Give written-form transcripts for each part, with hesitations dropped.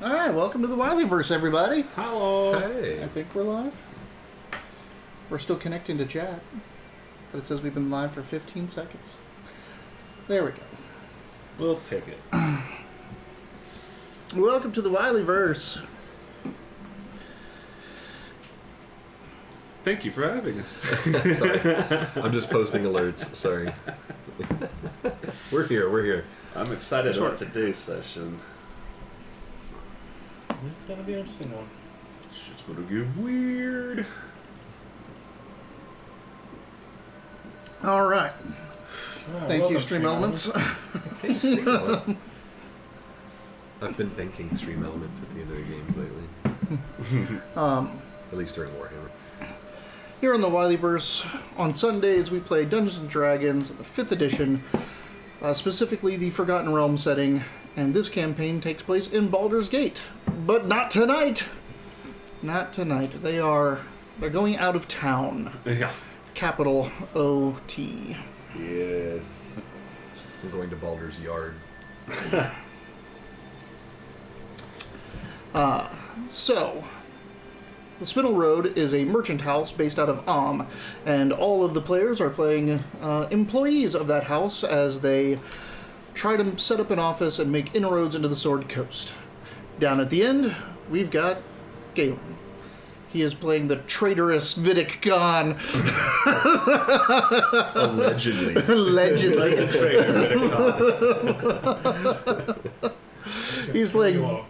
Alright, welcome to the Wileyverse, everybody. Hello. Hey. I think we're live. We're still connecting to chat, but it says we've been live for 15 seconds. There we go. We'll take it. Welcome to the Wileyverse. Thank you for having us. Sorry. I'm just posting alerts. Sorry. We're here. I'm excited about today's session. It's gonna be an interesting one. Shit's gonna get weird. Alright. Thank you, welcome, Stream Elements. Hey, Stream Element. I've been thanking Stream Elements at the end of the games lately. At least during Warhammer. Here on the Wileyverse, on Sundays we play Dungeons & Dragons, 5th edition, specifically the Forgotten Realm setting, and this campaign takes place in Baldur's Gate. But not tonight! Not tonight. They're going out of town. Yeah. Capital O-T. Yes. I'm going to Baldur's Yard. So, the Spinel Road is a merchant house based out of and all of the players are playing employees of that house as they try to set up an office and make inroads into the Sword Coast. Down at the end, we've got Galen. He is playing the traitorous Vidic Khan. Allegedly. Allegedly. He's playing...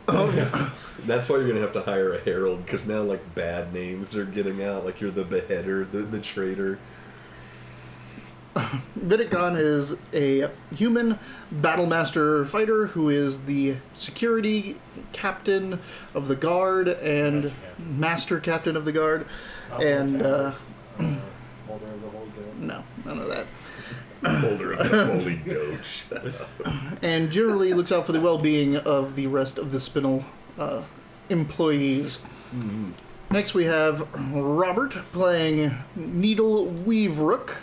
That's why you're going to have to hire a herald, because now, like, bad names are getting out. Like, you're the beheader, the traitor. Vidic Khan is a human battlemaster fighter who is the security captain of the guard and master captain of the guard. And, Holder of the Holy Ghost. no, none of that. Holder of the Holy Ghost. And generally looks out for the well-being of the rest of the Spinel employees. Mm-hmm. Next we have Robert playing Needle Weaverook,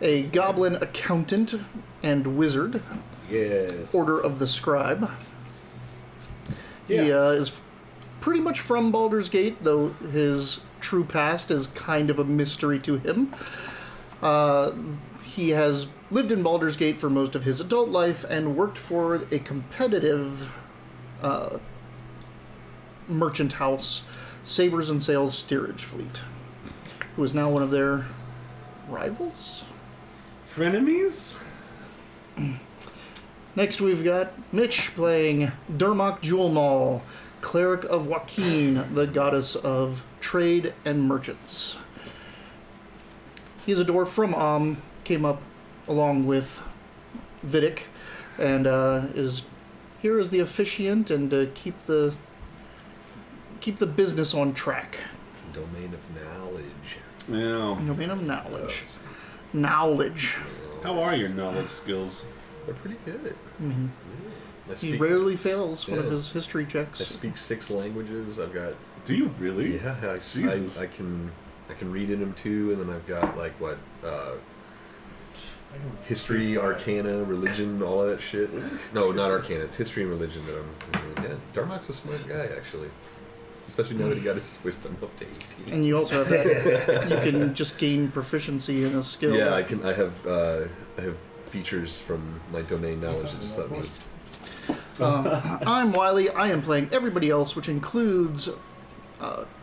a goblin accountant and wizard. Yes. Order of the Scribe. Yeah. He is pretty much from Baldur's Gate, though his true past is kind of a mystery to him. He has lived in Baldur's Gate for most of his adult life and worked for a competitive merchant house, Sabres and Sails Steerage Fleet, who is now one of their rivals. Frenemies? Next we've got Mitch playing Dermok Jewelmall, cleric of Joaquin, the goddess of trade and merchants. He's a dwarf from came up along with Vidic, and is here as the officiant and to keep the business on track. Domain of knowledge. Yeah. Domain of knowledge. Knowledge. How are your knowledge skills? They're pretty good. Mm-hmm. I He speak- rarely fails one of yeah. his history I checks. speak 6 languages. I've got... Do you really? Yeah, Jesus. I can read in them too, and then I've got like history, arcana, religion, all of that shit. No, not arcana. It's history and religion that I'm. Yeah, Darmok's a smart guy actually, especially now that he got his wisdom up to 18. And you also have that. You can just gain proficiency in a skill. Yeah, I can. I have features from my domain knowledge that just let me. I'm Wiley. I am playing everybody else, which includes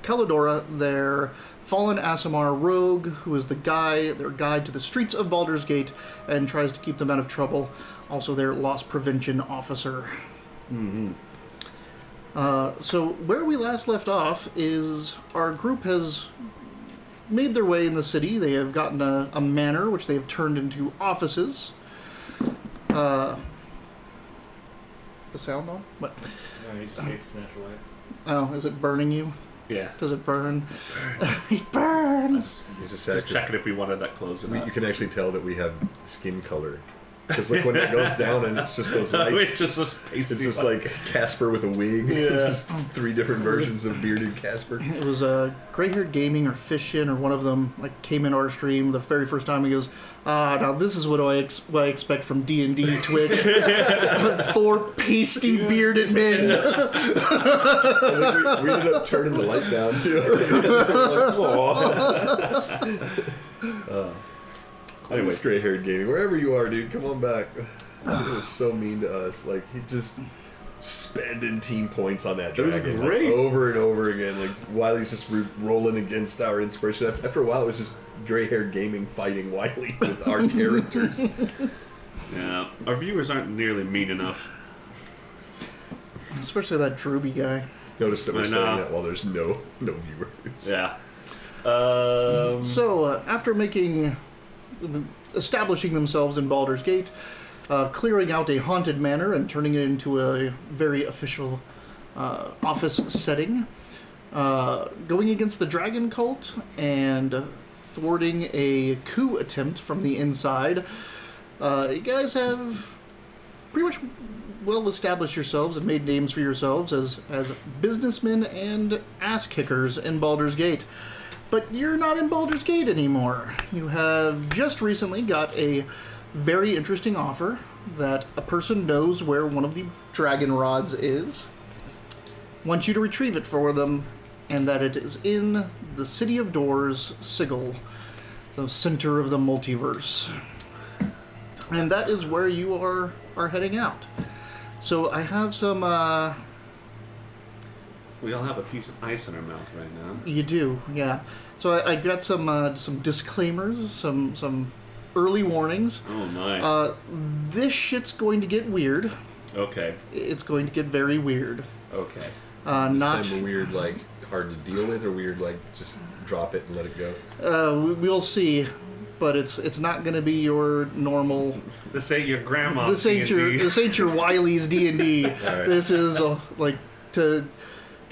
Caladora, their fallen Aasimar rogue, who is their guide to the streets of Baldur's Gate and tries to keep them out of trouble. Also their loss prevention officer. Mm-hmm. So where we last left off is our group has made their way in the city. They have gotten a manor, which they have turned into offices. Is the sound on? What? No, he just hates natural light. Oh, is it burning you? Yeah. Does it burn? It burns! He's Just checking if we wanted that closed or not. You can actually tell that we have skin color. Because like when it goes down and it's just those lights. It's just like Casper with a wig. Yeah. It's just 3 different versions of bearded Casper. It was Gray-Haired Gaming or Fishin or one of them like came in our stream the very first time. He goes, now this is what I expect from D&D Twitch. 4 pasty bearded men. We ended up turning the light down too. Anyway, Gray-Haired Gaming, wherever you are, dude, come on back. He was so mean to us. Like, he just spending team points on that dragon. It was great. Like, over and over again. Like, Wiley's just rolling against our inspiration. After a while, it was just Gray-Haired Gaming fighting Wiley with our characters. Yeah, our viewers aren't nearly mean enough. Especially that Drooby guy. Notice that we're saying that while there's no viewers. Yeah. So, after establishing themselves in Baldur's Gate, clearing out a haunted manor and turning it into a very official office setting, going against the dragon cult and thwarting a coup attempt from the inside, you guys have pretty much well established yourselves and made names for yourselves as businessmen and ass kickers in Baldur's Gate. But you're not in Baldur's Gate anymore. You have just recently got a very interesting offer that a person knows where one of the dragon rods is, wants you to retrieve it for them, and that it is in the City of Doors, Sigil, the center of the multiverse. And that is where you are heading out. So I have some... We all have a piece of ice in our mouth right now. You do, yeah. So I got some disclaimers, some early warnings. Oh my. This shit's going to get weird. Okay. It's going to get very weird. Okay. Not kind of weird, like hard to deal with, or weird, like just drop it and let it go. We'll see, but it's not going to be your normal. This ain't your grandma's D&D. This ain't your Wiley's D&D. Right. This is like to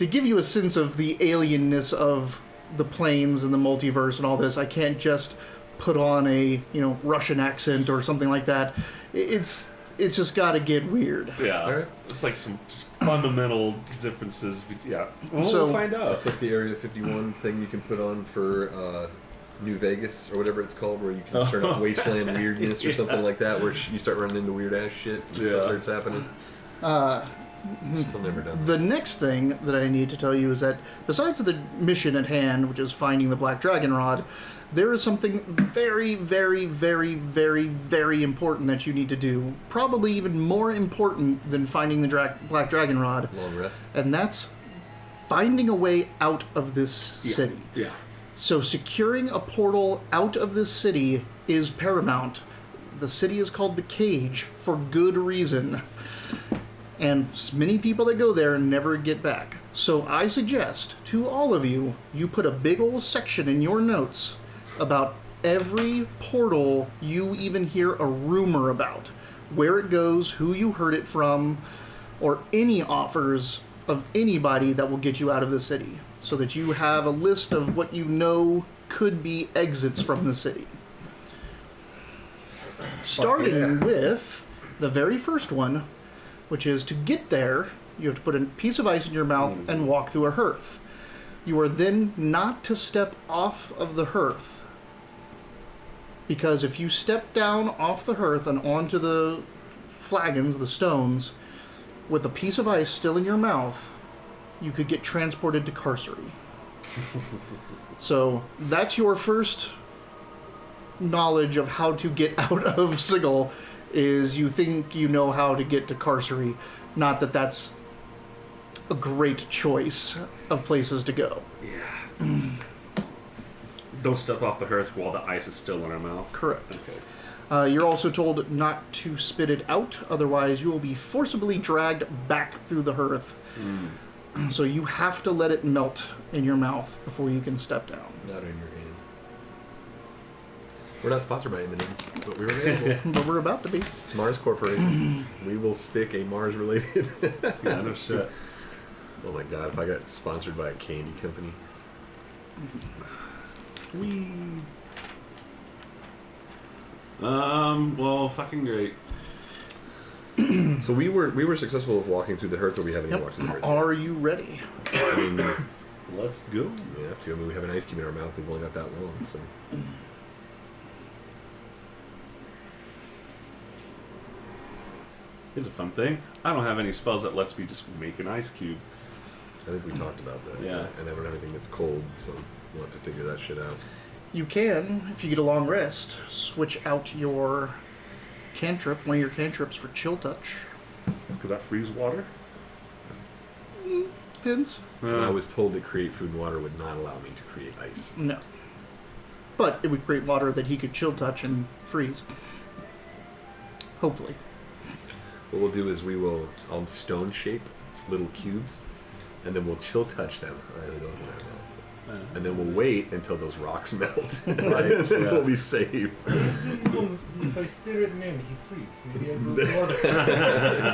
give you a sense of the alienness of the planes and the multiverse and all this. I can't just put on a Russian accent or something like that. It's just got to get weird. Yeah. All right. It's like some just fundamental differences. Yeah. Well, So- we'll find out. It's like the Area 51 thing you can put on for New Vegas or whatever it's called, where you can turn up wasteland weirdness or something like that, where you start running into weird ass shit and stuff starts happening. Still never done. The next thing that I need to tell you is that besides the mission at hand, which is finding the Black Dragon Rod, there is something very, very, very, very, very important that you need to do. Probably even more important than finding the Black Dragon Rod. Long rest. And that's finding a way out of this city. Yeah. So securing a portal out of this city is paramount. The city is called the Cage for good reason. And many people that go there never get back. So I suggest to all of you, you put a big old section in your notes about every portal you even hear a rumor about. Where it goes, who you heard it from, or any offers of anybody that will get you out of the city. So that you have a list of what you know could be exits from the city. Starting with the very first one, which is to get there, you have to put a piece of ice in your mouth and walk through a hearth. You are then not to step off of the hearth. Because if you step down off the hearth and onto the flagons, the stones, with a piece of ice still in your mouth, you could get transported to Carcery. So that's your first knowledge of how to get out of Sigil, is you think you know how to get to Carcery. Not that that's a great choice of places to go. Yeah. Don't step off the hearth while the ice is still in our mouth. Correct. Okay. You're also told not to spit it out, otherwise you will be forcibly dragged back through the hearth. So you have to let it melt in your mouth before you can step down. Not in your hand. We're not sponsored by M&M's, but we're available. But we're about to be. Mars Corporation. We will stick a Mars-related. Yeah, no shit. Oh my god, if I got sponsored by a candy company. Well, fucking great. So we were successful with walking through the hearth, or we haven't even walked through the hearth. Are you ready? I mean, Let's go. we have to. I mean, we have an ice cube in our mouth. We've only got that long, so. Here's a fun thing. I don't have any spells that lets me just make an ice cube. I think we talked about that. Yeah. And I don't have anything that's cold, so we'll have to figure that shit out. You can, if you get a long rest, switch out your cantrip, one of your cantrips, for Chill Touch. Could that freeze water? Depends. And I was told that create food and water would not allow me to create ice. No. But it would create water that he could Chill Touch and freeze. Hopefully. What we'll do is I'll stone shape little cubes, and then we'll chill touch them. And then we'll wait until those rocks melt. Right? And then we'll be safe. If I stare at man, he freezes. Maybe I do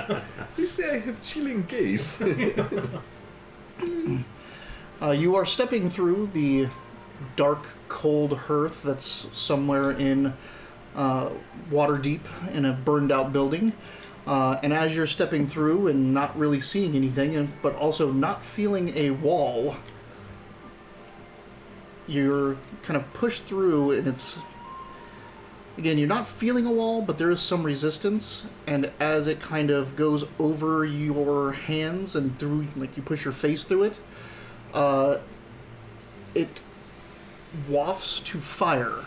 water. You say I have chilling gaze. You are stepping through the dark, cold hearth that's somewhere in Waterdeep in a burned-out building. And as you're stepping through and not really seeing anything, but also not feeling a wall, you're kind of pushed through, and it's... Again, you're not feeling a wall, but there is some resistance, and as it kind of goes over your hands and through, like you push your face through it, it wafts to fire.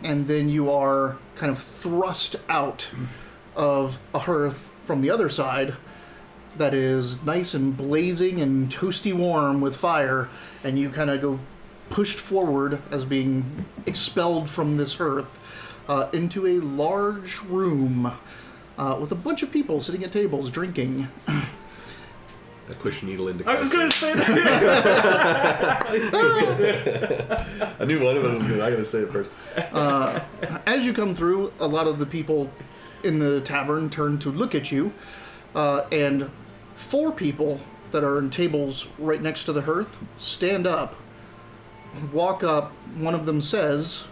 And then you are kind of thrust out of a hearth from the other side that is nice and blazing and toasty warm with fire, and you kind of go pushed forward as being expelled from this hearth into a large room with a bunch of people sitting at tables drinking. I push needle into. I was going to say that. I knew one of us was going to. I got to say it first. As you come through, a lot of the people in the tavern turn to look at you, and 4 people that are in tables right next to the hearth stand up, walk up. One of them says,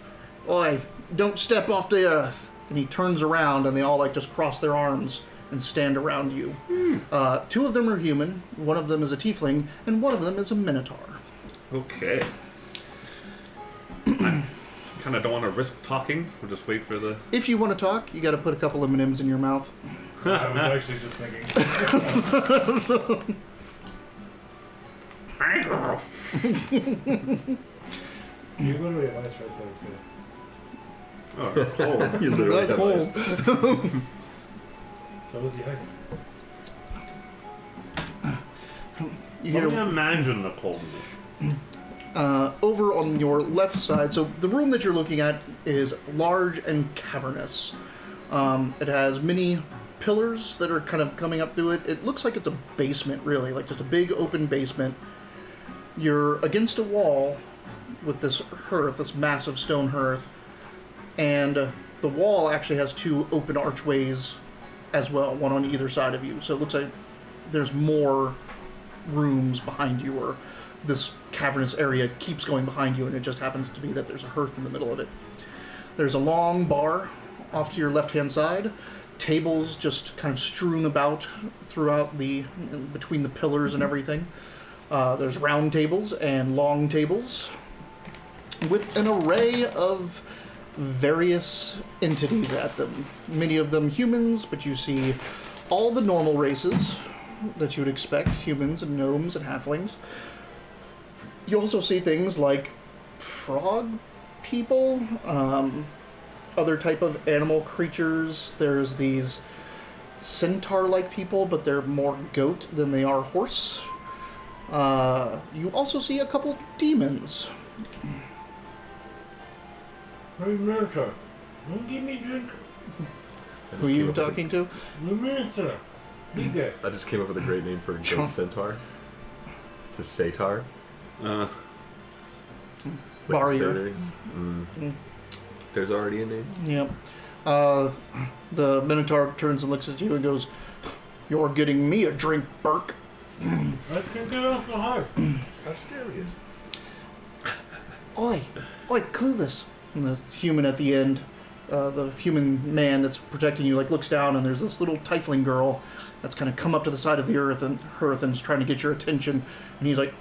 "Oi, don't step off the earth." And he turns around, and they all like just cross their arms and stand around you. 2 of them are human, one of them is a tiefling, and one of them is a minotaur. Okay. I kind of don't want to risk talking. We'll just wait for the... If you want to talk, you got to put a couple of M&Ms in your mouth. I was actually just thinking. You literally have ice right there, too. Oh, cold. You literally That's have cool. ice. So was the ice. You Let me hear imagine the coldness. over on your left side, so the room that you're looking at is large and cavernous. It has many pillars that are kind of coming up through it. It looks like it's a basement, really, like just a big open basement. You're against a wall with this hearth, this massive stone hearth, and the wall actually has 2 open archways as well, one on either side of you. So it looks like there's more rooms behind you, or this cavernous area keeps going behind you, and it just happens to be that there's a hearth in the middle of it. There's a long bar off to your left-hand side, tables just kind of strewn about throughout between the pillars and everything. There's round tables and long tables with an array of various entities at them. Many of them humans, but you see all the normal races that you would expect, humans and gnomes and halflings. You also see things like frog people, other type of animal creatures. There's these centaur-like people, but they're more goat than they are horse. You also see a couple demons. Hey, Minotaur, don't give me a drink. Who are you talking to? The Minotaur. Big guy. I just came up with a great name for a goat centaur. To Satar. Barrier. There's already a name. Yep. The Minotaur turns and looks at you and goes, "You're getting me a drink, Burke." I can get off the heart. Asterius. Oi, clueless. And the human at the end the human man that's protecting you, like, looks down, and there's this little tiefling girl that's kind of come up to the side of the earth and is trying to get your attention. And he's like,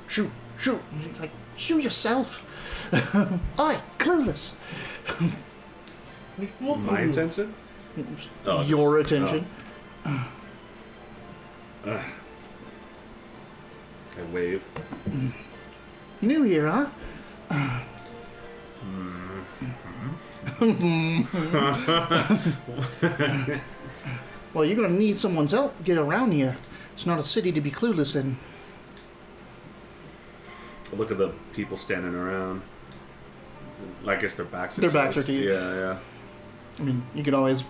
shoot. And he's like, shoot yourself. I, clueless. My attention? Your attention. I wave. New here, huh? Well, you're gonna need someone's help to get around here. It's not a city to be clueless in. I look at the people standing around. I guess their backs are Their to backs us. are to you. Yeah. I mean, you can always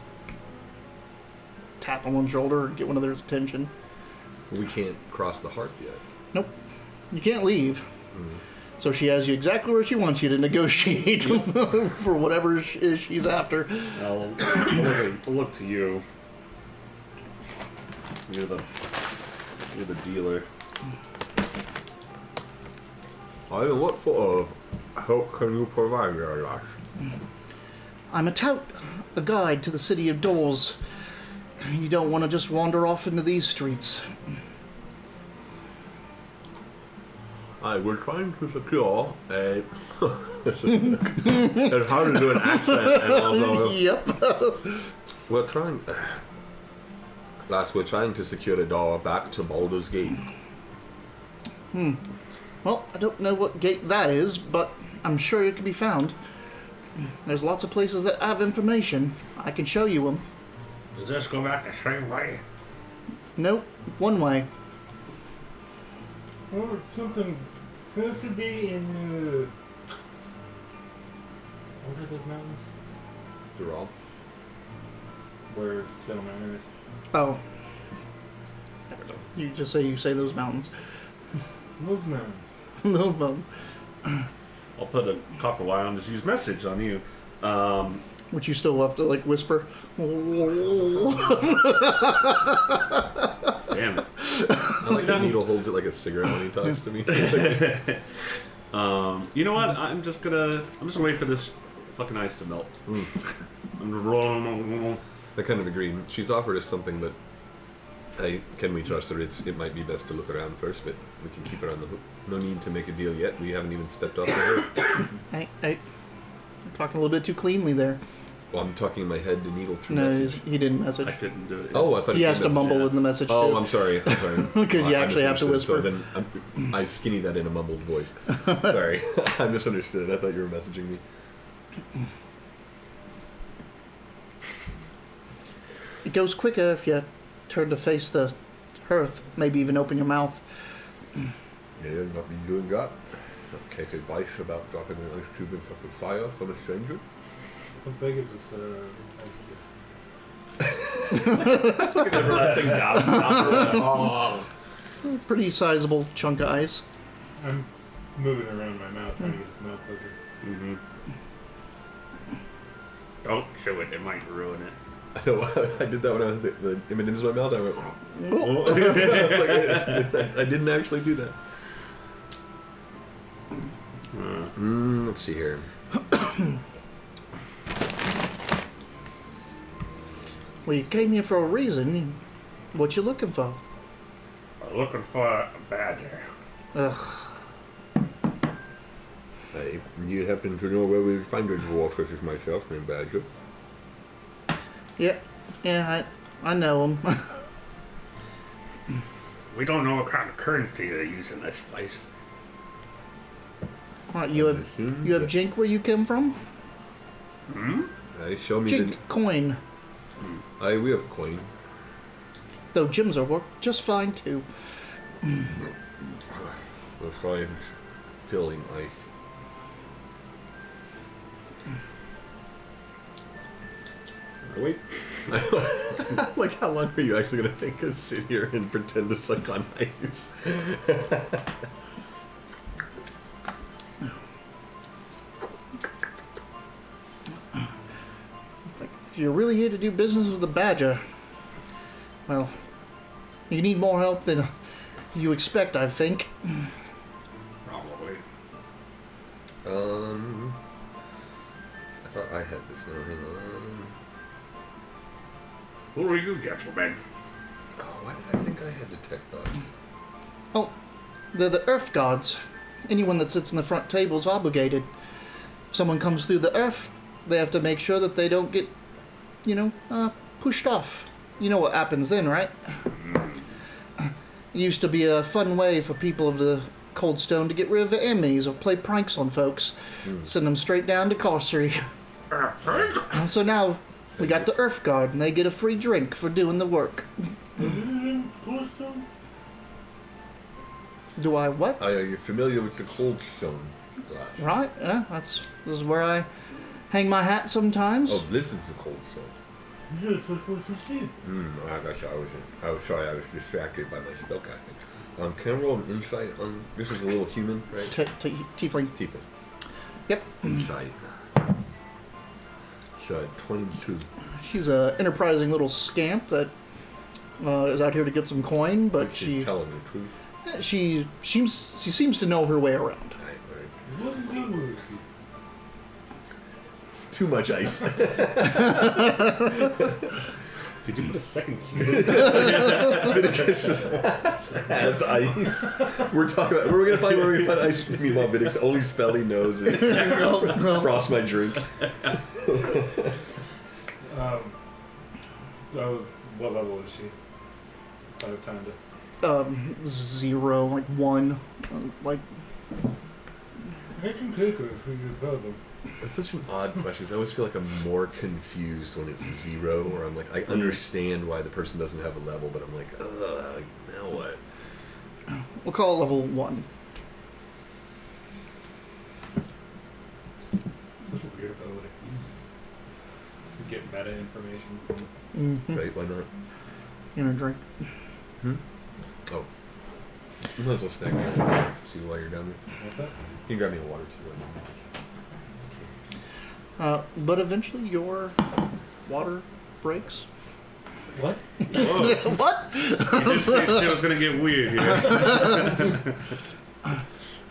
tap on one shoulder or get one of their attention. We can't cross the hearth yet. Nope. You can't leave. So she has you exactly where she wants you to negotiate for whatever she's after. I'll look to you. You're the dealer. What sort of help can you provide your life? I'm a tout, a guide to the city of doors. You don't want to just wander off into these streets. I was trying to secure a... It's hard to do an accent and also... Yep. We're trying to secure the door back to Baldur's Gate. Well, I don't know what gate that is, but I'm sure it can be found. There's lots of places that have information. I can show you them. Does this go back the same way? Nope, one way. Or something. Supposed to be in. What are those mountains? They're all. Where Spinel Mountain is. Oh. You just say those mountains. Those mountains. Those mountains. I'll put a copper wire on just use message on you. Which you still have to, like, whisper. Damn it. I like that Needle holds it like a cigarette when he talks to me. You know what? I'm just gonna wait for this fucking ice to melt. I kind of agree. She's offered us something, but can we trust her? It might be best to look around first, but we can keep her on the hook. No need to make a deal yet. We haven't even stepped off the hook. Hey, you're talking a little bit too cleanly there. Well, I'm talking in my head to Needle through No, message. he didn't message. I couldn't do it. Oh, I thought He has to messaged. mumble in the message, too. Oh, I'm sorry. Because you I actually have to misunderstood. whisper. So then I skinny that in a mumbled voice. Sorry, I misunderstood. I thought you were messaging me. It goes quicker if you turn to face the hearth. Maybe even open your mouth. Yeah, not be doing that. Take advice about dropping an ice cube in front of fire from a stranger. How big is this ice cube? Pretty sizable chunk of ice. I'm moving around my mouth trying to get its mouth closer. Mm-hmm. Don't show it; it might ruin it. I know. I did that when I was the image into my mouth. I went. I didn't actually do that. Let's see here. Well, you came here for a reason. What you looking for? I'm looking for a badger. Ugh. Hey, you happen to know where we find a dwarf such as myself named Badger? Yeah, I know him. We don't know what kind of currency they use in this place. What, you have Jink where you come from? Show me Jink coin. we have coin. Though gems are work just fine too. We'll find filling ice. Wait. Like, how long are you actually going to make us sit here and pretend to suck on ice? It's like, if you're really here to do business with the badger, well, you need more help than you expect, I think. Probably. thought I had this now. Hang on. Who are you, gentlemen? Oh, why did I think I had detect thoughts? Oh, they're the Earth Gods. Anyone that sits in the front table is obligated. If someone comes through the Earth, they have to make sure that they don't get, pushed off. You know what happens then, right? It used to be a fun way for people of the Cold Stone to get rid of their enemies or play pranks on folks. Send them straight down to Carcery. So now we got the Earth Guard, and they get a free drink for doing the work. Do I what? Are you familiar with the Cold Stone? Right, yeah, this is where I hang my hat sometimes. Oh, this is the Cold Stone. Yes, that's what you see. I was sorry, I was distracted by my spellcasting. Can I roll an insight on... This is a little human, right? Tiefling. Tiefling. Yep. Insight. So, 22. She's a enterprising little scamp that is out here to get some coin, but She's telling the truth. she seems to know her way around. What good was he? It's too much ice. Did you put a second cube? Viticus has ice. We're gonna find where we find ice. Meanwhile, Vitic's only spell he knows is frost my drink. What level is she? By the time to... 0, like 1, like. I can take her if you're problem. That's such an odd question. 'Cause I always feel like I'm more confused when it's 0, or I'm like, I understand why the person doesn't have a level, but I'm like, now what? We'll call it level 1. Such a weird ability. To get meta information from... Mm-hmm. Right? Why not? You know, drink. Oh. You might as well snack me a water too while you're down there. What's that? You can grab me a water too. But eventually your water breaks. What? Whoa. What? You did say shit was gonna get weird here.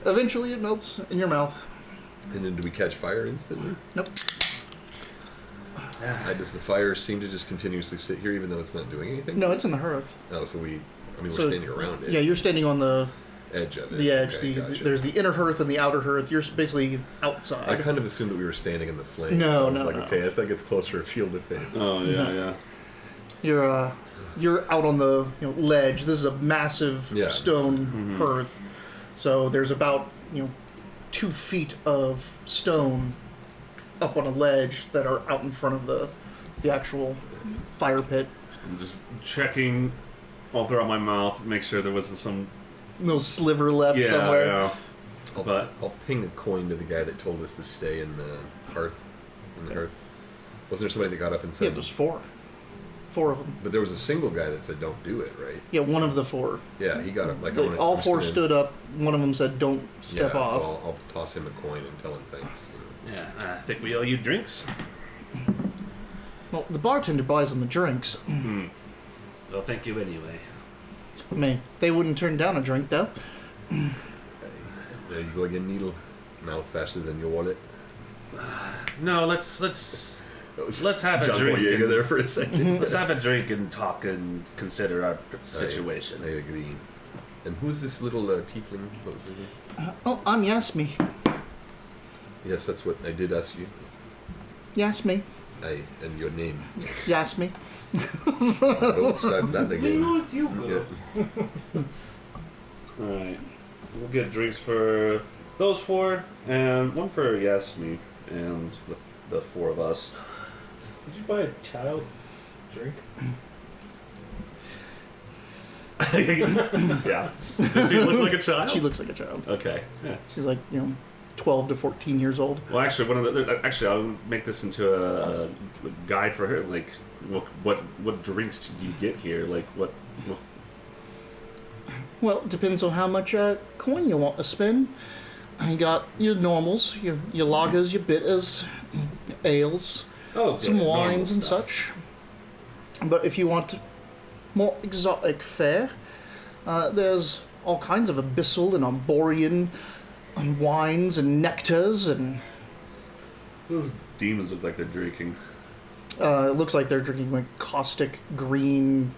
Eventually it melts in your mouth. And then do we catch fire instantly? Nope. Does the fire seem to just continuously sit here even though it's not doing anything? No, it's in the hearth. Oh, so we're So, standing around it. Yeah, you're standing on the Edge of it. edge. Okay, gotcha. There's the inner hearth and the outer hearth. You're basically outside. I kind of assumed that we were standing in the flames. No, I was no, like, no. okay, as that gets closer, shield of fate. Oh yeah. You're out on the ledge. This is a massive stone hearth. So there's about 2 feet of stone up on a ledge that are out in front of the actual fire pit. I'm just checking all throughout my mouth, make sure there wasn't some No sliver left somewhere. Yeah. I'll ping a coin to the guy that told us to stay in the hearth. Wasn't there somebody that got up and said? Yeah, there's 4. 4 of them. But there was a single guy that said, "Don't do it," right? Yeah, one of the 4. Yeah, he got up. Like All 4 stood up. One of them said, "Don't step off." So I'll toss him a coin and tell him thanks. Yeah, I think we owe you drinks. Well, the bartender buys them the drinks. Well, thank you anyway. I mean, they wouldn't turn down a drink, though. There you go again, needle. Mouth faster than your wallet. No, let's have a John drink. Boyega And, there for a second. let's have a drink and talk and consider our situation. I agree. And who's this little tiefling? What was his name? Oh, I'm Yasmi. Yes, that's what I did ask you. Yasmi. And your name. Yasmi. Don't start that I again. know it's you, girl. Alright. We'll get drinks for those 4, and one for Yasmi, and with the 4 of us. Did you buy a child drink? Yeah. Does she look like a child? She looks like a child. Okay. Yeah. She's like, 12 to 14 years old. Well, actually, I'll make this into a guide for her. Like, what drinks did you get here? Like, what Well, it depends on how much coin you want to spend. You got your normals, your lagers, your bitters, your ales, some wines and such. But if you want more exotic fare, there's all kinds of abyssal and arborean and wines and nectars and Those demons look like they're drinking. It looks like they're drinking like caustic green,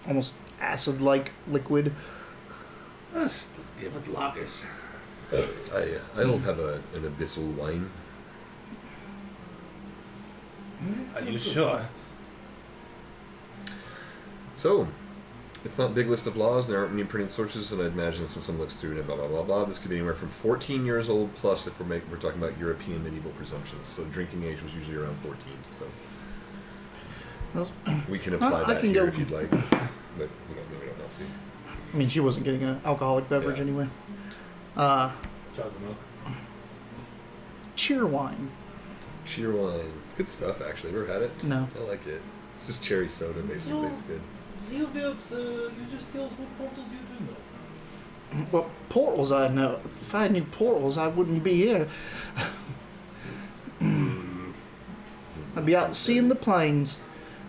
almost acid-like liquid. Let's give it lagers. I'll have an abyssal wine. Are you sure? So, it's not a big list of laws, and there aren't many printed sources, and I'd imagine this when someone looks through it, blah, blah, blah, blah. This could be anywhere from 14 years old plus if we're talking about European medieval presumptions. So drinking age was usually around 14, so we can apply that here if you'd like, but we don't have to. I mean, she wasn't getting an alcoholic beverage anyway. Chocolate milk. Cheer wine. Cheer wine. It's good stuff, actually. Ever had it? No. I like it. It's just cherry soda, basically. It's good. You just tell us what portals you do know. What portals I know? If I knew portals, I wouldn't be here. I'd be out seeing the plains.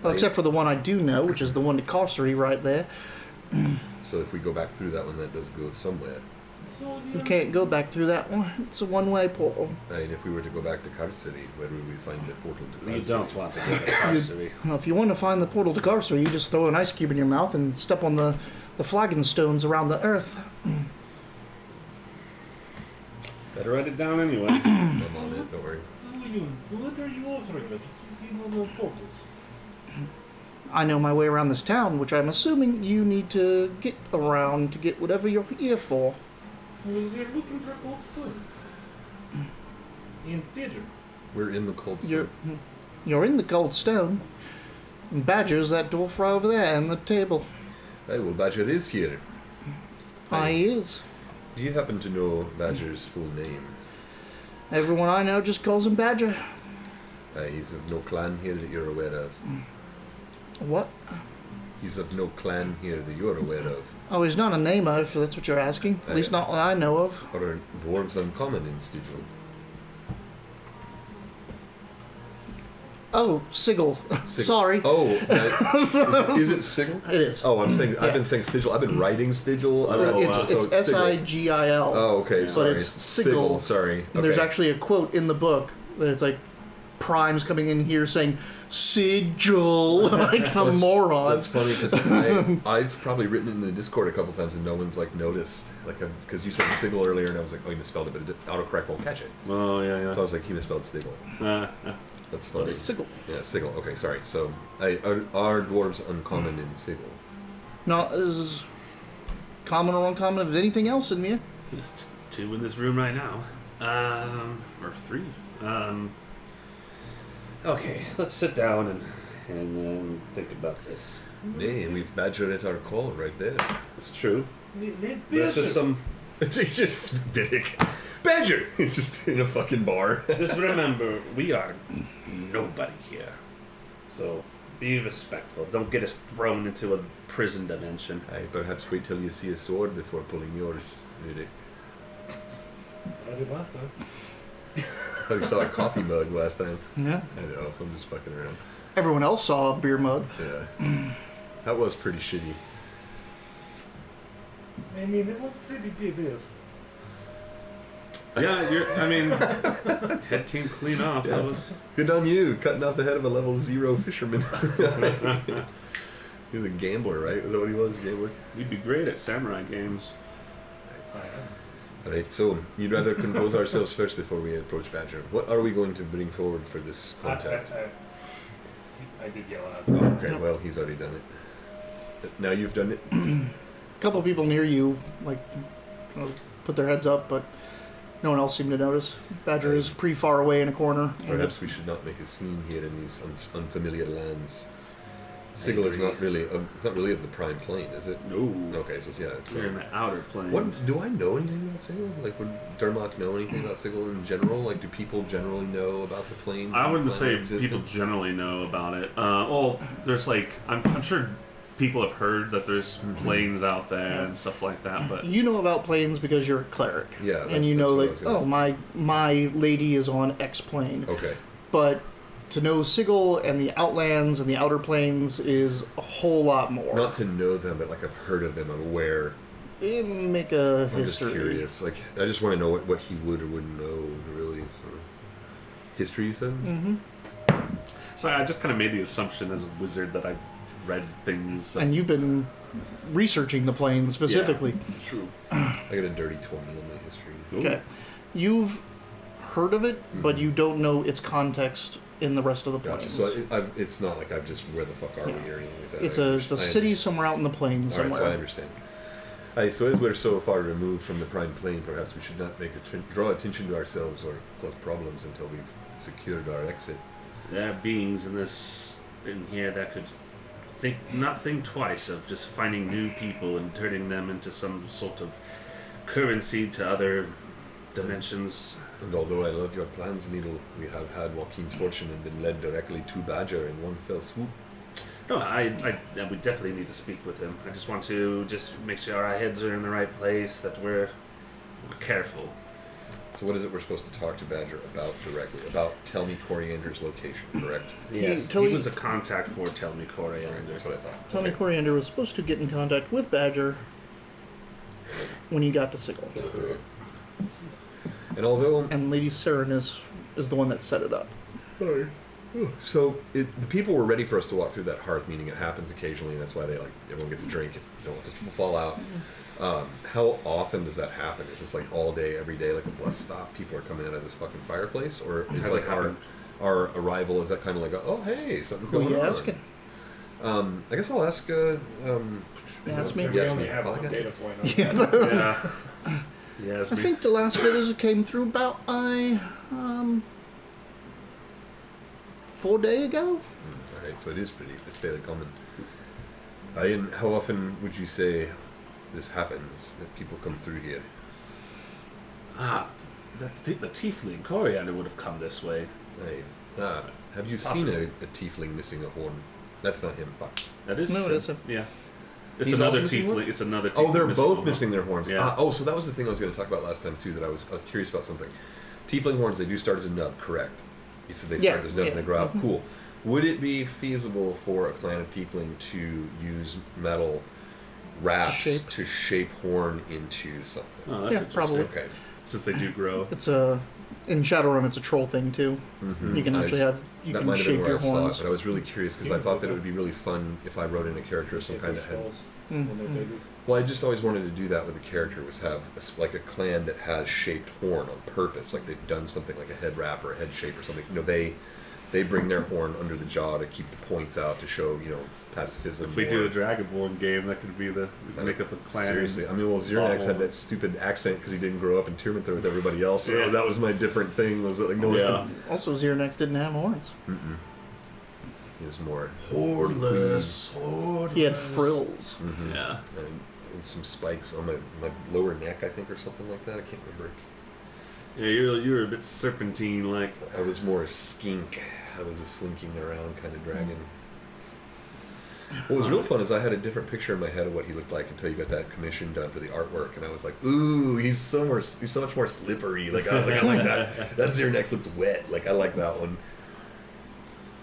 Well, except for the one I do know, which is the one to Carcery right there. So if we go back through that one, that does go somewhere. So You can't go back through that one. It's a one-way portal. And if we were to go back to Carcery, where would we find the portal to Carcery? You don't want to go to Carcery. Well, if you want to find the portal to Carcery, you just throw an ice cube in your mouth and step on the flagon stones around the earth. Better write it down anyway. I'm on it, don't worry. What are you offering us if you don't know portals? I know my way around this town, which I'm assuming you need to get around to get whatever you're here for. Well, we're looking for gold stone. In Pigeon. We're in the cold stone. You're in the Gold Stone. And Badger's that dwarf right over there and the table. Hey, well, Badger is here. He is. Do you happen to know Badger's full name? Everyone I know just calls him Badger. He's of no clan here that you're aware of. What? He's of no clan here that you're aware of. Oh, he's not a namer, if that's what you're asking. At least not what I know of. Or are dwarves uncommon in Sigil? Oh, Sigil. Sorry. Oh, is it Sigil? It is. Oh, I've been saying Sigil. I've been writing Sigil. I don't know. It's Sigil. S-I-G-I-L. Oh, okay. Sorry. But it's Sigil. Sorry. Okay. There's actually a quote in the book that it's like Prime's coming in here saying Sigil like a moron. That's funny because I've probably written it in the Discord a couple times and no one's like noticed. Like because you said Sigil earlier and I was like, oh, you misspelled it, but autocorrect won't catch it. Oh yeah. So I was like, he misspelled Sigil. That's funny. Sigil. Yeah, Sigil. Okay, sorry. So, are dwarves uncommon in Sigil? No, is common or uncommon of anything else in here? There's 2 in this room right now. Or 3. Okay, let's sit down and think about this. Nay, we've Badger at our call right there. It's true. There's There's just some. It's just big. Badger! It's just in a fucking bar. Just remember, we are nobody here. So be respectful. Don't get us thrown into a prison dimension. Perhaps wait till you see a sword before pulling yours, Riddick. I did last time. I thought you saw a coffee mug last time. Yeah. I know, I'm just fucking around. Everyone else saw a beer mug. Yeah. That was pretty shitty. I mean, it was pretty BDS. Yeah, head came clean off. Yeah. That was Good on you, cutting off the head of a level 0 fisherman. He's a gambler, right? Was that what he was? Gambler? You'd be great at samurai games. Alright, so you'd rather compose ourselves first before we approach Badger. What are we going to bring forward for this contact? I did yell at Oh, him. okay, well, he's already done it. Now you've done it? A couple people near you, like, put their heads up, but no one else seemed to notice. Badger is pretty far away in a corner. Perhaps we should not make a scene here in these unfamiliar lands. Sigil is not really it's not really of the Prime Plane, is it? No. Okay, so yeah. So We're in the outer planes. what do I know anything about Sigil? Like, would Dermot know anything about Sigil in general? Like, do people generally know about the planes? I and wouldn't say planet people existence? generally know about it. Well, there's like I'm sure people have heard that there's planes out there and stuff like that, but You know about planes because you're a cleric. Yeah, and you that's know, what I like, was gonna- oh, my lady is on X plane. Okay. But to know Sigil and the Outlands and the Outer Planes is a whole lot more. Not to know them, but like I've heard of them. I'm aware. Make a I'm just history. curious. Like, I just want to know what he would or wouldn't know, really. So. History, you said? Mm-hmm. So I just kind of made the assumption as a wizard that I've read things. And you've been researching the plane specifically. Yeah, true. I got a dirty 20 on my history. Okay. You've heard of it, but you don't know its context in the rest of the plains. Gotcha. So it's not like I've just, where the fuck are we or anything like that. It's a city somewhere out in the plains Alright, somewhere. so I understand. So as we're so far removed from the prime plane, perhaps we should not draw attention to ourselves or cause problems until we've secured our exit. There are beings in here that could not think twice of just finding new people and turning them into some sort of currency to other dimensions. And although I love your plans, Needle, we have had Joaquin's fortune and been led directly to Badger in one fell swoop. No, we definitely need to speak with him. I just want to make sure our heads are in the right place, that we're careful. So what is it we're supposed to talk to Badger about directly? About Tell Me Coriander's location, correct? Yes, he was a contact for Tell Me Coriander. That's what I thought. Tell me Coriander was supposed to get in contact with Badger when he got to Sigil. And although... And Lady Saren is the one that set it up. So the people were ready for us to walk through that hearth, meaning it happens occasionally, and that's why everyone gets a drink if you don't let those people fall out. How often does that happen? Is this like all day, every day, like a bus stop? People are coming out of this fucking fireplace, or is like our arrival? Is that kind of like oh hey, something's going on? Asking? I guess I'll ask. Ask me. We Yes, only ma'am. have I one got data you. point on that. Yeah. Yes, I think the last visit came through about 4 days ago. All right, so it's fairly common. And how often would you say this happens, that people come through here? The tiefling Coriander would have come this way. Have you Possibly. seen a tiefling missing a horn? That's not him. Fuck. That is No, it isn't. Yeah. It's He's another also missing one? tiefling. It's another tiefling. Oh, they're both one. missing their horns. Yeah. So that was the thing I was going to talk about last time too. That I was curious about something. Tiefling horns, they do start as a nub, correct? You said they start as nubs and they grow out. Cool. Would it be feasible for a clan of tiefling to use metal wraps to shape horn into something? Oh, that's interesting. probably. Okay. Since they do grow. It's in Shadowrun, it's a troll thing too. Mm-hmm. You can actually that can might have been shape where your I saw it, horns. but I was really curious because I thought that it would be really fun if I wrote in a character of some kind that had. Well, I just always wanted to do that with a character, was have like a clan that has shaped horn on purpose, like they've done something like a head wrap or a head shape or something. They bring their horn under the jaw to keep the points out to show pacifism. If we do a Dragonborn game, that could be the make up a clan. Seriously, I mean, well, Xernax had that stupid accent because he didn't grow up in Tyrmithor with everybody else. So that was my different thing. Was that like no? Yeah. Also, Xernax didn't have horns. He was more Hornless. He had frills. Mm-hmm. Yeah. And some spikes on my lower neck, I think, or something like that. I can't remember. Yeah, you're a bit serpentine like. I was more a skink. I was a slinking around kind of dragon. What was real fun is I had a different picture in my head of what he looked like until you got that commission done for the artwork, and I was like, "Ooh, he's so much more slippery." Like I was like, "I like that. That Xernax looks wet." Like I like that one.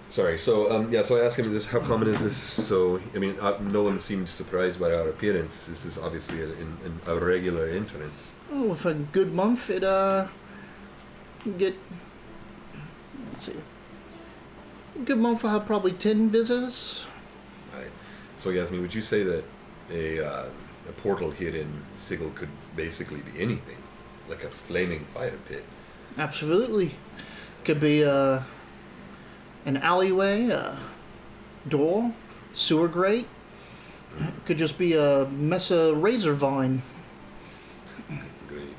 Sorry. So so I asked him this: how common is this? So I mean, no one seemed surprised by our appearance. This is obviously a regular entrance. Oh, with a good month, it get. Let's see. A good month, I'll have probably 10 visitors. Right. So Yasmin, would you say that a portal here in Sigil could basically be anything, like a flaming fire pit? Absolutely. Could be an alleyway, a door, sewer grate. Could just be a mess of razor vine. Great.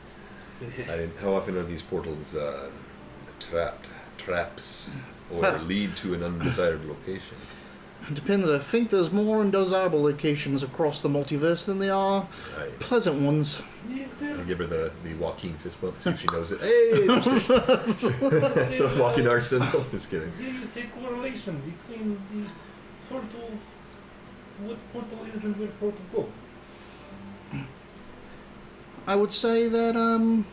How often are these portals traps, or lead to an undesired location? It depends. I think there's more undesirable locations across the multiverse than there are pleasant ones. I give her the Joaquin fist bump so she knows it. Hey! That's a Joaquin arsenal. Just kidding. Yeah, you say correlation between the portal, what portal is and where portal go. I would say that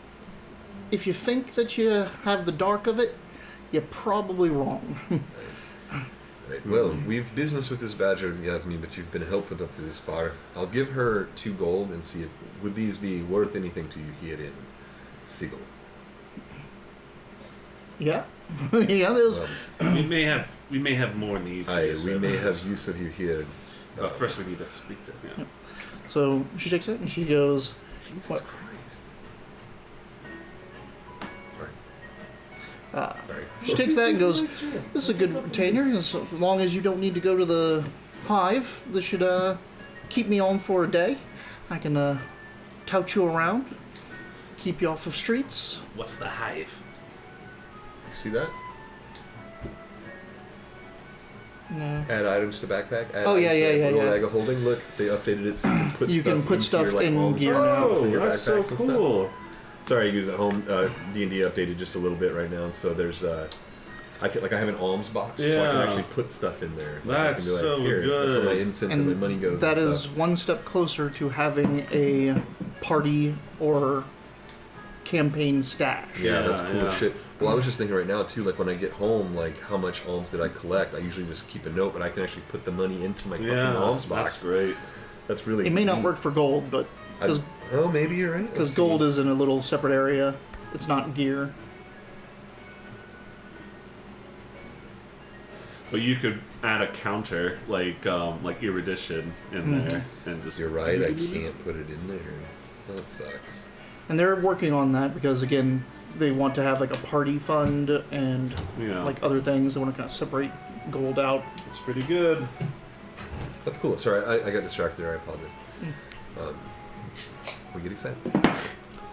if you think that you have the dark of it, you're probably wrong. Right. Well, we've business with this badger, Yasmin, but you've been helpful up to this far. I'll give her 2 gold and see if would these be worth anything to you here in Sigil. Yeah. Yeah, there's... We may have more need for Aye, your we may services. have use of you here. But first we need to speak to him. So she takes it and she goes, Jesus What? Christ. Sorry. she takes that and goes, this is a good retainer. As long as you don't need to go to the hive, this should keep me on for a day. I can tout you around, keep you off of streets. What's the hive? See that? No. Add items to backpack. Add Oh, yeah, items to yeah, little yeah. bag of holding. Look, they updated it so you can put You stuff can put into stuff your, like, in homes gear and now. stuff in your that's so backpacks and stuff. cool. Sorry, I use at home. D&D updated just a little bit right now, so there's I have an alms box, so I can Yeah. actually put stuff in there. Like, I That's can be like, so here, that's where my good. incense and my money goes. That and is stuff. one step closer to having a party or campaign stash. Yeah, that's cool yeah. as shit. Well, I was just thinking right now too, like when I get home, like how much alms did I collect? I usually just keep a note, but I can actually put the money into my fucking alms box. That's great. That's really. It may not neat. work for gold, but because Oh, maybe you're right. Let's see. gold is in a little separate area, it's not gear. But you could add a counter like erudition in there and just. You're right. I can't put it in there. That sucks. And they're working on that because again, they want to have like a party fund and Yeah. like other things. They want to kind of separate gold out. It's pretty good. That's cool. Sorry, I got distracted there. I apologize. We get excited.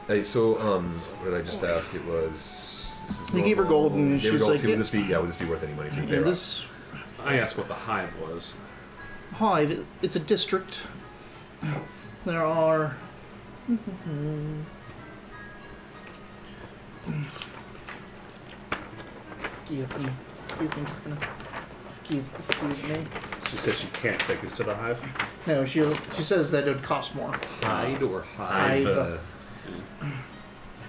Hey, so what did I just ask? It was. This is You gave her normal. gold and Gave her she's gold. like, See, would this be? Yeah, would this be worth any money? So we pay her off. This I asked what the hive was. hive, it's a district. There are. Excuse me, just gonna. Excuse me. She says she can't take us to the hive. No, she says that it would cost more. Hide or hive?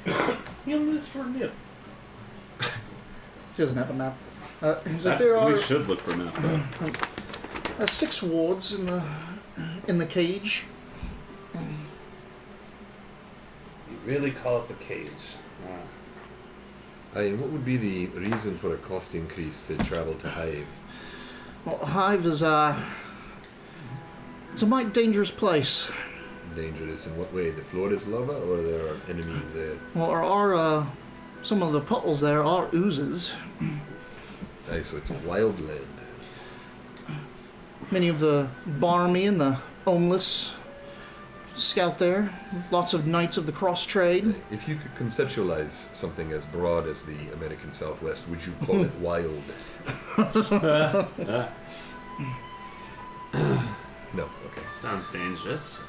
Hive. He'll live for Nip. She doesn't have a map. He's like, That's, there we are should look for a map though. 6 wards in the cage. You really call it the cage. I mean, what would be the reason for a cost increase to travel to Hive? Well, Hive is it's a mighty dangerous place. Dangerous in what way? The floor is lava, or there are enemies there? Well, there are some of the puddles there are oozes. Aye, so it's a wild land. Many of the barmy and the homeless scout there. Lots of Knights of the Cross Trade. If you could conceptualize something as broad as the American Southwest, would you call it wild? No. Okay. Sounds dangerous.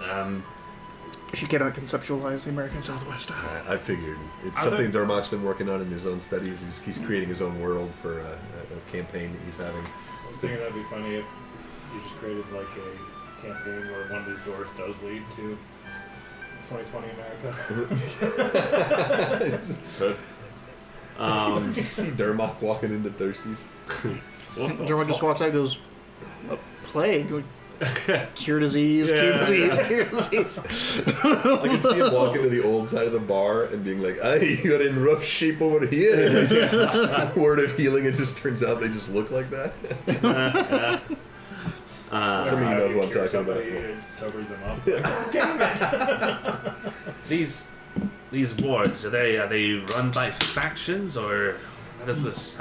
She cannot conceptualize the American Southwest. I figured it's Are something there- Darmok's been working on in his own studies. He's creating his own world for a campaign that he's having. I was thinking that'd be funny if you just created like a campaign where one of these doors does lead to 2020 America. You see Dermok walking into Thirsties. Everyone just walks out and goes, "A plague? Cure disease, cure disease, cure disease." I can see him walking to the old side of the bar and being like, "Aye, you got in rough shape over here." And just, word of healing, it just turns out they just look like that. Some of you know who I'm talking about. It sobers them up. Like, damn it! These wards, are they run by factions, or how does this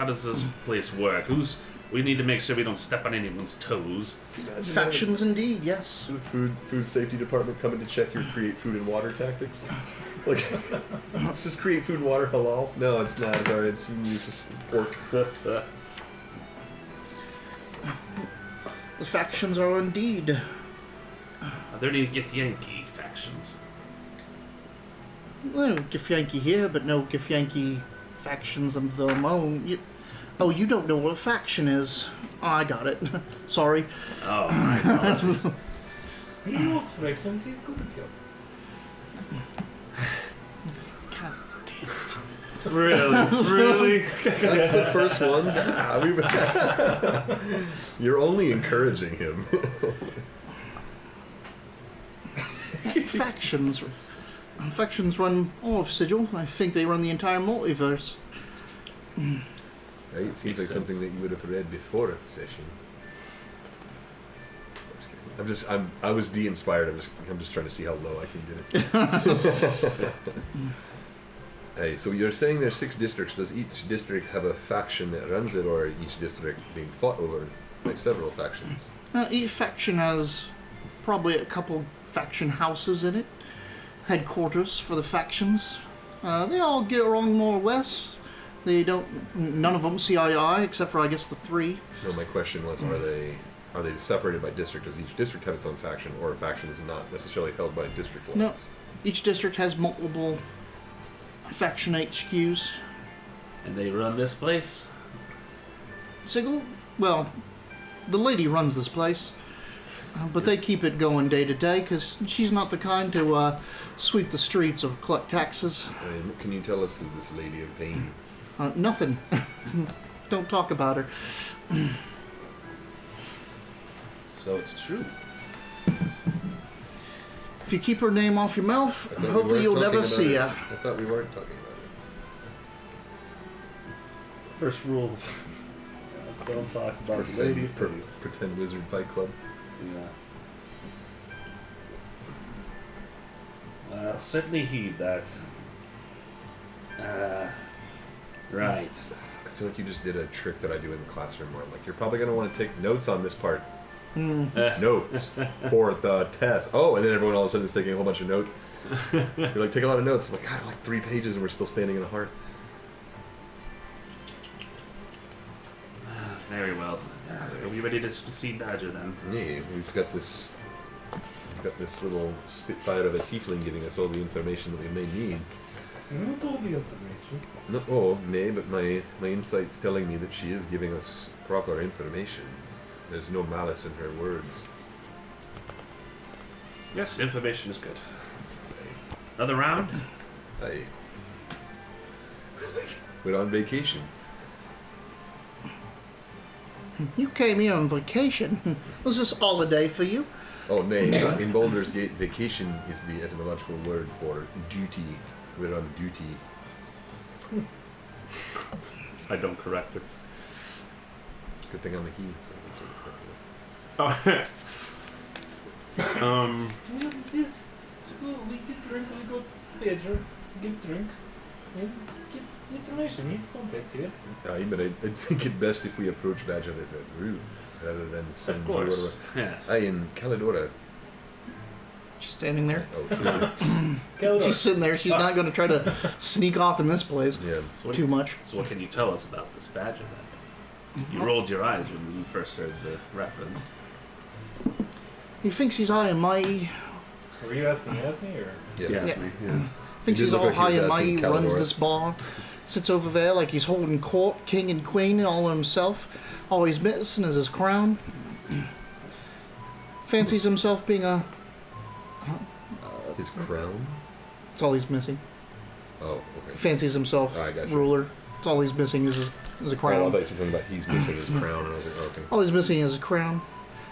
place work? We need to make sure we don't step on anyone's toes. Factions indeed, yes. The food safety department coming to check your create food and water tactics. Like, does this create food and water halal? No, it's not. It's alright. It's uses pork. The factions are indeed. Are there any Githyanki factions? Well, Githyanki here, but no Githyanki factions of their own. You don't know what a faction is. Oh, I got it. Sorry. Oh, my apologies. He knows fractions, he's good at it. God damn it. Really? That's the first one. You're only encouraging him. Factions run all of Sigil. I think they run the entire multiverse. It seems like something that you would have read before the session. I was de-inspired. I'm just trying to see how low I can get it. Hey, so you're saying there's 6 districts. Does each district have a faction that runs it, or each district being fought over by several factions? Each faction has probably a couple faction houses in it. Headquarters for the factions. They all get along more or less. None of them see eye to eye, except for, I guess, the 3. No, my question was, are they separated by district? Does each district have its own faction, or a faction is not necessarily held by district lines? No. Each district has multiple faction HQs. And they run this place? Sigel? Well, the lady runs this place. But they keep it going day to day, because she's not the kind to sweep the streets or collect taxes. What can you tell us of this Lady of Pain? Nothing. Don't talk about her. So it's true. If you keep her name off your mouth, hopefully you'll never see her. I thought we weren't talking about First rule: don't talk about it. the lady. Pretend Wizard Fight Club. Yeah. Certainly heed that. Right. I feel like you just did a trick that I do in the classroom where I'm like, you're probably going to want to take notes on this part. Notes for the test. Oh, and then everyone all of a sudden is taking a whole bunch of notes. You're like, take a lot of notes. I'm like, God, like 3 pages and we're still standing in the heart. Very well. Are we ready to see Badger then? Yeah, we've got this little spitfire of a tiefling giving us all the information that we may need. Not all the information. Not all, nay, but my insight's telling me that she is giving us proper information. There's no malice in her words. Yes, information is good. Another round? Aye. We're on vacation. You came here on vacation. Was this holiday for you? Oh, nay. In Baldur's Gate, vacation is the etymological word for duty. We're on duty. I don't correct her. Good thing I'm a he. Oh. This, we get drink, we go to Pedro, give drink, and get information. He's contact here. Aye, but I'd think it best if we approach Badger as a group rather than send Of course. you over. Yes. Aye, in Calidora. She's standing there. Oh, She's sitting there. She's not going to try to sneak off in this place yeah. too much. So what can you tell us about this Badger then? You rolled your eyes when you first heard the reference. He thinks he's high and mighty. Were you asking me or? Yeah. Yes, Yeah. yeah. Thinks He did he's look all like he was high and asking mighty, runs Calidora. this bar, sits over there like he's holding court, king and queen, and all himself. All he's missing is his crown. Fancies himself being a... His crown? That's all he's missing. Oh, okay. Fancies himself I got you. ruler. That's all he's missing is a Oh, I crown. thought you said something about he's missing his crown, and I was like, oh, okay. All he's missing is a crown.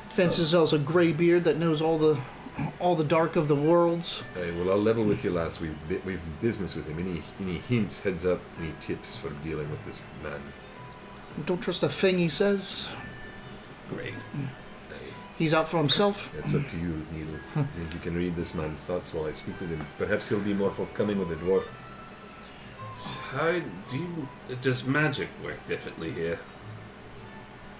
Fancies himself a gray beard that knows all the dark of the worlds. Hey, well, I'll level with you, lass. We've business with him. Any hints, heads up, any tips for dealing with this man? Don't trust a thing he says. Great. He's out for himself. It's up to you, Needle. I think you can read this man's thoughts while I speak with him. Perhaps he'll be more forthcoming with the dwarf. Does magic work differently here?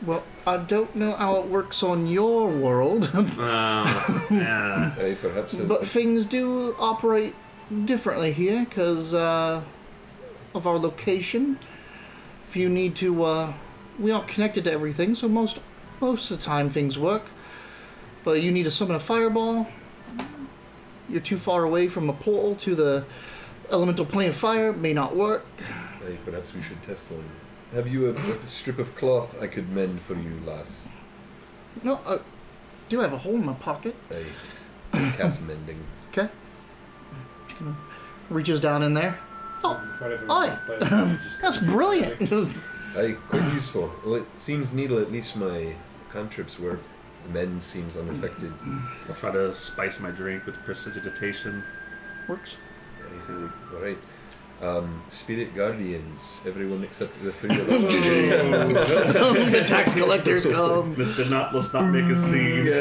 Well, I don't know how it works on your world, Yeah. Hey, perhaps... but things do operate differently here because of our location. If you need to, we are connected to everything, so most of the time things work. But you need to summon a fireball. You're too far away from a portal to the elemental plane of fire. May not work. Hey, perhaps we should test one. Have you a strip of cloth I could mend for you, lass? No, I do have a hole in my pocket. Hey, cast mending. Okay. Just gonna reaches down in there. Oh, Whatever. Aye. that's brilliant. Hey, quite useful. Well, it seems, Needle, at least my cantrips work. Mend seems unaffected. I'll try to spice my drink with prestidigitation. Works. Hey, alright. Spirit Guardians. Everyone except the 3 of them. The tax collectors come. Let's not make a scene.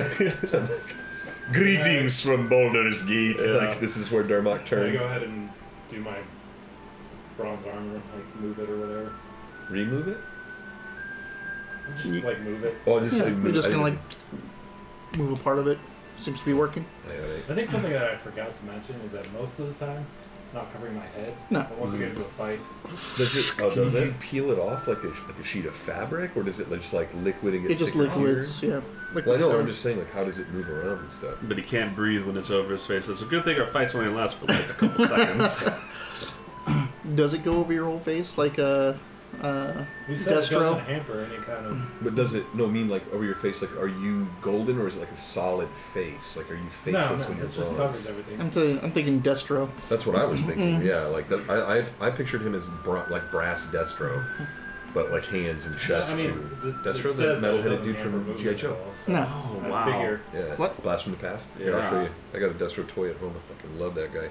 Greetings from Baldur's Gate. Like, this is where Dermot Can I turns. go ahead and do my bronze armor, like move it or whatever? Remove it? Or just like move it. Oh, just like You're move just I gonna like didn't- move a part of it. Seems to be working. I think something that I forgot to mention is that most of the time it's not covering my head. No. But once we get into a fight, Does it? Oh, does can it? you peel it off like a sheet of fabric, or does it just like liquid and get It just thicker liquids. here? Yeah. Well, I Liquids know. are- I'm just saying, like, how does it move around and stuff? But he can't breathe when it's over his face. It's a good thing our fights only last for like a couple seconds. Does it go over your whole face like a you said it Destro? doesn't hamper any kind of. But does it? No, I mean like over your face. Like, are you golden or is it like a solid face? Like, are you No, faceless when it you're just bronze? covers everything. I'm thinking Destro. That's what I was thinking. Yeah, like that. I pictured him as like brass Destro, but like hands and chest I mean, too. it Destro, says the that it metal-headed doesn't dude hamper from movement G.I. Joe. at all, so No. Oh, I wow. figure Yeah. What? Blast from the Past. Yeah. Yeah, I'll show you. I got a Destro toy at home. I fucking love that guy.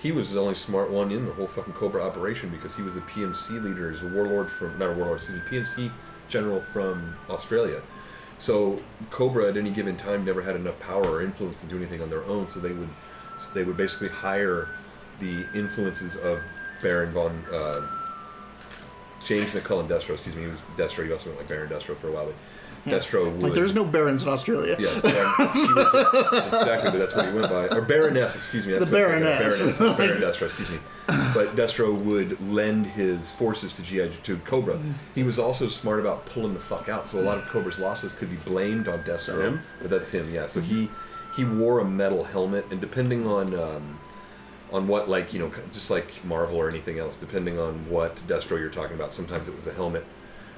He was the only smart one in the whole fucking Cobra operation because he was a PMC leader. He's a warlord from, not a warlord, excuse me, PMC general from Australia. So Cobra at any given time never had enough power or influence to do anything on their own. So they would basically hire the influences of Baron von James McCullen Destro. Excuse me, he was Destro. He also went like Baron Destro for a while. But Destro would. Like there's no barons in Australia. Yeah, he was, exactly, but that's what he went by. Or Baroness, excuse me. That's The Baroness. Baron Destro, excuse me. But Destro would lend his forces to Cobra. He was also smart about pulling the fuck out, so a lot of Cobra's losses could be blamed on Destro. him? But that's him, yeah. So he wore a metal helmet, and depending on what, like, you know, just like Marvel or anything else, depending on what Destro you're talking about, sometimes it was a helmet.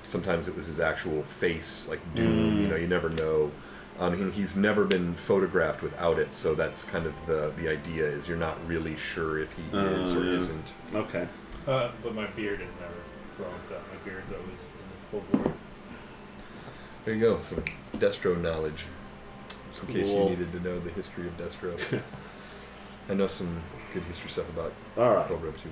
Sometimes it was his actual face, like Doom. You know, you never know. He's never been photographed without it, so that's kind of the idea. Is you're not really sure if he is or isn't. Okay. but my beard is never bronzed up. My beard's always in its full glory. There you go, some Destro knowledge, just in case you Cool. needed to know the history of Destro. I know some good history stuff about All right. Cobra too.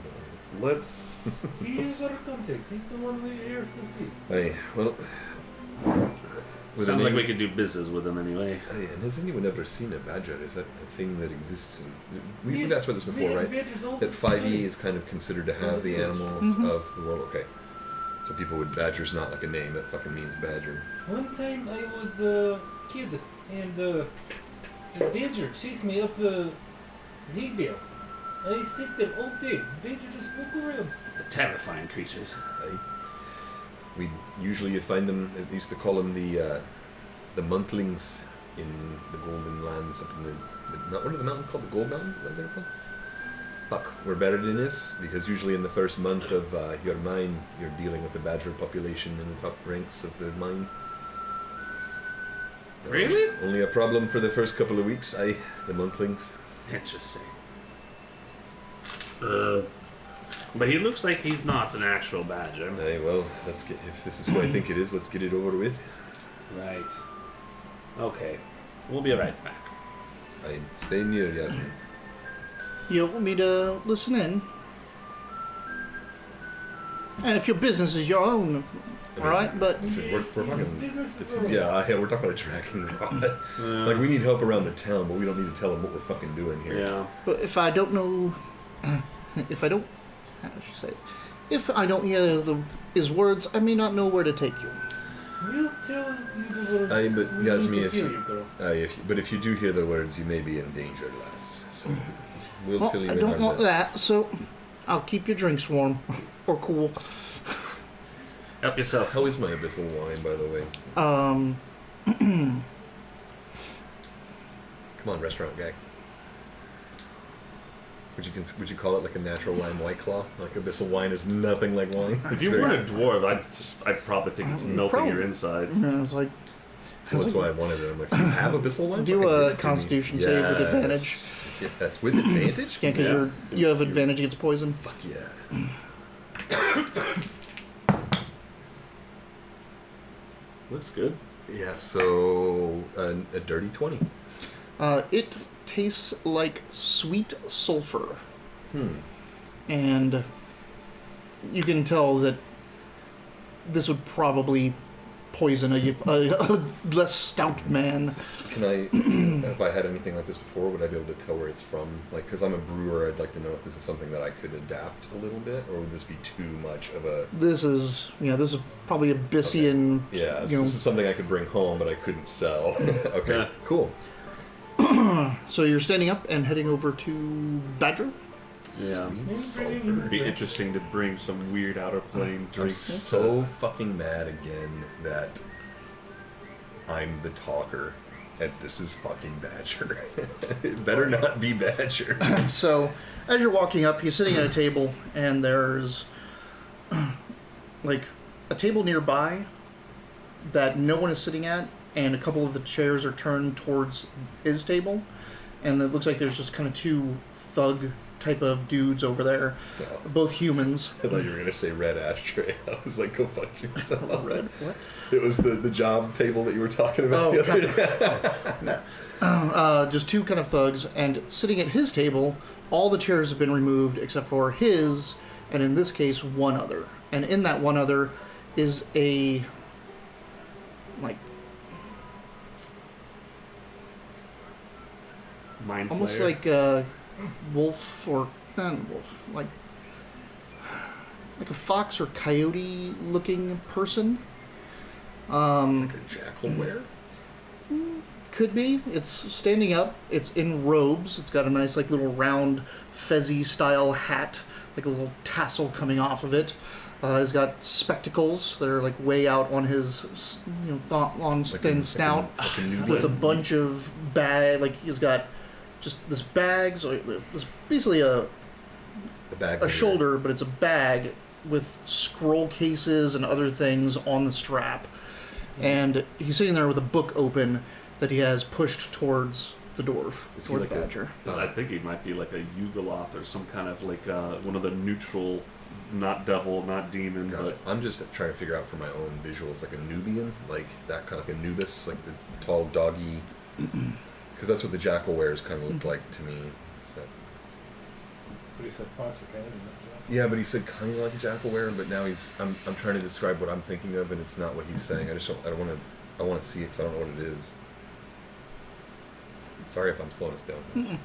Let's. He is our contact. He's the one we're here to see. Hey, well. with Sounds a like name- we could do business with him anyway. Hey, and has anyone ever seen a badger? Is that a thing that exists? We've Yes, asked about this before, we have right? badgers all That the 5e time. is kind of considered to have the animals of the world. Okay. So people would, badger's not like a name, that fucking means badger. One time I was a kid and the badger chased me up a hay bale. I sit there all day. Badger just walk around. The terrifying creatures. Usually find them, they used to call them the monklings in the Golden Lands up in what are the mountains called? The Gold Mountains? Is that what they're called? Fuck, we're better than this because usually in the first month of your mine, you're dealing with the badger population in the top ranks of the mine. Really? Only a problem for the first couple of weeks, the monklings. Interesting. But he looks like he's not an actual badger. Well, let's get, if this is who I think it is, let's get it over with. Right. Okay. We'll be right back. I'd stay near Yasmin. You want me to listen in? And if your business is your own, alright, but We're fucking, business it's, is over. yeah, we're talking about a dragon god. Like, we need help around the town, but we don't need to tell them what we're fucking doing here. Yeah. but if I don't know, if I don't, how should I say it? If I don't hear his words, I may not know where to take you. We'll tell you the words. Aye, but we Yasmin, need to if tell you- you, girl. But if you do hear the words, you may be in danger, lass. So we'll Well, fill you I in don't our want best. that, so I'll keep your drinks warm or cool. Help yourself. How is my abyssal wine, by the way? Come on, restaurant guy. Would you call it like a natural lime white claw? Like abyssal wine is nothing like wine. If It's you very- weren't a dwarf, I'd probably think it's melting Probably. your insides. And it's like, That's why I wanted it. I'm like, do you have abyssal wine? Do Fucking a give it to me. Constitution save with advantage. Yes, with advantage? yeah, because Yeah. you have advantage against poison. Fuck yeah. Looks good. Yeah, so a dirty 20. It tastes like sweet sulfur. Hmm. And you can tell that this would probably poison a less stout man. Can I, if I had anything like this before, would I be able to tell where it's from? Like, because I'm a brewer, I'd like to know if this is something that I could adapt a little bit, or would this be too much of a... This is probably Abyssian... Okay. Yeah, this is something I could bring home, but I couldn't sell. Okay, Yeah. cool. So you're standing up and heading over to Badger? Yeah. It'd be interesting to bring some weird outer plane I'm drinks. so fucking mad again that I'm the talker. And this is fucking Badger. It better not be Badger. So, as you're walking up, he's sitting at a table, and there's, like, a table nearby that no one is sitting at, and a couple of the chairs are turned towards his table, and it looks like there's just kind of two thug type of dudes over there, both humans. I thought you were going to say red ashtray. I was like, go fuck yourself. Red? What? It was the job table that you were talking about the other day. No. Just two kind of thugs, and sitting at his table, all the chairs have been removed except for his, and in this case, one other. And in that one other is a, like, Mind almost flayer. like a wolf, or not wolf, like a fox or coyote looking person. Like a jackal wear? Could be. It's standing up. It's in robes. It's got a nice, like, little round fezzy style hat, like a little tassel coming off of it. He's got spectacles that are like way out on his, long thin snout, with a bunch of bag. Like, he's got just this bag. So there's basically a shoulder, but it's a bag with scroll cases and other things on the strap. And he's sitting there with a book open that he has pushed towards the dwarf, towards Badger. I think he might be like a Yugoloth or some kind of like one of the neutral, not devil, not demon. Gotcha. But I'm just trying to figure out for my own visuals, like a Nubian, like that kind of like Anubis, like the tall doggy. Because that's what the jackal wears kind of looked like to me. So. But he said fox or coyote, not jackal. Yeah, but he said kind of like a jackal wearer, but now I'm trying to describe what I'm thinking of, and it's not what he's saying. I want to see it because I don't know what it is. Sorry if I'm slowing us down. I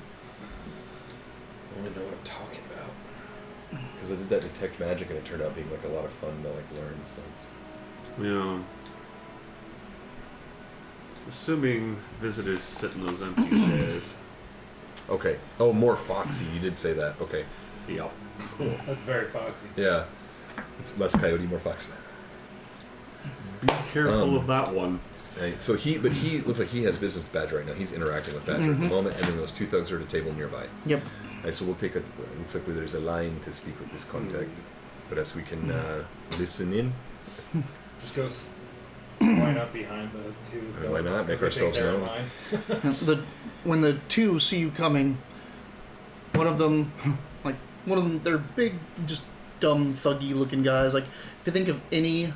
only know what I'm talking about. Because I did that detect magic, and it turned out being like a lot of fun to like learn. So. yeah. Assuming visitors sit in those empty chairs. Okay. Oh, more foxy. You did say that. Okay. Yep. Cool. That's very foxy. Yeah. It's less coyote, more foxy. Be careful of that one. Right. So he looks like he has business with Badger right now. He's interacting with Badger at the moment, and then those two thugs are at a table nearby. Yep. Right, so we'll take it looks like there's a line to speak with this contact. Perhaps we can listen in. Just go line up behind the two. Why not? Make ourselves known. When the two see you coming, one of them, they're big, just dumb, thuggy looking guys. Like, if you think of any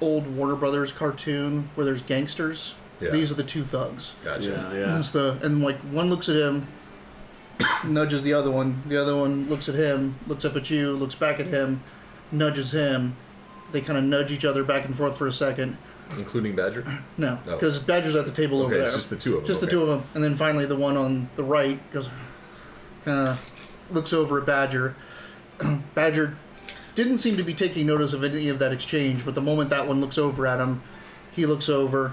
old Warner Brothers cartoon where there's gangsters, these are the two thugs. Gotcha. Yeah. And like, one looks at him, nudges the other one looks at him, looks up at you, looks back at him, nudges him. They kind of nudge each other back and forth for a second. Including Badger? No, because Badger's at the table over there. It's just the two of them. Just the two of them. And then finally the one on the right goes, kind of looks over at Badger. Badger didn't seem to be taking notice of any of that exchange, but the moment that one looks over at him, he looks over,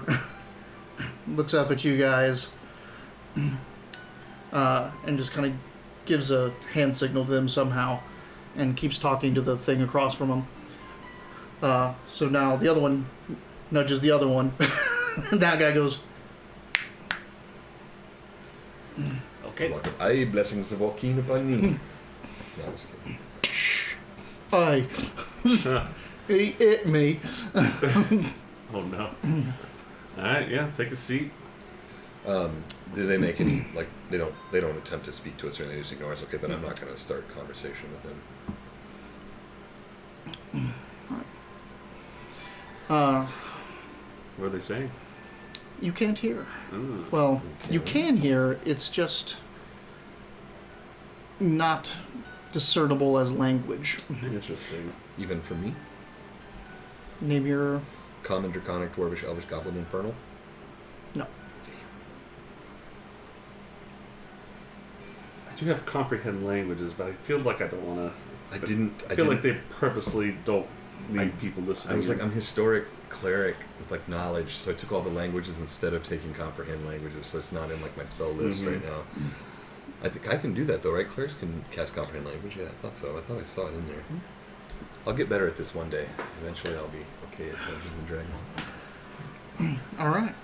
looks up at you guys, and just kind of gives a hand signal to them somehow, and keeps talking to the thing across from him. So now the other one nudges the other one. That guy goes, Okay. Aye, blessings of Joaquin upon me. No, I was kidding. "Aye, he hit me." Oh no. Alright, yeah, take a seat. Do they make any like they don't attempt to speak to us or anything, they just ignore us? Okay, then I'm not gonna start a conversation with them. What are they saying? You can't hear. Ooh. Well, you can hear, it's just not discernible as language. Interesting. Even for me? Name your... Common, Draconic, Dwarvish, Elvish, Goblin, Infernal? No. I do have comprehend languages, but I feel like I don't want to. I feel like they purposely don't need people listening. I was like, I'm historic cleric with like knowledge, so I took all the languages instead of taking comprehend languages, so it's not in like my spell list right now. I think I can do that though, right? Clerics can cast comprehend language. Yeah, I thought so. I thought I saw it in there. I'll get better at this one day. Eventually, I'll be okay at Dungeons and Dragons. All right.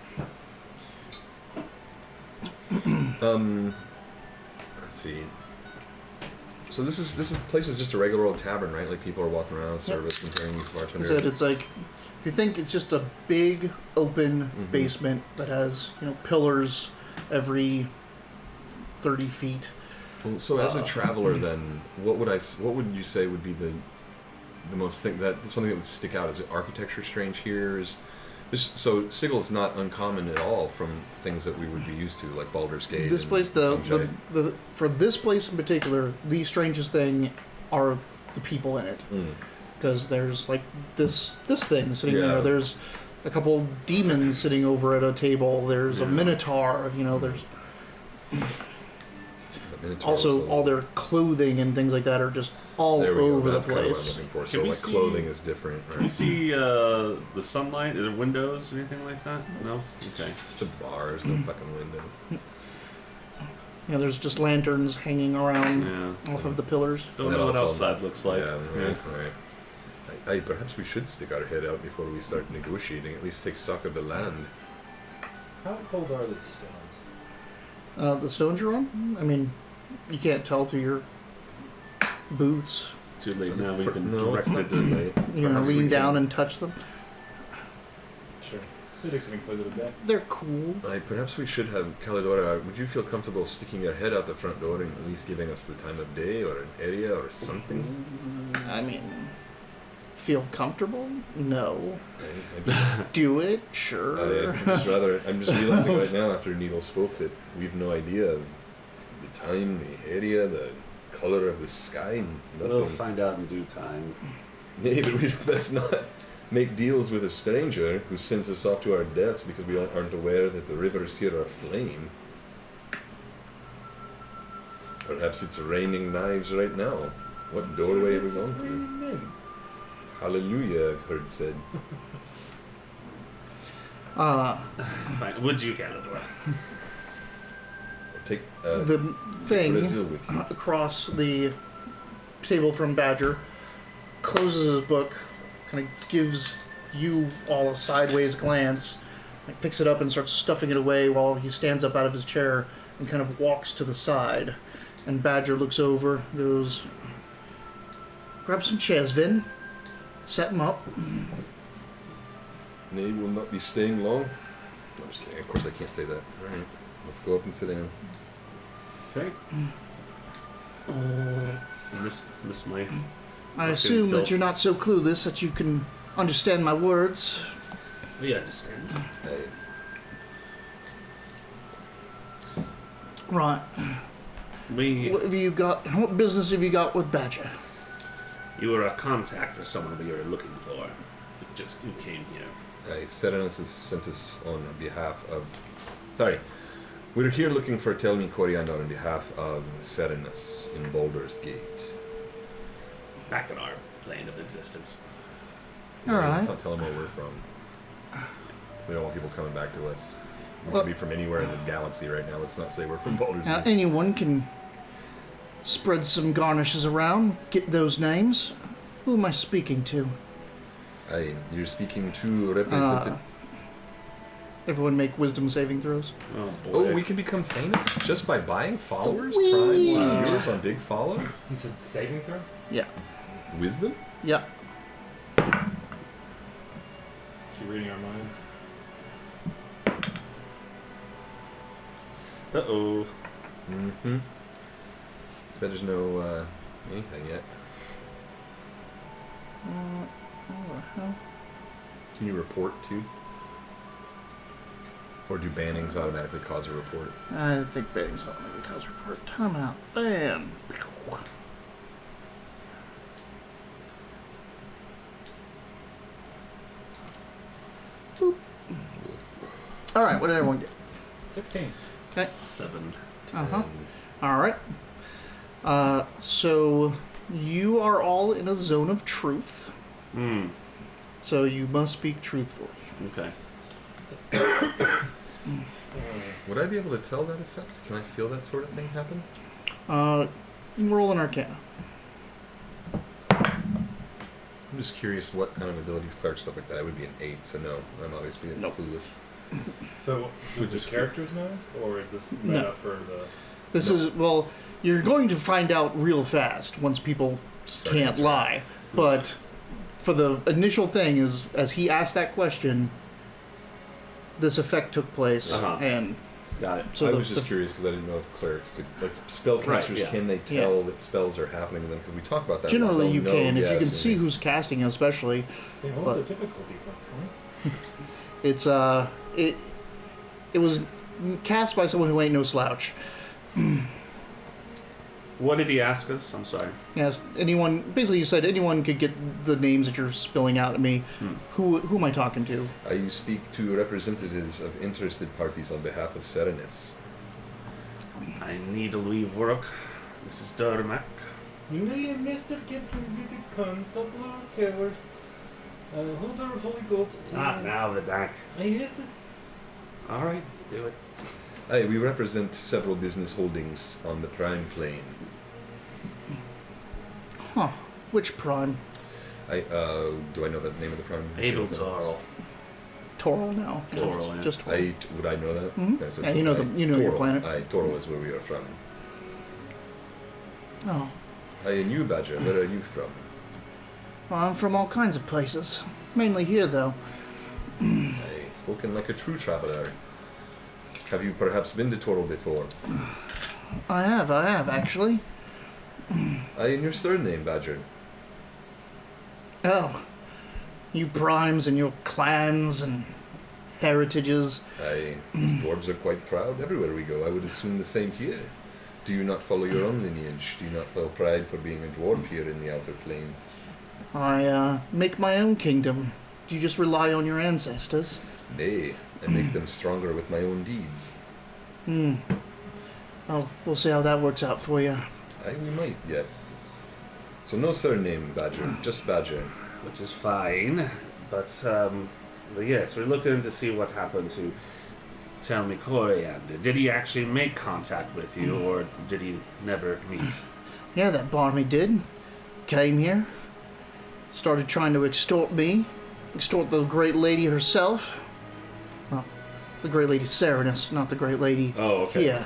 Let's see. So this place is just a regular old tavern, right? Like people are walking around, service and things, bartender. It's like, if you think it's just a big open basement that has pillars every 30 feet. Well, so as a traveler, then what would you say would be the most something that would stick out? Is it architecture strange here? So Sigil is not uncommon at all from things that we would be used to, like Baldur's Gate. This place, for this place in particular, the strangest thing are the people in it, because there's like this thing sitting there. There's a couple demons sitting over at a table. There's a minotaur. There's also all their clothing and things like that are just all over the place. Kind of what I'm looking for. So like clothing is different. Right? Can you see the sunlight? Are there windows or anything like that? No? Okay. The bars, no fucking windows. There's just lanterns hanging around off of the pillars. Don't know what outside looks like. Yeah. Right. Perhaps we should stick our head out before we start negotiating. At least take stock of the land. How cold are these stones? The stones you're on? I mean, you can't tell through your boots. It's too late now. We've been directed to late. You're going to lean down and touch them? Sure. It looks an inquisitive guy. They're cool. Perhaps we should have... Calidora, would you feel comfortable sticking your head out the front door and at least giving us the time of day or an area or something? I mean... Feel comfortable? No. I just, do it? Sure. I'm just realizing right now after Needle spoke that we've no idea of the time, the area, the color of the sky, nothing. We'll find out in due time. Maybe we best not make deals with a stranger who sends us off to our deaths because we aren't aware that the rivers here are aflame. Perhaps it's raining knives right now. What doorway are we going through? Hallelujah, I've heard said. Fine. Would you, Calidora? Take the thing Brazil with you. Across the table from Badger closes his book, kind of gives you all a sideways glance, like picks it up and starts stuffing it away while he stands up out of his chair and kind of walks to the side. And Badger looks over, goes, grab some chairs, Vin. Set him up. Nay will not be staying long. I'm just kidding. Of course I can't say that. Alright. Let's go up and sit down. Okay. Miss my... I assume that you're not so clueless that you can understand my words. We understand. Hey. Right. What business have you got with Badger? You were a contact for someone we were looking for. Who came here. Serenus has sent us on behalf of... Sorry. We're here looking for Telmi Coriander on behalf of Serenus in Baldur's Gate. Back in our plane of existence. Alright. Let's not tell them where we're from. We don't want people coming back to us. We could be from anywhere in the galaxy right now. Let's not say we're from Baldur's Gate. Anyone can spread some garnishes around, get those names. Who am I speaking to? You're speaking to representative... Everyone make wisdom saving throws. Oh, boy. Oh, we can become famous just by buying followers? Sweet. Primes and viewers on big follows? You said saving throw? Yeah. Wisdom? Yeah. Is she reading our minds? Uh-oh. Mm-hmm. Bet there's no, anything yet. What the hell? Can you report too? Or do bannings automatically cause a report? I think bannings automatically cause report. Time out. Ban. All right, what did everyone get? 16. Okay. 7. Uh-huh. All right. So you are all in a zone of truth. So you must speak truthfully. Okay. Would I be able to tell that effect? Can I feel that sort of thing happen? Roll an Arcana. I'm just curious what kind of abilities, Clark, stuff like that. It would be an 8, so no. I'm obviously clueless. So, do the characters know? Or is this meta for the... This is, well, you're going to find out real fast once people can't lie. But for the initial thing is, as he asked that question, this effect took place, and... Got it. So I was just curious because I didn't know if clerics could, like spellcasters, can they tell that spells are happening to them? Because we talk about that. Generally, you can if you can see who's casting, especially. What's the difficulty for 20? It's it was cast by someone who ain't no slouch. What did he ask us? I'm sorry. Yes, anyone. Basically, you said anyone could get the names that you're spilling out at me. Who am I talking to? You speak to representatives of interested parties on behalf of Serenus. I need to leave work. This is Durmac. You and Mr. Captain Vitic Khan, Toppler of Towers, Holder of Holy Gold. Not now, the Dak. I have to... Alright, do it. We represent several business holdings on the Prime Plane. Huh. Which prime? Do I know the name of the Prime? Abel Torl. Toral now. Toral, yeah. Just Toral. Would I know that? Mm-hmm. Yeah, you know your planet. Toral is where we are from. Oh. And you, Badger, where are you from? Well, I'm from all kinds of places. Mainly here, though. Spoken like a true traveler. Have you perhaps been to Toral before? I have, actually. And your surname, Badger? Oh. You primes and your clans and heritages. These dwarves are quite proud everywhere we go. I would assume the same here. Do you not follow your own lineage? Do you not feel pride for being a dwarf here in the Outer Plains? I, make my own kingdom. Do you just rely on your ancestors? Nay, I make them stronger with my own deeds. Oh, we'll see how that works out for you. We might yet. So no surname, Badger, just Badger. Which is fine, but yes, we're looking to see what happened to Tell Me Coriander. Did he actually make contact with you, or did he never meet? Yeah, that barmy did. Came here. Started trying to extort me. Extort the great lady herself. Well, the great lady Serenus, not the great lady here.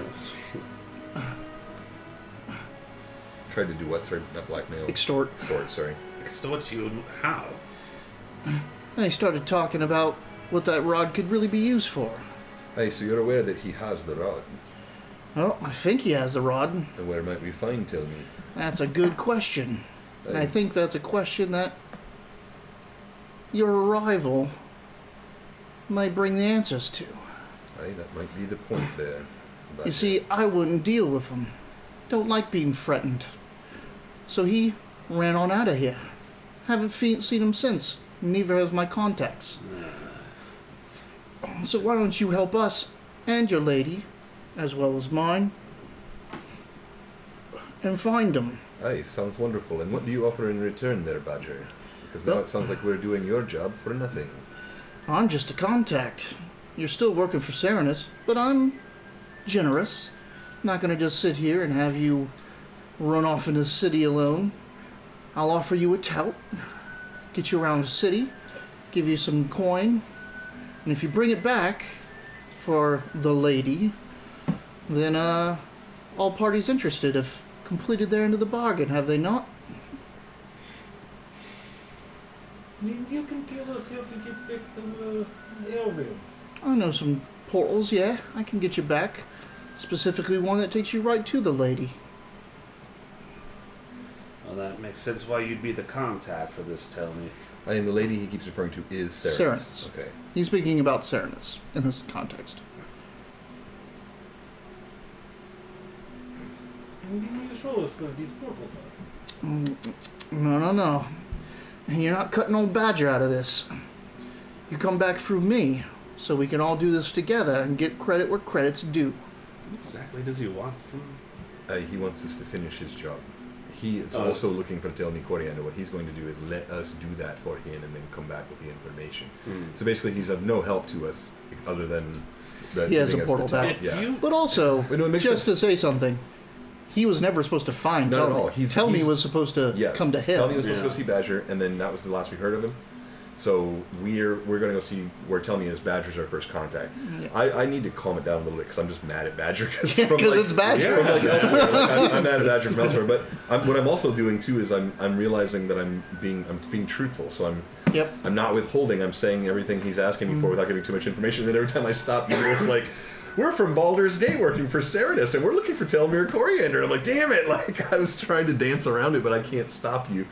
Tried to do what, sorry? Not blackmail. Extort. Extort, sorry. Extort you? How? And he started talking about what that rod could really be used for. So you're aware that he has the rod? Well, I think he has the rod. And where might we find, tell me? That's a good question. And I think that's a question that your arrival might bring the answers to. That might be the point there. You see, I wouldn't deal with him. Don't like being threatened. So he ran on out of here. Haven't seen him since. Neither has my contacts. So why don't you help us and your lady, as well as mine, and find him? Sounds wonderful. And what do you offer in return there, Badger? Because now it sounds like we're doing your job for nothing. I'm just a contact. You're still working for Serenus, but I'm generous. Not gonna just sit here and have you run off into the city alone. I'll offer you a tout, get you around the city, give you some coin, and if you bring it back for the lady, then all parties interested have completed their end of the bargain, have they not? You can tell us how to get back to the Elven. I know some portals, yeah. I can get you back. Specifically one that takes you right to the lady. Well, that makes sense why you'd be the contact for this, tell me. And the lady he keeps referring to is Serenus. Serenus. Okay. He's speaking about Serenus in this context. Can you show us where these portals are? No. You're not cutting old Badger out of this. You come back through me. so we can all do this together and get credit where credit's due. What exactly does he want from... He wants us to finish his job. He is also looking for Tell Me Coriander. What he's going to do is let us do that for him and then come back with the information. So basically, he's of no help to us other than he has a portal back. But also, just to say something, he was never supposed to find Tell Me. Tell Me was supposed to come to him. Tell Me was supposed to go see Badger, and then that was the last we heard of him. So we're going to go see where Tell Me is. Badger's our first contact. I need to calm it down a little bit because I'm just mad at Badger. Because it's Badger. From elsewhere. I'm mad at Badger from elsewhere. But what I'm also doing too is I'm realizing that I'm being truthful. So I'm not withholding. I'm saying everything he's asking me for without giving too much information. And then every time I stop, it's like, we're from Baldur's Gate working for Ceratus, and we're looking for Tell Me or Coriander. I'm like, damn it! Like I was trying to dance around it, but I can't stop you.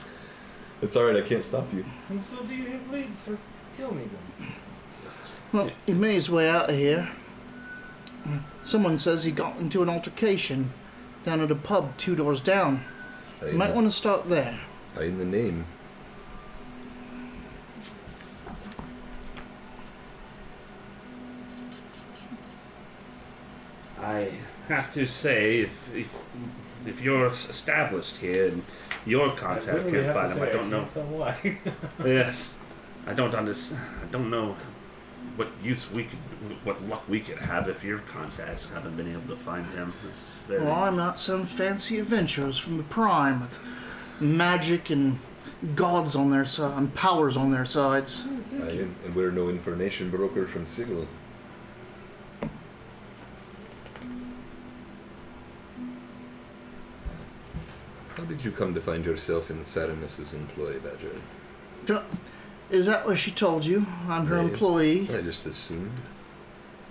It's alright, I can't stop you. And so do you have lead for Tell Me then? Well, he made his way out of here. Someone says he got into an altercation down at a pub 2 doors down. You might want to start there. In the name. I have to say, if you're established here and your contact can't find him, I don't know. Why. Yes, I don't understand. I don't know what luck we could have if your contacts haven't been able to find him. Well, I'm not some fancy adventurers from the Prime with magic and gods on their side and powers on their sides. And we're no information broker from Sigil. How did you come to find yourself in Saramis' employ, Badger? Is that what she told you? I'm her employee. I just assumed.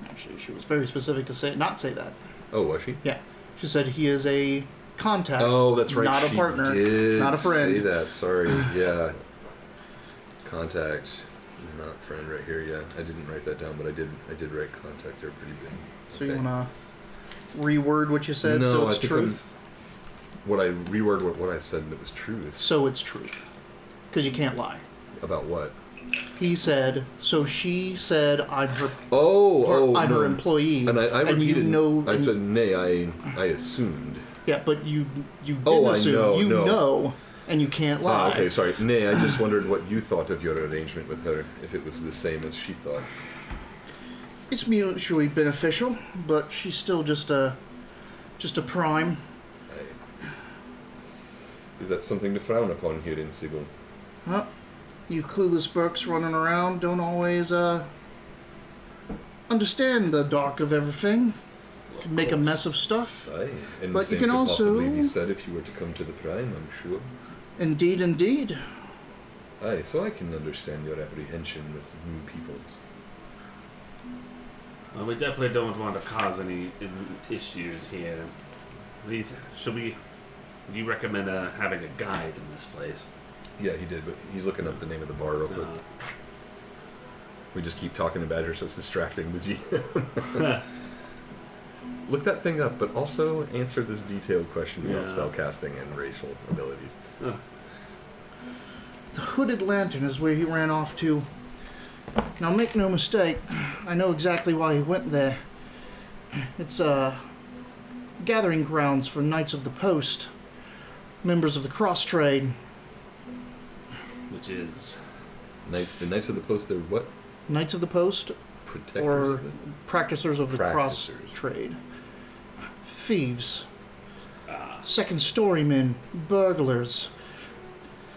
Actually, she was very specific to not say that. Oh, was she? Yeah. She said he is a contact. Oh, that's right. Not a partner. Not a friend. Say that. Sorry. Yeah. Contact, not friend. Right here. Yeah. I didn't write that down, but I did write contact there pretty big. So you wanna reword what you said? No, so it's I think truth. What I reword what I said, and it was truth. So it's truth, because you can't lie. About what? He said. So she said, "I'm her." I'm her employee. And I repeated. I and said, "Nay, I assumed." Yeah, but you didn't assume. You know, and you can't lie. Okay, sorry. Nay, I just wondered what you thought of your arrangement with her. If it was the same as she thought. It's mutually beneficial, but she's still just a prime. Is that something to frown upon here in Sigil? Well, you clueless Burks running around don't always understand the dark of everything. Can make a mess of stuff. Aye, and but the same you can could also possibly be said if you were to come to the Prime, I'm sure. Indeed. Aye, so I can understand your apprehension with new peoples. Well, we definitely don't want to cause any issues here. Do you recommend having a guide in this place? Yeah, he did, but he's looking up the name of the bar real quick. We just keep talking to Badger, so it's distracting the GM. Look that thing up, but also answer this detailed question about spellcasting and racial abilities. The Hooded Lantern is where he ran off to. Now, make no mistake, I know exactly why he went there. It's gathering grounds for Knights of the Post, members of the Cross Trade. Which is? The Knights of the Post, they're what? Knights of the Post? Protectors or of it? practicers of the Cross Trade. Thieves. Second story men. Burglars.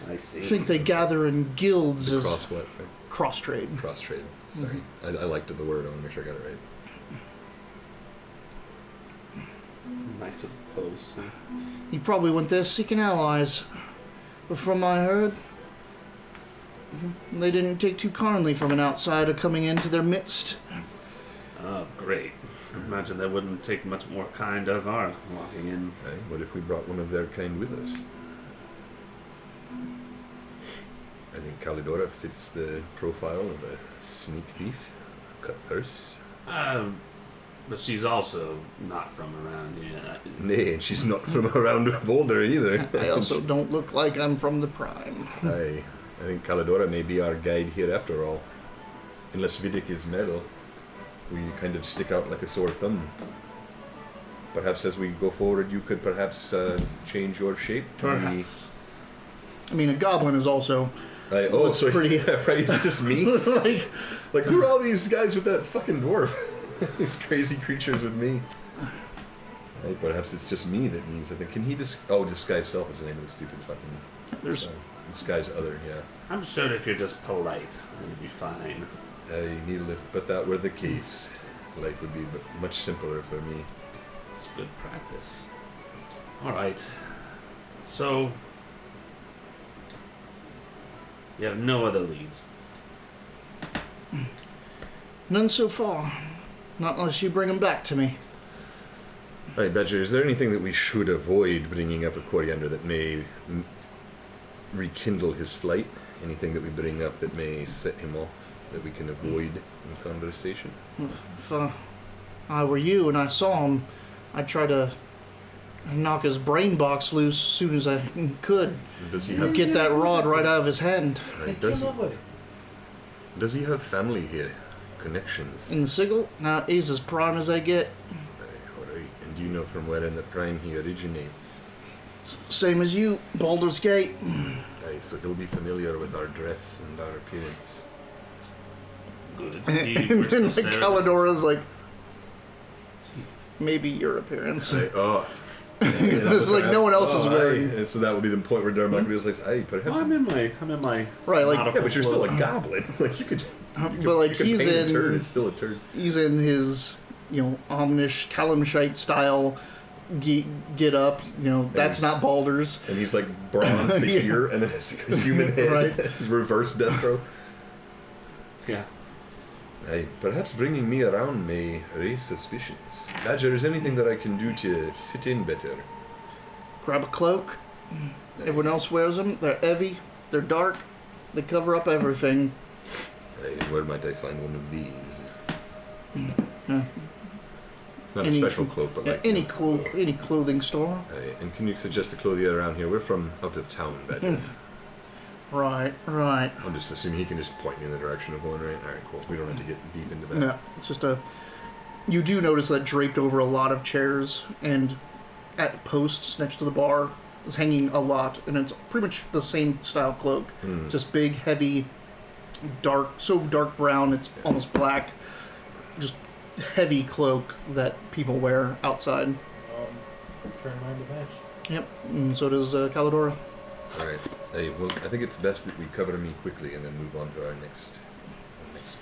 I see. I think they gather in guilds as Cross what? Sorry. Cross Trade. Cross Trade. Sorry. I liked the word. I want to make sure I got it right. Knights of the Post. He probably went there seeking allies. But from what I heard, they didn't take too kindly from an outsider coming into their midst. Oh, great. I imagine they wouldn't take much more kind of our walking in. Hey, what if we brought one of their kind with us? I think Calidora fits the profile of a sneak thief, cut purse. But she's also not from around here. Nay, and she's not from around Boulder either. I also don't look like I'm from the Prime. I think Calidora may be our guide here after all. Unless Vidic is metal. we kind of stick out like a sore thumb. Perhaps as we go forward, you could perhaps change your shape. Perhaps. I mean, a goblin is also... so pretty... right, it's just me? like, who are all these guys with that fucking dwarf? These crazy creatures with me. Right, perhaps it's just me that needs something. Can he disguise self is the name of the stupid fucking... disguise other, yeah. I'm sure if you're just polite, you'll be fine. If but that were the case, life would be much simpler for me. It's good practice. Alright. So... you have no other leads? None so far. Not unless you bring them back to me. Right, Badger, is there anything that we should avoid bringing up with Coriander that may rekindle his flight? Anything that we bring up that may set him off, that we can avoid in conversation? If I were you and I saw him, I'd try to knock his brain box loose as soon as I could. Does he have... Get that rod right out of his hand. Right, does he have family here? Connections? In the Sigil? Nah, he's as prime as I get. Alright, and do you know from where in the prime he originates? Same as you, Baldur's Gate. Aye, so he'll be familiar with our dress and our appearance. Good. And then like Caladora's like, Jesus. maybe your appearance. Aye, It's like no one else is wearing. And so that would be the point where Darmok was like, "Hey, perhaps." Well, I'm in my. Right, like- Yeah, but you're still a goblin. Like you could. But like you could he's paint a in, turd. It's still a turd. he's in his, Omnish Kalimshite style get up. That's he's- not Baldur's. And he's like bronze to Yeah. here, and then it's like a human head. Right. His reverse Destro. Yeah. Hey, perhaps bringing me around may raise suspicions. Badger, is there anything that I can do to fit in better? Grab a cloak. Everyone else wears them. They're heavy. They're dark. They cover up everything. Hey, where might I find one of these? Yeah. Not a special cloak, but like any clothing store. Hey, and can you suggest a clothier around here? We're from out of town, Badger. Right. I'm just assuming he can just point me in the direction of one, right? Alright, cool. We don't have to get deep into that. No, it's just you do notice that draped over a lot of chairs and at posts next to the bar is hanging a lot, and it's pretty much the same style cloak. Just big, heavy, dark brown, it's almost black. Just heavy cloak that people wear outside. Friend mine the bench. Yep, and so does Caladora. Alright. Hey, well, I think it's best that we cover me quickly and then move on to our next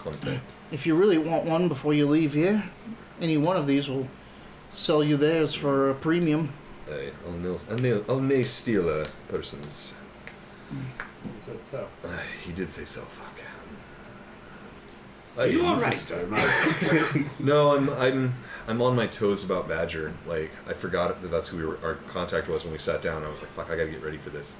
contact. If you really want one before you leave here, any one of these will sell you theirs for a premium. Hey, I'll nay steal a person's. He said so. He did say so, fuck. Are you This alright, is- Darmok? No, I'm on my toes about Badger. Like, I forgot that that's who our contact was when we sat down. I was like, fuck, I gotta get ready for this.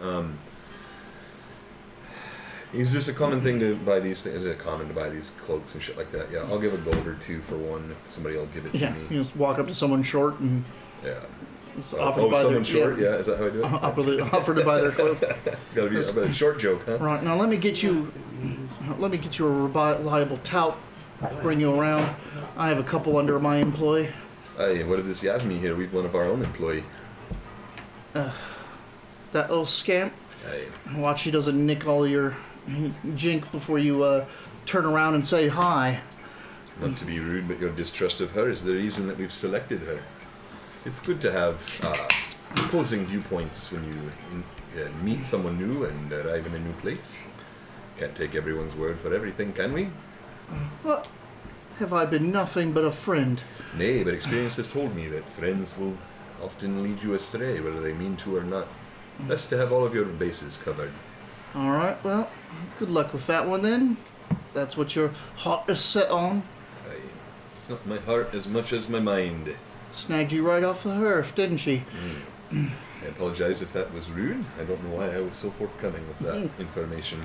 Is this a common thing to buy these things? Is it common to buy these cloaks and shit like that? Yeah, I'll give a gold or two for one if somebody will give it to Yeah, me. you just walk up to someone short and Yeah. offer to buy someone their, short? Yeah, is that how I do it? offer to buy their cloak. It's gotta be a short joke, huh? Right, now let me get you a reliable tout, bring you around. I have a couple under my employ. Hey, what did this Yasmi here? We've one of our own employee. That little scamp, Hey, watch he doesn't nick all your jink before you turn around and say hi. not to be rude, but your distrust of her is the reason that we've selected her. It's good to have opposing viewpoints when you meet someone new and arrive in a new place. Can't take everyone's word for everything, can we? What? Have I been nothing but a friend? Nay, but experience has told me that friends will often lead you astray, whether they mean to or not. Best to have all of your bases covered. Alright, well, good luck with that one then. If that's what your heart is set on. It's not my heart as much as my mind. Snagged you right off the hearth, didn't she? I apologize if that was rude. I don't know why I was so forthcoming with that information.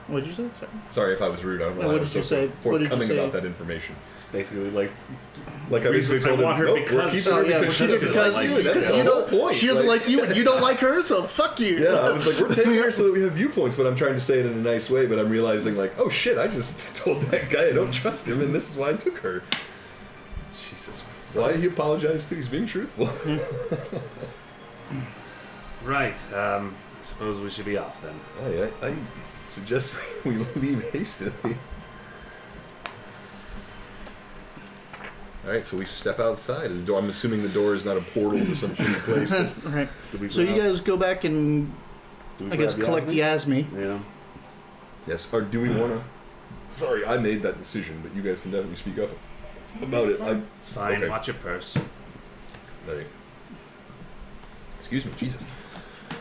What'd you say? Sorry if I was rude. I don't know why What I did was you so say? What did you forthcoming say? about that information. It's basically like Like I basically told I want her nope, because- we're keeping Oh, her yeah, because she she doesn't doesn't like like you. That's the you whole don't, point. she doesn't like you and you don't like her, so fuck you. Yeah, I was like, we're taking her so that we have viewpoints, but I'm trying to say it in a nice way, but I'm realizing like, oh shit, I just told that guy I don't trust him, and this is why I took her. Jesus. Why he apologized to? He's being truthful. Right. Suppose we should be off then. I suggest we leave hastily. All right, so we step outside. I'm assuming the door is not a portal to some shitty place. Right. So you guys go back and, I guess, collect Yasmi. Yeah. Yes. Or do we want to? Sorry, I made that decision, but you guys can definitely speak up about it. It's fine. Okay. Watch your purse. There you go. Excuse me, Jesus.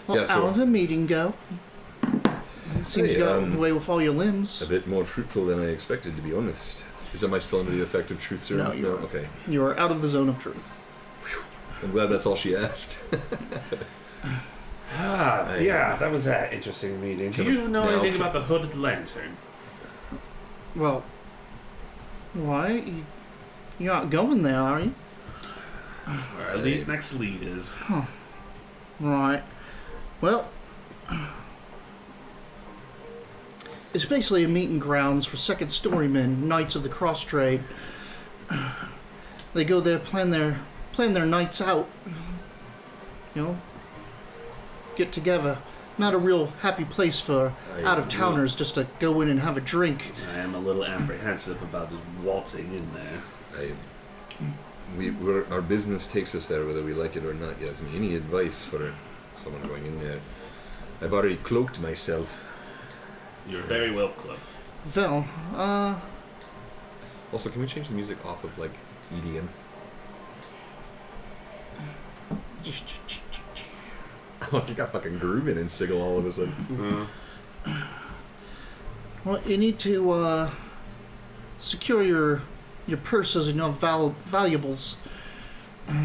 Well, Yeah, so- out of the meeting go. Seems you got away with all your limbs. A bit more fruitful than I expected, to be honest. Am I still under the effect of truth serum? No, you're not. Okay. You are out of the zone of truth. I'm glad that's all she asked. Yeah, that was an interesting meeting. Do you know anything about the Hooded Lantern? Well, why? You're not going there, are you? Our next lead is. Right. Well, it's basically a meeting grounds for second story men, Knights of the Cross Trade. They go there, plan their nights out. You know, get together. Not a real happy place for out-of-towners just to go in and have a drink. I am a little apprehensive about just waltzing in there. Our business takes us there whether we like it or not, Yasmin. Any advice for someone going in there? I've already cloaked myself. You're very well cloaked. Well, Also, can we change the music off of, like, EDM? Oh, you got fucking grooving in Sigil all of a sudden. well, you need to secure your purses and your valuables.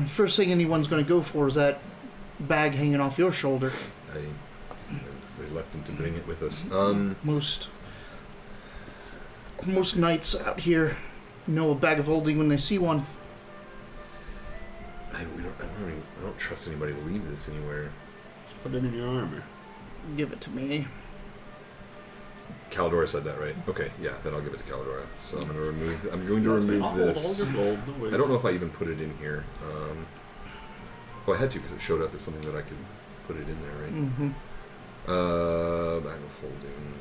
First thing anyone's going to go for is that bag hanging off your shoulder. I'm reluctant to bring it with us. Most knights out here know a bag of holding when they see one. I don't trust anybody to leave this anywhere. Just put it in your armor. Give it to me. Caldora said that, right? Okay, yeah, then I'll give it to Caldora. So I'm going to remove this. All your gold. No I don't know if I even put it in here. I had to because it showed up as something that I could put it in there, right? Mm-hmm. Bag of holding.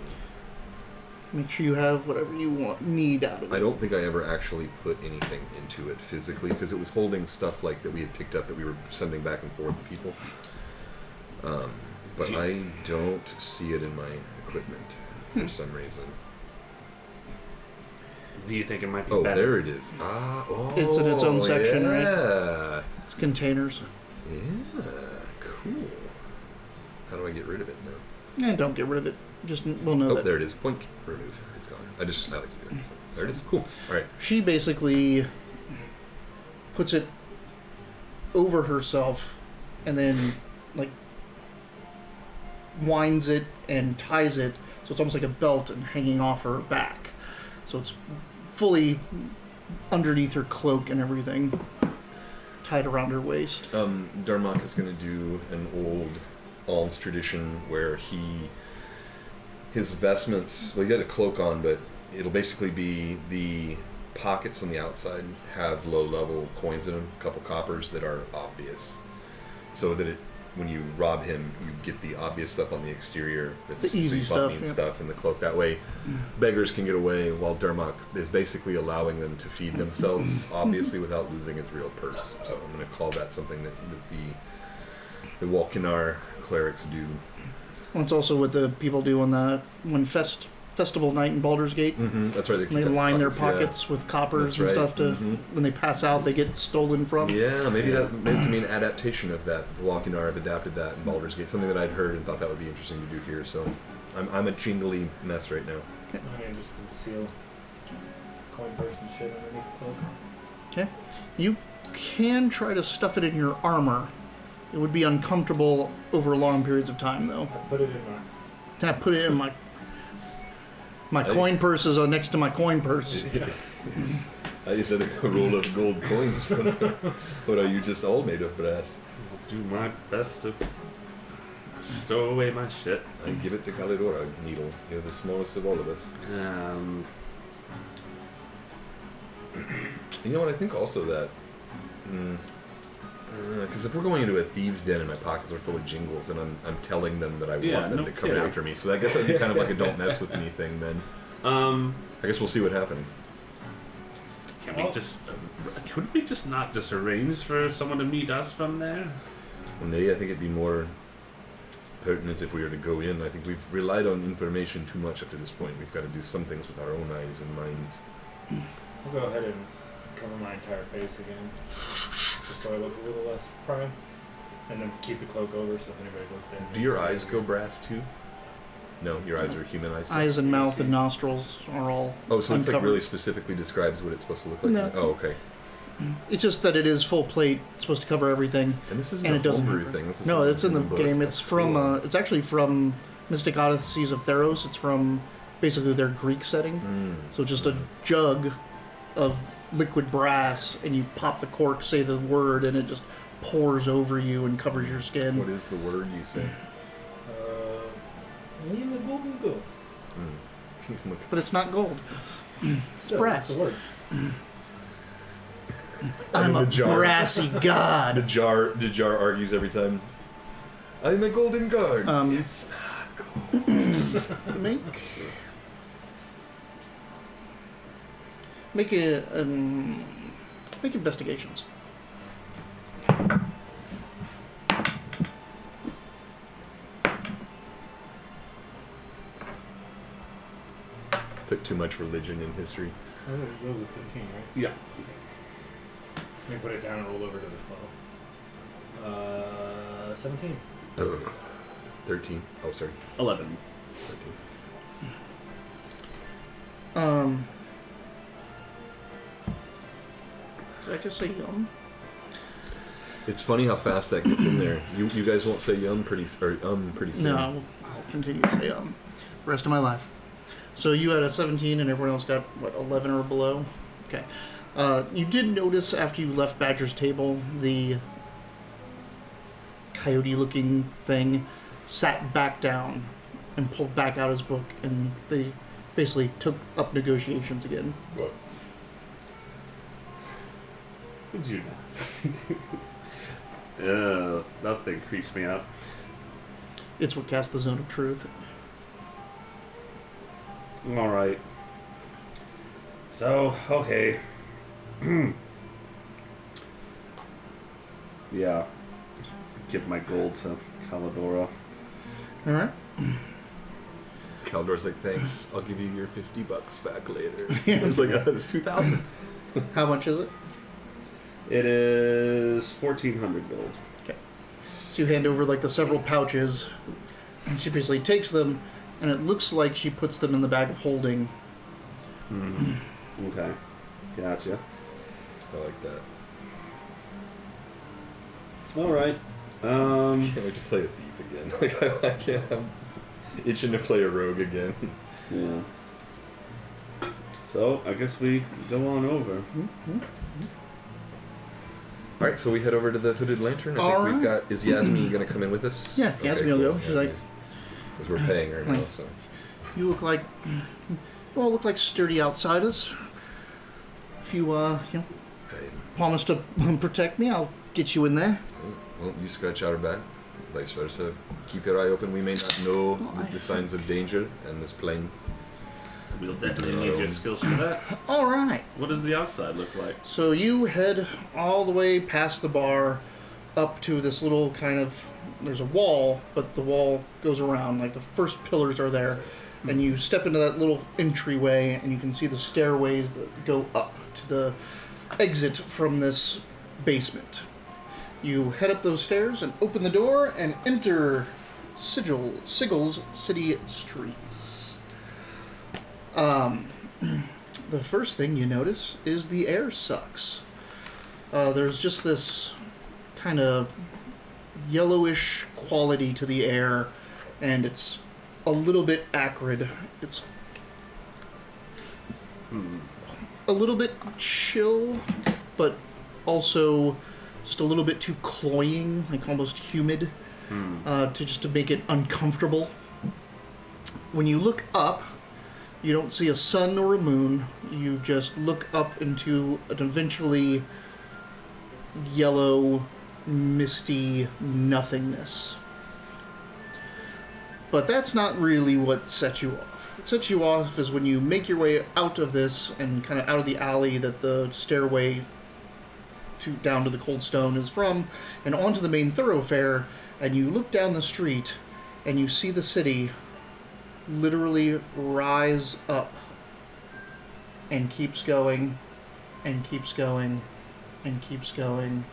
Make sure you have whatever you need out of it. I don't think I ever actually put anything into it physically because it was holding stuff like that we had picked up that we were sending back and forth to people. But I don't see it in my equipment for some reason. Do you think it might be Oh, better? there it is. It's in its own section, right? Yeah. It's containers. Yeah, cool. How do I get rid of it now? Don't get rid of it. Just we'll know that. There it is. Point, remove. It's gone. I like to do it. So there it is. Cool. All right. She basically puts it over herself and then like winds it and ties it so it's almost like a belt and hanging off her back. So it's fully underneath her cloak and everything, tied around her waist. Darmok is going to do an old alms tradition where his vestments, well, he had a cloak on, but it'll basically be the pockets on the outside have low-level coins in them, a couple coppers that are obvious, so that when you rob him, you get the obvious stuff on the exterior. That's the easy stuff, stuff in the cloak. That way, beggars can get away, while Dermok is basically allowing them to feed themselves, obviously, without losing his real purse. So I'm going to call that something that the Walkinar clerics do. Well, it's also what the people do on when festival night in Baldur's Gate. Mm-hmm. That's right. They line their pockets with coppers and stuff to when they pass out, they get stolen from. Yeah, maybe that can be an adaptation of that. The Walkinar have adapted that in Baldur's Gate, something that I'd heard and thought that would be interesting to do here. So I'm a jingly mess right now. I'm gonna just conceal coin purse and shit underneath the cloak. Okay. You can try to stuff it in your armor. It would be uncomfortable over long periods of time, though. I put it in my... I put it in my coin purses are next to my coin purse. I just had a roll of gold coins. What are you just all made of brass? I'll do my best to stow away my shit. I give it to Calidora, Needle. You're the smallest of all of us. You know what? I think also that. Because if we're going into a thieves' den and my pockets are full of jingles, and I'm telling them that I want them to come after me, so I guess that'd be kind of like a don't mess with me thing. Then. I guess we'll see what happens. Can we just? Could we just not just arrange for someone to meet us from there? Well, nay, I think it'd be more pertinent if we were to go in. I think we've relied on information too much up to this point. We've got to do some things with our own eyes and minds. I'll go ahead and cover my entire face again, just so I look a little less prime, and then keep the cloak over so if anybody looks in. Do your eyes go brass too? No, your eyes are human eyes. Eyes and mouth and nostrils are all Oh, so it's uncovered. like really specifically describes what it's supposed to look like? No. Oh, okay. It's just that it is full plate. It's supposed to cover everything. And this isn't And a it doesn't homebrew have- thing. This is No, something it's in the book. game. It's from. Cool. It's actually from Mystic Odysseys of Theros. It's from basically their Greek setting. So just a jug of liquid brass, and you pop the cork, say the word, and it just pours over you and covers your skin. What is the word you say? I am a golden goat. But it's not gold. Still, brass. that's the words. I'm a the jars. brassy The god. jar argues every time. I'm a golden guard. It's Make investigations. took too much religion in history. That was a 15, right? Yeah. Let me put it down and roll over to the 12. 17. 13. Oh, sorry. 11. 13. Did I just say yum? It's funny how fast that gets in there. You guys won't say pretty soon. No, I'll continue to say the rest of my life. So you had a 17 and everyone else got, what, 11 or below? Okay. You did notice after you left Badger's table, the coyote-looking thing sat back down and pulled back out his book, and they basically took up negotiations again. Who'd you know? That thing creeps me out. It's what cast the zone of truth. Alright. So, okay. Yeah. Give my gold to Calidora. Alright. Caldor's like, thanks. I'll give you your $50 back later. I was like, it's 2,000. How much is it? It is 1,400 gold. Okay. So you hand over like the several pouches, and she basically takes them, and it looks like she puts them in the bag of holding. Okay. Gotcha. I like that. Alright. Can't wait to play a thief again. Like, I can't. I'm itching to play a rogue again. Yeah. So, I guess we go on over. All right, so we head over to the Hooded Lantern. I think we've got. Is Yasmin going to come in with us? Yeah, Yasmin will go. She's like, because we're paying her now. So you look like, well, look like sturdy outsiders. If you, hey, promise to protect me, I'll get you in there. well, you scratch out her back. Vice versa. Keep your eye open. We may not know the signs of danger and this plane. We'll definitely need your skills for that. All right. What does the outside look like? So you head all the way past the bar, up to this little kind of. There's a wall, but the wall goes around. Like the first pillars are there, and you step into that little entryway, and you can see the stairways that go up to the exit from this basement. You head up those stairs and open the door and enter Sigel's city streets. The first thing you notice is the air sucks. There's just this kind of yellowish quality to the air, and it's a little bit acrid. It's a little bit chill, but also just a little bit too cloying, like almost humid, to make it uncomfortable. When you look up, You don't see a sun or a moon. You just look up into an eventually yellow, misty nothingness. But that's not really what sets you off. What sets you off is when you make your way out of this and kind of out of the alley that the stairway down to the cold stone is from, and onto the main thoroughfare, and you look down the street and you see the city literally rise up and keeps going and keeps going and keeps going,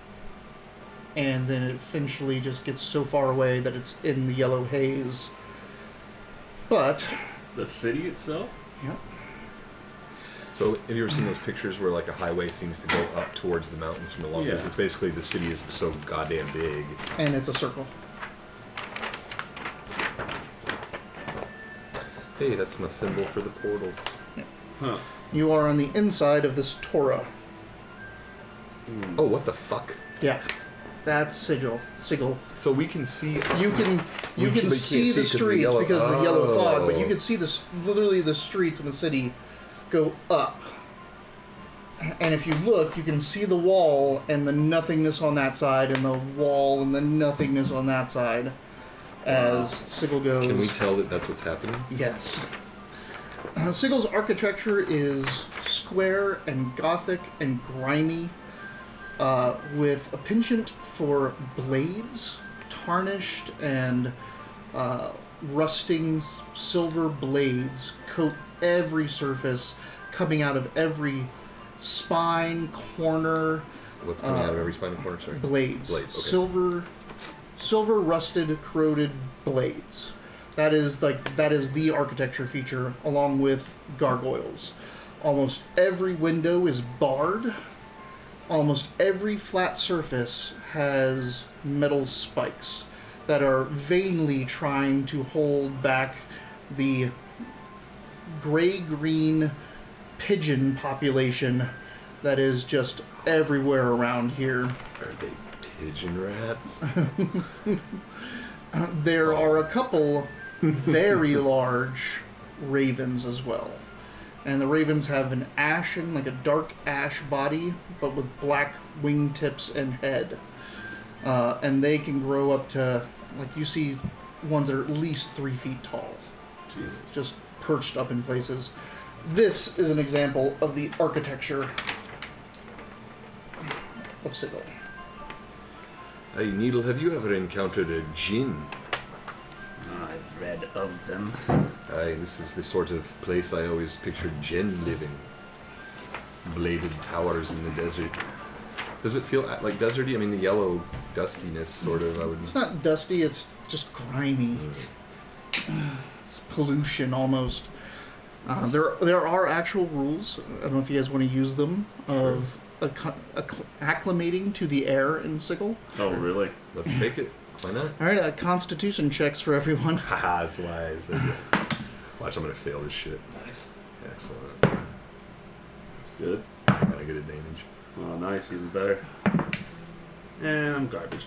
and then it eventually just gets so far away that it's in the yellow haze. But the city itself? Yeah. So have you ever seen those pictures where like a highway seems to go up towards the mountains from a long distance? Basically the city is so goddamn big. And it's a circle. Hey, that's my symbol for the portals. Yeah. Huh. You are on the inside of this Torah. Oh, what the fuck? Yeah. That's Sigil. So we can see... You can see the streets because of the yellow fog, but you can see literally the streets in the city go up. And if you look, you can see the wall and the nothingness on that side, and the wall and the nothingness on that side. As Sigil goes... Can we tell that that's what's happening? Yes. Sigil's architecture is square and gothic and grimy, with a penchant for blades, tarnished and rusting silver blades coat every surface, coming out of every spine, corner. What's coming out of every spine and corner? Sorry. Blades. Blades. Okay. Silver rusted, corroded blades. That is the architecture feature, along with gargoyles. Almost every window is barred. Almost every flat surface has metal spikes that are vainly trying to hold back the gray-green pigeon population that is just everywhere around here. Are they pigeon rats? There are a couple very large ravens as well. And the ravens have an ashen, like a dark ash body, but with black wingtips and head. And they can grow up to, like, you see ones that are at least 3 feet tall. Jesus. Just perched up in places. This is an example of the architecture of Sigil. Hey, Needle, have you ever encountered a djinn? I've read of them. Aye, this is the sort of place I always pictured djinn living. Bladed towers in the desert. Does it feel like deserty? I mean, the yellow dustiness, sort of, I would... It's not dusty, it's just grimy. It's pollution, almost. There are actual rules, I don't know if you guys want to use them, of acclimating to the air in Sigil. Oh, really? Let's take it. Why not? Alright, constitution checks for everyone. Haha, it's wise. Watch, I'm gonna fail this shit. Nice. Excellent. That's good. I got a good advantage. Oh, nice. Even better. And I'm garbage.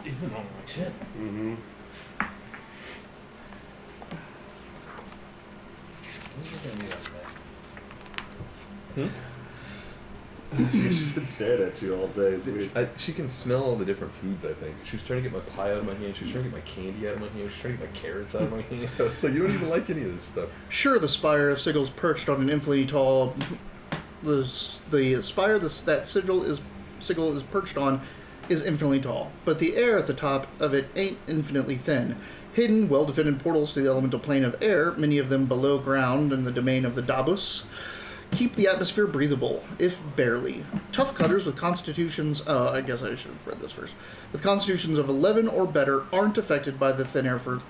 Even on like shit. Mm-hmm. Who's it gonna be like that? She's been staring at you all day. It's weird. She can smell all the different foods, I think. She was trying to get my pie out of my hand. She was trying to get my candy out of my hand. She was trying to get my carrots out of my hand. I was like, you don't even like any of this stuff. Sure, the spire of Sigil's perched on an infinitely tall... The spire that Sigil is perched on is infinitely tall, but the air at the top of it ain't infinitely thin. Hidden, well-defended portals to the elemental plane of air, many of them below ground in the domain of the Dabus, keep the atmosphere breathable, if barely. Tough cutters with constitutions... I guess I should have read this first. With constitutions of 11 or better aren't affected by the thin air for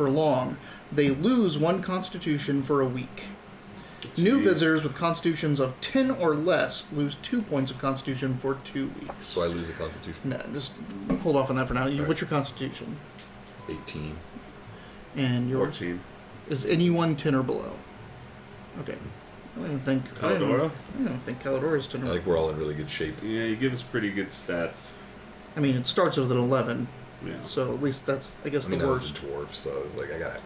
long. They lose 1 constitution for a week. Jeez. New visitors with constitutions of 10 or less lose 2 points of constitution for 2 weeks. So I lose a constitution. No, just hold off on that for now. Right. What's your constitution? 18. And your... 14. Is anyone 10 or below? Okay. I don't think... Caladora? I don't think Caladora's 10 or I think we're all in really good shape. Yeah, you give us pretty good stats. I mean, it starts with an 11. Yeah. So at least that's, I guess, I mean, the I was worst. a dwarf, so I was like, I gotta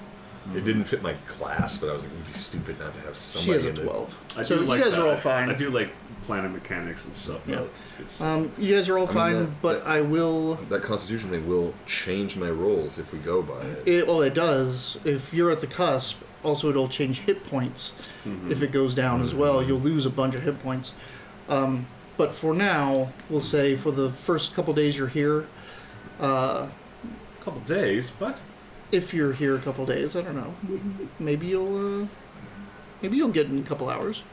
It didn't fit my class, but I was like, it would be stupid not to have She somebody has a in 12. I So do you like guys that. are all fine. I do like planning mechanics and stuff. Yeah. That's good stuff. You guys are all fine, that- I will... That Constitution thing will change my rolls if we go by it. It does. If you're at the cusp, also it'll change hit points. If it goes down as well, you'll lose a bunch of hit points. But for now, we'll say for the first couple days you're here, Couple days, what? if you're here a couple days, I don't know, maybe you'll get in a couple hours.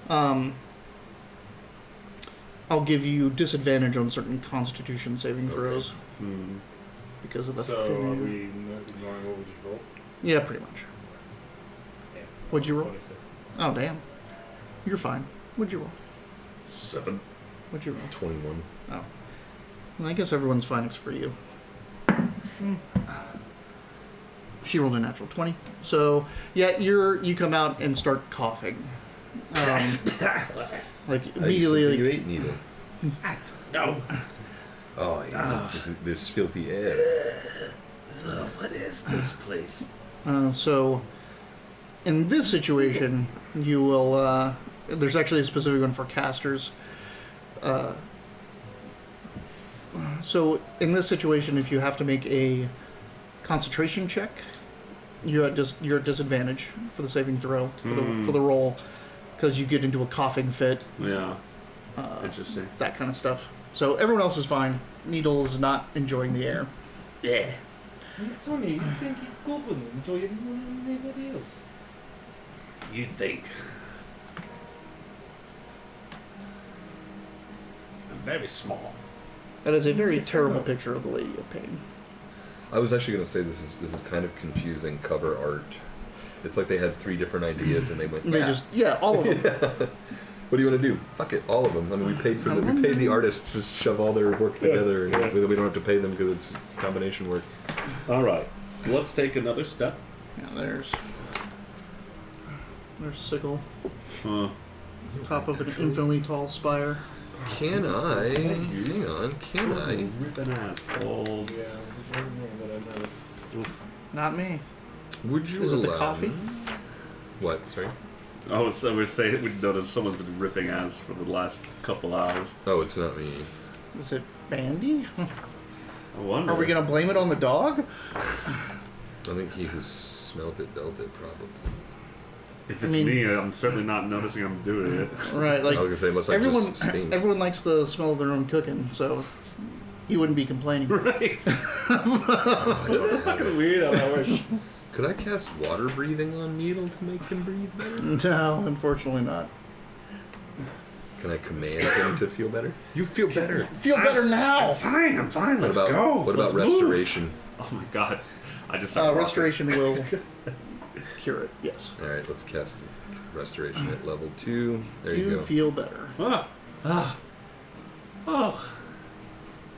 I'll give you disadvantage on certain Constitution saving throws because of the So, thin are air. we ignoring what we just rolled? Yeah, pretty much. Yeah. What'd you roll? 26. Oh damn, you're fine. What'd you roll? 7. What'd you roll? 21. Oh, well, I guess everyone's fine except for you. She rolled a natural 20. So yeah, you come out and start coughing. Like immediately, You like, ate needle. No. Oh, yeah. This filthy air. What is this place? so in this situation, you will. There's actually a specific one for casters. So in this situation, if you have to make a concentration check, you're at disadvantage for the saving throw for the roll, because you get into a coughing fit, Yeah. Interesting. that kind of stuff. So everyone else is fine. Needle is not enjoying the air. Yeah. Sonny, you think you goblin enjoy it more than anybody else? You'd think. I'm very small. That is a very Yes, terrible sir. picture of the Lady of Pain. I was actually going to say this is kind of confusing cover art. It's like they had 3 different ideas and they went. They all of them. What do you want to do? Fuck it, all of them. I mean, we paid the artists to shove all their work together, and we don't have to pay them because it's combination work. All right. Let's take another step. Yeah, there's Sigil, top of an infinitely tall spire. Can I? Hang on. Can I? Ripping asshole. Yeah, it wasn't me, but I noticed. Not me. Would you Is it the allow coffee? me- What? Sorry. Oh, so we're saying we noticed someone's been ripping ass for the last couple hours. Oh, it's not me. Is it Bandy? I wonder. Are we gonna blame it on the dog? I think he who smelt it dealt it, probably. If it's I mean- me, I'm certainly not noticing I'm doing it. Right, like I was gonna say unless I everyone. just stink. Everyone likes the smell of their own cooking, so you wouldn't be complaining. Right. Oh, I don't have it. Weird how that works. Could I cast water breathing on Needle to make him breathe better? No, unfortunately not. Can I command him to feel better? You feel better. Feel better now. I'm fine. Let's what about, go. What Let's about move. restoration? Oh my god. I just started Restoration will cure it. Yes. All right, let's cast restoration at level 2. There you go. feel better. Oh.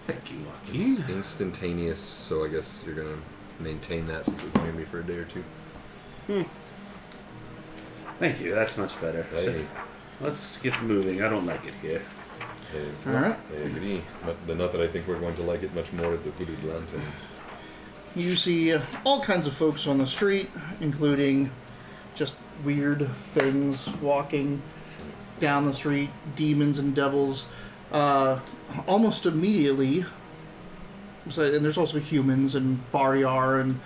Thank you, It's Joaquin. instantaneous, so I guess you're gonna maintain that since it's only gonna be for a day or 2. Thank you. That's much better. Hey, Let's get moving. I don't like it here. hey, All right. I agree. But not that I think we're going to like it much more at the Hooded Lantern. You see all kinds of folks on the street, including just weird things walking down the street, demons and devils. Almost immediately, and there's also humans and Baryar and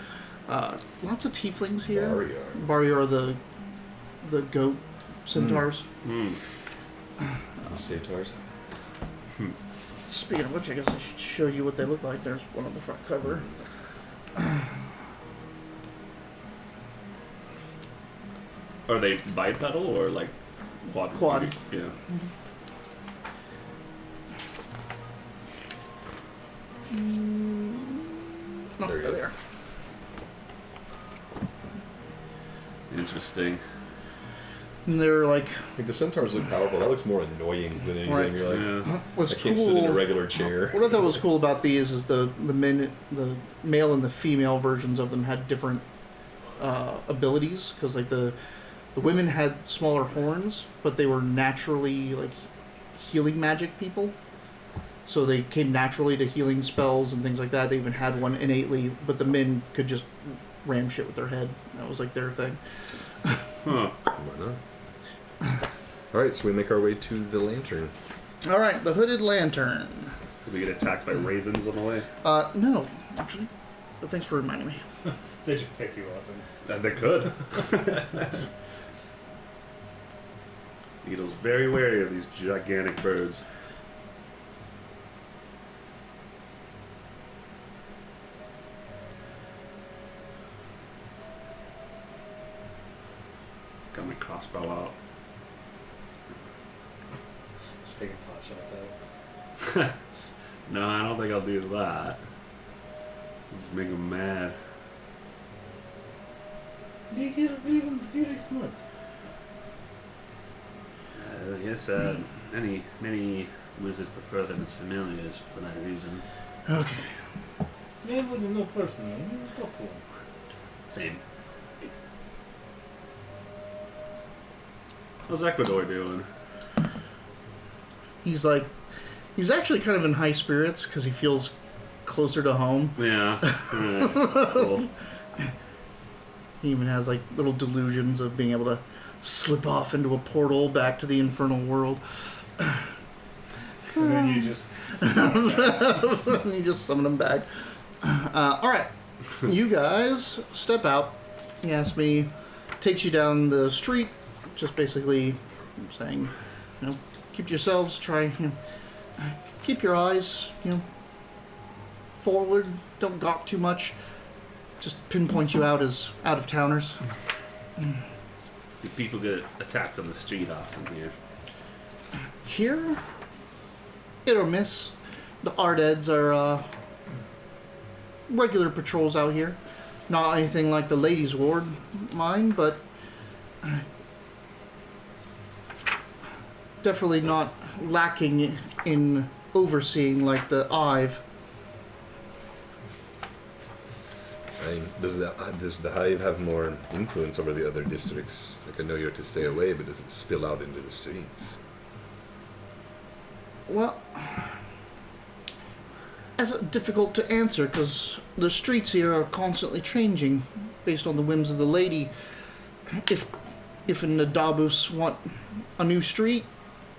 lots of tieflings here. Baryar, the goat centaurs. The Centaurs. Speaking of which, I guess I should show you what they look like. There's one on the front cover. Are they bipedal or like quad? Quad. Yeah. No, There he they're is. there. Interesting. And they're like, Like the Centaurs look powerful. That looks more annoying than anything. Right. You're like, Yeah. what's I can't cool. sit in a regular chair. What I thought was cool about these is the male and the female versions of them had different abilities, because like the women had smaller horns, but they were naturally like healing magic people, so they came naturally to healing spells and things like that. They even had one innately, but the men could just ram shit with their head. That was like their thing. Huh. Why not? Alright, so we make our way to the lantern. All right, the hooded lantern. Did we get attacked by ravens on the way? No, actually. But thanks for reminding me. They just pick you up and... They could. Needle's very wary of these gigantic birds. Got my crossbow out. Just taking pot shots at it. No, I don't think I'll do that. Just make them mad. They hear ravens very smart. Yes, many wizards prefer them as familiars for that reason. Okay. They wouldn't know personally. You talk to them. Same. How's Ecuador doing? He's actually kind of in high spirits because he feels closer to home. Yeah. Cool. He even has like little delusions of being able to slip off into a portal back to the infernal world. And then you just... And you just summon him back. All right, you guys step out. He asks me, takes you down the street, just basically saying, keep to yourselves. Try, keep your eyes, forward. Don't gawk too much. Just pinpoint you out as out of towners. Do people get attacked on the street often here? Here, hit or miss. The Ardeds are regular patrols out here. Not anything like the ladies' ward, mind, but definitely not lacking in overseeing like the Ive. I mean, does the Hive have more influence over the other districts? Like, I know you're to stay away, but does it spill out into the streets? Well, that's difficult to answer because the streets here are constantly changing based on the whims of the lady. If in the Dabus want a new street,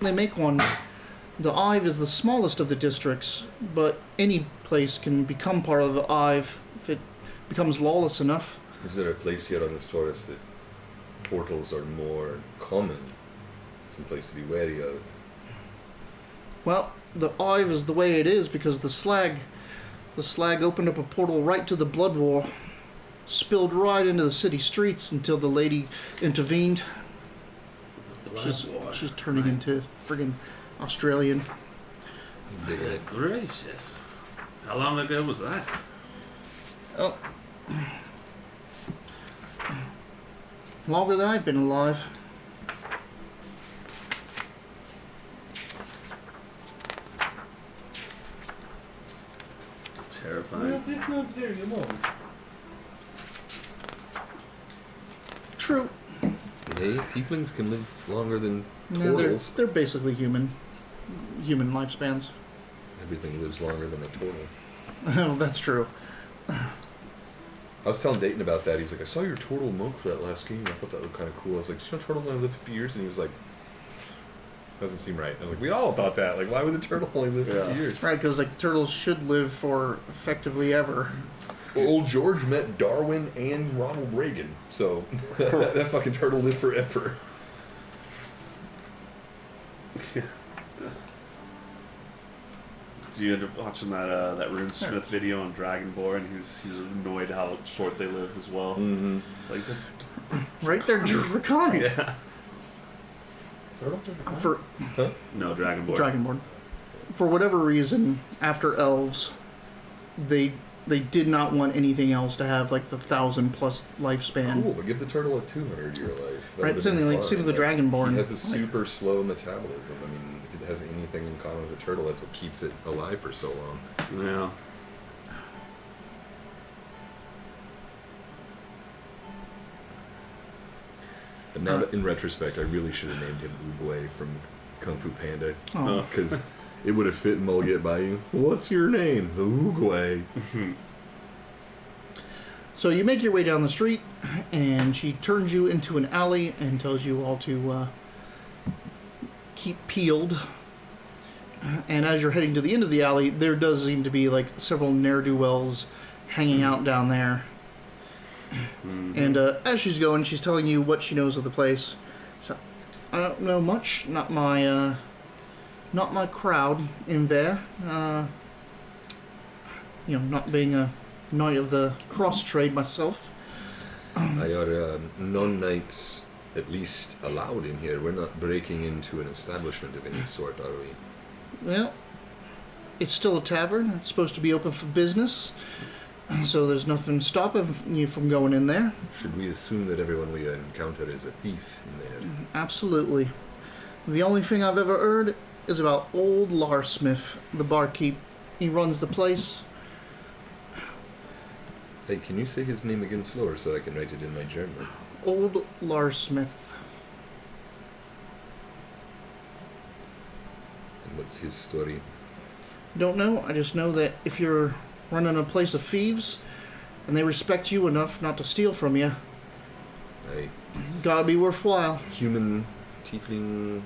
they make one. The Ive is the smallest of the districts, but any place can become part of the Ive if it becomes lawless enough. Is there a place here on this Taurus that portals are more common? Some place to be wary of? Well, the Ive is the way it is because the slag opened up a portal right to the Blood War, spilled right into the city streets until the lady intervened. She's turning into friggin' Australian. Good gracious. How long ago was that? Oh. Longer than I've been alive. Terrifying. Well, this not very long. True. Hey, tieflings can live longer than Yeah, turtles. they're basically human lifespans. Everything lives longer than a turtle. Oh, that's true. I was telling Dayton about that. He's like, I saw your turtle monk for that last game. I thought that looked kind of cool. I was like, did you know turtles only live 50 years? And he was like, doesn't seem right. I was like, we all thought that. Like, why would the turtle only live 50 years? Right, because like turtles should live for effectively ever. Well, old George met Darwin and Ronald Reagan, so that fucking turtle lived forever. Did you end up watching that Rune Smith video on Dragonborn? He was annoyed how short they live as well. Mm-hmm. It's like Right, they're draconic. yeah. Turtles are draconic? For No, Dragonborn. Dragonborn. For whatever reason, after elves, they did not want anything else to have like the 1,000+ lifespan. Cool, but give the turtle a 200-year life. That Right, would've same been like fun. same with the Dragonborn. It has a super slow metabolism. I mean, if it has anything in common with the turtle, that's what keeps it alive for so long. Yeah. But now, that in retrospect, I really should have named him Oogway from Kung Fu Panda. Oh. Because it would have fit Mulget by you. What's your name? The Oogway. So you make your way down the street, and she turns you into an alley and tells you all to keep peeled. And as you're heading to the end of the alley, there does seem to be like several ne'er-do-wells hanging out down there. And as she's going, she's telling you what she knows of the place. So, I don't know much. Not my crowd in there. Not being a knight of the cross trade myself. Are non-knights at least allowed in here? We're not breaking into an establishment of any sort, are we? Well, it's still a tavern. It's supposed to be open for business. So there's nothing stopping you from going in there. Should we assume that everyone we encounter is a thief in there? Absolutely. The only thing I've ever heard is about old Larsmith, the barkeep. He runs the place. Hey, can you say his name again slower so I can write it in my journal? Old Larsmith. And what's his story? Don't know. I just know that if you're running a place of thieves and they respect you enough not to steal from you, gotta be worthwhile. Human, tiefling,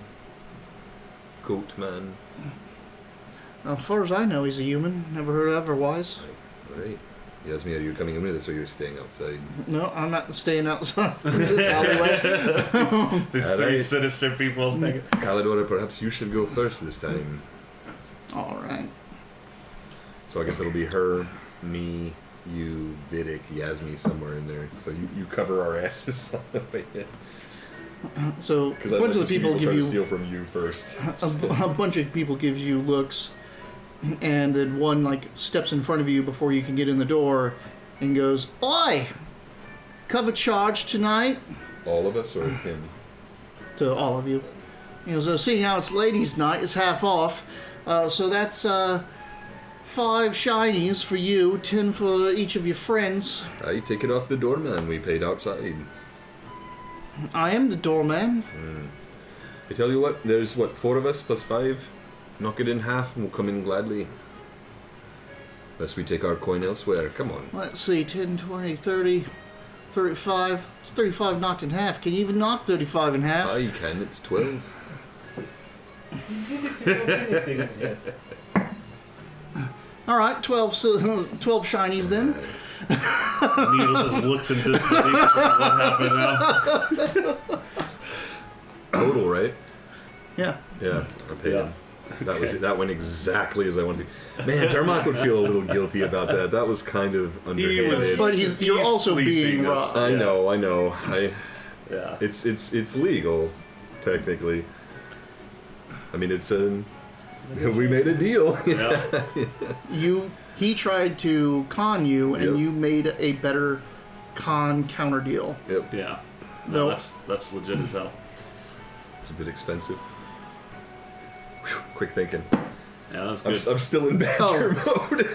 goat man. As far as I know, he's a human. Never heard otherwise. Alright. Yasmi, are you coming in with us or you're staying outside? No, I'm not staying outside this alleyway. These three sinister people. Kalidora, perhaps you should go first this time. Alright. So I guess it'll be her, me, you, Vidic, Yasmi, somewhere in there. So you cover our asses on the way in. So a bunch of the people give you steal from you first. a bunch of people give you looks, and then one steps in front of you before you can get in the door, and goes, "Oi, cover charge tonight." All of us or him? To all of you. He goes, "Seeing how it's ladies' night, it's half off. So that's 5 shinies for you, 10 for each of your friends." I take it off the doorman we paid outside. I am the doorman. I tell you what, there's 4 of us plus 5. Knock it in half and we'll come in gladly. Lest we take our coin elsewhere. Come on. Let's see, 10, 20, 30, 35. It's 35 knocked in half. Can you even knock 35 in half? You can, it's 12. Alright, 12 shinies then. Needle just looks in disbelief. What happened now? Total, right? Yeah. Yeah, I paid him. That went exactly as I wanted to. Man, Darmok would feel a little guilty about that. That was kind of underhanded. But you're also being robbed. I know. Yeah. It's legal, technically. I mean, we made a deal. Yeah. He tried to con you, and Yep. you made a better con counter deal. Yep. Yeah. Though- No, that's legit as hell. It's a bit expensive. Whew, quick thinking. Yeah, that's good. I'm still in badger mode.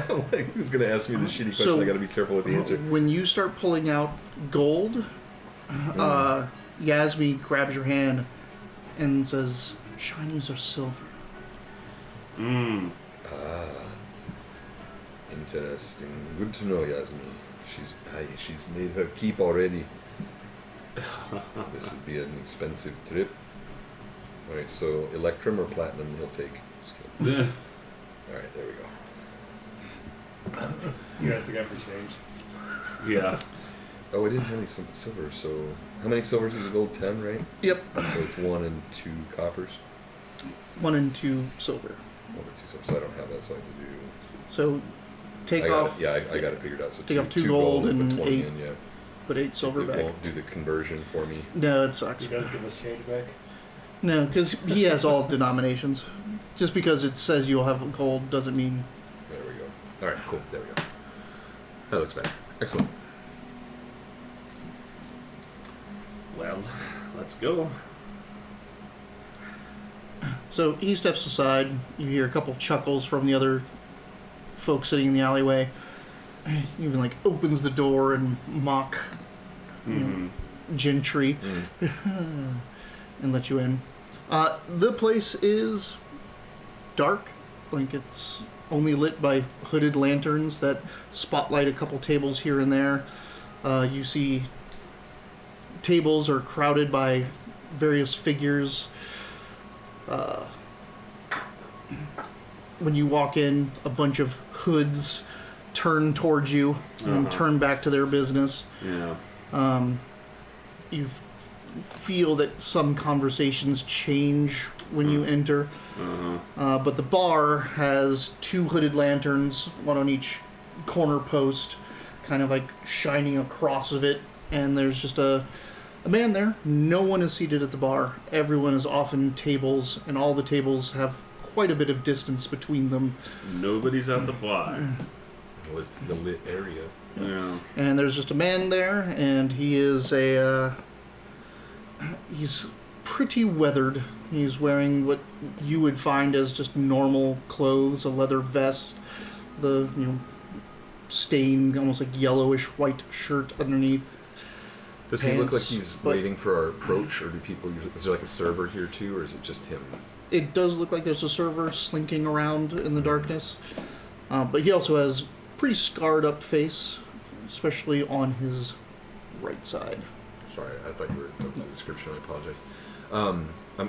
I'm like, who's going to ask me the shitty question? So- I got to be careful with the answer. When you start pulling out gold, Yasmi grabs your hand and says, "Shinies are silver." Interesting. Good to know, Yasmi. She's made her keep already. This would be an expensive trip. Alright, so Electrum or Platinum he'll take. Just kidding. Alright, there we go. You guys think I for change? Yeah. Oh, I didn't have any silver, so... How many silvers is a gold? 10, right? Yep. So it's 1 and 2 coppers? 1 and 2 silver. 1 and 2 silver, so I don't have that, so I have to do... So take I got off. it. Yeah, I got it figured out. So Take off 2 2 gold put and 20 8. in, yeah. Put 8 silver It back. won't do the conversion for me. No, it sucks. You guys give us change back? No, because he has all denominations. Just because it says you'll have gold doesn't mean. There we go. Alright, cool. There we go. That looks better. Excellent. Well, let's go. So he steps aside. You hear a couple chuckles from the other folks sitting in the alleyway. He even opens the door and mock gentry and let you in. The place is dark. It's only lit by hooded lanterns that spotlight a couple tables here and there. You see tables are crowded by various figures. When you walk in, a bunch of hoods turn towards you and turn back to their business. Yeah. You feel that some conversations change when you enter. But the bar has 2 hooded lanterns, one on each corner post, kind of like shining across of it. And there's just a man there. No one is seated at the bar. Everyone is off in tables, and all the tables have quite a bit of distance between them. Nobody's at the bar. Well, it's the lit area. Yeah. And there's just a man there, and he is he's pretty weathered. He's wearing what you would find as just normal clothes, a leather vest, the stained, almost like yellowish white shirt underneath. Does he look like Pants, he's but- waiting for our approach, or do people usually... Is there like a server here too, or is it just him? It does look like there's a server slinking around in the darkness, but he also has pretty scarred up face, especially on his right side. Sorry, I thought you were talking the description. I apologize.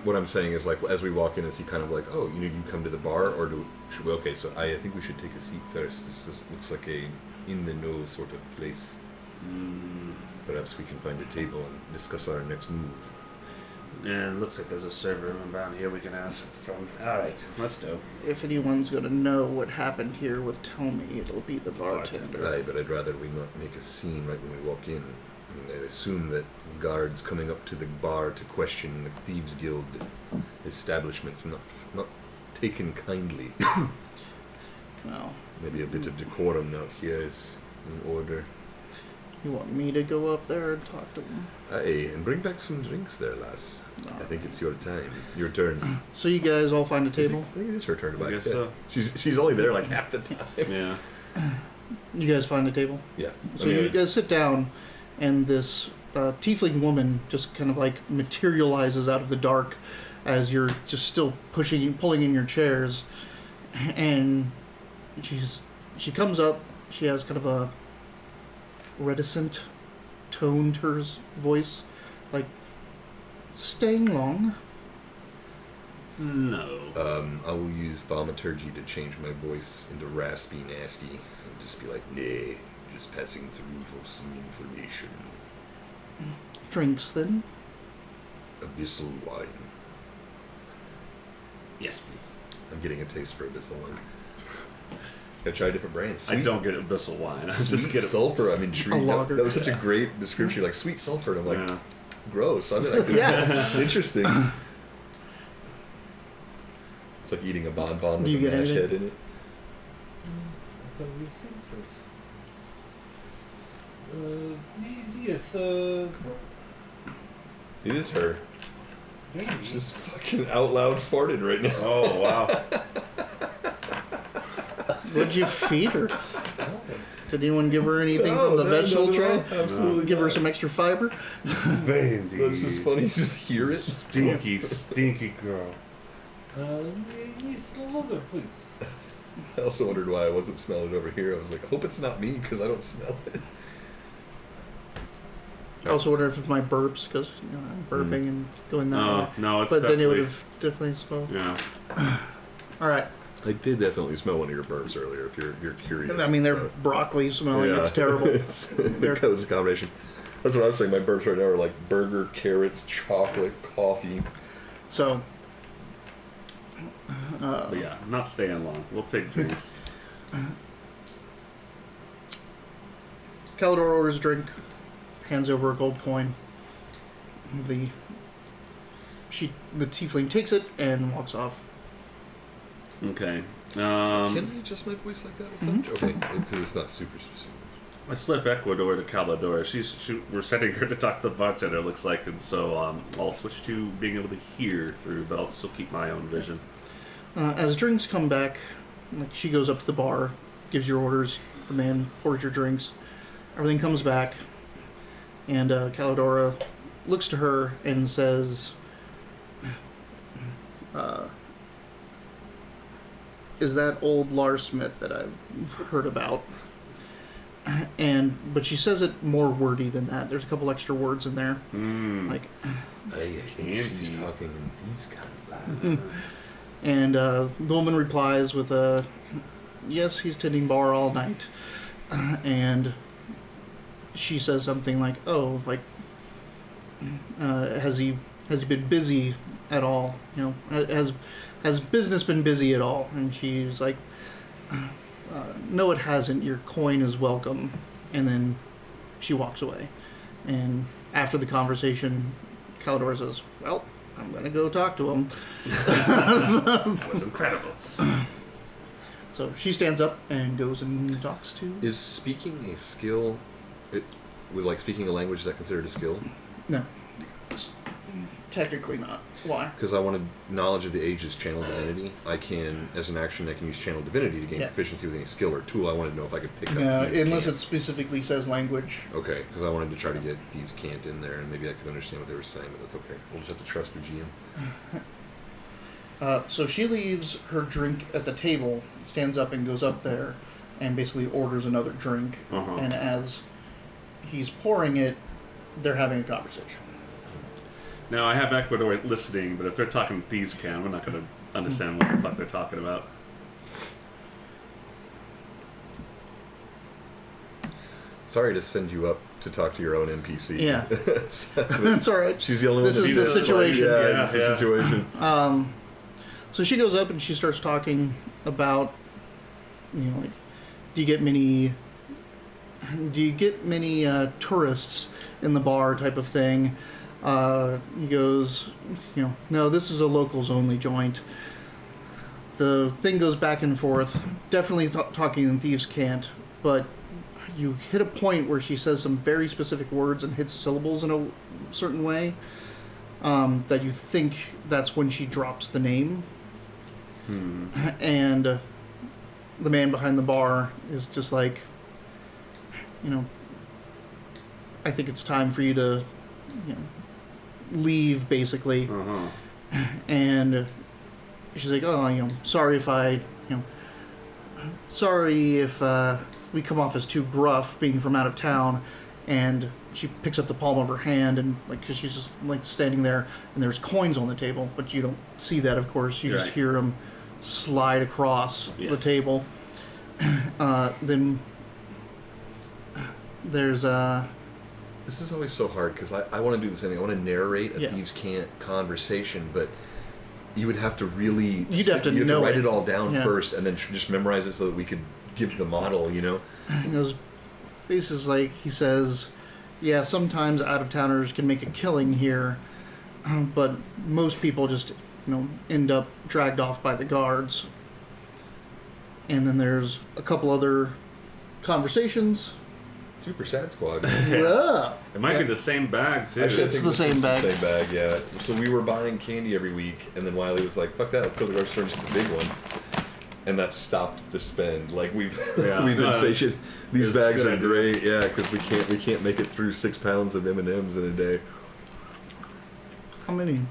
What I'm saying is, like, as we walk in, is he kind of like, oh, you come to the bar, or should we? Okay, so I think we should take a seat first. This looks like a in the know sort of place. Perhaps we can find a table and discuss our next move. And it looks like there's a server room down here we can ask from. Alright, let's go. If anyone's going to know what happened here with Tell Me, it'll be the bartender. Aye, but I'd rather we not make a scene right when we walk in. I mean, I assume that guards coming up to the bar to question the Thieves Guild establishment's not taken kindly. Well, Maybe a bit of decorum out here is in order. you want me to go up there and talk to him? Aye, and bring back some drinks there, lass. No. I think it's your time. Your turn. So you guys all find a Is it- table? I think it is her turn to buy. I guess Yeah. so. She's only there like half the time. Yeah. You guys find a table? Yeah. So you guys sit down, and this tiefling woman just kind of like materializes out of the dark as you're just still pulling in your chairs, and she comes up. She has kind of a reticent tone to her voice, like, staying long? No. I will use thaumaturgy to change my voice into raspy nasty and just be like, nay, just passing through for some information. Drinks, then? Abyssal wine. Yes, please. I'm getting a taste for abyssal wine. Gotta try different brands. I don't get abyssal wine. I Sweet just get sulfur. I'm intrigued. lager. That was such a great description. Like sweet sulfur. And I'm like, Yeah. gross. I mean, like, Yeah. interesting. It's like eating a bonbon Do with you a get mash anything? head in it. What are these things first? Yes, It is her. maybe. She's fucking out loud farted right now. Oh, wow. What'd you feed her? Did anyone give her anything No, from the no, vegetable no, no, tray? absolutely Give her not. some extra fiber? Vandy. That's just funny. You just hear it. Stinky, stinky girl. Yes, lager, please. I also wondered why I wasn't smelling it over here. I was like, I hope it's not me because I don't smell it. I also wonder if it's my burps, because I'm burping and it's going that way. No, it's But then it would definitely... have definitely smelled. Yeah. Alright. I did definitely smell one of your burps earlier. If you're curious. I mean, they're so. broccoli smelling. Yeah. It's terrible. That was a combination. That's what I was saying. My burps right now are like burger, carrots, chocolate, coffee. So, But yeah, I'm not staying long. We'll take drinks. Calidor orders a drink, hands over a gold coin. The tiefling takes it and walks off. Okay. Can I adjust my voice like that? Okay, because it's not super specific. I slip Ecuador to Calidora. We're sending her to talk to the bartender, it looks like, and so I'll switch to being able to hear through, but I'll still keep my own vision. As drinks come back, like she goes up to the bar, gives your orders, the man pours your drinks, everything comes back, and Calidora looks to her and says, is that old Lars Smith that I've heard about. But she says it more wordy than that. There's a couple extra words in there. Like, she's talking in these kind of loud. And the woman replies with a, yes, he's tending bar all night. And she says something like, oh, like, has he been busy at all? You know, has business been busy at all? And she's like, no, it hasn't. Your coin is welcome. And then she walks away. And after the conversation, Calidor says, well, I'm going to go talk to him. That was incredible. So she stands up and goes and talks to... Is speaking a skill... Like speaking a language, is that considered a skill? No. Technically not. Why? Because I wanted knowledge of the ages channel divinity. I can, as an action, I can use channel divinity to gain proficiency with any skill or tool. I wanted to know if I could pick up. No, unless it specifically says language. Okay, because I wanted to try to get thieves' cant in there, and maybe I could understand what they were saying, but that's okay. We'll just have to trust the GM. So she leaves her drink at the table, stands up and goes up there, and basically orders another drink. And as he's pouring it, they're having a conversation. Now, I have Ecuador listening, but if they're talking thieves' cant, we're not going to understand what the fuck they're talking about. Sorry to send you up to talk to your own NPC. Yeah. That's all right. She's the only This one is that the situation. It's the situation. So she goes up and she starts talking about, you know, like, do you get many tourists in the bar type of thing? He goes, you know, no, this is a locals only joint. The thing goes back and forth, definitely talking in thieves' cant, but you hit a point where she says some very specific words and hits syllables in a certain way, that you think that's when she drops the name. And the man behind the bar is just like, you know, I think it's time for you to, you know, leave, basically. And she's like, oh, you know, sorry if we come off as too gruff being from out of town. And she picks up the palm of her hand, and like, cause she's just like standing there, and there's coins on the table, but you don't see that, of course. You just hear them slide across the table. Then there's This is always so hard because I want to do the same thing. I want to narrate a thieves' cant conversation, but you would have to really... You'd have to write it all down first and then just memorize it so that we could give the model, you know? And those faces, like, he says, yeah, sometimes out-of-towners can make a killing here, but most people just, you know, end up dragged off by the guards. And then there's a couple other conversations... Super Sad Squad. Yeah. It might be the same bag, too. Actually, It's the same bag. The same bag, yeah. So we were buying candy every week, and then Wiley was like, fuck that, let's go to the grocery store and get the big one. And that stopped the spend. Like, we've been saying, these bags are great, because we can't make it through 6 pounds of M&Ms in a day. How many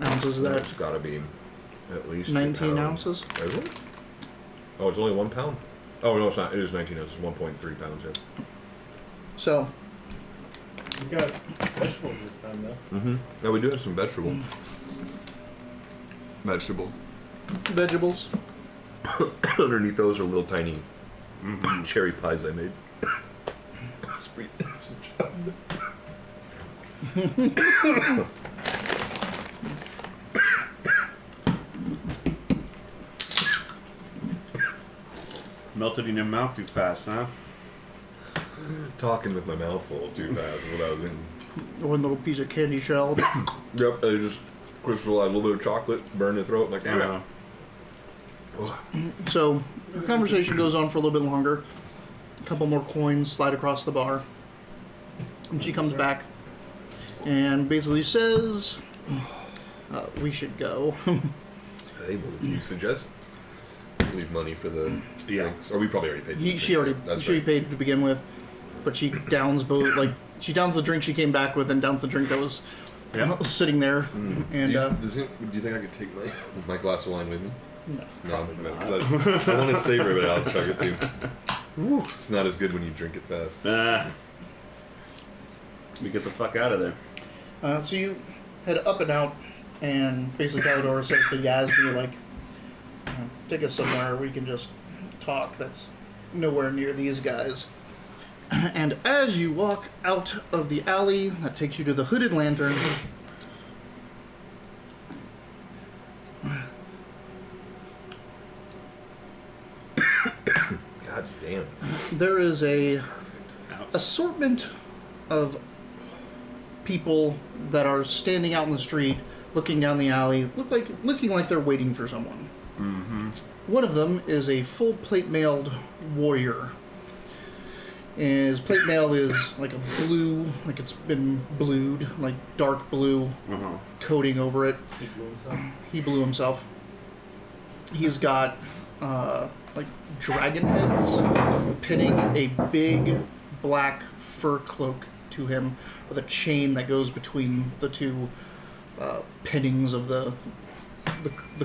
ounces is that? It's gotta be at least 19 ounces? Is it? Oh, it's only 1 pound? Oh, no, it's not. It is 19 ounces. 1.3 pounds, yeah. So, We got vegetables this time, though. Mm-hmm. Now we do have some vegetables. vegetables. Underneath those are little tiny cherry pies I made. Sweet. Melted in your mouth too fast, huh? Talking with my mouth full too fast is what I was doing. One little piece of candy shell. Yep, I just crystallized a little bit of chocolate, burned the throat, like, damn it. So, the conversation goes on for a little bit longer. A couple more coins slide across the bar. And she comes back and basically says, we should go. Hey, what would you suggest? Leave money for the drinks. Or we probably already paid for the drinks. She already paid to begin with. But she downs both, like, she downs the drink she came back with and downs the drink that was sitting there. And do you think I could take my glass of wine with me? No. No, because I want to savor it, but I'll chug it too. Ooh. It's not as good when you drink it fast. We get the fuck out of there. So you head up and out, and basically Galador says to Yasby, like, take us somewhere we can just talk that's nowhere near these guys. And as you walk out of the alley, that takes you to the Hooded Lantern. God damn. There is a Ouch. assortment of people that are standing out in the street, looking down the alley, looking like they're waiting for someone. Mm-hmm. One of them is a full plate mailed warrior. And his plate mail is like a blue, like it's been blued, like dark blue Uh-huh. coating over it. He blew himself. He blew himself. He's got like dragon heads pinning a big black fur cloak to him with a chain that goes between the two pinnings of the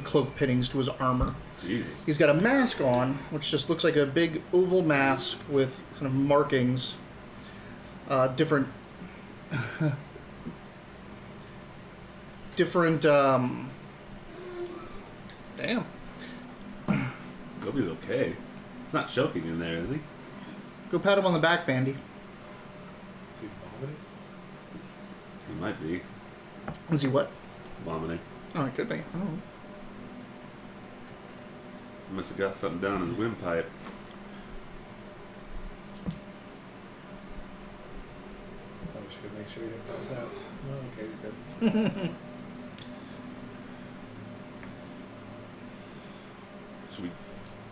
cloak pinnings to his armor. Jesus. He's got a mask on, which just looks like a big oval mask with kind of markings, different damn. Hope he's okay. He's not choking in there, is he? Go pat him on the back, Bandy. Is he vomiting? He might be Is he what? vomiting. Oh, it could be. Oh. He must have got something down his windpipe. I wish I could make sure he didn't pass out. No, okay, he's good.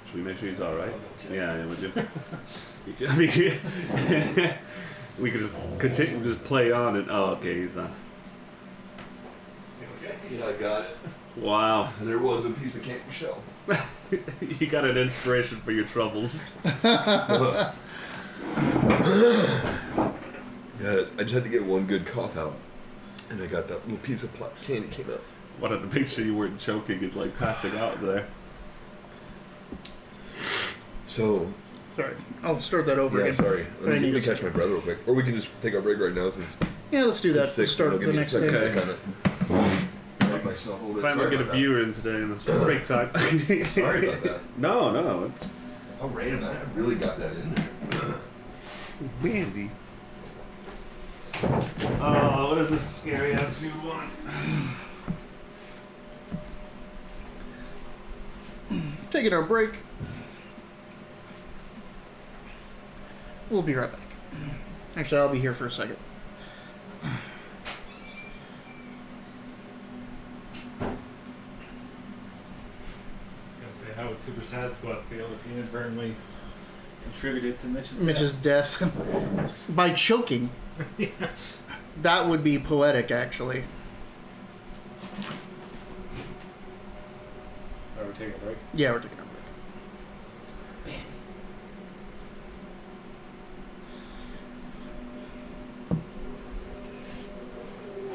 Should we make sure he's all right? Yeah, would you? You could, I mean, we could just continue, just play on and okay, he's not. Yeah, I got it. Wow, And there was a piece of candy shell. you got an inspiration for your troubles. Yeah, I just had to get one good cough out. And I got that little piece of candy came out. Wanted to make sure you weren't choking and like passing out there. So, Sorry, I'll start that over yeah, again. sorry. I Let need me to- catch my breath real quick. Or we can just take our break right now since Yeah, let's do that. it's 6. Start and the I'll give next me a thing. second to kind of make myself a little bit. Finally Sorry get a about viewer in today in this break time. that. Sorry about that. No. How random. I really got that in there. Bandy. Oh, what is this scary ass view want? Taking our break. We'll be right back. Actually, I'll be here for a second. Gonna say, how would Super Sad Squad feel if he inadvertently contributed to Mitch's death by choking. That would be poetic, actually. Are we taking a break? Yeah, we're taking a break.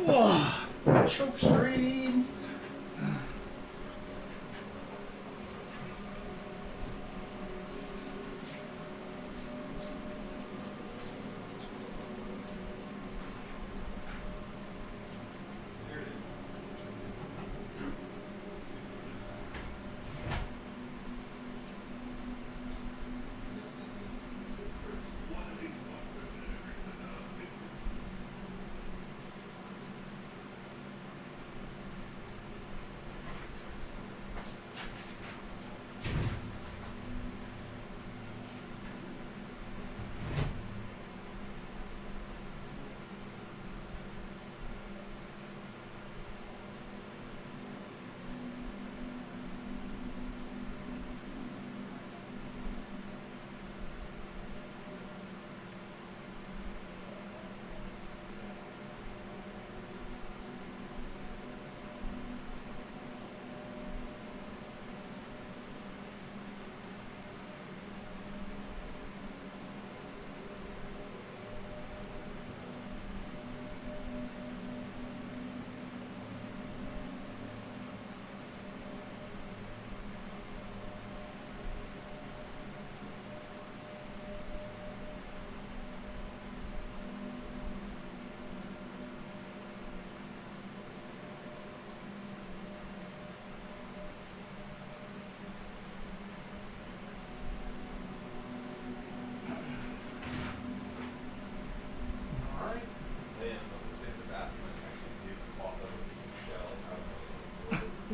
Whoa, choke stream.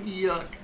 Yuck.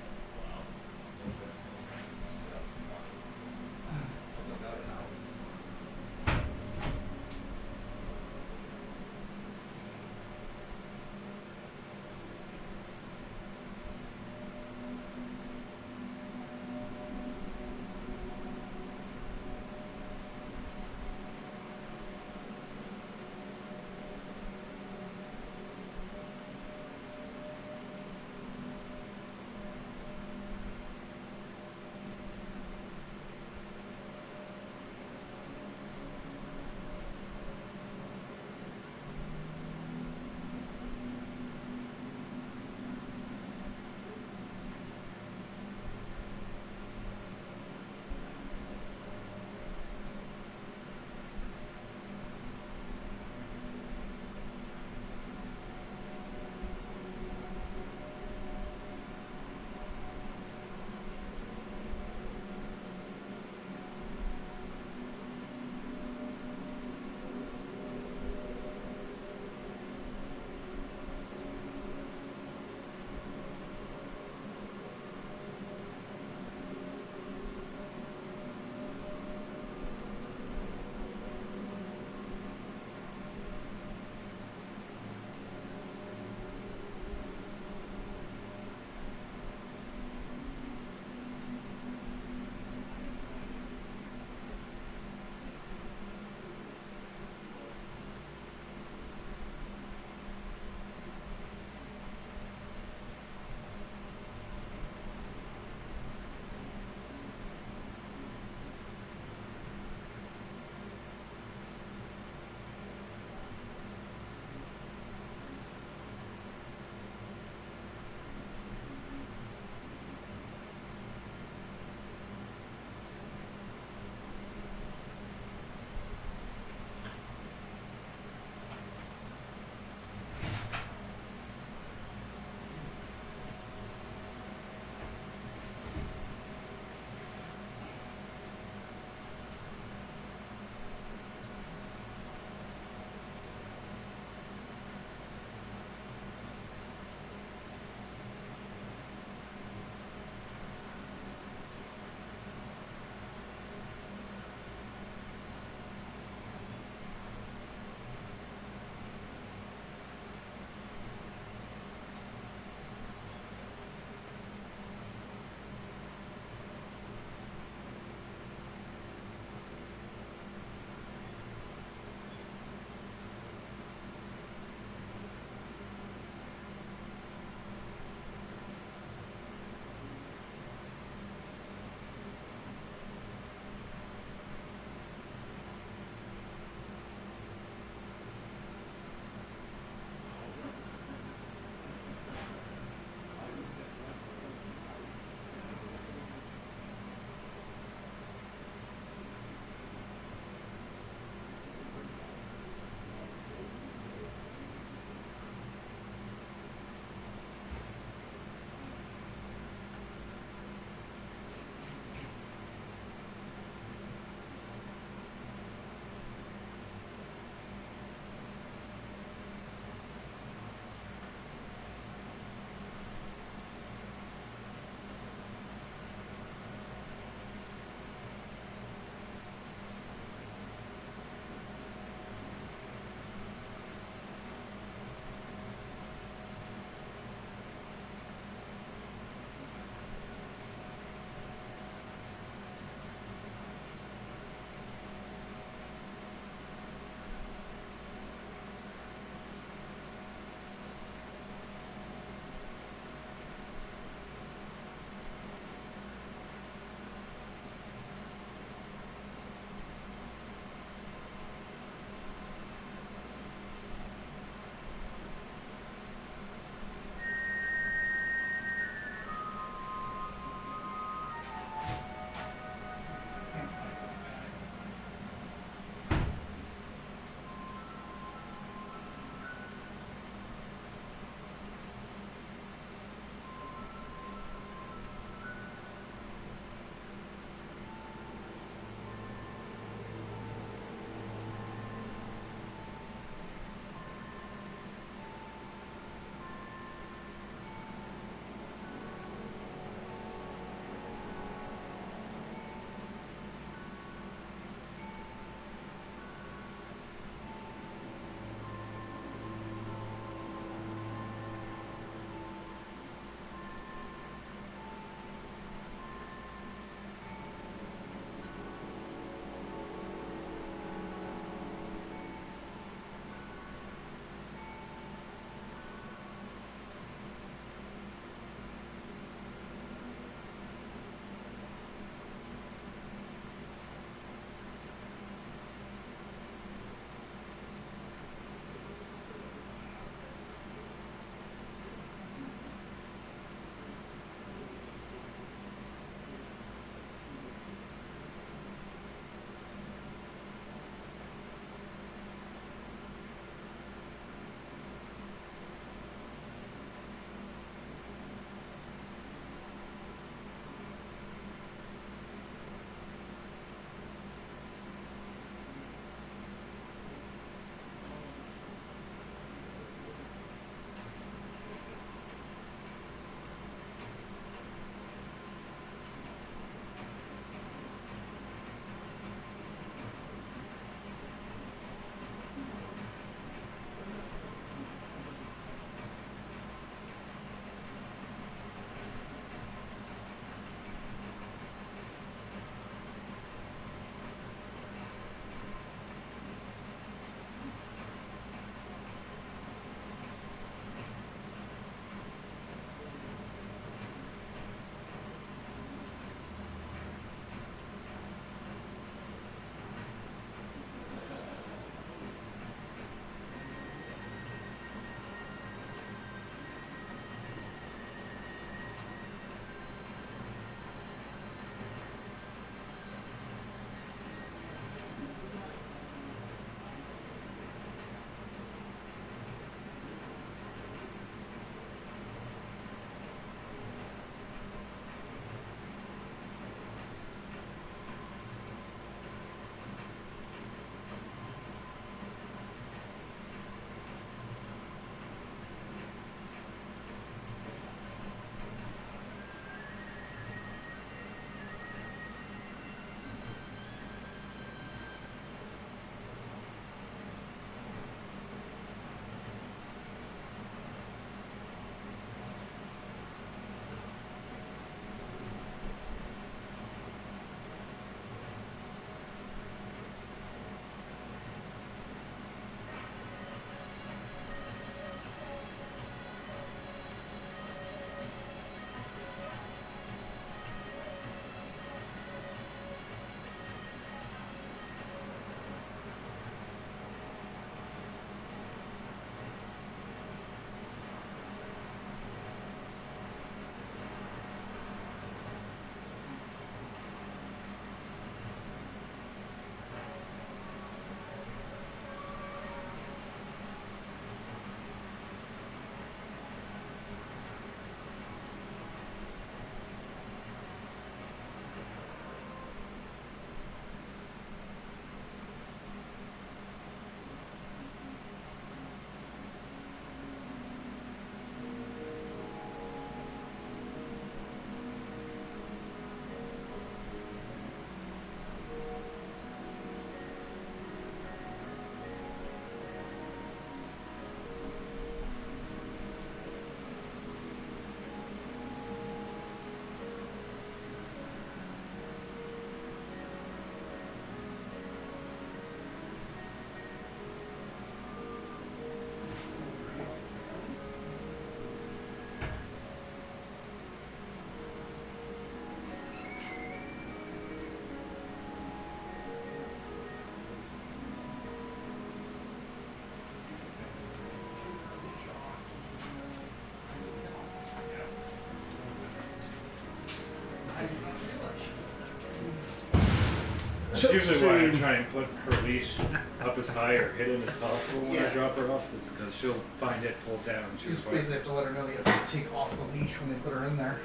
That's usually why I try and put her leash up as high or hidden as possible when I drop her off. It's because she'll find it, pull it down, and You she's just fine. basically have to let her know that you have to take off the leash when they put her in there.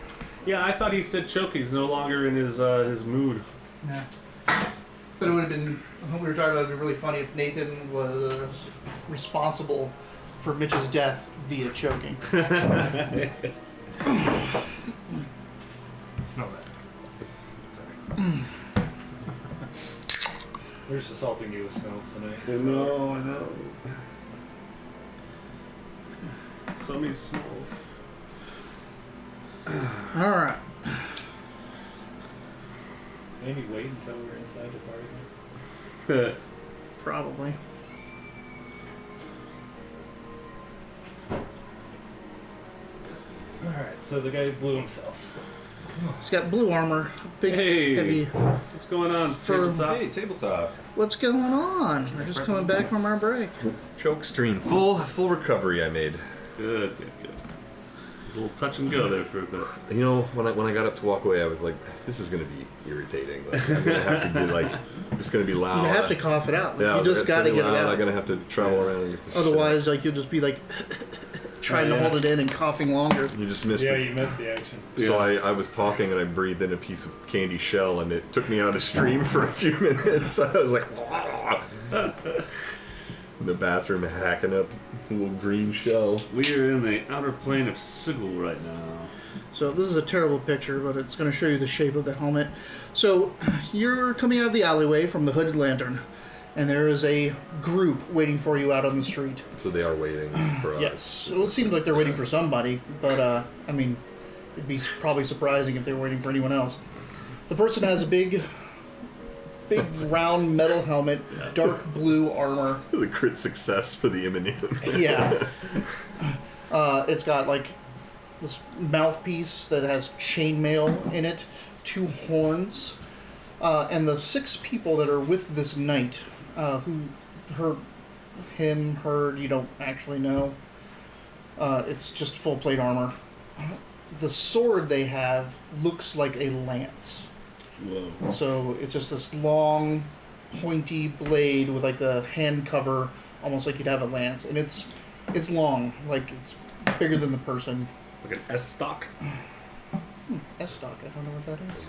Yeah, I thought he said choking. He's no longer in his mood. Yeah. But it would have been, we were talking about it would be really funny if Nathan was responsible for Mitch's death via choking. Smell that. Sorry. We're just assaulting you with smells tonight. I know. So many smells. Alright. Maybe wait until we're inside to fire again. Probably. Alright, so the guy blew himself. He's got blue armor, big, Hey. heavy. What's going on? For- Tabletop? Hey, tabletop. What's going on? We're just coming back from our break. Choke stream. Full recovery I made. Good. There's a little touch and go there for a bit. You know, when I got up to walk away, I was like, this is going to be irritating. Like, I'm going to have to be like, it's going to be loud. You have to cough it out. Like, Yeah, I you was just like, got to it's get gonna it be loud. out. I'm going to have to travel around and get this Otherwise, like, you'll just be like trying to hold it in and coughing longer. shit. You just missed Yeah, it. you missed the action. So Yeah. I was talking and I breathed in a piece of candy shell and it took me out of the stream for a few minutes. I was like, in the bathroom hacking up a little green shell. We are in the outer plane of Sigil right now. So this is a terrible picture, but it's going to show you the shape of the helmet. So you're coming out of the alleyway from the Hooded Lantern, and there is a group waiting for you out on the street. So they are waiting for us. Yes. Well, it seems like they're waiting for somebody, but I mean, it'd be probably surprising if they were waiting for anyone else. The person has a big round metal helmet, dark blue armor. The crit success for the Eminem. Yeah. It's got like this mouthpiece that has chainmail in it, 2 horns, and the 6 people that are with this knight, who her, you don't actually know. It's just full plate armor. The sword they have looks like a lance. Whoa. So it's just this long, pointy blade with like the hand cover, almost like you'd have a lance, and it's long, like it's bigger than the person. Like an S-stock? S-stock, I don't know what that is,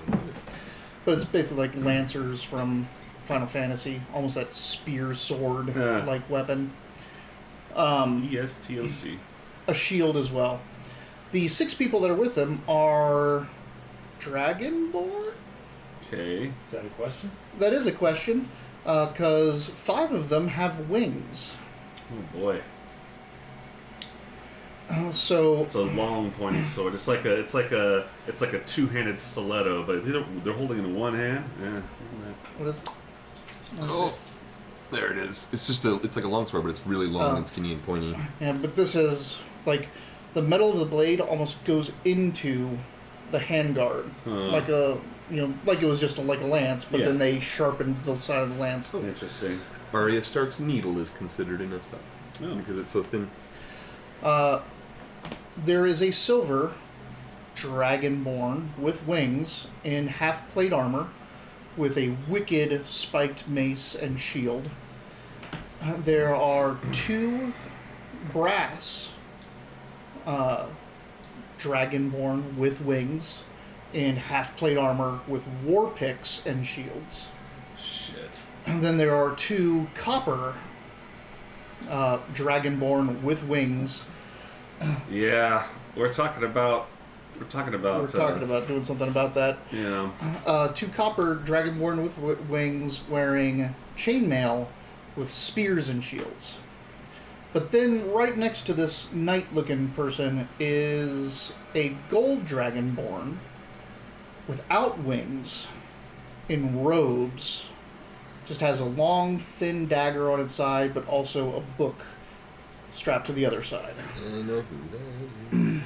but it's basically like lancers from Final Fantasy, almost that spear sword like weapon. ESTOC. A shield as well. The 6 people that are with them are Dragonborn. Okay. Is that a question? That is a question, because 5 of them have wings. Oh boy. So It's a long pointy sword. It's like a two-handed stiletto, but they're holding it in one hand. Yeah. what is it? Oh, there it is. It's just it's like a long sword, but it's really long and skinny and pointy. Yeah, but this is like the metal of the blade almost goes into the handguard, like like it was just like a lance, but Yeah. then they sharpened the side of the lance. Interesting. Arya Stark's needle is considered in a stock Oh. because it's so thin. There is a silver dragonborn with wings in half plate armor, with a wicked spiked mace and shield. There are 2 brass dragonborn with wings in half plate armor with war picks and shields. Shit. And then there are 2 copper dragonborn with wings. Yeah, we're talking about. We're talking about doing something about that. You know. 2 copper dragonborn with wings wearing chainmail with spears and shields. But then right next to this knight-looking person is a gold dragonborn without wings, in robes. Just has a long, thin dagger on its side, but also a book strapped to the other side. I know who that is.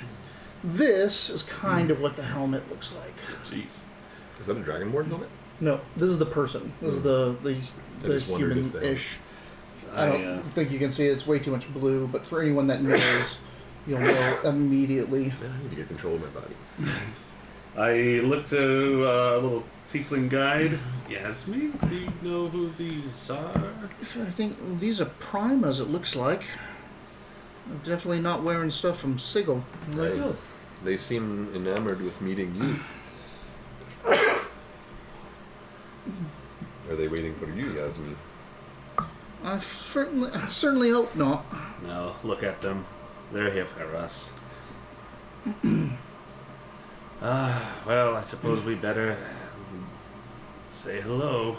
This is kind of what the helmet looks like. Jeez. Is that a Dragonborn helmet? No, this is the person. This is the just wondered if human-ish. I don't think you can see it. It's way too much blue, but for anyone that knows, you'll know immediately. Man, I need to get control of my body. I look to a little tiefling guide. Yasmin, do you know who these are? I think these are primas, it looks like. They're definitely not wearing stuff from Sigel. Like us. They seem enamored with meeting you. Are they waiting for you, Yasmin? I certainly hope not. No, look at them. They're here for us. Well, I suppose we better say hello.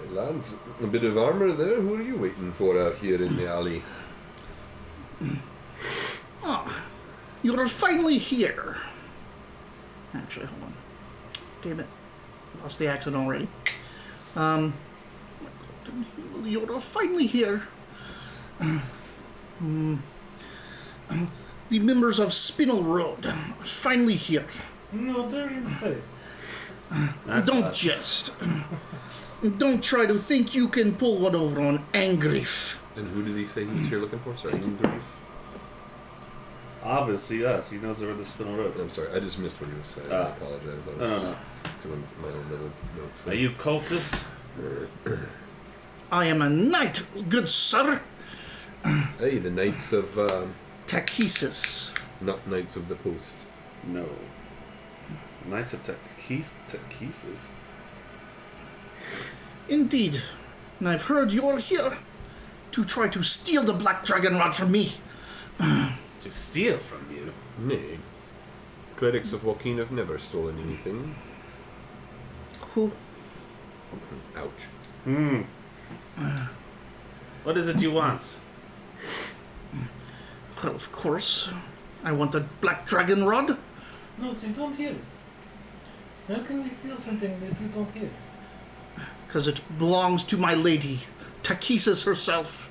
Hey, lads, a bit of armor there. Who are you waiting for out here in the alley? Ah, you're finally here. Actually, hold on. Damn it. Lost the accent already. You're finally here. The members of Spinel Road are finally here. No, they're inside. Don't us. jest. Don't try to think you can pull one over on Angriff. And who did he say he was here looking for? Sorry, Ingrief? Obviously us. He knows where the Spinel Road is. I'm sorry, I just missed what he was saying. I apologize. I was doing my own little notes Are there. you cultists? I am a knight, good sir. Hey, the Knights of... Tachesis. not Knights of the Post. No. Knights of Tachesis. Indeed. And I've heard you're here to try to steal the Black Dragon Rod from me. To steal from you? Nay. Clerics of Joaquin have never stolen anything. Who? Ouch. What is it you want? Well, of course. I want the Black Dragon Rod. No, so you don't hear it. How can we steal something that you don't hear? Because it belongs to my lady, Tachesis herself.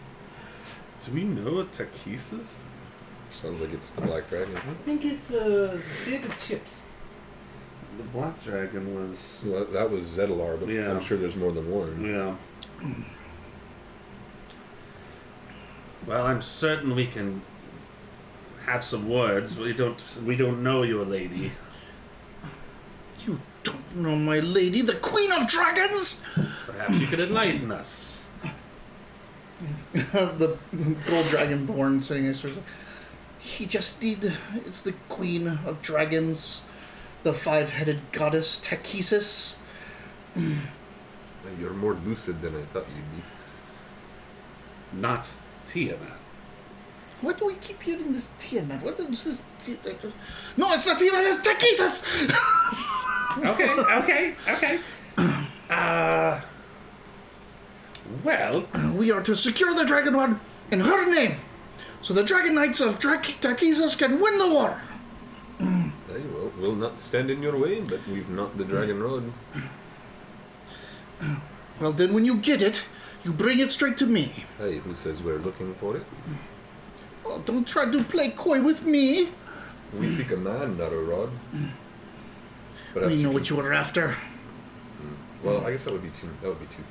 Do we know a Tachesis? Sounds like it's the Black Dragon. I think it's David Chips. The Black Dragon was... Well, that was Zedalar, but Yeah. I'm sure there's more than one. Yeah. Well, I'm certain we can have some words. We don't know your lady. You don't know my lady, the Queen of Dragons? Perhaps you could enlighten us. The gold dragonborn sitting next to her. He just did. It's the Queen of Dragons, the five-headed goddess Tachesis. You're more lucid than I thought you'd be. Not Tiamat. Why do we keep hearing this Tiamat? What is this? No, it's not Tiamat, it's Tachesis! Okay. Well, We are to secure the Dragon Rod in her name, so the Dragon Knights of Tachesis can win the war. Hey, well, we'll not stand in your way, but we've not the Dragon Rod. Well, then when you get it, you bring it straight to me. Hey, who says we're looking for it? Oh, don't try to play coy with me. We seek a man, not a rod. We know what you were after. Well, I guess that would be too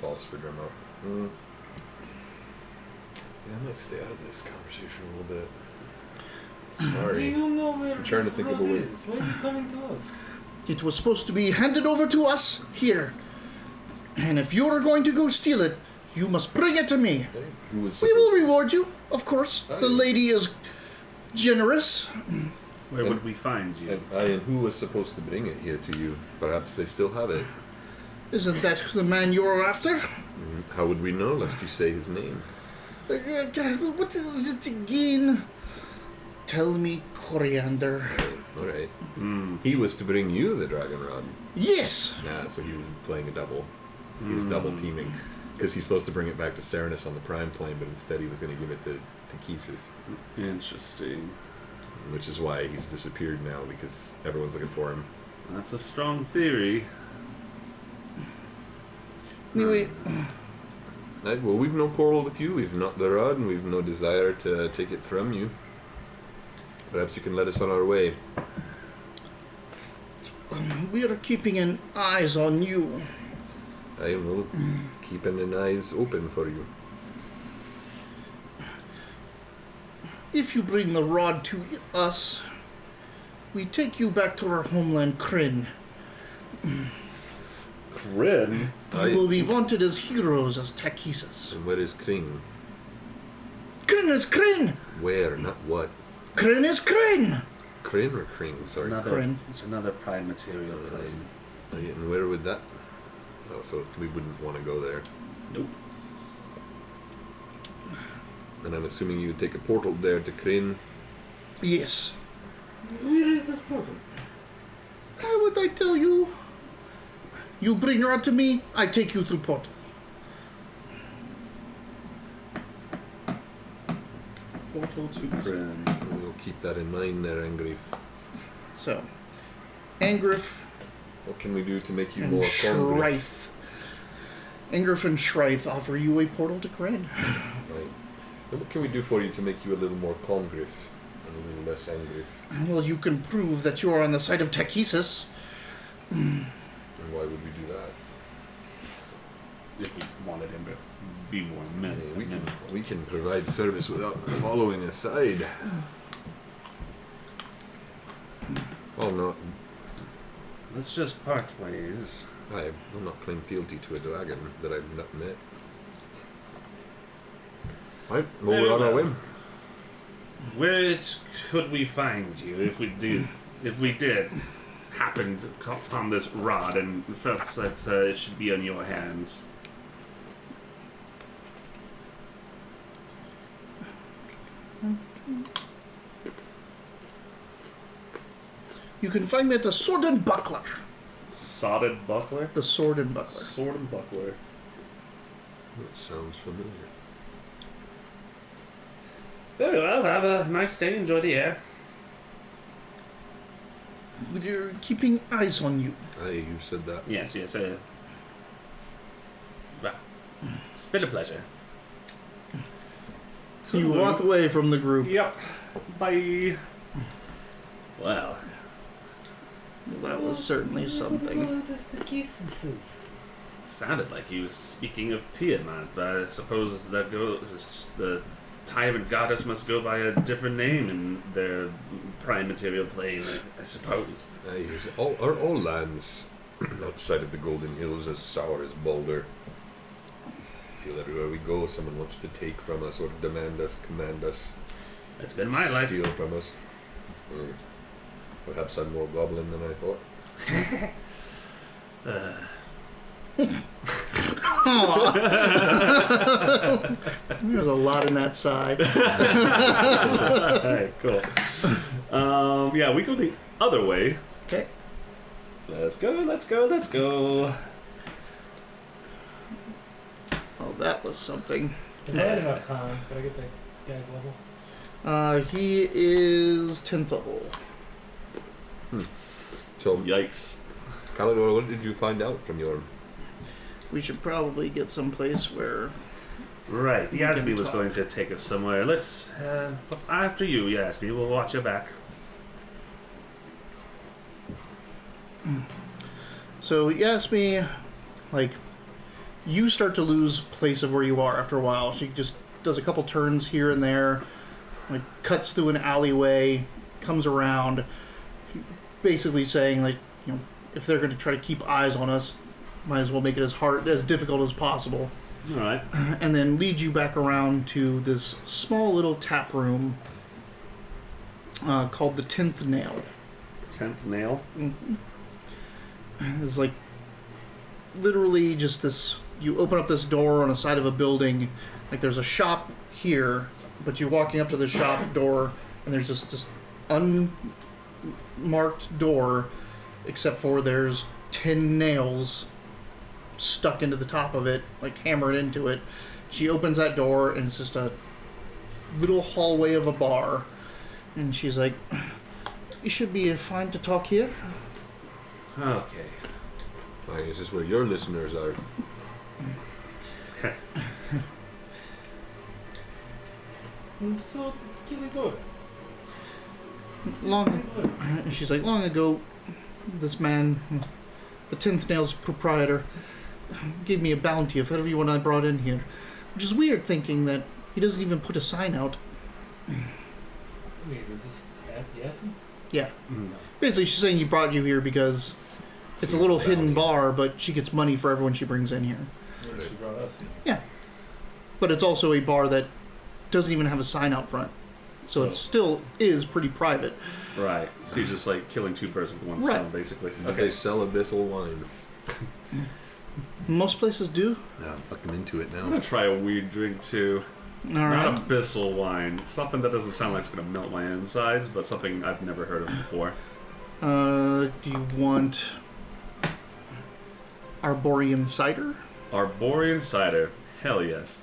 false for Dremel. Yeah, I might stay out of this conversation a little bit. Do Sorry. you know where I'm trying this to think of a road way. is? Why are you coming to us? It was supposed to be handed over to us here. And if you're going to go steal it, you must bring it to me. Hey, who was We will supposed- reward you, of course. Aye. The lady is generous. where would we find you? and who was supposed to bring it here to you? Perhaps they still have it. Isn't that the man you're after? How would we know, lest you say his name? What is it again? Tell me, Coriander. Alright. He was to bring you the Dragon Rod. Yes! Nah, so he was playing a double. He was double teaming. Because he's supposed to bring it back to Serenus on the Prime Plane, but instead he was going to give it to Kisis. Interesting. Which is why he's disappeared now, because everyone's looking for him. That's a strong theory. Anyway, Well, we've no quarrel with you, we've not the rod, and we've no desire to take it from you. Perhaps you can let us on our way. we are keeping an eyes on you. I will keep an eyes open for you. If you bring the rod to us, we take you back to our homeland, Kryn. Kryn? You will be vaunted as heroes as Takesis. And where is Kryn? Kryn is Kryn! Where, not what? Kryn is Kryn! Kryn or Kryn? Sorry. It's another prime material plane. And where would that... Oh, so we wouldn't want to go there. Nope. And I'm assuming you would take a portal there to Kryn. Yes. Where is this portal? Why would I tell you? You bring her out to me, I take you through portal. Portal to Kryn. We'll keep that in mind there, Angriff. So, Angriff What can we do to make you and more Shryth. Angriff and Shryth offer you a portal to Kryn. Right. And what can we do for you to make you a little more Congrif and a little less Angriff? Well, you can prove that you are on the side of Takesis. And why would we do that? If we wanted him to be more men. We can provide service without following a side. Oh no, Let's just part ways. I will not claim fealty to a dragon that I've not met. Right, well, Very we're on our well. way. Where could we find you if we did happen to come upon this rod and felt that it should be on your hands? You can find me at the Sword and Buckler. Sodded buckler? The Sword and Buckler. Sword and buckler. That sounds familiar. Very well, have a nice day, enjoy the air. We're keeping eyes on you. Aye, you said that. Yes. Well, it's been a pleasure. You walk away from the group. Yep. Bye. Well, That was certainly something. What does the kisses is? sounded like he was speaking of Tiamat, but I suppose that the tyrant goddess must go by a different name in their prime material plane, I suppose. Aye, are all lands outside of the Golden Hills as sour as Boulder? I feel everywhere we go, someone wants to take from us or demand us, command us. That's been my life. Steal from us. Perhaps I'm more goblin than I thought. There's a lot in that side. Alright, cool. Yeah, we go the other way. Okay. Let's go. Oh, that was something. If I had enough time, could I get that guy's level? He is 10th level. So, Yikes. Calidor, what did you find out from your... We should probably get someplace where... Right, We Yasby can was talk. going to take us somewhere. Let's, after you, Yasby, we'll watch your back. So, Yasmi, like, you start to lose place of where you are after a while. She just does a couple turns here and there, like, cuts through an alleyway, comes around, basically saying, like, you know, if they're going to try to keep eyes on us, might as well make it as difficult as possible. Alright. And then lead you back around to this small little tap room called the 10th Nail. 10th nail. It's like literally just this. You open up this door on the side of a building, like there's a shop here, but you're walking up to the shop door, and there's this unmarked door, except for there's 10 nails stuck into the top of it, like hammered into it. She opens that door, and it's just a little hallway of a bar, and she's like, "You should be fine to talk here." Okay. Aye, is this where your listeners are? So, Kilidor. She's like, long ago, this man, the 10th Nail's proprietor, gave me a bounty of everyone I brought in here. Which is weird, thinking that he doesn't even put a sign out. Wait, is this Yasmin? Yeah. Mm. Basically, she's saying you brought you here because it's a little hidden bar, but she gets money for everyone she brings in here. Yeah, she brought us. Yeah. But it's also a bar that doesn't even have a sign out front. So it still is pretty private. Right. So you're just like killing two birds with one Right. stone, basically. But they sell abyssal wine. Most places do. Yeah, I'm fucking into it I'm now. gonna try a weird drink too. All Not right. abyssal wine. Something that doesn't sound like it's gonna melt my insides, but something I've never heard of before. Do you want Arborean cider? Arborean cider. Hell yes.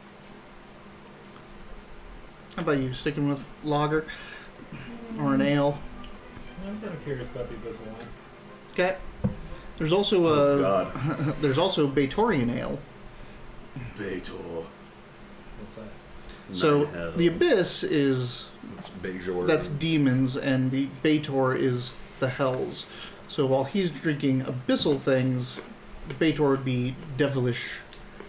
How about you sticking with lager or an ale? I'm kind of curious about the abyssal wine. Okay. There's also Oh God. there's also Batorian ale. Baitor. What's that? So Nine hells. the Abyss is It's Bajor. that's demons, and the Bator is the hells. So while he's drinking abyssal things, Bator would be devilish,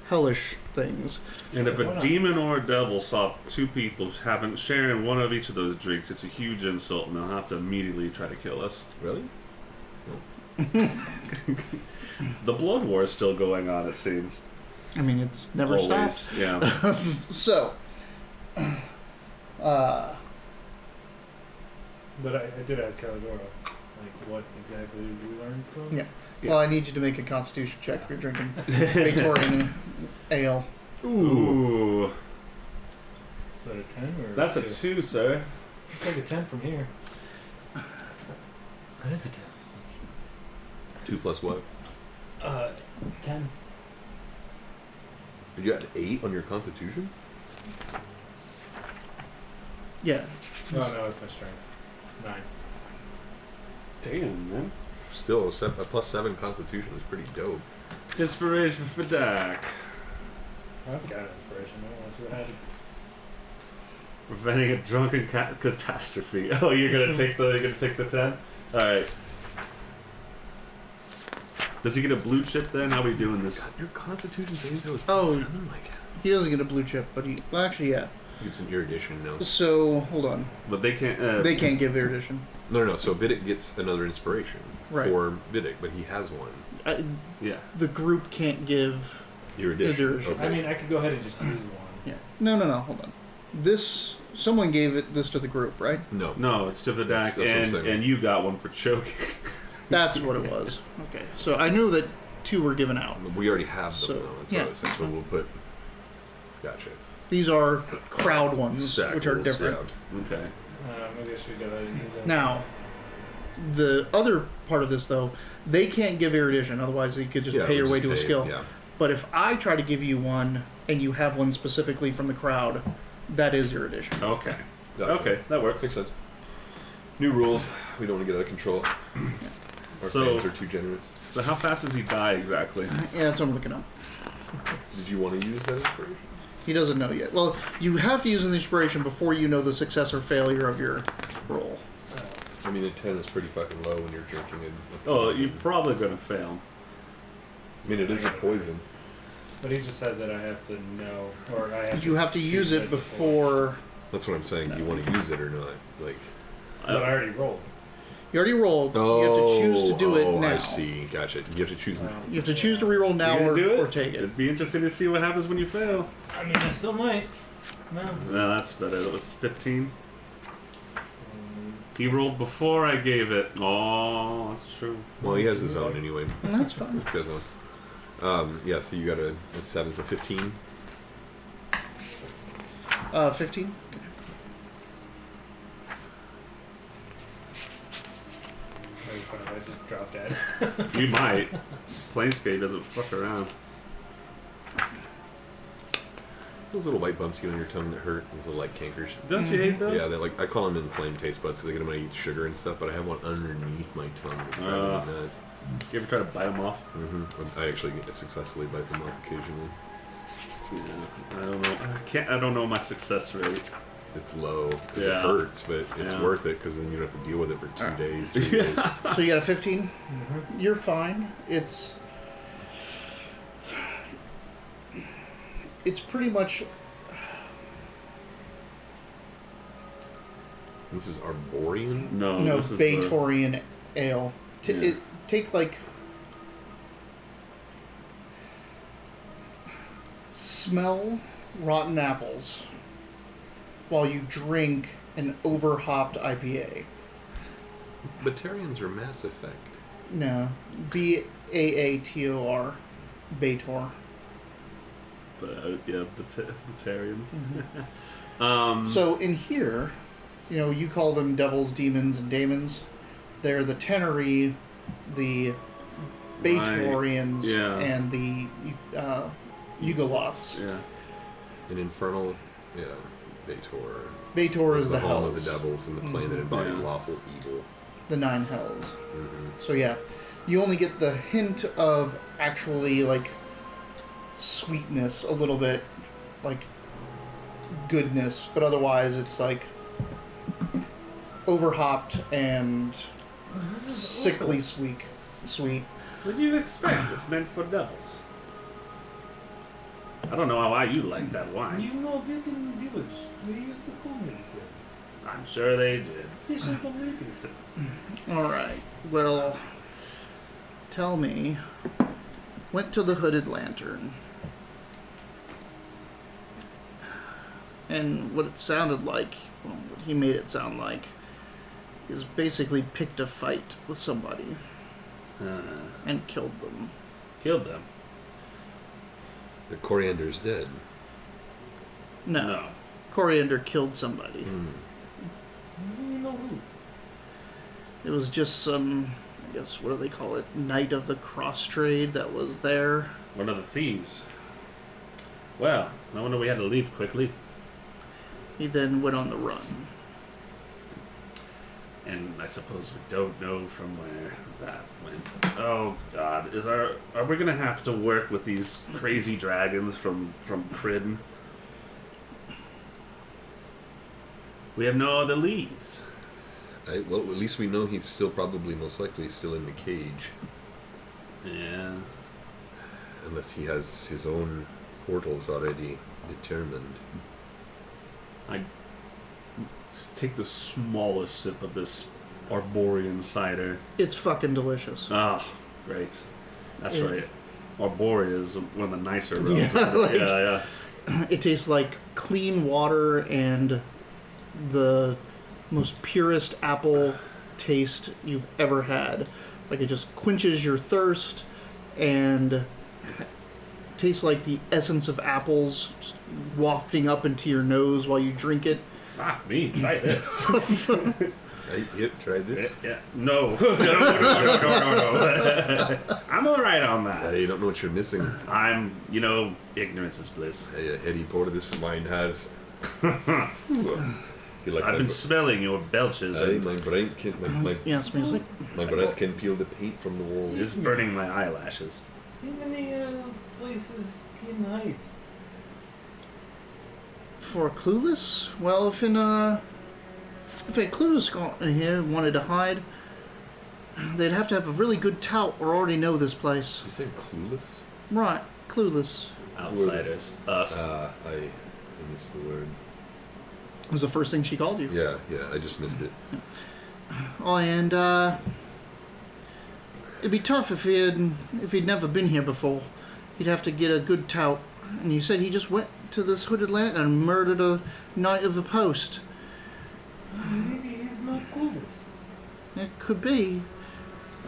hellish things. And if Why a not? demon or a devil saw two people sharing one of each of those drinks, it's a huge insult, and they'll have to immediately try to kill us. Really? The blood war is still going on, it seems. I mean, it's never Always, stopped. yeah. So, But I did ask Caladora, like, what exactly did we learn from? Yeah. well, I need you to make a Constitution check if you're drinking Batorian ale. Ooh, Is that a 10 or that's a 2? 2, sir. It's like a 10 from here. That is a 10. 2 plus what? 10. You got 8 on your constitution? Yeah. Oh, no, it's my strength. 9. Damn, man. Still, a +7 constitution is pretty dope. Inspiration for Dak. I've got an inspiration. I want to see what happens. Preventing a drunken catastrophe. Oh, you're gonna take the 10. All right. Does he get a blue chip then? How are we doing this? God, your constitution saving throw is Oh. +7? Like, He doesn't get a blue chip, but he... Well, actually, yeah. you get some erudition now. So, hold on. But they can't. They can't give erudition. No. So Vidic gets another inspiration Right. for Vidic, but he has one. Yeah. The group can't give... Erudition. Erudition. Okay. I mean, I could go ahead and just use one. Yeah. No, hold on. This... Someone gave this to the group, right? no. No, it's to the That's Dak, what I'm saying. and you got one for choking. That's what it was. Okay. So I knew that 2 were given out. We already have them, So, though. That's yeah. what I was saying. So we'll put... Gotcha. These are crowd ones, Stack which are rules, different. yeah. Okay. Maybe I should go ahead and use that. Now, the other part of this, though, they can't give erudition. Otherwise, you could just Yeah, pay your we'll way just to a pay, skill. Yeah. But if I try to give you one, and you have one specifically from the crowd, that is erudition. Okay. Gotcha. Okay, that works. Makes sense. New rules. We don't want to get out of control. Our So- fans are too generous. So how fast does he die exactly? Yeah, that's what I'm looking up. Did you want to use that inspiration? He doesn't know yet. Well, you have to use an inspiration before you know the success or failure of your roll. I mean, a 10 is pretty fucking low when you're drinking it. Oh, you're probably gonna fail. I mean, it is a poison. But he just said that I have to know, or I have You have to use it before... That's what I'm saying. Do you want to use it or not? Like, But I already rolled. You already rolled. You have to choose to do it now. I see. Gotcha. You have to choose. You have to choose to reroll now You gonna do it? or take it. It'd be interesting to see what happens when you fail. I mean, I still might. No. No, that's better. That was 15. He rolled before I gave it. Oh, that's true. Well, he has his own anyway. That's fine. He has his own. Yeah, so you got a 7, so 15. 15? I just dropped dead. You might. Planescape doesn't fuck around. Those little white bumps you get on your tongue that hurt. Those little, like, cankers. Don't you hate those? Yeah, they like I call them inflamed taste buds because I get them when I eat sugar and stuff. But I have one underneath my tongue that's driving me nuts. You ever try to bite them off? I actually get to successfully bite them off occasionally. Yeah, I don't know. I don't know my success rate. It's low. 'Cause Yeah. It hurts, but it's Yeah. worth it because then you don't have to deal with it for 2 days. 3 days. So you got a 15? You're fine. It's pretty much... This is Arborian? No, No, this is Batorian ale. Yeah. Take like smell rotten apples while you drink an overhopped IPA. Batarians are Mass Effect. No, Baator, Bator. Batarians. So in here, you call them devils, demons, and daemons. They're the Tenery, the Batorians, yeah. and the Yugoloths. Yeah. An infernal, Bator. Bator is the home hells. of the devils and the planet embodied Yeah. lawful evil. The 9 hells. Mm-hmm. So yeah, you only get the hint of actually like sweetness, a little bit, like goodness, but otherwise it's like overhopped and sickly sweet. What do you expect? It's meant for devils. I don't know why you like that wine. You know, back in the village, they used to call me that. I'm sure they did. Especially the ladies. All right. Well, tell me. Went to the Hooded Lantern, and what it sounded like, what he made it sound like, is basically picked a fight with somebody and killed them. Killed them? The Coriander's dead. No. Coriander killed somebody. You know who? It was just some, I guess, what do they call it? Knight of the Cross Trade that was there. One of the thieves. Well, no wonder we had to leave quickly. He then went on the run. And I suppose we don't know from where that went. Oh God, are we gonna have to work with these crazy dragons from Cridden? We have no other leads. Well, at least we know he's still probably most likely still in the cage. Yeah. Unless he has his own portals already determined. I take the smallest sip of this Arborian cider. It's fucking delicious. Ah, great. That's right. Arborea is one of the nicer roads. Yeah, Yeah. It tastes like clean water and the most purest apple taste you've ever had. Like it just quenches your thirst and tastes like the essence of apples just wafting up into your nose while you drink it. Fuck me, try this. Yep, tried this. Yeah. No. No. I'm alright on that. You don't know what you're missing. I'm, ignorance is bliss. Hey, Eddie Porter, this wine has. I've been smelling your belches. My brain can, Yeah, it smells like. my breath can peel the paint from the walls. It's burning my eyelashes. How many places can hide? For Clueless? Well, if a Clueless got in here and wanted to hide, they'd have to have a really good tout or already know this place. You said clueless? Right, Clueless. Outsiders. Us. I missed the word. It was the first thing she called you. Yeah, I just missed it. Oh, and it'd be tough if he'd never been here before. He'd have to get a good tout. And you said he just went to this Hooded Lantern and murdered a knight of the post. Maybe he's not clueless. It could be.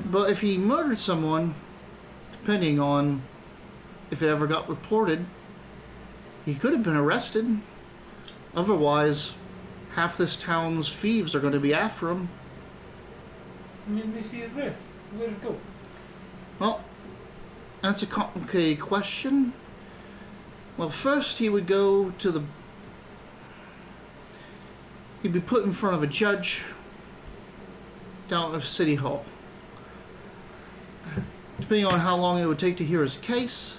But if he murdered someone, depending on if it ever got reported, he could have been arrested. Otherwise, half this town's thieves are going to be after him. I mean, if he arrests, where go? Well, that's a complicated question. Well, first he would go to the... He'd be put in front of a judge down at City Hall. Depending on how long it would take to hear his case,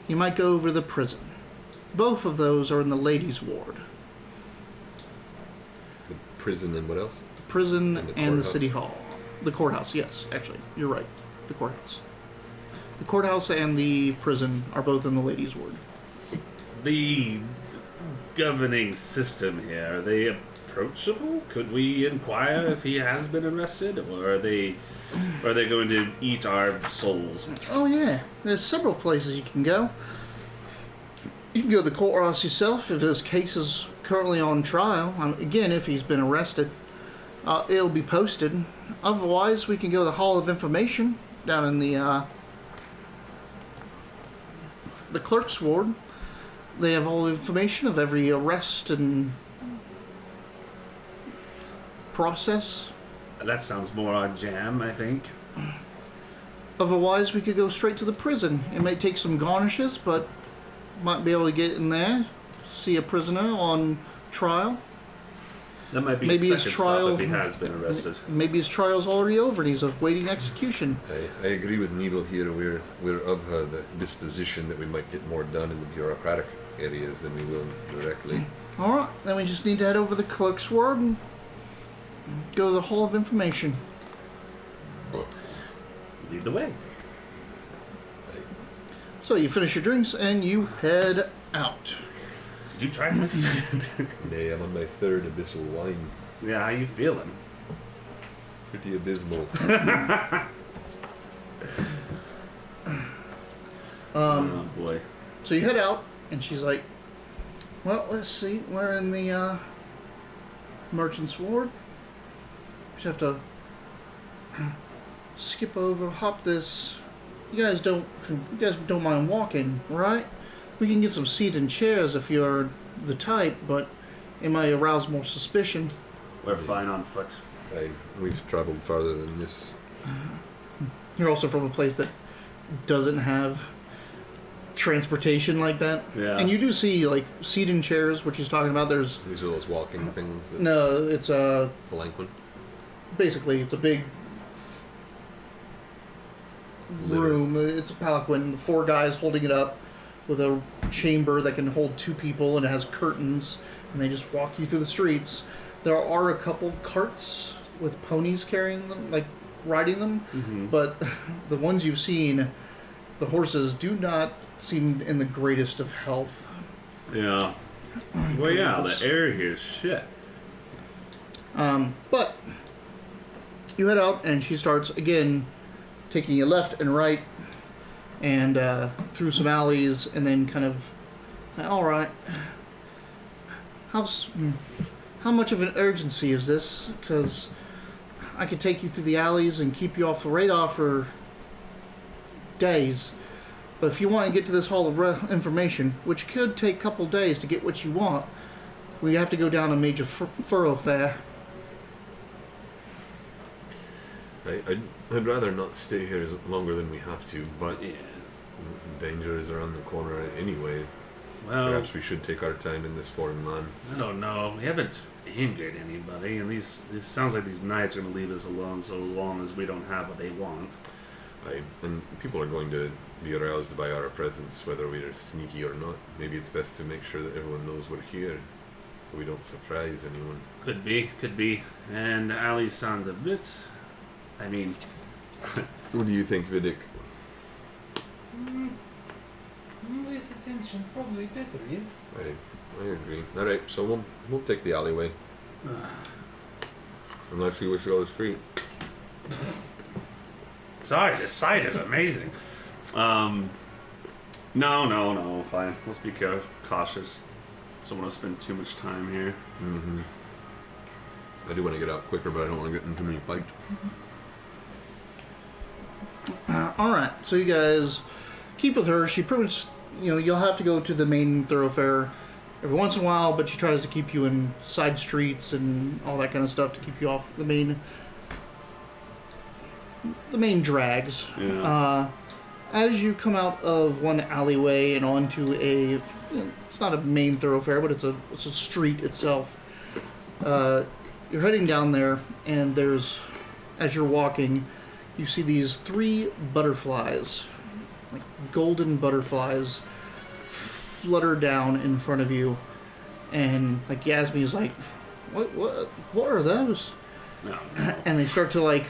he might go over to the prison. Both of those are in the ladies' ward. The prison and what else? The prison And the and the courthouse? City Hall. The courthouse, yes, actually. You're right. The courthouse. The courthouse and the prison are both in the ladies' ward. The governing system here, are they approachable? Could we inquire if he has been arrested, or are they going to eat our souls? Oh yeah, there's several places you can go. You can go to the courthouse yourself if his case is currently on trial. Again, if he's been arrested, it'll be posted. Otherwise, we can go to the Hall of Information down in the clerk's ward. They have all the information of every arrest and process. That sounds more our jam, I think. Otherwise, we could go straight to the prison. It may take some garnishes, but might be able to get in there, see a prisoner on trial. That might be Maybe his his second trial- stop if he has been arrested. Maybe his trial's already over and he's awaiting execution. I agree with Needle here. We're of the disposition that we might get more done in the bureaucratic areas than we will directly. Alright, then we just need to head over the clerk's ward and go to the Hall of Information. Lead the way. So you finish your drinks and you head out. Did you try this? Nay, I'm on my third abyssal wine. Yeah, how you feeling? Pretty abysmal. Oh boy. So you head out and she's like, well, let's see, we're in the merchant's ward. Just have to skip over, hop this. You guys don't mind walking, right? We can get some seat and chairs if you're the type, but it might arouse more suspicion. We're fine on foot. We've traveled farther than this. You're also from a place that doesn't have transportation like that. Yeah. And you do see like seat and chairs, which he's talking about. There's These are those walking things. That no, it's a palanquin. basically it's a big room. It's a palanquin. 4 guys holding it up with a chamber that can hold 2 people, and it has curtains, and they just walk you through the streets. There are a couple carts with ponies carrying them, like riding them, but the ones you've seen, the horses do not seem in the greatest of health. Yeah. Well, yeah, the air here is shit. But you head out, and she starts again taking you left and right, and through some alleys, and then kind of say, all right, how much of an urgency is this? Because I could take you through the alleys and keep you off the radar for days. But if you want to get to this Hall of Information, which could take a couple days to get what you want, we have to go down a major thoroughfare. I'd rather not stay here longer than we have to, but Yeah. danger is around the corner anyway. Well, Perhaps we should take our time in this foreign land. I don't know. We haven't angered anybody, and this sounds like these knights are going to leave us alone so long as we don't have what they want. And people are going to be aroused by our presence, whether we are sneaky or not. Maybe it's best to make sure that everyone knows we're here, so we don't surprise anyone. Could be. And Ali sounds a bit... I mean... What do you think, Vidic? Less attention, probably better, yes? I agree. Alright, so we'll take the alleyway. Unless you wish you always free. Sorry, this site is amazing. No, fine. Let's be cautious. Don't want to spend too much time here. Mm-hmm. I do want to get out quicker, but I don't want to get in too many fights. Alright, so you guys keep with her. She pretty much, you'll have to go to the main thoroughfare every once in a while, but she tries to keep you in side streets and all that kind of stuff to keep you off the main drags. Yeah. As you come out of one alleyway and onto it's not a main thoroughfare, but it's a street itself. You're heading down there, and as you're walking, you see these 3 butterflies, like golden butterflies, flutter down in front of you, and like Yasmi's like, what are those? No. And they start to like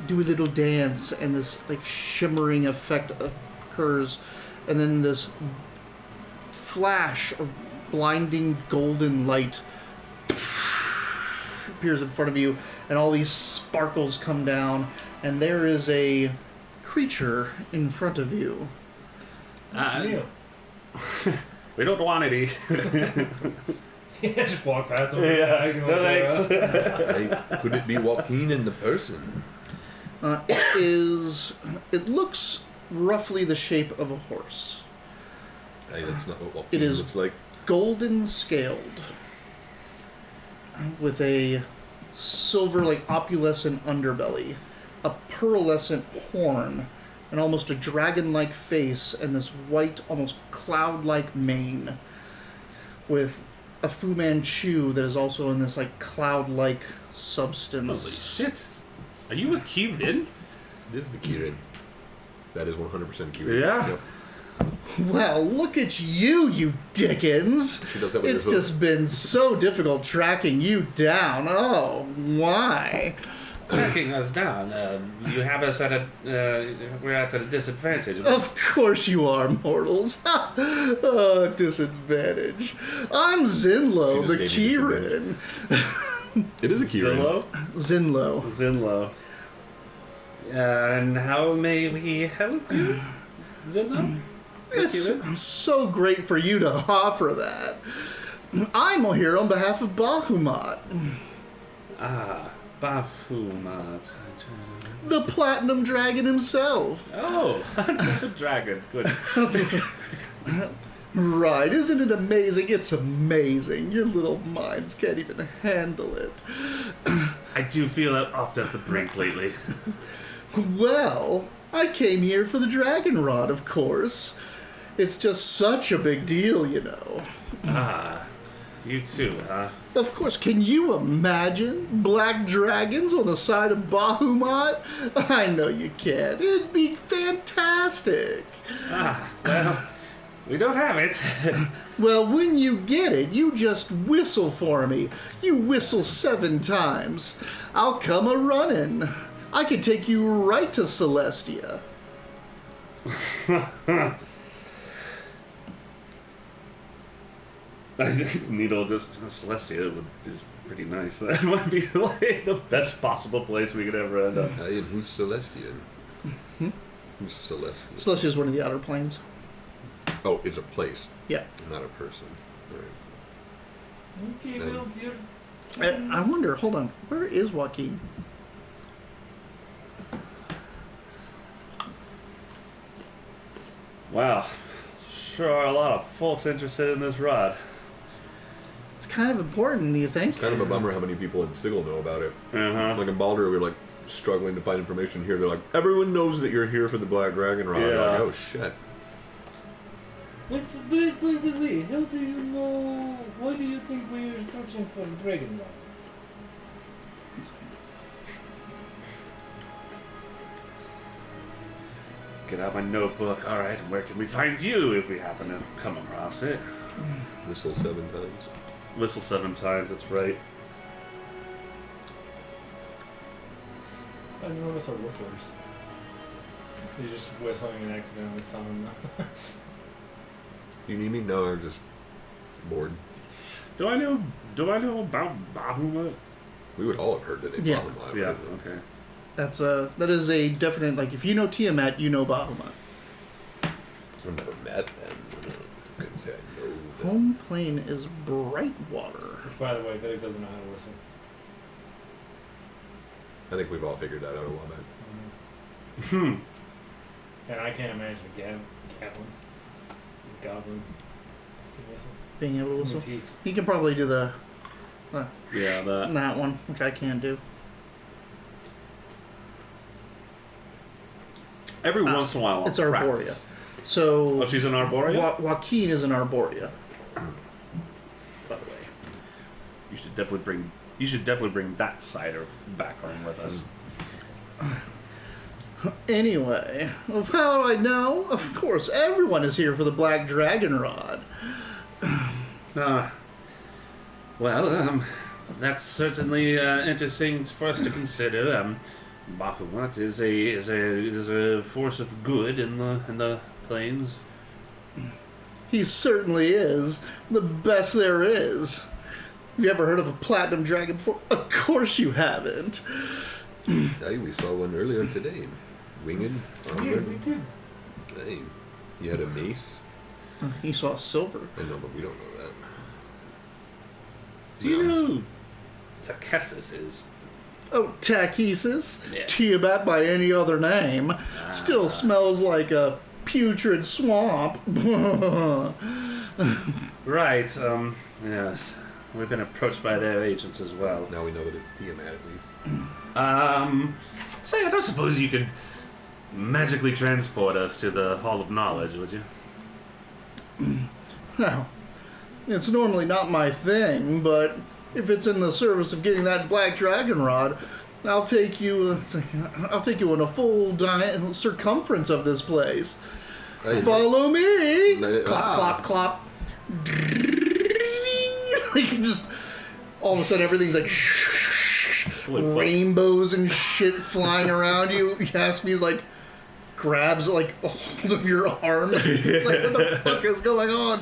do a little dance, and this like shimmering effect occurs, and then this flash of blinding golden light appears in front of you, and all these sparkles come down, and there is a creature in front of you. Neil. We don't want any. Yeah, just walk past him. Yeah, no thanks. Hey, could it be Joaquin in the person? It looks roughly the shape of a horse. Hey, that's not what Joaquin It is looks like. golden scaled, with a silver, like opalescent underbelly, a pearlescent horn, and almost a dragon-like face, and this white, almost cloud-like mane, with a Fu Manchu that is also in this like cloud-like substance. Holy shit. Are you a Kirin? This is the Kirin. That is 100% Kirin. Yeah. Yep. Well, look at you Dickens! She does that with It's her hoof. just been so difficult tracking you down. Oh, why? Tracking us down. You have us at we're at a disadvantage. Of course you are, mortals. Oh, disadvantage. I'm Zinlo, She the just gave you Kirin. It is a Kirin. Zinlo? Zinlo. Zinlo. And how may we help you, Zinlo? It's so great for you to offer that. I'm here on behalf of Bahamut, Bahamut. the Platinum Dragon himself. Oh, the dragon. Good. Right, isn't it amazing? It's amazing. Your little minds can't even handle it. I do feel off at the brink lately. Well, I came here for the dragon rod, of course. It's just such a big deal, you know. You too, huh? Of course, can you imagine black dragons on the side of Bahamut? I know you can. It'd be fantastic. Well, we don't have it. Well, when you get it, you just whistle for me. You whistle 7 times. I'll come a-running. I can take you right to Celestia. Needle just Celestia is pretty nice. That might be like the best possible place we could ever end up. Hey, and who's Celestian? Who's Celestian? Celestia is one of the outer planes. Oh, it's a place, Yeah. not a person. Right. Okay, well, dear. I wonder, hold on, where is Joaquin? Wow, sure are a lot of folks interested in this rod. It's kind of important, do you think? It's kind of a bummer how many people in Sigil know about it. Like in Baldur, we were like struggling to find information here. They're like, everyone knows that you're here for the Black Dragon Rod. Yeah. Like, oh shit. What's by the way? How do you know? Why do you think we're searching for dragon rod? Get out my notebook. All right, where can we find you if we happen to come across it? Whistle 7 times. Whistle 7 times. That's right. I don't know what's our whistlers. You're just whistling and accidentally summon them. You need me? No, I was just bored. Do I know about Bahamut? We would all have heard the name Yeah. Bahamut. Yeah. right? Okay. That is a definite, like, if you know Tiamat, you know Bahamut. I've never met them. I couldn't say I know them. Home plane is Brightwater. Which, by the way, Vidic doesn't know how to whistle. I think we've all figured that out a while back. And I can't imagine Goblin can whistle. Being able to Too many whistle. teeth. He can probably do the Yeah, that. that one, which I can do. Every once in a while, I'll It's Arborea. practice. So Oh, she's an Arborea? Joaquin is an Arborea. By the way, you should definitely bring that cider back home with us. Anyway, of how do I know? Of course, everyone is here for the Black Dragon Rod. Well, that's certainly interesting for us to consider. Bahamut is a force of good in the plains. He certainly is the best there is. Have you ever heard of a platinum dragon before? Of course you haven't. Aye, we saw one earlier today. Winged, Yeah, armored. we did. Aye. You had a mace? You saw silver. I know, but we don't know that. Do you know who Takesis is? Oh, Tachesis? Yeah. Tiamat by any other name. Still smells like a putrid swamp. Right, yes. We've been approached by their agents as well. Now we know that it's Tiamat at least. Say, I don't suppose you could magically transport us to the Hall of Knowledge, would you? Well, it's normally not my thing, but if it's in the service of getting that black dragon rod, I'll take you on a full circumference of this place. Aye. Follow me. Aye. Clop, clop, clop. Like just all of a sudden everything's like rainbows and shit flying around you. Yaspi's like grabs like a hold of your arm. Like what the fuck is going on?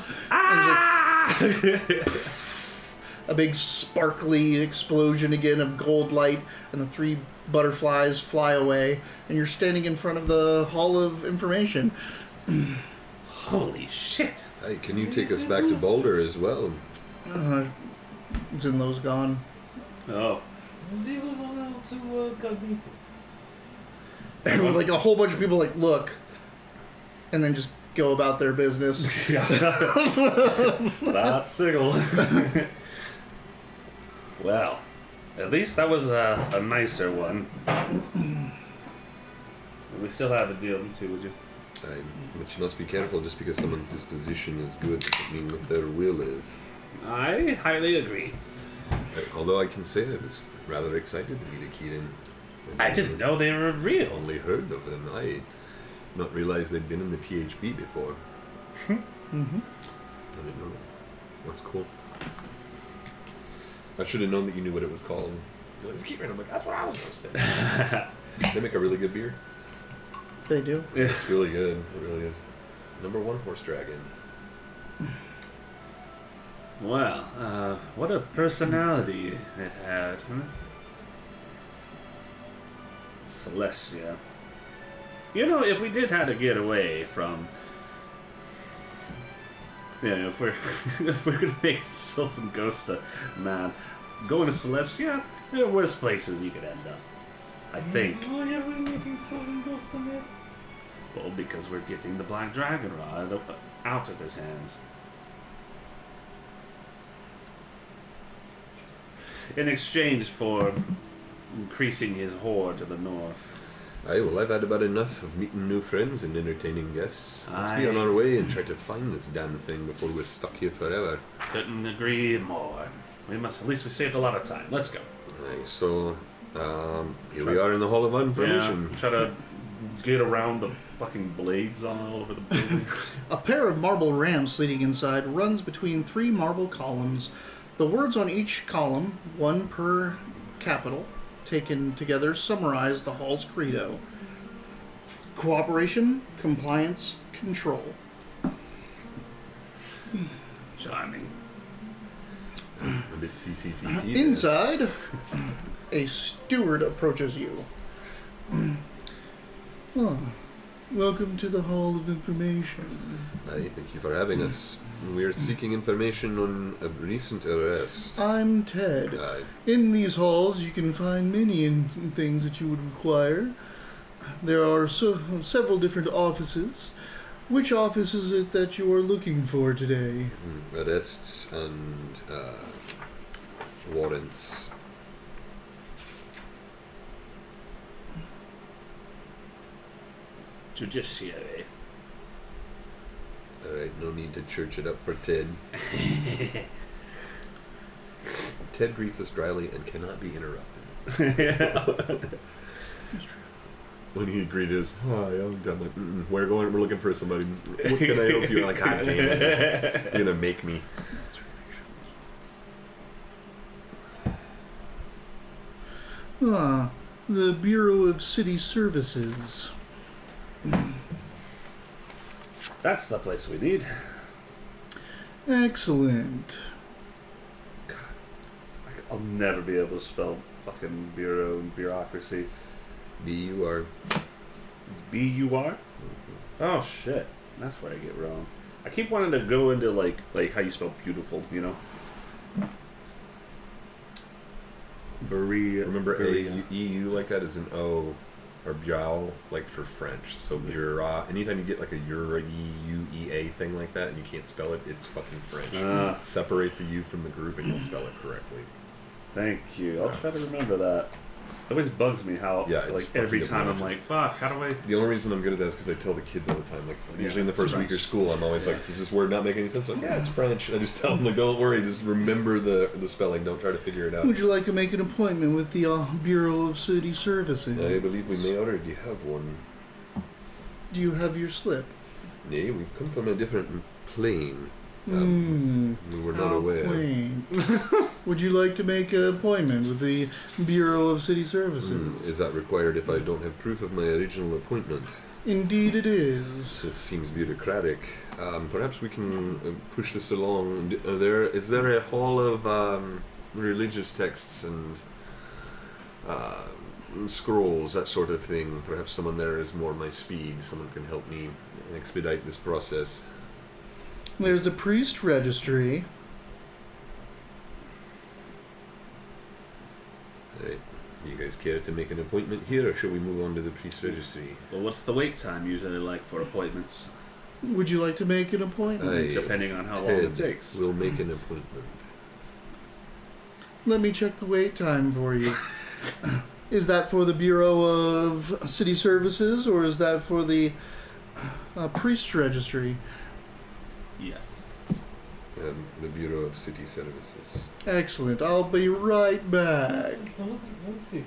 A big sparkly explosion again of gold light, and the 3 butterflies fly away, and you're standing in front of the Hall of Information. Holy shit! Hey, can you take us back to Boulder as well? Zinlo's gone. Oh. They was a little too cognito. And like a whole bunch of people like look, and then just go about their business. That's Sigil. Well, at least that was a nicer one. We still have a deal too, would you? Aye, but you must be careful. Just because someone's disposition is good doesn't mean what their will is. I highly agree. Although I can say I was rather excited to meet a Keaton. I didn't know they were real. Only heard of them. I not realized they'd been in the PHB before. Mm-hmm. I didn't know. That's cool. I should have known that you knew what it was called. You're like, Keaton. I'm like, that's what I was going to say. They make a really good beer. They do. It's really good. It really is. Number 1 horse dragon. Well, what a personality it had, huh? Celestia. You know, if we did have to get away from... You know, if we're gonna make Sylphan Ghost a man, going to Celestia, there are worse places you could end up. I think. Why are we making Sylvan Ghost a man? Well, because we're getting the Black Dragon Rod out of his hands. In exchange for increasing his horde to the north. Aye, well, I've had about enough of meeting new friends and entertaining guests. Let's be on Aye. our way and try to find this damn thing before we're stuck here forever. Couldn't agree more. At least we saved a lot of time. Let's go. Aye, so, here we are in the Hall of Information. Yeah, try to get around the fucking blades all over the building. A pair of marble ramps leading inside runs between 3 marble columns. The words on each column, 1 per capital, taken together, summarize the hall's credo. Cooperation, compliance, control. Charming. A bit CCCP there. Inside, a steward approaches you. Oh, welcome to the Hall of Information. Aye, thank you for having us. We are seeking information on a recent arrest. I'm Ted. Aye. In these halls, you can find many things that you would require. There are several different offices. Which office is it that you are looking for today? Arrests and warrants. Judiciary. Alright, no need to church it up for Ted. Ted greets us dryly and cannot be interrupted. When he greeted us, hi, I'm like, we're looking for somebody. What can I help you? I'm like, God damn it. You're gonna make me. Ah, the Bureau of City Services. That's the place we need. Excellent. I'll never be able to spell fucking bureau and bureaucracy. B-U-R. B-U-R? Oh shit. That's where I get wrong. I keep wanting to go into like how you spell beautiful, you know? Remember A-U like that is an O, or biao, like for French. So bureau, anytime you get like a U-E-A thing like that and you can't spell it, it's fucking French. Separate the U from the group and you'll spell it correctly. Thank you. I'll try to remember that. It always bugs me how, like, every time I'm like, fuck, how do I... The only reason I'm good at that is because I tell the kids all the time. Like, usually in the first week of school, I'm always like, does this word not make any sense? Like, yeah, it's French. I just tell them, like, don't worry, just remember the spelling. Don't try to figure it out. Would you like to make an appointment with the Bureau of City Services? I believe we may already have one. Do you have your slip? Nay, we've come from a different plane. We were not aware. Would you like to make an appointment with the Bureau of City Services? Is that required if I don't have proof of my original appointment? Indeed it is. This seems bureaucratic. Perhaps we can push this along. Is there a hall of religious texts and scrolls, that sort of thing? Perhaps someone there is more my speed. Someone can help me expedite this process. There's a priest registry. Alright. You guys care to make an appointment here, or shall we move on to the priest registry? Well, what's the wait time usually like for appointments? Would you like to make an appointment? Depending on how long it takes. We'll make an appointment. Let me check the wait time for you. Is that for the Bureau of City Services, or is that for the priest registry? Yes. The Bureau of City Services. Excellent. I'll be right back. One sec.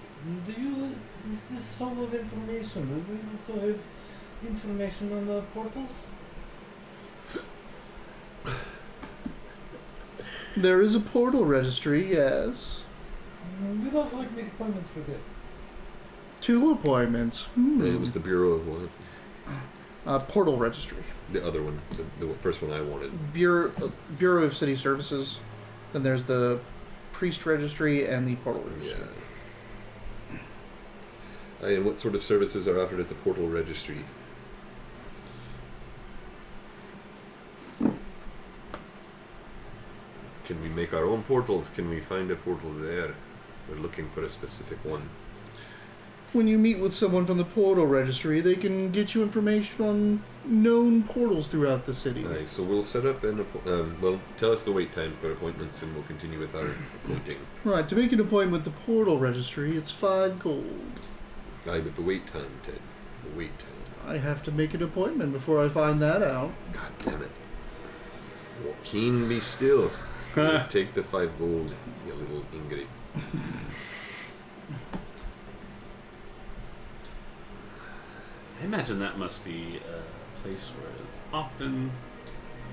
Is this all of information? Does it also have information on the portals? There is a portal registry, yes. We'd also like to make an appointment for that. 2 appointments. It was the Bureau of what? Portal registry. The other one, the first one I wanted. Bureau of City Services. Then there's the priest registry and the portal registry. Yeah. And what sort of services are offered at the portal registry? Can we make our own portals? Can we find a portal there? We're looking for a specific one. When you meet with someone from the portal registry, they can get you information on known portals throughout the city. Aye, so we'll set up an tell us the wait time for appointments and we'll continue with our appointing. Right, to make an appointment with the portal registry, it's 5 gold. Aye, but the wait time, Ted. The wait time. I have to make an appointment before I find that out. God damn it. Joaquin, be still. Take the 5 gold, you little ingrate. I imagine that must be a place where it's often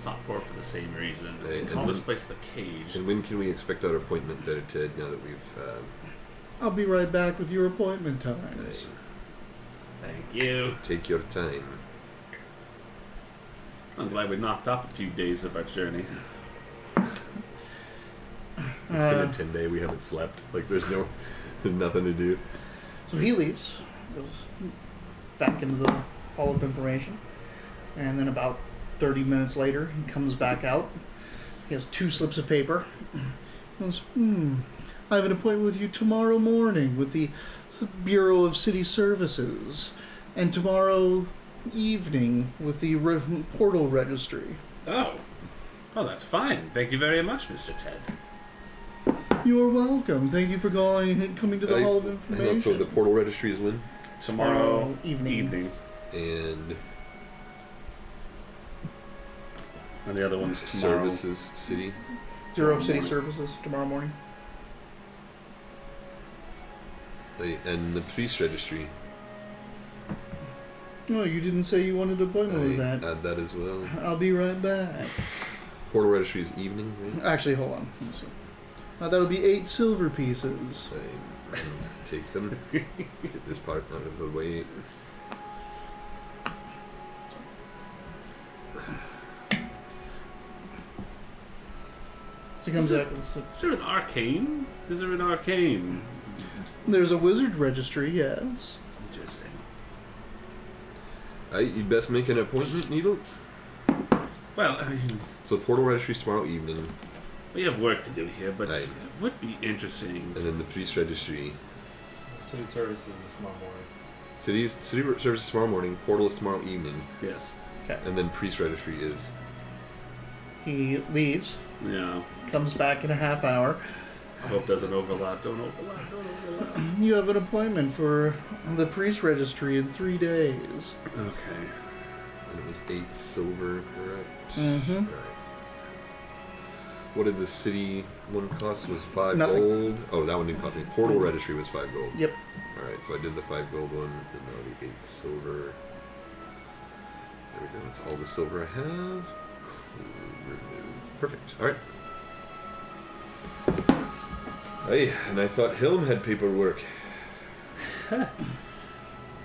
sought for the same reason. They call this place the Cage. And when can we expect our appointment there, Ted, now that we've... I'll be right back with your appointment times. Thank you. Take your time. I'm glad we knocked off a few days of our journey. It's been a 10-day, we haven't slept. Like, there's nothing to do. So he leaves, goes back into the Hall of Information, and then about 30 minutes later, he comes back out. He has 2 slips of paper. He goes, I have an appointment with you tomorrow morning with the Bureau of City Services, and tomorrow evening with the Portal Registry. Oh, that's fine. Thank you very much, Mr. Ted. You are welcome. Thank you for coming to the Hall of Information. So the Portal Registry is when? Tomorrow evening. And the other one's tomorrow. Services City. Bureau of City Services tomorrow morning. And the Police Registry. Oh, you didn't say you wanted an appointment with that. Add that as well. I'll be right back. Portal Registry is evening, right? Actually, hold on. Let me see. That'll be 8 silver pieces. Take them. Let's get this part out of the way. So He comes back with Is there an arcane? Is there an arcane? There's a wizard registry, yes. Interesting. You'd best make an appointment, Needle. Well, I mean, So portal registry's tomorrow evening, we have work to do here, but Aye. it would be interesting. and then the priest registry. City services is tomorrow morning. City services tomorrow morning. Portal is tomorrow evening, Yes. Okay. and then priest registry is. He leaves, Yeah. comes back in a half hour. Hope doesn't overlap. Don't overlap. You have an appointment for the priest registry in 3 days. Okay. And it was 8 silver, correct? Mm-hmm. Alright. What did the city one cost? Was 5 Nothing. gold? Oh, that one didn't cost anything. Portal registry was 5 gold. Yep. Alright, so I did the 5 gold one, and now the 8 silver. There we go, that's all the silver I have. Remove. Perfect. Alright. Hey, and I thought Hilm had paperwork.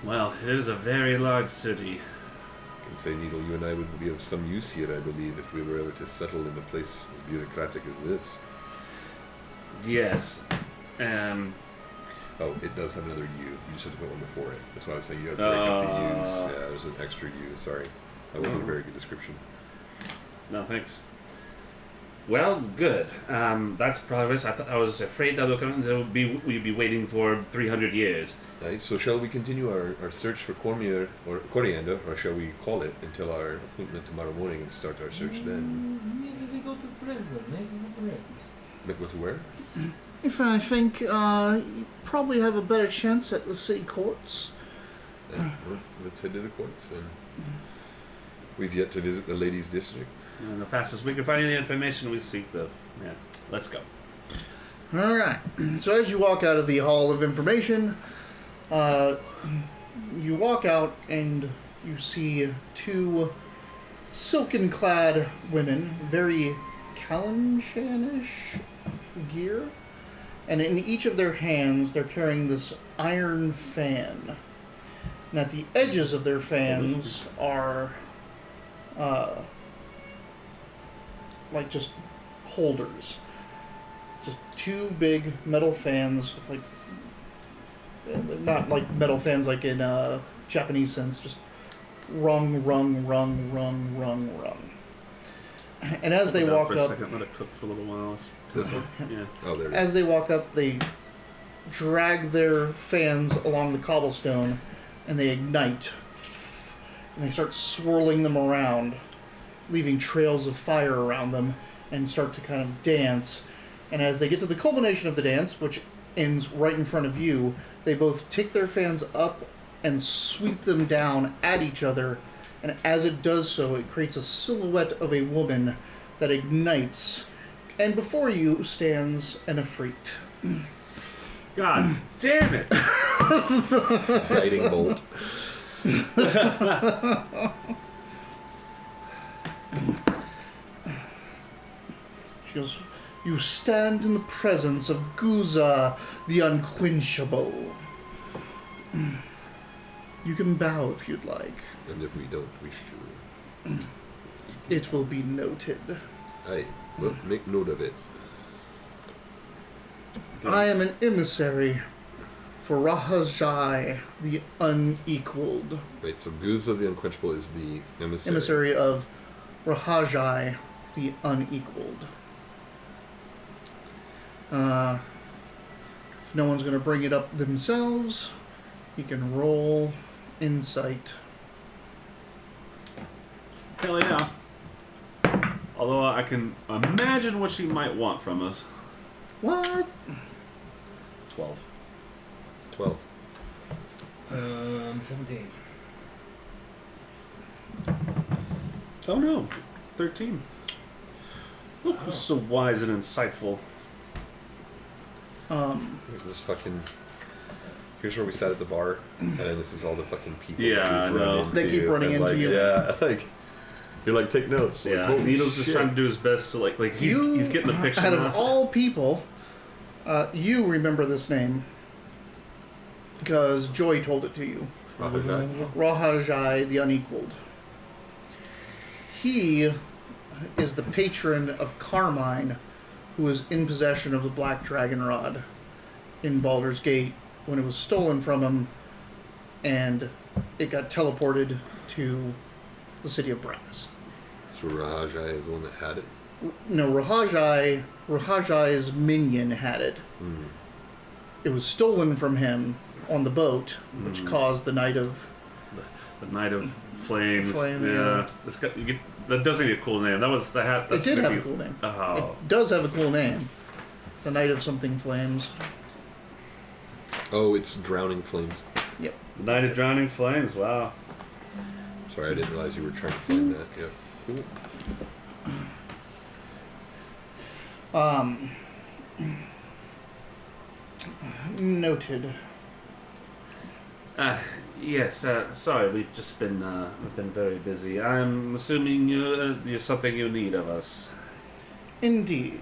Well, it is a very large city. I can say, Needle, you and I would be of some use here, I believe, if we were able to settle in a place as bureaucratic as this. Yes. Oh, it does have another U. You just have to put one before it. That's why I was saying you have to break up the U's. Yeah, there's an extra U. Sorry. That wasn't a very good description. No, thanks. Well, good. That's progress. I was afraid that we'd be waiting for 300 years. Right, so shall we continue our search for Cormier or Coriander, or shall we call it until our appointment tomorrow morning and start our search then? Maybe we go to prison. Maybe we break. But go to where? If I think you probably have a better chance at the city courts. Well, let's head to the courts then. We've yet to visit the ladies' district. And the fastest we can find any information, we seek the... Yeah, let's go. All right. So as you walk out of the Hall of Information, you walk out and you see 2 silken-clad women, very Kalanchanish gear, and in each of their hands they're carrying this iron fan. And at the edges of their fans are like just holders. Just 2 big metal fans with not like metal fans like in Japanese sense, just rung. And as they walk for a up, second, let it cook for a little while. This one? Yeah. Oh, there it is. as they walk up, they drag their fans along the cobblestone, and they ignite, and they start swirling them around, leaving trails of fire around them, and start to kind of dance. And as they get to the culmination of the dance, which ends right in front of you, they both take their fans up and sweep them down at each other, and as it does so, it creates a silhouette of a woman that ignites, and before you stands an Efreet. God damn it! Guiding bolt. She goes, "You stand in the presence of Guza the Unquenchable. You can bow if you'd like. And if we don't wish to, It will be noted. aye, well, make note of it. I am an emissary for Rahajai the Unequaled. Right, so Guza the Unquenchable is the emissary. Emissary of Rahajai the Unequaled. If no one's going to bring it up themselves, you can roll insight. Hell yeah. Although I can imagine what she might want from us. What? 12. 12. 17. Oh no. 13. Look who's so wise and insightful. This fucking... Here's where we sat at the bar, and then this is all the fucking people Yeah, that I we've run know. into. They keep running and, into like, you. Yeah, like... You're like, take notes. Like, Yeah, holy Needle's just shit. trying to do his best to like he's getting the picture. Out of now. all people, you remember this name because Joy told it to you. Rahajai. Rahajai the Unequaled. He is the patron of Carmine, who was in possession of the Black Dragon Rod in Baldur's Gate when it was stolen from him, and it got teleported to the city of Brass. So Rahajai is the one that had it? No, Rahajai's minion had it. Mm. It was stolen from him on the boat, which caused the Night of... The Night of Flames. Yeah. That doesn't get a cool name. That was the hat. It did have a cool name. Oh. It does have a cool name. The Night of something Flames. Oh, it's Drowning Flames. Yep. The Night of Drowning Flames. Wow. Sorry, I didn't realize you were trying to find that. Yeah. Cool. Noted. Yes. Sorry, we've just been very busy. I'm assuming you're something you need of us. Indeed.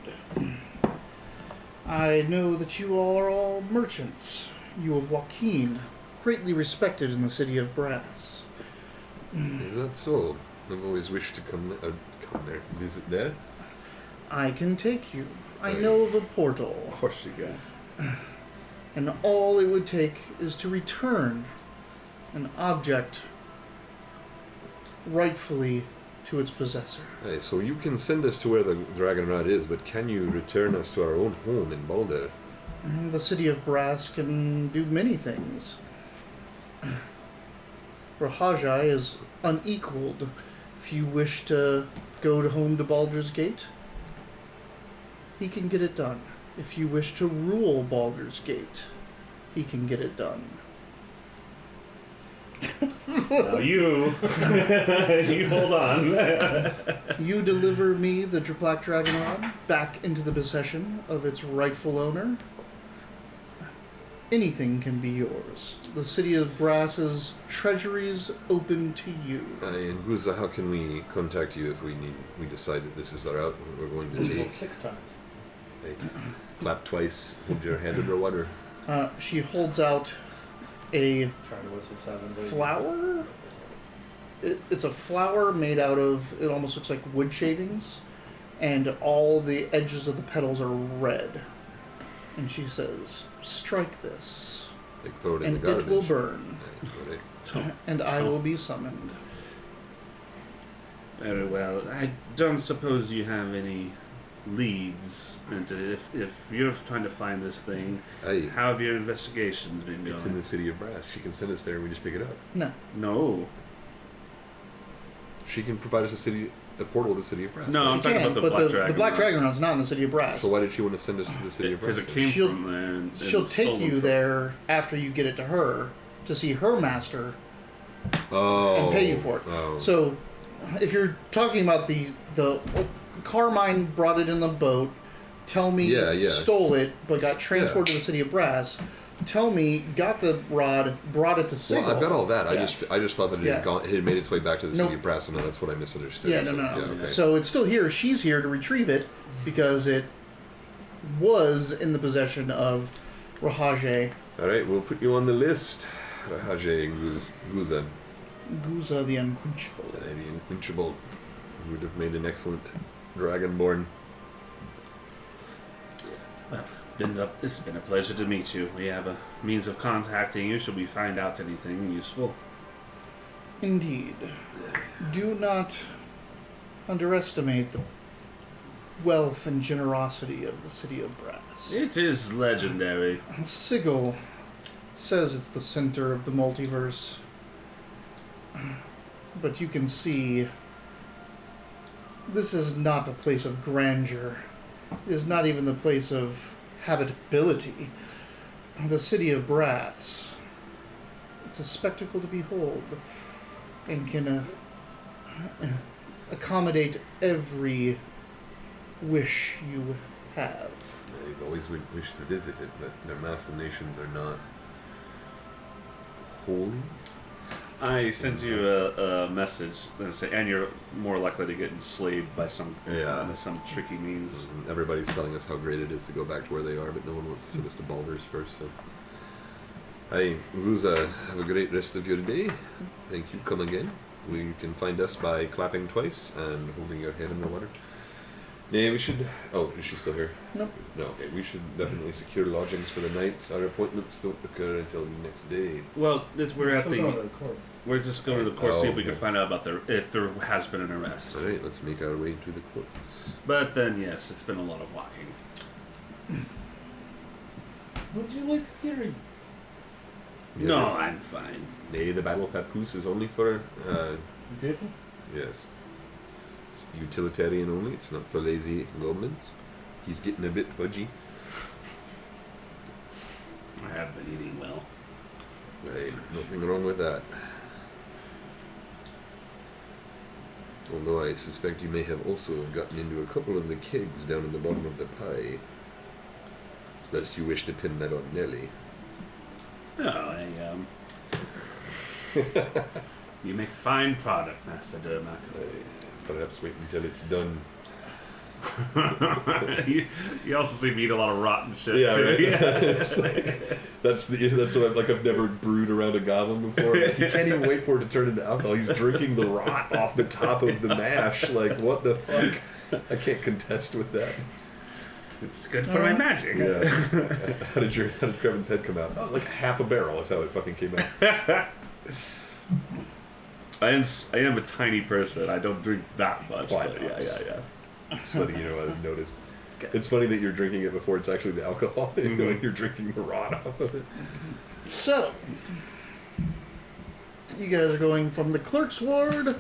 I know that you all are all merchants. You of Joaquin, greatly respected in the city of Brass. Is that so? I've always wished to come there, visit there. I can take you. I know of a portal. Of course you can. And all it would take is to return an object rightfully to its possessor. Hey, so you can send us to where the Dragon Rod is, but can you return us to our own home in Balder? The city of Brass can do many things. Rahajai is unequaled. If you wish to go home to Baldur's Gate, he can get it done. If you wish to rule Baldur's Gate, he can get it done. Now you hold on. You deliver me the Black Dragon Rod back into the possession of its rightful owner. Anything can be yours. The city of Brass's treasury is open to you. And Guza, how can we contact you if we decide that this is the route we're going to take? 6 times. Hey, clap twice, hold your hand under water. She holds out a Trying to whistle 7, but flower? It's a flower made out of, it almost looks like wood shavings, and all the edges of the petals are red. And she says, strike this, Like throw it in and the garbage. it will burn, Right. and I will be summoned. Very well. I don't suppose you have any leads into if you're trying to find this thing. Hey, How have your investigations been going? it's in the city of Brass. She can send us there and we just pick it up. No. No. She can provide us a portal to the city of Brass. No, She I'm talking can, about the but Black Dragon. the Black Dragon Rod's not in the city of Brass. So why did she want to send us to the city of Brass? Because it came She'll- from there. And She'll take stolen you from- there after you get it to her to see her master Oh. and pay you for it. Oh. So, if you're talking about the Carmine brought it in the boat, tell me Yeah. stole it but got transported to the city of Brass. Tell me got the rod, brought it to Sigel. Well, I've got all that. Yeah. I just thought that it, Yeah. it had made its way back to the city Nope. of Brass, and that's what I misunderstood. Yeah, So, no. okay. So it's still here. She's here to retrieve it because it was in the possession of Rahajai. All right, we'll put you on the list. Rahajai Guza, Guza the Unquenchable. the Unquenchable, would have made an excellent Dragonborn. It's been a pleasure to meet you. We have a means of contacting you should we find out anything useful. Indeed. Do not underestimate the wealth and generosity of the city of Brass. It is legendary. Sigil says it's the center of the multiverse. But you can see this is not a place of grandeur. It is not even the place of habitability. The city of Brass. It's a spectacle to behold and can accommodate every wish you have. I've always wished to visit it, but their machinations are not holy. I sent you a message that say, and you're more likely to get enslaved by some tricky means. Everybody's telling us how great it is to go back to where they are, but no one wants to send us to Baldur's first. So, hey, Guza, have a great rest of your day. Thank you. Come again. You can find us by clapping twice and holding your head in the water. Yeah, we should... Oh, is she still here? Nope. No, okay. We should definitely secure lodgings for the nights. Our appointments don't occur until the next day. Well, we're at Still going to the. the courts. We're just going to the court, see if we okay. can find out about if there has been an arrest. Alright, let's make our way to the courts. But then, yes, it's been a lot of walking. Would you like to carry? No, I'm fine. Nay, the battle papoose is only for... Better? yes. It's utilitarian only. It's not for lazy goblins. He's getting a bit pudgy. I have been eating well. Right, nothing wrong with that. Although I suspect you may have also gotten into a couple of the kegs down in the bottom of the pie. Lest you wish to pin that on Nelly. Oh, you make fine product, Master Dermack. Perhaps wait until it's done. you also see me eat a lot of rotten shit Yeah, too. right. Yeah. It's like, that's what I'm like. I've never brewed around a goblin before. Like, he can't even wait for it to turn into alcohol. He's drinking the rot off the top of the mash. Like, what the fuck? I can't contest with that. It's good for my magic. Yeah. How did Crevin's head come out? Oh, like half a barrel is how it fucking came out. I am a tiny person. I don't drink that much. Well, But yeah. Just letting you know, I noticed. It's funny that you're drinking it before it's actually the alcohol. Mm-hmm. Like you're drinking the rot off of it. So, you guys are going from the clerk's ward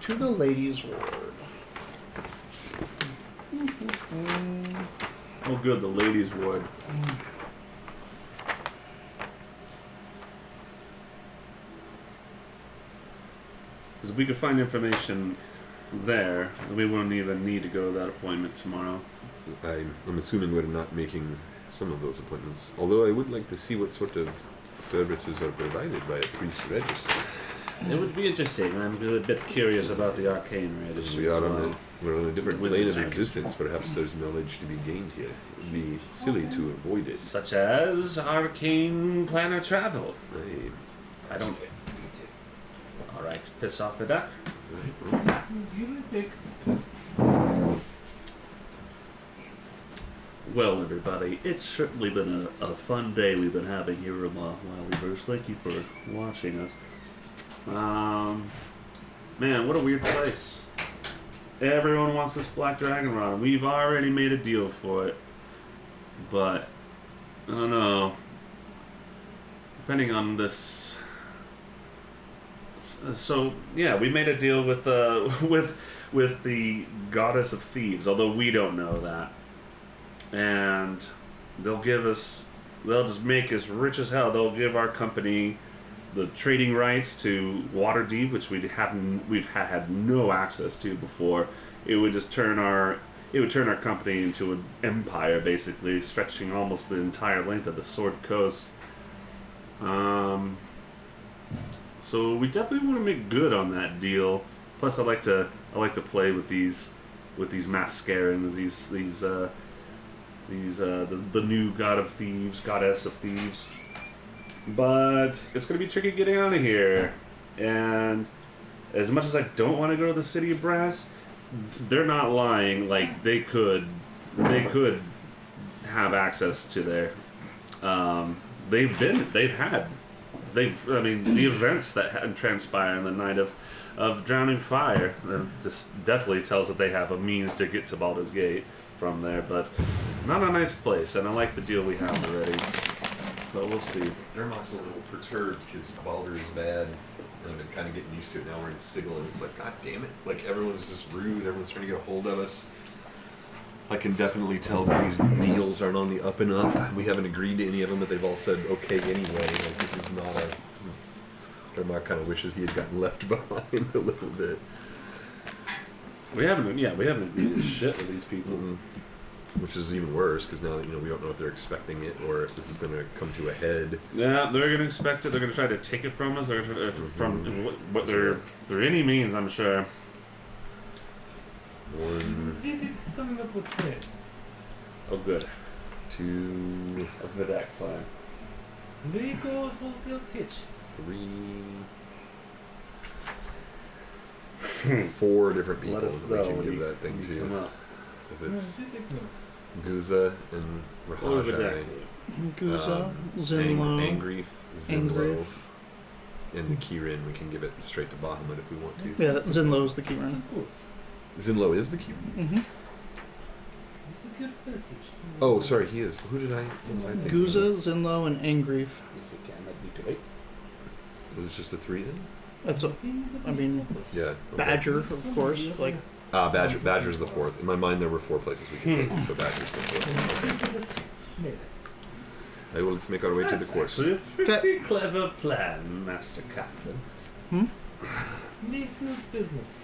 to the ladies' ward. Oh, good. The ladies' ward. Because we could find information there, we wouldn't even need to go to that appointment tomorrow. I'm assuming we're not making some of those appointments. Although I would like to see what sort of services are provided by a priest register. It would be interesting. I'm a bit curious about the arcane registry. We are as on well. we're on a different Wizard plane of magic. existence. Perhaps there's knowledge to be gained here. It would be silly to avoid it. Such as arcane planner travel. Aye. I don't. Alright, piss off the duck. You take. Well, everybody, it's certainly been a fun day we've been having here in Wileyverse. Thank you for watching us. Man, what a weird place. Everyone wants this black dragon rod. We've already made a deal for it. But, I don't know. Depending on this... So, yeah, we made a deal with with the goddess of thieves, although we don't know that. And they'll just make us rich as hell. They'll give our company the trading rights to Waterdeep, which we've had no access to before. It would just turn our company into an empire, basically, stretching almost the entire length of the Sword Coast. So we definitely want to make good on that deal. Plus, I like to play with these mascarons, the new goddess of thieves. But it's gonna be tricky getting out of here. And as much as I don't want to go to the City of Brass, they're not lying. Like they could have access to there. The events that had transpired in the night of Drowning Fire just definitely tells that they have a means to get to Baldur's Gate from there, but not a nice place, and I like the deal we have already. But we'll see. Dermock's a little perturbed because Baldur is bad, and I've been kind of getting used to it now. We're in Sigil, and it's like, God damn it! Like everyone's just rude. Everyone's trying to get a hold of us. I can definitely tell that these deals aren't on the up and up. We haven't agreed to any of them, but they've all said okay anyway. Like this is not a. Dermock kind of wishes he had gotten left behind a little bit. We haven't agreed to shit with these people. Which is even worse because now that we don't know if they're expecting it or if this is going to come to a head. Yeah, they're going to expect it. They're going to try to take it from us. They're gonna, from what through any means, I'm sure. It's coming up with that. Oh, good. 2, A Vidac plan. There you go, full tilt hitch. 3, 4 different people Let us that we know can when give you- that thing when you come to. up. Because it's Detective. Guza and Rahajai. Guza, Zinlo, Angrief, Zinlo, Angrief. and the Kirin. We can give it straight to Bahamut if we want to. Yeah, Zinlo's the key run. Close. Zinlo is the Kirin. Mm-hmm. It's a good message. Oh, sorry, he is. Who did I? What was I thinking? Guza, Zinlo, and Angrief. If you can, that'd be great. Was it just the three then? That's a, I mean, Yeah. Okay. Badger, of course. Like, Badger. Badger's the fourth. In my mind, there were 4 places we could take it, so Badger's the fourth. Maybe. Hey, well, let's make our way to the That's course. actually a pretty clever plan, Master Captain. This not business.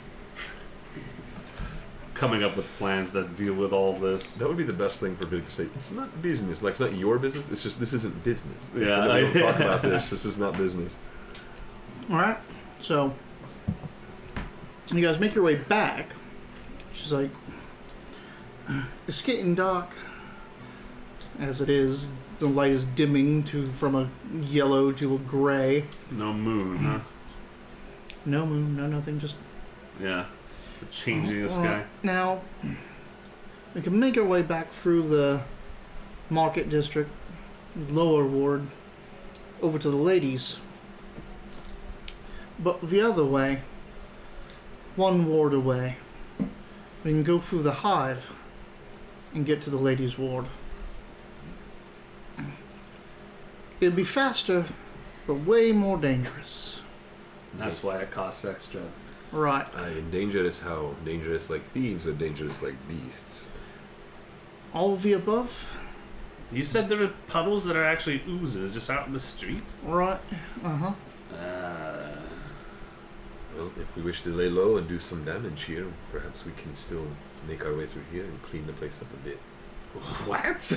Coming up with plans to deal with all this. That would be the best thing for people to say. It's not business. Like, it's not your business. It's just, this isn't business. Yeah, We don't talk about this. This is not business. alright, so you guys make your way back. She's like, it's getting dark. As it is, the light is dimming from a yellow to a gray. No moon, huh? No moon, no nothing, just Yeah. The changing the sky. Now, we can make our way back through the market district, lower ward, over to the ladies. But the other way, one ward away, we can go through the hive and get to the ladies' ward. It'd be faster, but way more dangerous. That's why it costs extra. Right. Dangerous how? Dangerous like thieves or dangerous like beasts? All of the above? You said there were puddles that are actually oozes just out in the street? Right. Uh-huh. Well, if we wish to lay low and do some damage here, perhaps we can still make our way through here and clean the place up a bit. What?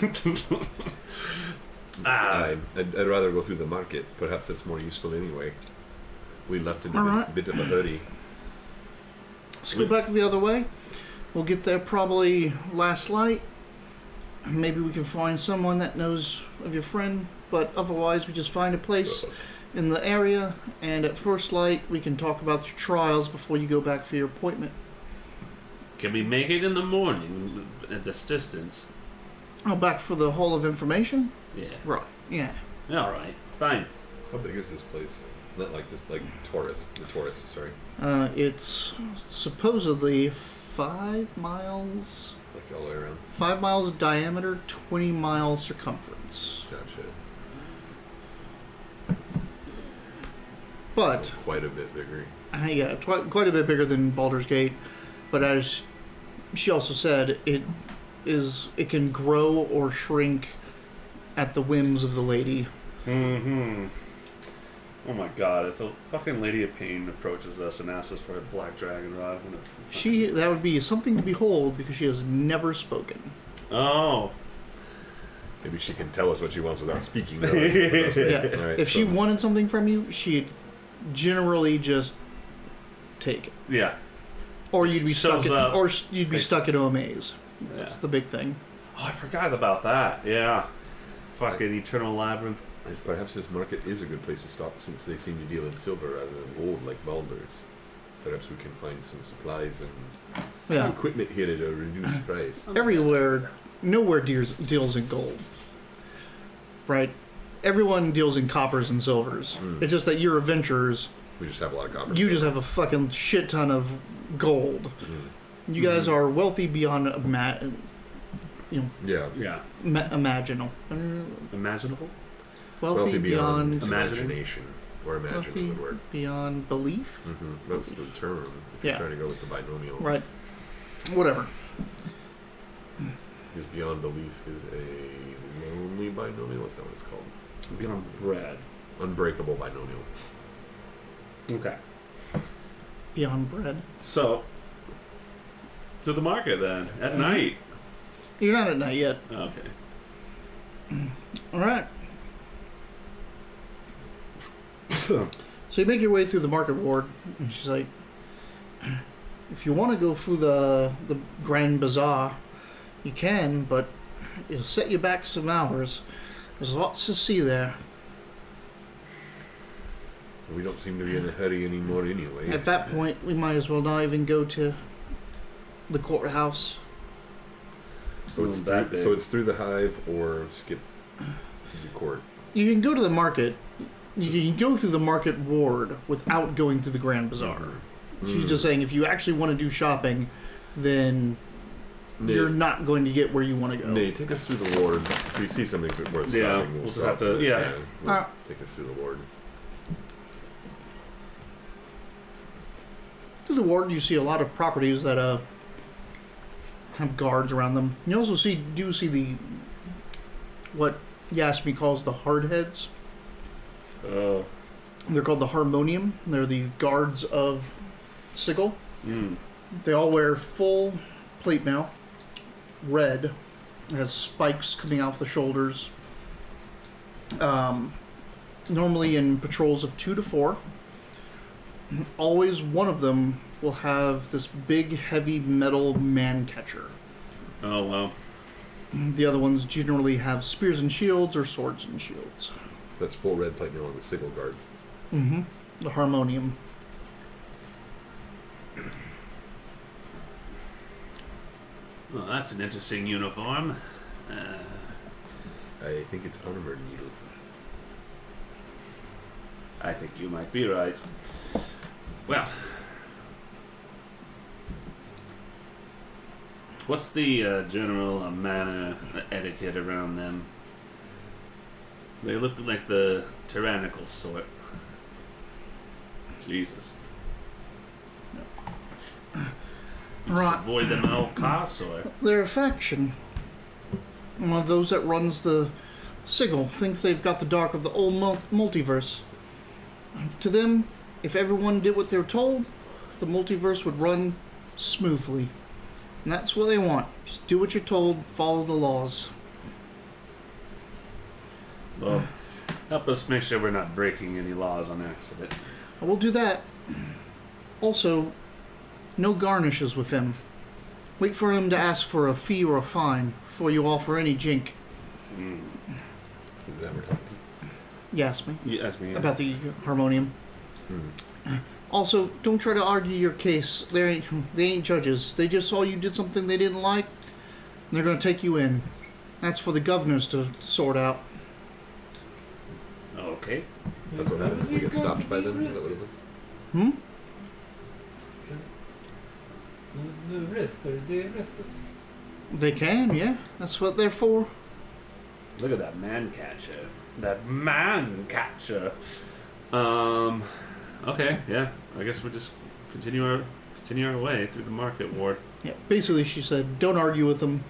I'd rather go through the market. Perhaps that's more useful anyway. We left in a Alright. bit of a hurry. Let's go back the other way. We'll get there probably last light. Maybe we can find someone that knows of your friend, but otherwise we just find a place in the area, and at first light we can talk about your trials before you go back for your appointment. Can we make it in the morning at this distance? Oh, back for the Hall of Information? Yeah. Right, yeah. Alright, fine. How big is this place? Not like this, like Taurus. The Taurus, sorry. It's supposedly 5 miles... Like all the way around. 5 miles diameter, 20 miles circumference. Gotcha. But... Quite a bit bigger. Yeah, quite a bit bigger than Baldur's Gate, but as she also said, it can grow or shrink at the whims of the lady. Mm-hmm. Oh my god, if a fucking Lady of Pain approaches us and asks us for a black dragon rod, That would be something to behold because she has never spoken. Oh. Maybe she can tell us what she wants without speaking. Though. Yeah. All right, If so she wanted something from you, she'd generally just take it, Yeah. or you'd be Shows stuck, up, or you'd be takes stuck into a maze. That's Yeah. the big thing. Oh, I forgot about that. Yeah. Fucking Eternal Labyrinth. And perhaps this market is a good place to stop since they seem to deal in silver rather than gold like Baldur's. Perhaps we can find some supplies and Yeah. equipment here at a reduced price. Everywhere, nowhere deals in gold. Right? Everyone deals in coppers and silvers. It's just that you're adventurers. We just have a lot of copper. You just have a fucking shit ton of gold. You guys are wealthy beyond Yeah. Yeah. imaginable. Imaginable? Wealthy beyond imagination. Or imagine wealthy would work. beyond belief. That's the term. If Yeah. you're trying to go with the binomial. Right. Whatever. Because beyond belief is a lonely binomial. What's that what it's called? Beyond bread. Unbreakable binomial. Okay. Beyond bread. So, to the market then, at night. You're not at night yet. Okay. All right. So you make your way through the market ward, and she's like, if you want to go through the Grand Bazaar, you can, but it'll set you back some hours. There's lots to see there. We don't seem to be in a hurry anymore anyway. At that point, we might as well not even go to the courthouse. So it's that big. so it's through the hive or skip the court. You can go to the market. You can go through the market ward without going through the Grand Bazaar. She's just saying if you actually want to do shopping, then you're not going to get where you want to go. Nate, take us through the ward. If we see something worth stopping, we'll we'll stop. have to- yeah. We'll take us through the ward. Through the ward, you see a lot of properties that have guards around them. You also do see the what Yasmi calls the hardheads. Oh. They're called the Harmonium. They're the guards of Sigil. Mm. They all wear full plate mail, red. It has spikes coming off the shoulders. Normally in patrols of 2 to 4. Always one of them will have this big, heavy metal man catcher. Oh, well. The other ones generally have spears and shields or swords and shields. That's full red plate mail on the Sigil guards. Mm-hmm. The Harmonium. Well, that's an interesting uniform. I think it's armor needle. I think you might be right. Well, what's the general manner, etiquette around them? They look like the tyrannical sort. Jesus. You just Right. avoid them at all costs, or? They're a faction. One of those that runs the Sigil thinks they've got the dark of the old multiverse. To them, if everyone did what they're told, the multiverse would run smoothly. And that's what they want. Just do what you're told, follow the laws. Well, help us make sure we're not breaking any laws on accident. I will do that. Also, no garnishes with him. Wait for him to ask for a fee or a fine before you offer any jink. Mm. Is that we're talking? You asked me You asked me about the Harmonium. Hmm. Also, don't try to argue your case. They ain't judges. They just saw you did something they didn't like, and they're going to take you in. That's for the governors to sort out. Okay. That's what happens if we get stopped by them. Is that what it was? Hmm? The arrestor, they arrest us. They can, yeah. That's what they're for. Look at that man catcher. That man catcher. Okay, yeah. I guess we'll just continue our way through the market ward. Yeah. Basically, she said, don't argue with them.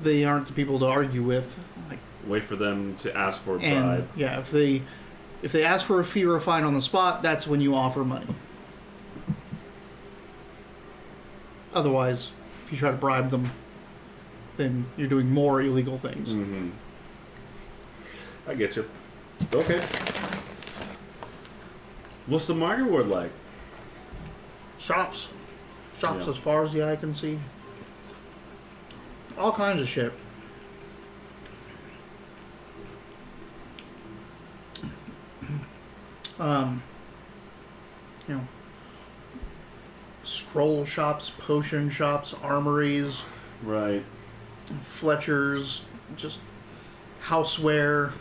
They aren't the people to argue with. Like, Wait for them to ask for a and bribe. yeah, if they ask for a fee or a fine on the spot, that's when you offer money. Otherwise, if you try to bribe them, then you're doing more illegal things. Mm-hmm. I get you. Okay. What's the market ward like? Shops Yeah. as far as the eye can see. All kinds of shit. You know, scroll shops, potion shops, armories, Right. Fletchers, just houseware,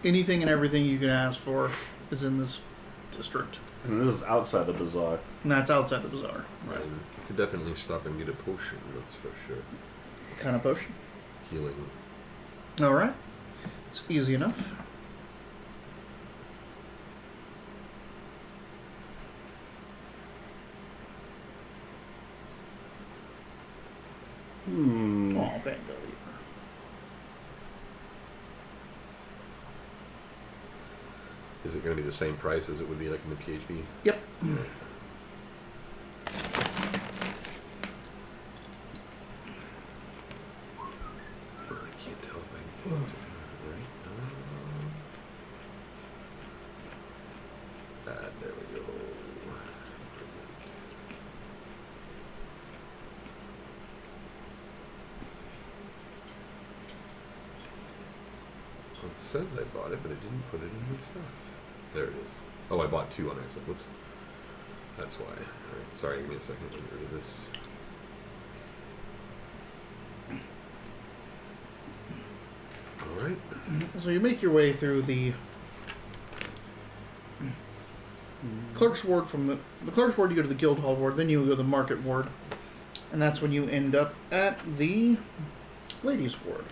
anything and everything you can ask for is in this district. And this is outside the bazaar. And that's outside the bazaar. Right. You could definitely stop and get a potion. That's for sure. What kind of potion? Healing. Alright. It's easy enough. Hmm. Oh, Bandolier. Is it going to be the same price as it would be like in the PHB? Yep. I can't tell if I can. There we go. Well, it says I bought it, but it didn't put it in my stuff. There it is. Oh, I bought 2 on accident. Whoops. That's why. Alright, sorry, give me a second. Let me get rid of this. So you make your way through the clerk's ward. From the clerk's ward, you go to the guild hall ward. Then you go to the market ward, and that's when you end up at the ladies' ward.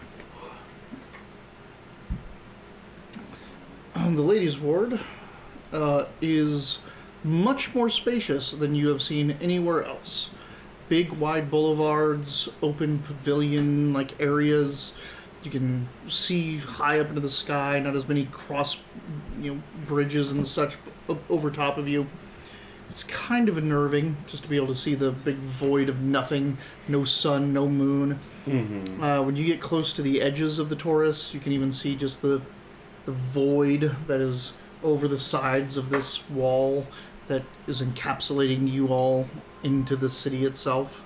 The ladies' ward is much more spacious than you have seen anywhere else. Big, wide boulevards, open pavilion-like areas. You can see high up into the sky. Not as many bridges and such over top of you. It's kind of unnerving just to be able to see the big void of nothing, no sun, no moon. Mm-hmm. When you get close to the edges of the Taurus, you can even see just the void that is over the sides of this wall that is encapsulating you all into the city itself.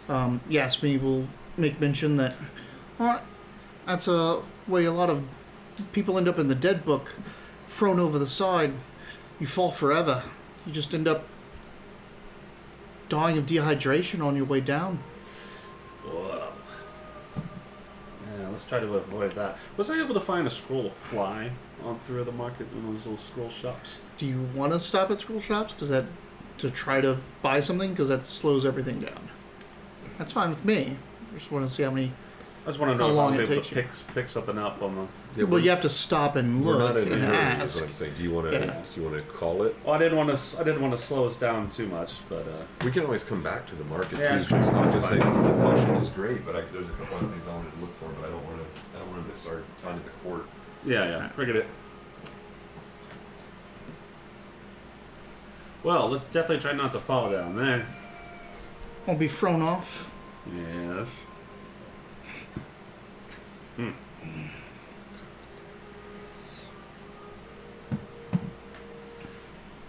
Yasmi will make mention that that's a way a lot of people end up in the dead book, thrown over the side. You fall forever. You just end up dying of dehydration on your way down. Whoa. Yeah, let's try to avoid that. Was I able to find a scroll of fly on through the market in those little scroll shops? Do you want to stop at scroll shops? Because that to try to buy something? Because that slows everything down. That's fine with me. I just want to see how many. I just want to know if I was able to pick something up on the. Yeah, well, you have to stop and look not in and a hurry, ask. is what I'm saying. Do you want to call it? Well, I didn't want to slow us down too much, but we can always come back to the market Yeah, too. It's not just saying the potion is great, but there's a couple other things I wanted to look for, but I don't want to miss our time at the court. yeah, forget it. Well, let's definitely try not to fall down there. Won't be thrown off. Yes.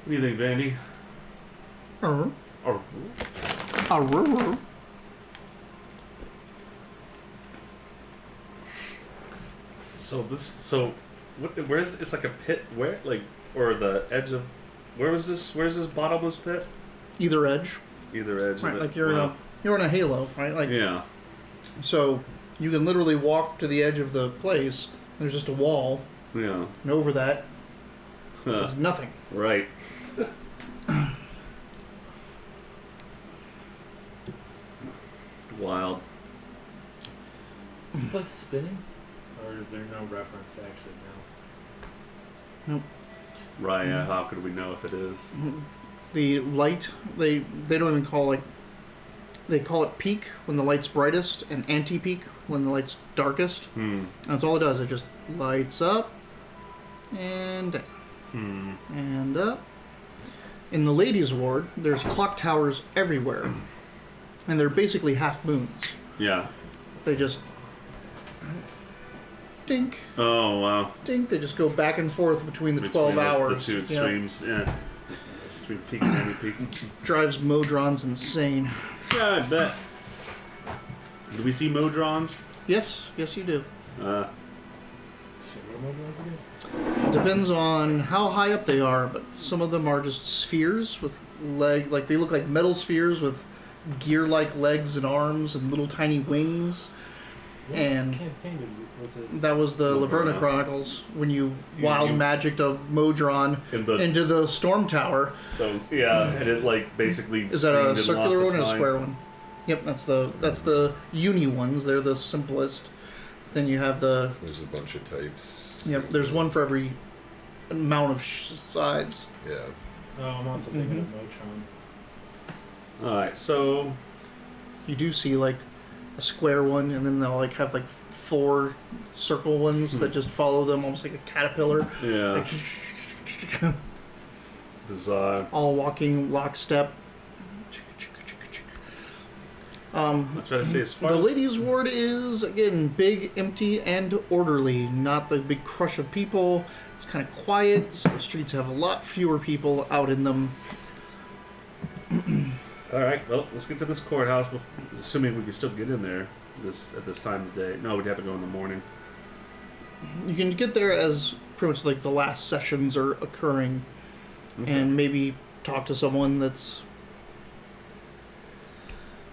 What do you think, Vandy? Or where's it's like a pit where or the edge of where's this bottomless pit? Either edge. Either edge. Right, like you're in a halo, right? Like yeah. So you can literally walk to the edge of the place. There's just a wall. Yeah. And over that, there's nothing. Right. Wild. Is this place spinning? Or is there no reference to actually know? Nope. Right, yeah, how could we know if it is? The light, they don't even call they call it peak when the light's brightest and anti-peak when the light's darkest. That's all it does. It just lights up and down and up. In the ladies' ward, there's clock towers everywhere, and they're basically half moons. Yeah. They just dink. Oh, wow. Dink. They just go back and forth between the 12 hours. The two extremes, yeah. Between peak and anti-peak. Drives Modrons insane. Yeah, I bet. Do we see Modrons? Yes, you do. Shit, what am I doing again? Depends on how high up they are, but some of them are just spheres with they look like metal spheres with gear-like legs and arms and little tiny wings. What And campaign was it? that was the Laverna. Laverna Chronicles when you wild magicked a Modron into the Storm Tower. Yeah, and it basically Is that a circular one or a square one? Yep, that's the uni ones. They're the simplest. Then you have There's a bunch of types. Yep, there's one for every amount of sides. Yeah. Oh, I'm also thinking of Motron. Alright, so You do see like a square one, and then they'll have 4 circle ones that just follow them, almost like a caterpillar. yeah, bizarre. All walking lockstep. I'll try to say as far The as ladies' ward is, again, big, empty, and orderly. Not the big crush of people. It's kind of quiet, so the streets have a lot fewer people out in them. Alright, well, let's get to this courthouse, assuming we can still get in there at this time of day. No, we'd have to go in the morning. You can get there as pretty much the last sessions are occurring, and maybe talk to someone that's...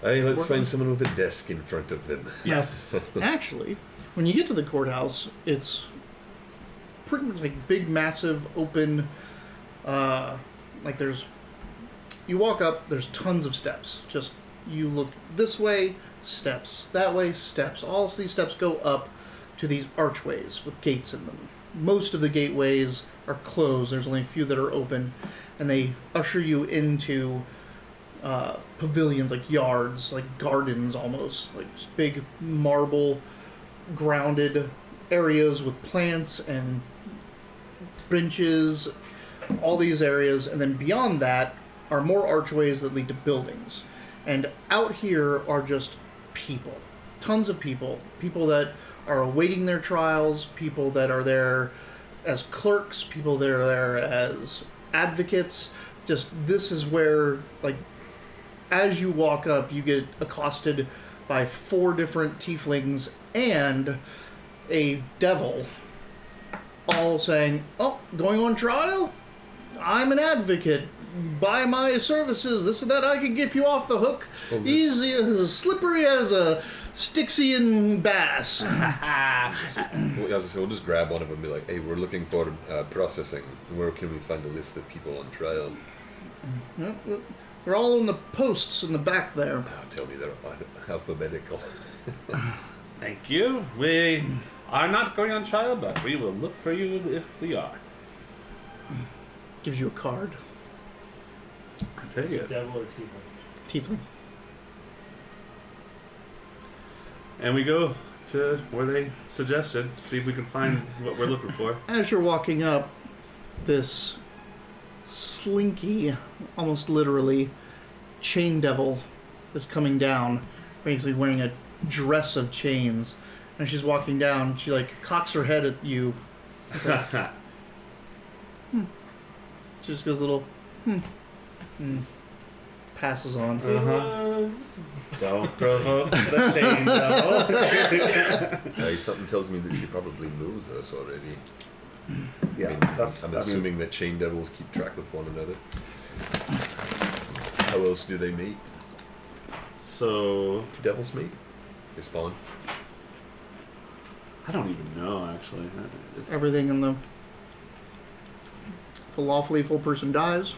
Hey, let's find someone with a desk in front of them. Yes. Actually, when you get to the courthouse, it's pretty much like big, massive, open. Like you walk up. There's tons of steps. Just you look this way, steps. That way, steps. All of these steps go up to these archways with gates in them. Most of the gateways are closed. There's only a few that are open, and they usher you into pavilions, like yards, like gardens almost, like just big marble grounded areas with plants and benches, all these areas, and then beyond that are more archways that lead to buildings. And out here are just people. Tons of people. People that are awaiting their trials, people that are there as clerks, people that are there as advocates. Just, this is where, like, as you walk up, you get accosted by 4 different tieflings and a devil, all saying, "Oh, going on trial? I'm an advocate. Buy my services, this and that. I can get you off the hook. Easy as slippery as a Styxian bass." We'll just grab one of them and be like, "Hey, we're looking for processing. Where can we find a list of people on trial?" They're all in the posts in the back there. Oh, tell me they're alphabetical. Thank you. We are not going on trial, but we will look for you if we are. Gives you a card. I take Is it it. devil or tiefling? Tiefling. And we go to where they suggested, see if we can find what we're looking for. As you're walking up, this slinky, almost literally, chain devil is coming down, basically wearing a dress of chains. And she's walking down, she like cocks her head at you. She just goes a little, passes on. Don't provoke the chain devil. Something tells me that she probably knows us already. Yeah, I'm assuming that chain devils keep track with one another. How else do they mate? So Do devils mate? They spawn? I don't even know actually. Everything in the... If a lawfully full person dies,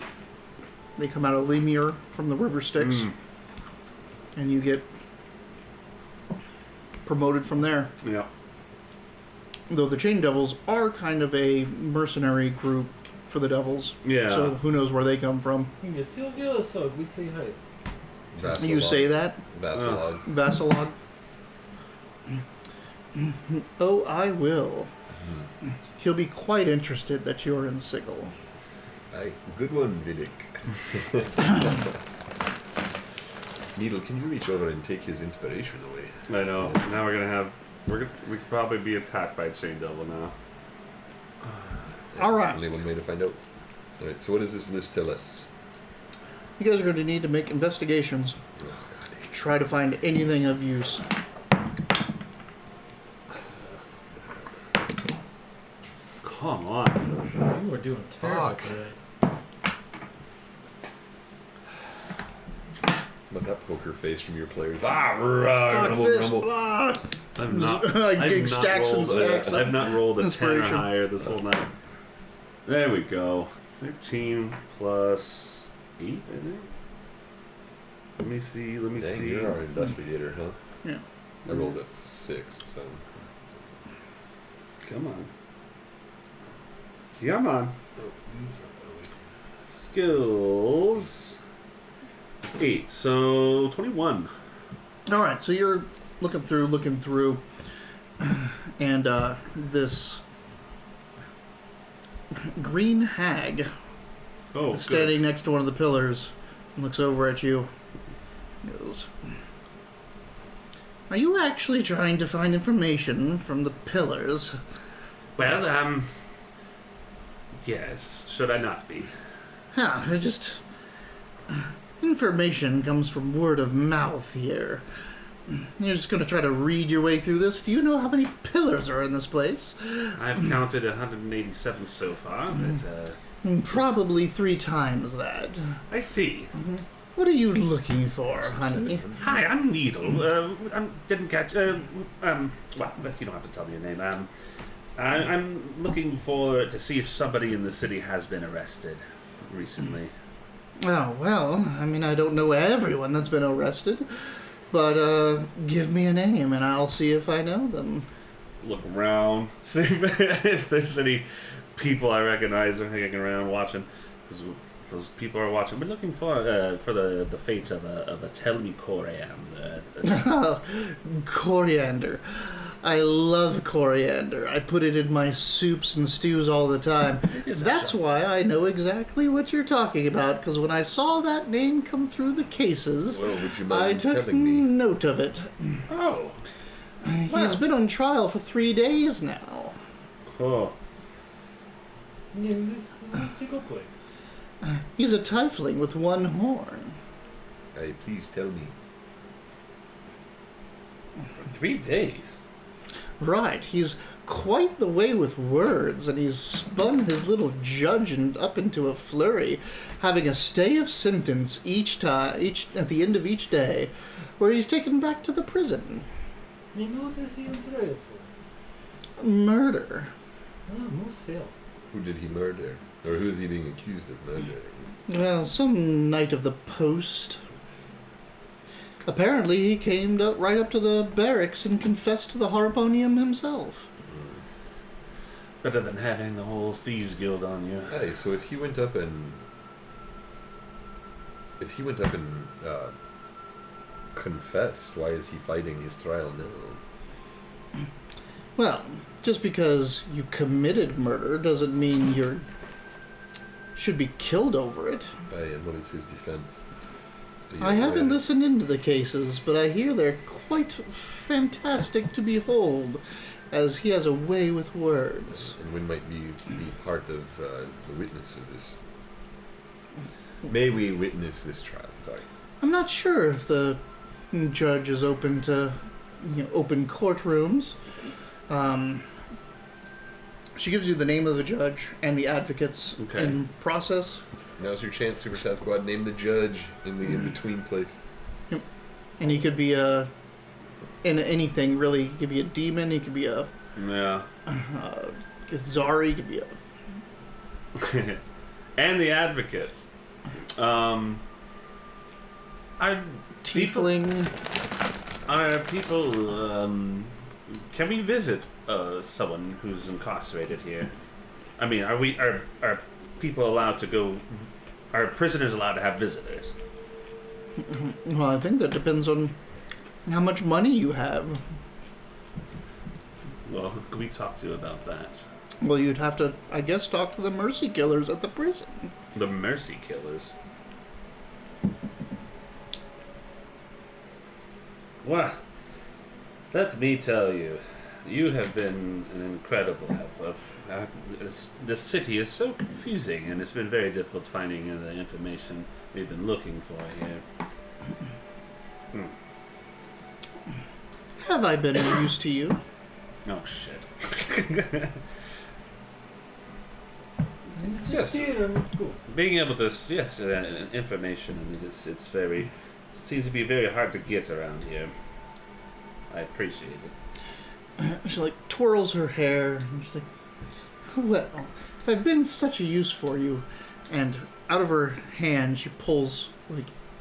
they come out of Lemur from the river Styx, and you get promoted from there. Yeah. Though the Chain Devils are kind of a mercenary group for the Devils. Yeah. So who knows where they come from. You tell Gillisog, we say hi. Vassalog. You say that? Vassalog. Vassalog. Oh, I will. He'll be quite interested that you're in Sigil. Aye, good one, Vidic. Needle, can you reach over and take his inspiration away? I know. Now we're gonna have we could probably be attacked by a chain devil now. All right. Only one way to find out. All right. So what does this list tell us? You guys are going to need to make investigations to try to find anything of use. Come on. You are doing terrible Fuck. today. Let that poker face from your players. Fuck Rumble, this. rumble. Ah. I've not. Big stacks and stacks of I've not rolled a 10 or inspiration. higher this whole night. There we go. 13 plus 8, I think. Let me see. Dang, you're our investigator, huh? Yeah. I rolled a 6, so. Come on. Come on. Skills. 8. So 21. All right, so you're looking through, and this green hag Oh, is standing next to one of the pillars and looks over at you and goes, "Are you actually trying to find information from the pillars?" Well, yes. Should I not be? I just... Information comes from word of mouth here. You're just going to try to read your way through this? Do you know how many pillars are in this place? I've counted 187 so far, but, Probably 3 times that. I see. What are you looking for, honey? Hi, I'm Needle. I didn't catch. Well, you don't have to tell me your name. I'm looking to see if somebody in the city has been arrested recently. Oh, well, I mean, I don't know everyone that's been arrested, but give me a name and I'll see if I know them. Look around, see if there's any people I recognize are hanging around watching. Those people are watching. We're looking for the fate of a Telmi coriander. Coriander. I love coriander. I put it in my soups and stews all the time. That's why I know exactly what you're talking about, because when I saw that name come through the cases, well, would you I mind took telling me? note of it. Oh. He's been on trial for 3 days now. Oh. And what's he look like? He's a tiefling with one horn. Hey, please tell me. For 3 days? Right, he's quite the way with words, and he's spun his little judge up into a flurry, having a stay of sentence at the end of each day, where he's taken back to the prison. And what is he on trial for? Murder. Oh, most fail. Who did he murder? Or who is he being accused of murdering? Well, some knight of the post. Apparently, he came right up to the barracks and confessed to the Harponium himself. Better than having the whole thieves guild on you. Hey, so if he went up and confessed, why is he fighting his trial now? Well, just because you committed murder doesn't mean you should be killed over it. Hey, and what is his defense? I haven't listened into the cases, but I hear they're quite fantastic to behold, as he has a way with words. And when might be part of the witness of this? May we witness this trial? Sorry. I'm not sure if the judge is open to open courtrooms. She gives you the name of the judge and the advocates in process. Now's your chance, Super Saiyan. Go ahead and name the judge in the in-between place. Yep. And he could be in anything, really. He could be a demon, he could be a Zari, he could be a... And the advocates. Are Tiefling. People, can we visit someone who's incarcerated here? I mean, are people allowed to go? Are prisoners allowed to have visitors? Well, I think that depends on how much money you have. Well, who can we talk to about that? Well, you'd have to, I guess, talk to the mercy killers at the prison. The mercy killers? Well, let me tell you, you have been an incredible help. The city is so confusing, and it's been very difficult finding the information we've been looking for here. Have I been of use to you? Oh, shit. It's Yes. just here and it's good. Being able to, information, and it's very, seems to be very hard to get around here. I appreciate it. She twirls her hair and she's like, well, if I've been such a use for you, and out of her hand she pulls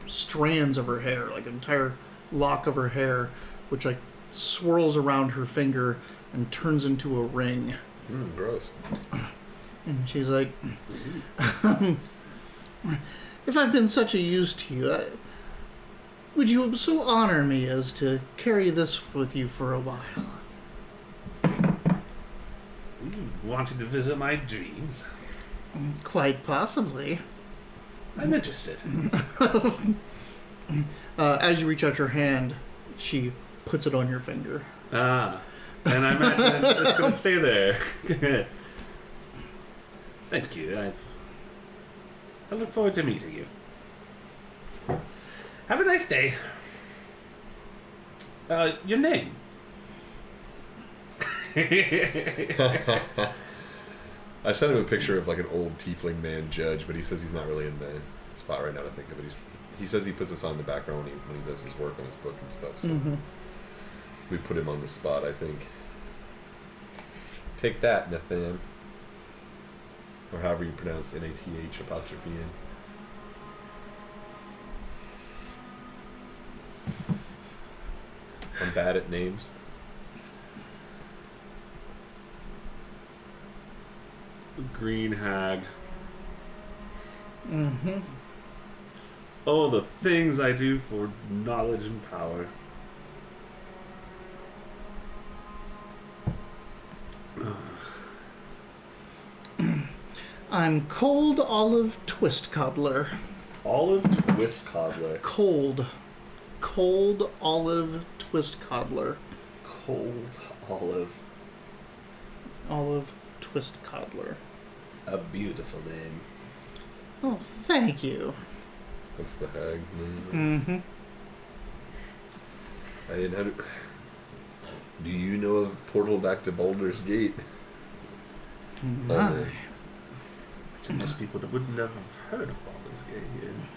strands of her hair, an entire lock of her hair, which swirls around her finger and turns into a ring. Gross. And she's like, if I've been such a use to you, would you so honor me as to carry this with you for a while? You wanted to visit my dreams? Quite possibly. I'm interested. As you reach out your hand, she puts it on your finger. Ah, and I imagine it's just going to stay there. Thank you. I look forward to meeting you. Have a nice day. Your name? I sent him a picture of an old tiefling man judge, but he says he's not really in the spot right now to think of it. he says he puts us on in the background when he does his work on his book and stuff. So we put him on the spot, I think. Take that, Nathan. Or however you pronounce NATH''N. I'm bad at names. Green hag. Oh, the things I do for knowledge and power. I'm Cold Olive Twist Coddler. Olive Twist Coddler. Cold Olive Twist Coddler. Cold Olive. Olive Twist Coddler. A beautiful name. Oh, thank you. That's the hag's name. I didn't have to... Do you know of Portal back to Baldur's Gate? My. To most people that would never have heard of Baldur's Gate.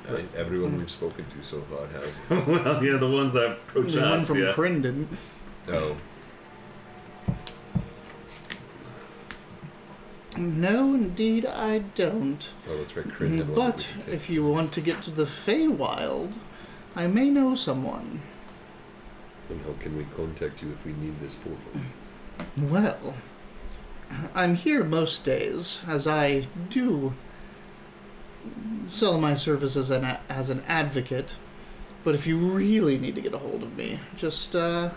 Yeah. Everyone we've spoken to so far has. Well, yeah, the ones that approach The one us, from yeah. Kryn didn't. Oh. No, indeed, I don't. Oh, that's right. Kryn had one But we could take. if you want to get to the Feywild, I may know someone. And how can we contact you if we need this portal? Well, I'm here most days, as I do sell my services as an advocate. But if you really need to get a hold of me, just put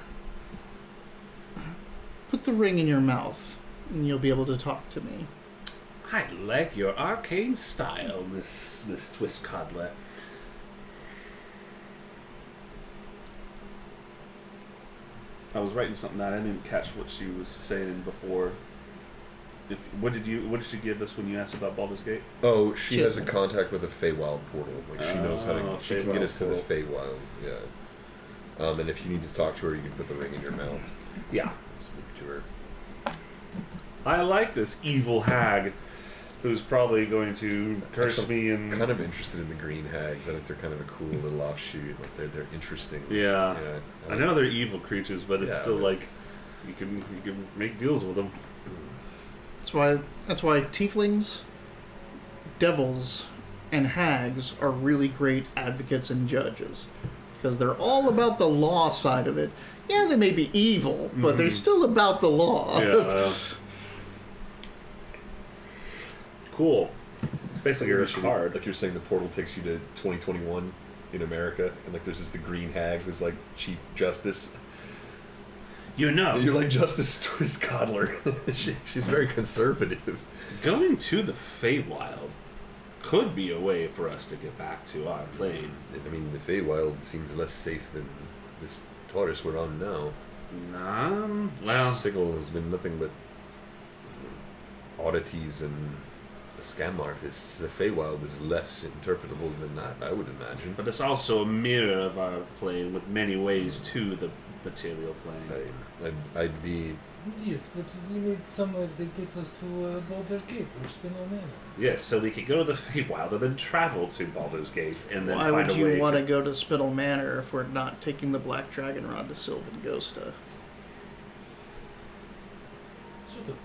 the ring in your mouth, and you'll be able to talk to me. I like your arcane style, Miss Twist Coddler. I was writing something down. I didn't catch what she was saying before. What did she give us when you asked about Baldur's Gate? Oh, she has a contact with a Feywild portal. Like she knows how to. She can get us to the Feywild. Yeah. And if you need to talk to her, you can put the ring in your mouth. Yeah. Speak to her. I like this evil hag who's probably going to curse me and... I'm kind of interested in the green hags. I think they're kind of a cool little offshoot. Like they're interesting. Yeah. I know they're evil creatures, but it's still like you can make deals with them. That's why tieflings, devils, and hags are really great advocates and judges. Because they're all about the law side of it. Yeah, they may be evil, but they're still about the law. Yeah. Cool. It's basically your card. Like you're saying, the portal takes you to 2021 in America, and like there's just the green hag who's like Chief Justice. You know, You're like Justice Twist Coddler. She's very conservative. going to the Feywild could be a way for us to get back to our plane. I mean, the Feywild seems less safe than this Taurus we're on now. Well, Sigil has been nothing but oddities and scam artists. The Feywild is less interpretable than that, I would imagine. but it's also a mirror of our plane with many ways to the material plane. I'd be... Yes, but we need somewhere that gets us to Baldur's Gate or Spinel Manor. Yes, so we could go to the Feywild and then travel to Baldur's Gate and then Why find would a way you want to... to go to Spinel Manor if we're not taking the Black Dragon Rod to Sylvan Ghosta? Shut up.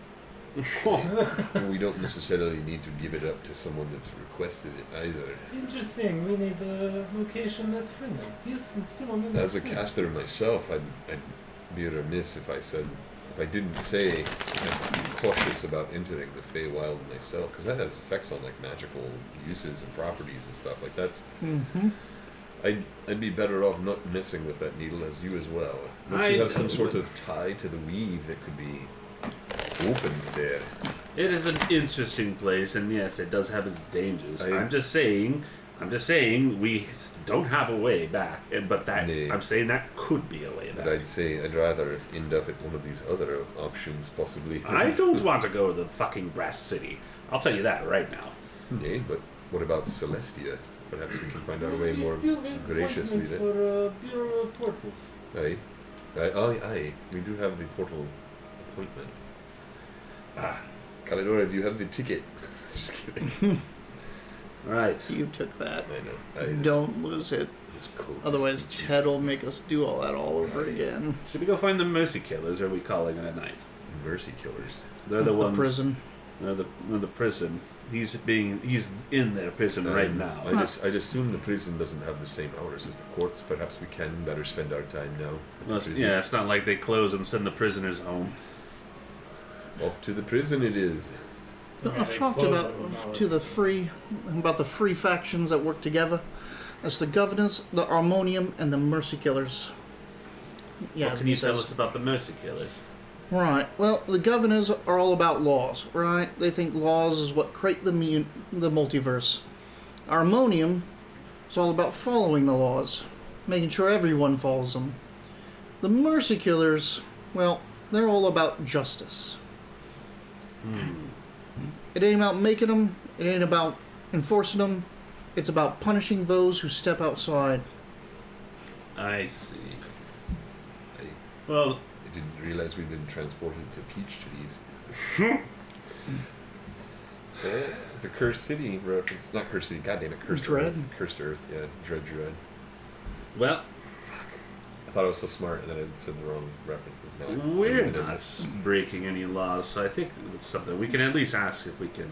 We don't necessarily need to give it up to someone that's requested it either. I'm just saying, we need a location that's friendly. Yes, and Spinel Manor. As a caster myself, I'd be remiss if I didn't say I'd be cautious about entering the Feywild myself, because that has effects on like magical uses and properties and stuff like that's. I'd be better off not messing with that needle as you as well. Don't you have some sort of tie to the weave that could be opened there? It is an interesting place, and yes, it does have its dangers. I'm just saying we don't have a way back, but that I'm saying that could be a way back. But I'd say I'd rather end up at one of these other options, possibly. I don't want to go to the fucking Brass City. I'll tell you that right now. Nay, but what about Celestia? Perhaps we can find our way more graciously there. For Bureau of Portals. Aye. Aye. We do have the portal appointment. Kalidora, do you have the ticket? Just kidding. Right. You took that. I know. Don't lose it. It's cool. Otherwise, Ted will make us do all that all over again. Should we go find the Mercy Killers, or are we calling it a night? Mercy Killers. They're the ones. prison. They're the prison. He's in their prison right now. I'd assume the prison doesn't have the same hours as the courts. Perhaps we can better spend our time now. Well, it's not like they close and send the prisoners home. Off to the prison it is. I've talked about the free factions that work together. That's the Governors, the Harmonium, and the Mercy Killers. Yeah, What can you tell us about the Mercy Killers? Right. Well, the Governors are all about laws, right? They think laws is what create the multiverse. Harmonium is all about following the laws, making sure everyone follows them. The Mercy Killers, well, they're all about justice. It ain't about making them. It ain't about enforcing them. It's about punishing those who step outside. I see. I Well, didn't realize we'd been transported to peach trees. It's a Cursed City reference. Not Cursed City, goddamn it, Cursed Dread? Earth. Cursed Earth, yeah. Dread. well, I thought I was so smart and then I said the wrong reference. No, we're I didn't. not breaking any laws, so I think it's something we can at least ask if we can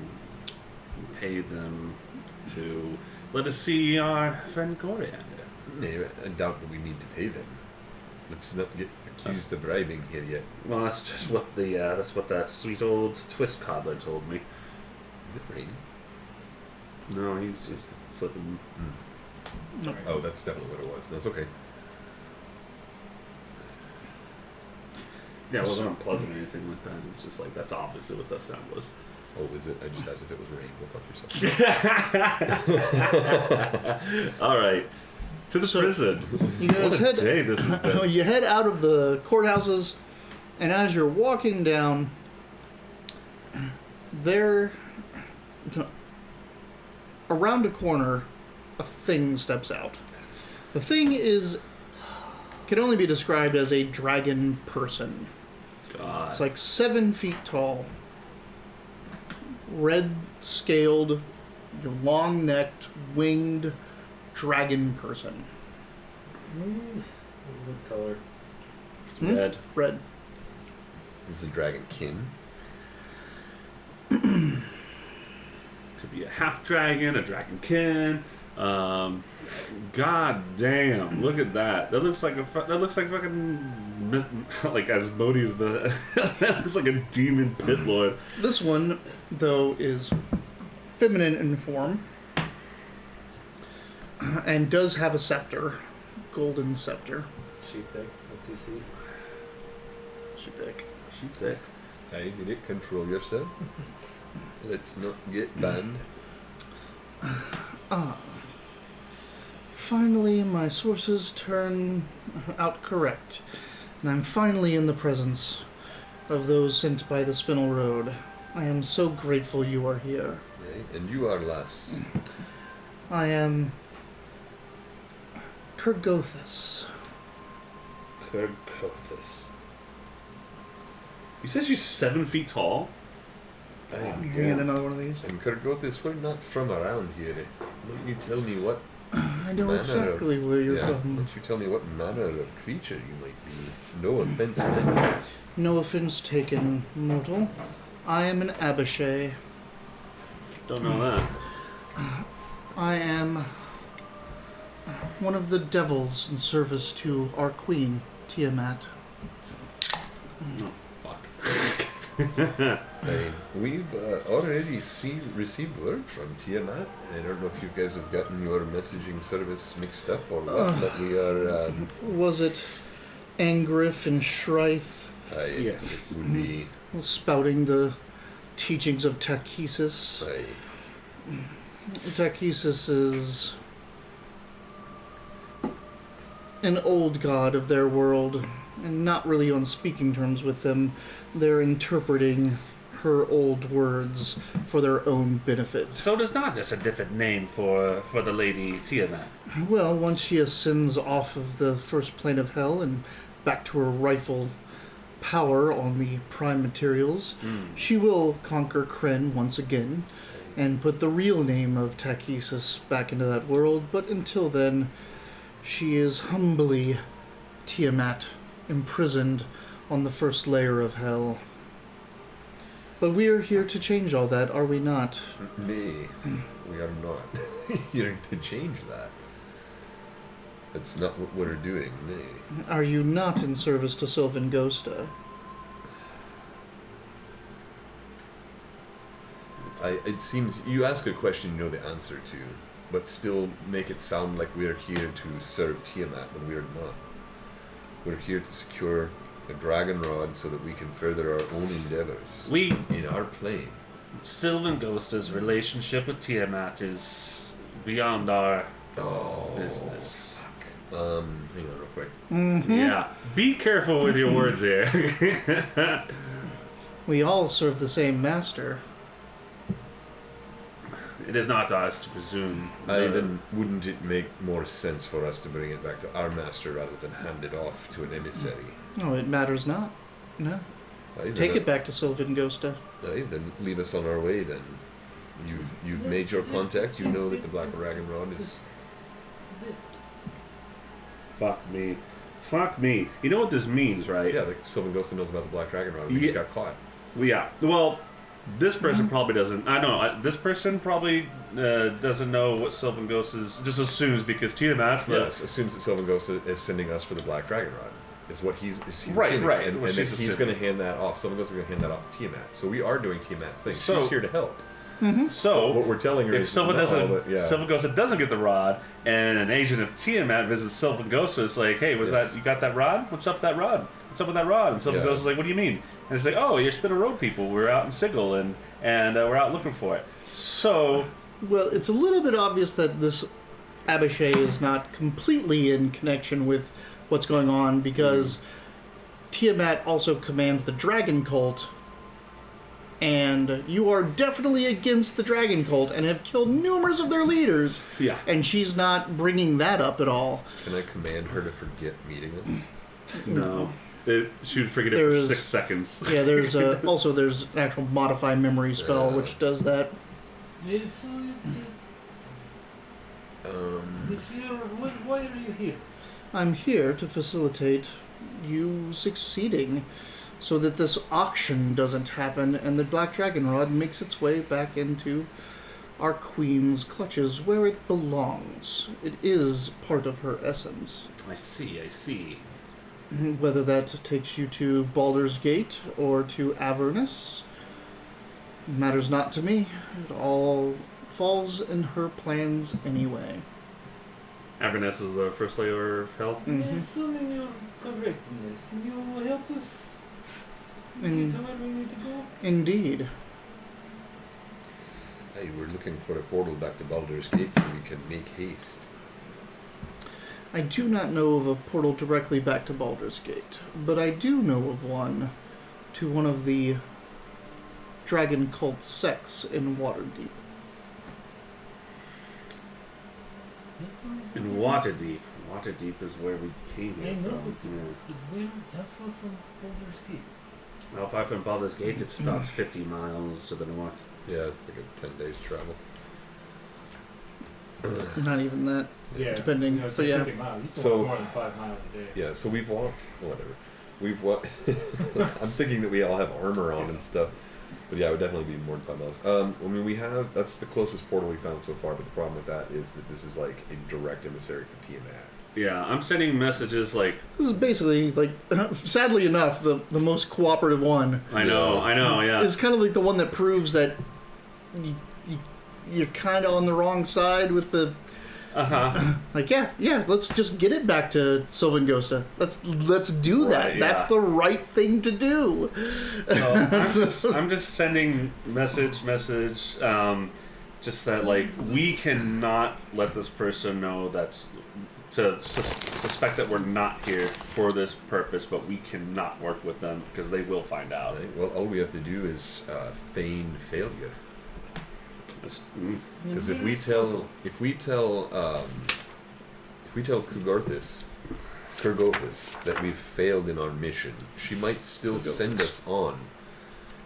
pay them to let us see our friend Coriander. No, I doubt that we need to pay them. Let's not get accused of bribing here yet. Well, that's just what that sweet old twist cobbler told me. Is it raining? No, he's just flipping. Oh, that's definitely what it was. That's okay. Yeah, it wasn't unpleasant or anything like that. It was just like, that's obviously what that sound was. Oh, is it? I just asked if it was rain. Go fuck yourself. All right. To the prison. You guys What a day this has been. You head out of the courthouses, and as you're walking down, there, around a corner, a thing steps out. The thing can only be described as a dragon person. God. It's like 7 feet tall, red-scaled, long-necked, winged dragon person. What color? Red. Red. This is a dragon kin. Could be a half dragon, a dragonkin. God damn! Look at that. That looks like fucking like Asmodeus, but that looks like a demon pit lord. This one, though, is feminine in form and does have a scepter, golden scepter. She thick. What's he sees? She thick. She's thick. I get it. Control yourself. Let's not get banned. Finally, my sources turn out correct, and I'm finally in the presence of those sent by the Spinel Road. I am so grateful you are here. Okay, and you are last. I am Kurgothis. Kurgothis. You said she's 7 feet tall? You get another one of these? And Kurgothis, we're not from around here. Why don't you tell me what I know manner exactly where you're Why from. don't you tell me what manner of creature you might be? No offense, man. No offense taken, mortal. I am an Abishay. Don't know that. I am one of the devils in service to our queen, Tiamat. Fuck. We've already received word from Tiamat. I don't know if you guys have gotten your messaging service mixed up or what, but we are... Was it Angriff and Shrith Yes. It would be... spouting the teachings of Tachesis? Tachesis is an old god of their world, and not really on speaking terms with them. They're interpreting her old words for their own benefit. So there's not just a different name for the lady Tiamat. Well, once she ascends off of the first plane of hell and back to her rightful power on the prime materials, she will conquer Kren once again, and put the real name of Tachesis back into that world, but until then, she is humbly Tiamat, imprisoned on the first layer of hell. But we are here to change all that, are we not? Nay, we are not. You're to change that. That's not what we're doing, nay. Are you not in service to Sylvan Ghosta? It seems you ask a question you know the answer to, but still make it sound like we're here to serve Tiamat when we're not. We're here to secure a dragon rod so that we can further our own endeavors in our plane. Sylvan Ghosta's relationship with Tiamat is beyond our business. Hang on real quick. Mm-hmm. Yeah. Be careful with your words here. We all serve the same master. It is not ours to presume. Then wouldn't it make more sense for us to bring it back to our master rather than hand it off to an emissary? Oh, it matters not. No. Take it back to Sylvan Ghosta. Then lead us on our way then. You've made your contact, you know that the Black Dragon Rod is... Fuck me. Fuck me. You know what this means, right? Yeah, the Sylvan Ghost knows about the Black Dragon Rod. We just got caught. Yeah. Well, this person probably doesn't. I know. This person probably doesn't know what Sylvan Ghost is. Just assumes because Tiamat's the... Yes, assumes that Sylvan Ghost is sending us for the Black Dragon Rod. Is what he's right. And then he's going to hand that off. Sylvan Ghost is going to hand that off to Tiamat. So we are doing Tiamat's thing. So, she's here to help. Mm-hmm. So what we're telling her if is Sylvan Sylvan Ghost doesn't get the rod, and an agent of Tiamat visits Sylvan Ghost, it's like, hey, that you got that rod? What's up with that rod? What's up with that rod? And Sylvan Ghost is like, what do you mean? And it's like, oh, you're Spinel Road people. We're out in Sigil, and we're out looking for it. So, well, it's a little bit obvious that this Abishai is not completely in connection with what's going on because Tiamat also commands the Dragon Cult. And you are definitely against the Dragon Cult and have killed numerous of their leaders. Yeah. And she's not bringing that up at all. Can I command her to forget meeting us? No. She would forget it for 6 seconds. Yeah, there's also there's an actual modify memory spell which does that. Why are you here? I'm here to facilitate you succeeding so that this auction doesn't happen and the Black Dragon Rod makes its way back into our queen's clutches where it belongs. It is part of her essence. I see. Whether that takes you to Baldur's Gate or to Avernus matters not to me. It all falls in her plans anyway. Avernus is the first layer of hell? Mm-hmm. Assuming you're correct in this, can you help us get to where we need to go? Indeed. Hey, we're looking for a portal back to Baldur's Gate so we can make haste. I do not know of a portal directly back to Baldur's Gate, but I do know of one to one of the dragon cult sects in Waterdeep. In Waterdeep. Waterdeep is where we came I here know, from. but how far from Baldur's Gate? How far from Baldur's Gate? It's about 50 miles to the north. Yeah, it's like a 10 days travel. Not even that. Yeah, Depending, you know, it's but like yeah. 50 miles. You can So- walk more than 5 miles a day. Yeah, so we've walked, whatever. We've walked. I'm thinking that we all have armor on and stuff. But yeah, it would definitely be more than 5 miles. I mean, that's the closest portal we found so far, but the problem with that is that this is like a direct emissary for Tiamat. Yeah, I'm sending messages like... This is basically, like, sadly enough, the most cooperative one. I know, yeah. It's kind of like the one that proves that you're kind of on the wrong side with the... Uh-huh. Like, yeah, let's just get it back to Sylvan Ghosta. Let's do that. Right, That's yeah. the right thing to do. So I'm just sending message, just that, like, we cannot let this person know that... to suspect that we're not here for this purpose, but we cannot work with them because they will find out. Right? Well, all we have to do is feign failure. Because if we tell Kurgothis that we've failed in our mission, she might still send us on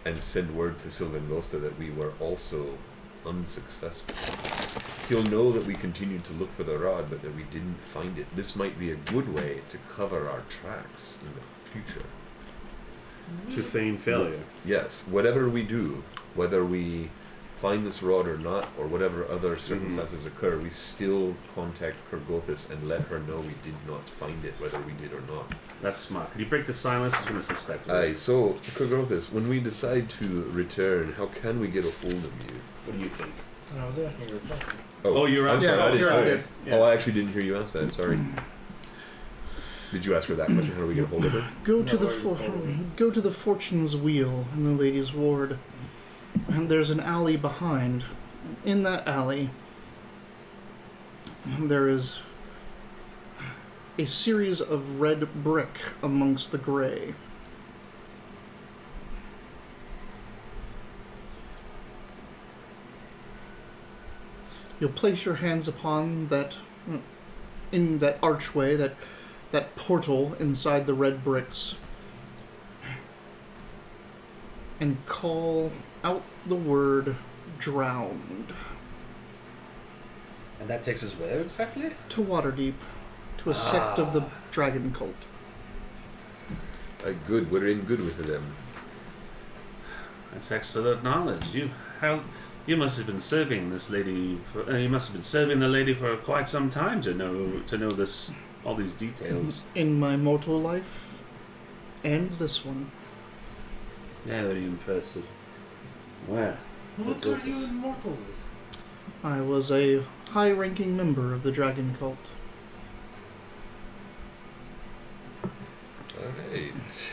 and send word to Sylvan Ghosta that we were also unsuccessful. He'll know that we continued to look for the rod, but that we didn't find it. This might be a good way to cover our tracks in the future. To feign failure. Yes, whatever we do, whether we find this rod or not, or whatever other circumstances occur, we still contact Kergothis and let her know we did not find it, whether we did or not. That's smart. Can you break the silence? She's going to suspect it. Aye, so, Kergothis, when we decide to return, how can we get a hold of you? What do you think? And I was asking you a question. Oh, you're I'm right. sorry, Yeah, I didn't- you're oh, right. Yeah. oh, I actually didn't hear you ask that, sorry. Did you ask her that question? How do we get a hold of her? Go to No, the always. go to the Fortune's Wheel in the ladies' ward, and there's an alley behind. In that alley, there is a series of red brick amongst the gray. You'll place your hands upon that, in that archway, that portal inside the red bricks, and call out the word drowned And that takes us where exactly? to Waterdeep, to a sect of the dragon cult. Good, we're in good with them. That's excellent knowledge. You must have been serving this lady. You must have been serving the lady for quite some time to know this, all these details. In my mortal life, and this one. Very impressive. Well, What What are is you this? immortal with? I was a high-ranking member of the dragon cult. Alright.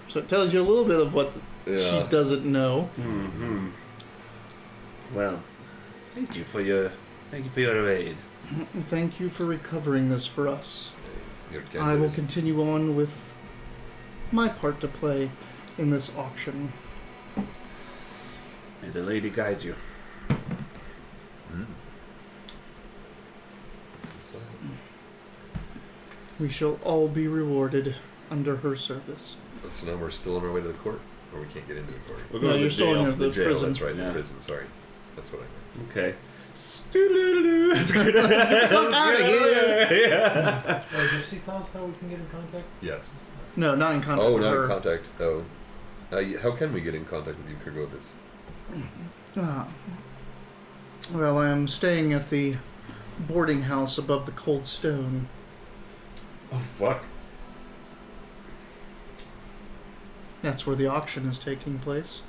So it tells you a little bit of what she Yeah. doesn't know. Mm-hmm. Well, thank you for your aid. Thank you for recovering this for us. Your I will candidate. continue on with my part to play in this auction. May the lady guide you. We shall all be rewarded under her service. So now we're still on our way to the court? Or we can't get into the court? We're No, going to you're the still jail. in the jail, prison. that's right, Yeah. the prison, sorry. That's what I meant. Okay. Come out of here! Yeah. Oh, did she tell us how we can get in contact? Yes. No, not in contact Oh, with not her. in contact. Oh. How can we get in contact with you, Kergothis? Well, I am staying at the boarding house above the Cold Stone. Oh fuck. That's where the auction is taking place.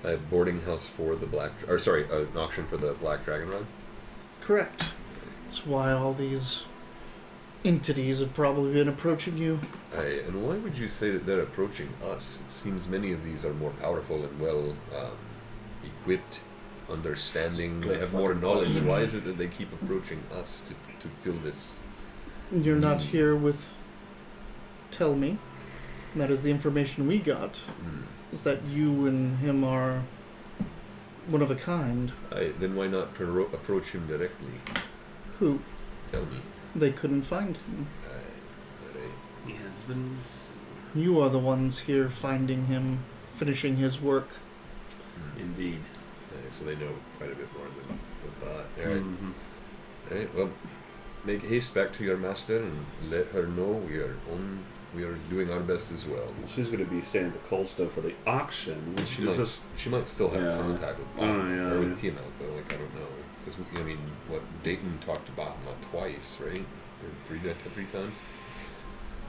I have boarding house for the black... Or sorry, an auction for the Black Dragon Rod? Correct. That's why all these entities have probably been approaching you. And why would you say that they're approaching us? It seems many of these are more powerful and well equipped, understanding, they have more knowledge. Why is it that they keep approaching us to fill this? You're not here with Tell Me. That is the information we got. Is that you and him are one of a kind. Then why not approach him directly? Who? Tell me. They couldn't find him. He has been. You are the ones here finding him, finishing his work. Indeed. So they know quite a bit more than we thought. Alright. Mhm. Alright, well, make haste back to your master and let her know we are doing our best as well. Well, she's going to be staying at the cold stove for the auction. She might still have Yeah. contact with Oh, Bahamut, yeah, or with yeah. Tiamat though, like I don't know. Because, I mean, Dayton talked to Bahamut twice, right? Or three times?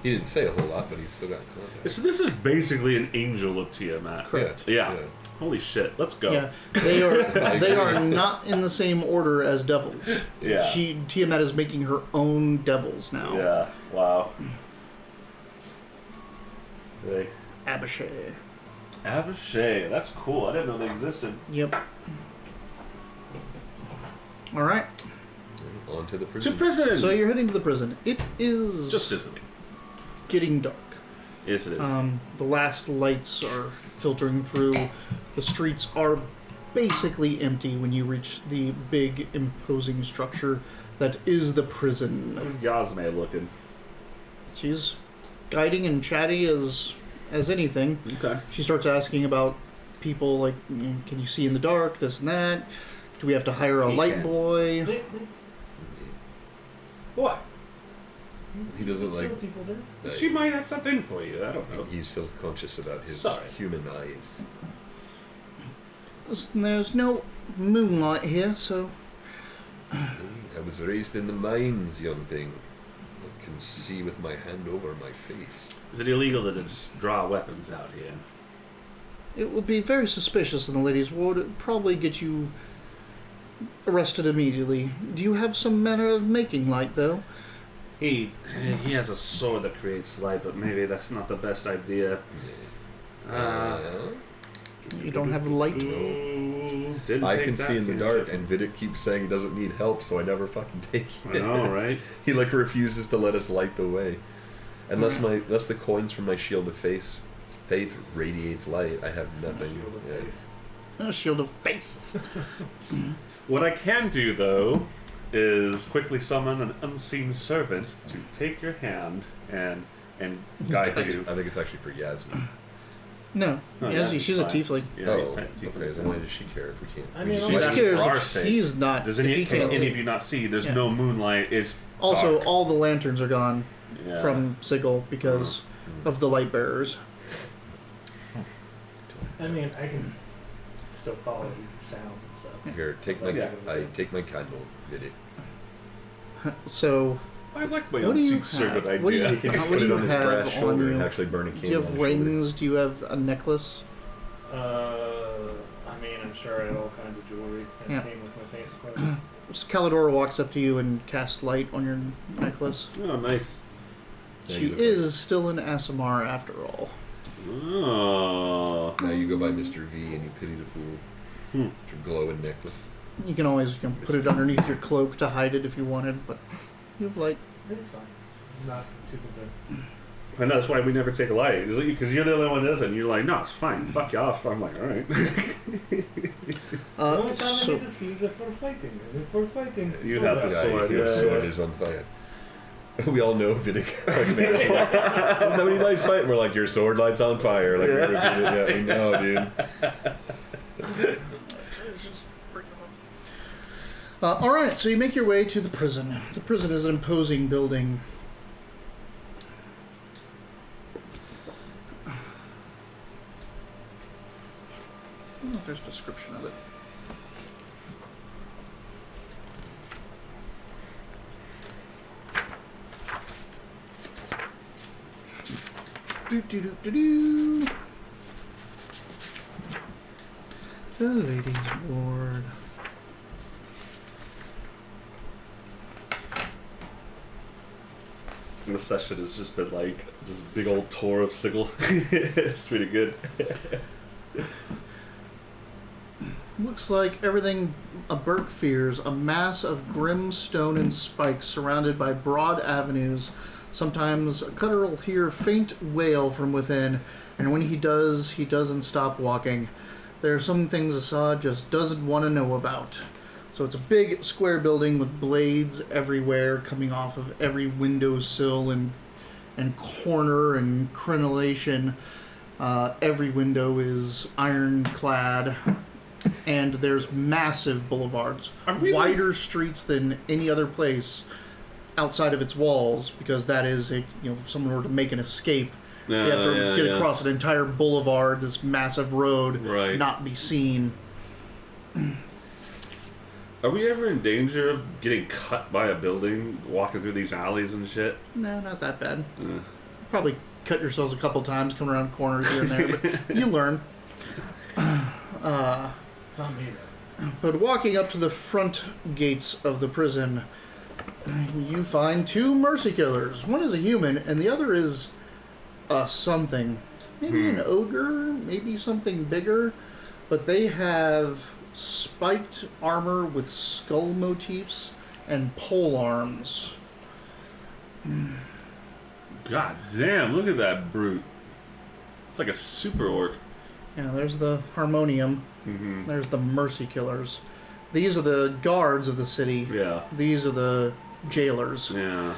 He didn't say a whole lot, but he still got contact. So this is basically an angel of Tiamat. Correct. Yeah. Holy shit. Let's go. Yeah, they are not in the same order as devils. Yeah. Tiamat is making her own devils now. Yeah. Wow. Right. Abishai. Abishai. That's cool. I didn't know they existed. Yep. All right. On to the To prison. prison! So you're heading to the prison. It is Just visiting. getting dark. Yes, it is. The last lights are filtering through. The streets are basically empty when you reach the big, imposing structure that is the prison. How's Yasme looking? She's guiding and chatty as as anything. Okay. She starts asking about people like, can you see in the dark, this and that? Do we have to hire a He light can't. boy? What? He doesn't Kill like. people there. She might have something for you. I don't know. He's self-conscious about his Sorry. human eyes. There's no moonlight here, so I was raised in the mines, young thing. I can see with my hand over my face. Is it illegal to just draw weapons out here? it would be very suspicious in the ladies' ward. It would probably get you arrested immediately. Do you have some manner of making light, though? He has a sword that creates light, but maybe that's not the best idea. You don't have light? Didn't I take can that see in the hint. dark, and Vidic keeps saying he doesn't need help, so I never fucking take I it. know, right? He like refuses to let us light the way. Unless unless the coins from my shield of faith radiates light, I have nothing. Shield of Yeah. face. A shield of faces. What I can do, though, is quickly summon an unseen servant to take your hand and guide you. I think it's actually for Yasmin. No, Oh, yes, yeah, she's a fine. tiefling. Yeah, Oh, tiefling okay. is Then in. why does she care if we can't? I mean, She's She Well, that's cares for our if sake. he's not. Does if any he can't of see. you not see? There's Yeah. no moonlight. It's Also, dark. all the lanterns are gone Yeah. from Sigil because of the light bearers. I mean, I can still follow the sounds and stuff. Here, take my Yeah. I take my candle, Vidic. So, I like my what do you unseen servant have? What do idea. you- He can just What put do it you on his have brass on shoulder and you? actually burn a do candle. you on have his shoulder. rings? Do you have a necklace? I mean, I'm sure I had all kinds of jewelry that Yeah. came with my fancy clothes. So Calidora walks up to you and casts light on your necklace. Oh, nice. Yeah, She you look like- is still an Asimar after all. Oh. Now you go by Mr. V and you pity the fool. Hmm. Your glowing necklace. You can always put it underneath your cloak to hide it if you wanted, but you have light. It's fine. I'm not too concerned. I know, that's why we never take a light. Because you're the only one that doesn't. You're like, no, it's fine. Fuck you off. I'm like, all right. The only time I So, need to see is if we're fighting. And if we're fighting, You so have bad. the Yeah, sword, your yeah, sword yeah. is on fire. We all know Vidic. Like, nobody likes fighting. We're like, your sword lights on fire. Like, we repeat it. Yeah, we know, dude. Alright, so you make your way to the prison. The prison is an imposing building. I don't know if there's a description of it. Do. The ladies' ward. And the session has just been like, just a big old tour of Sigil. It's pretty good. Looks like everything a Burke fears, a mass of grim stone and spikes surrounded by broad avenues. Sometimes Cutter will hear faint wail from within, and when he does, he doesn't stop walking. There are some things Assad just doesn't want to know about. So it's a big square building with blades everywhere coming off of every windowsill and corner and crenellation. Every window is ironclad. And there's massive boulevards, Are we wider streets than any other place outside of its walls, because that is if someone were to make an escape, you have to get across an entire boulevard, this massive road, Right. not be seen. Are we ever in danger of getting cut by a building walking through these alleys and shit? No, not that bad. Probably cut yourselves a couple times, coming around corners here and there, but you learn. Not me, though. But walking up to the front gates of the prison, you find two mercy killers. One is a human, and the other is something. Maybe an ogre, maybe something bigger. But they have spiked armor with skull motifs and pole arms. God damn, look at that brute. It's like a super orc. Yeah, there's the harmonium. Mm-hmm. There's the mercy killers. These are the guards of the city. Yeah. These are the jailers. Yeah.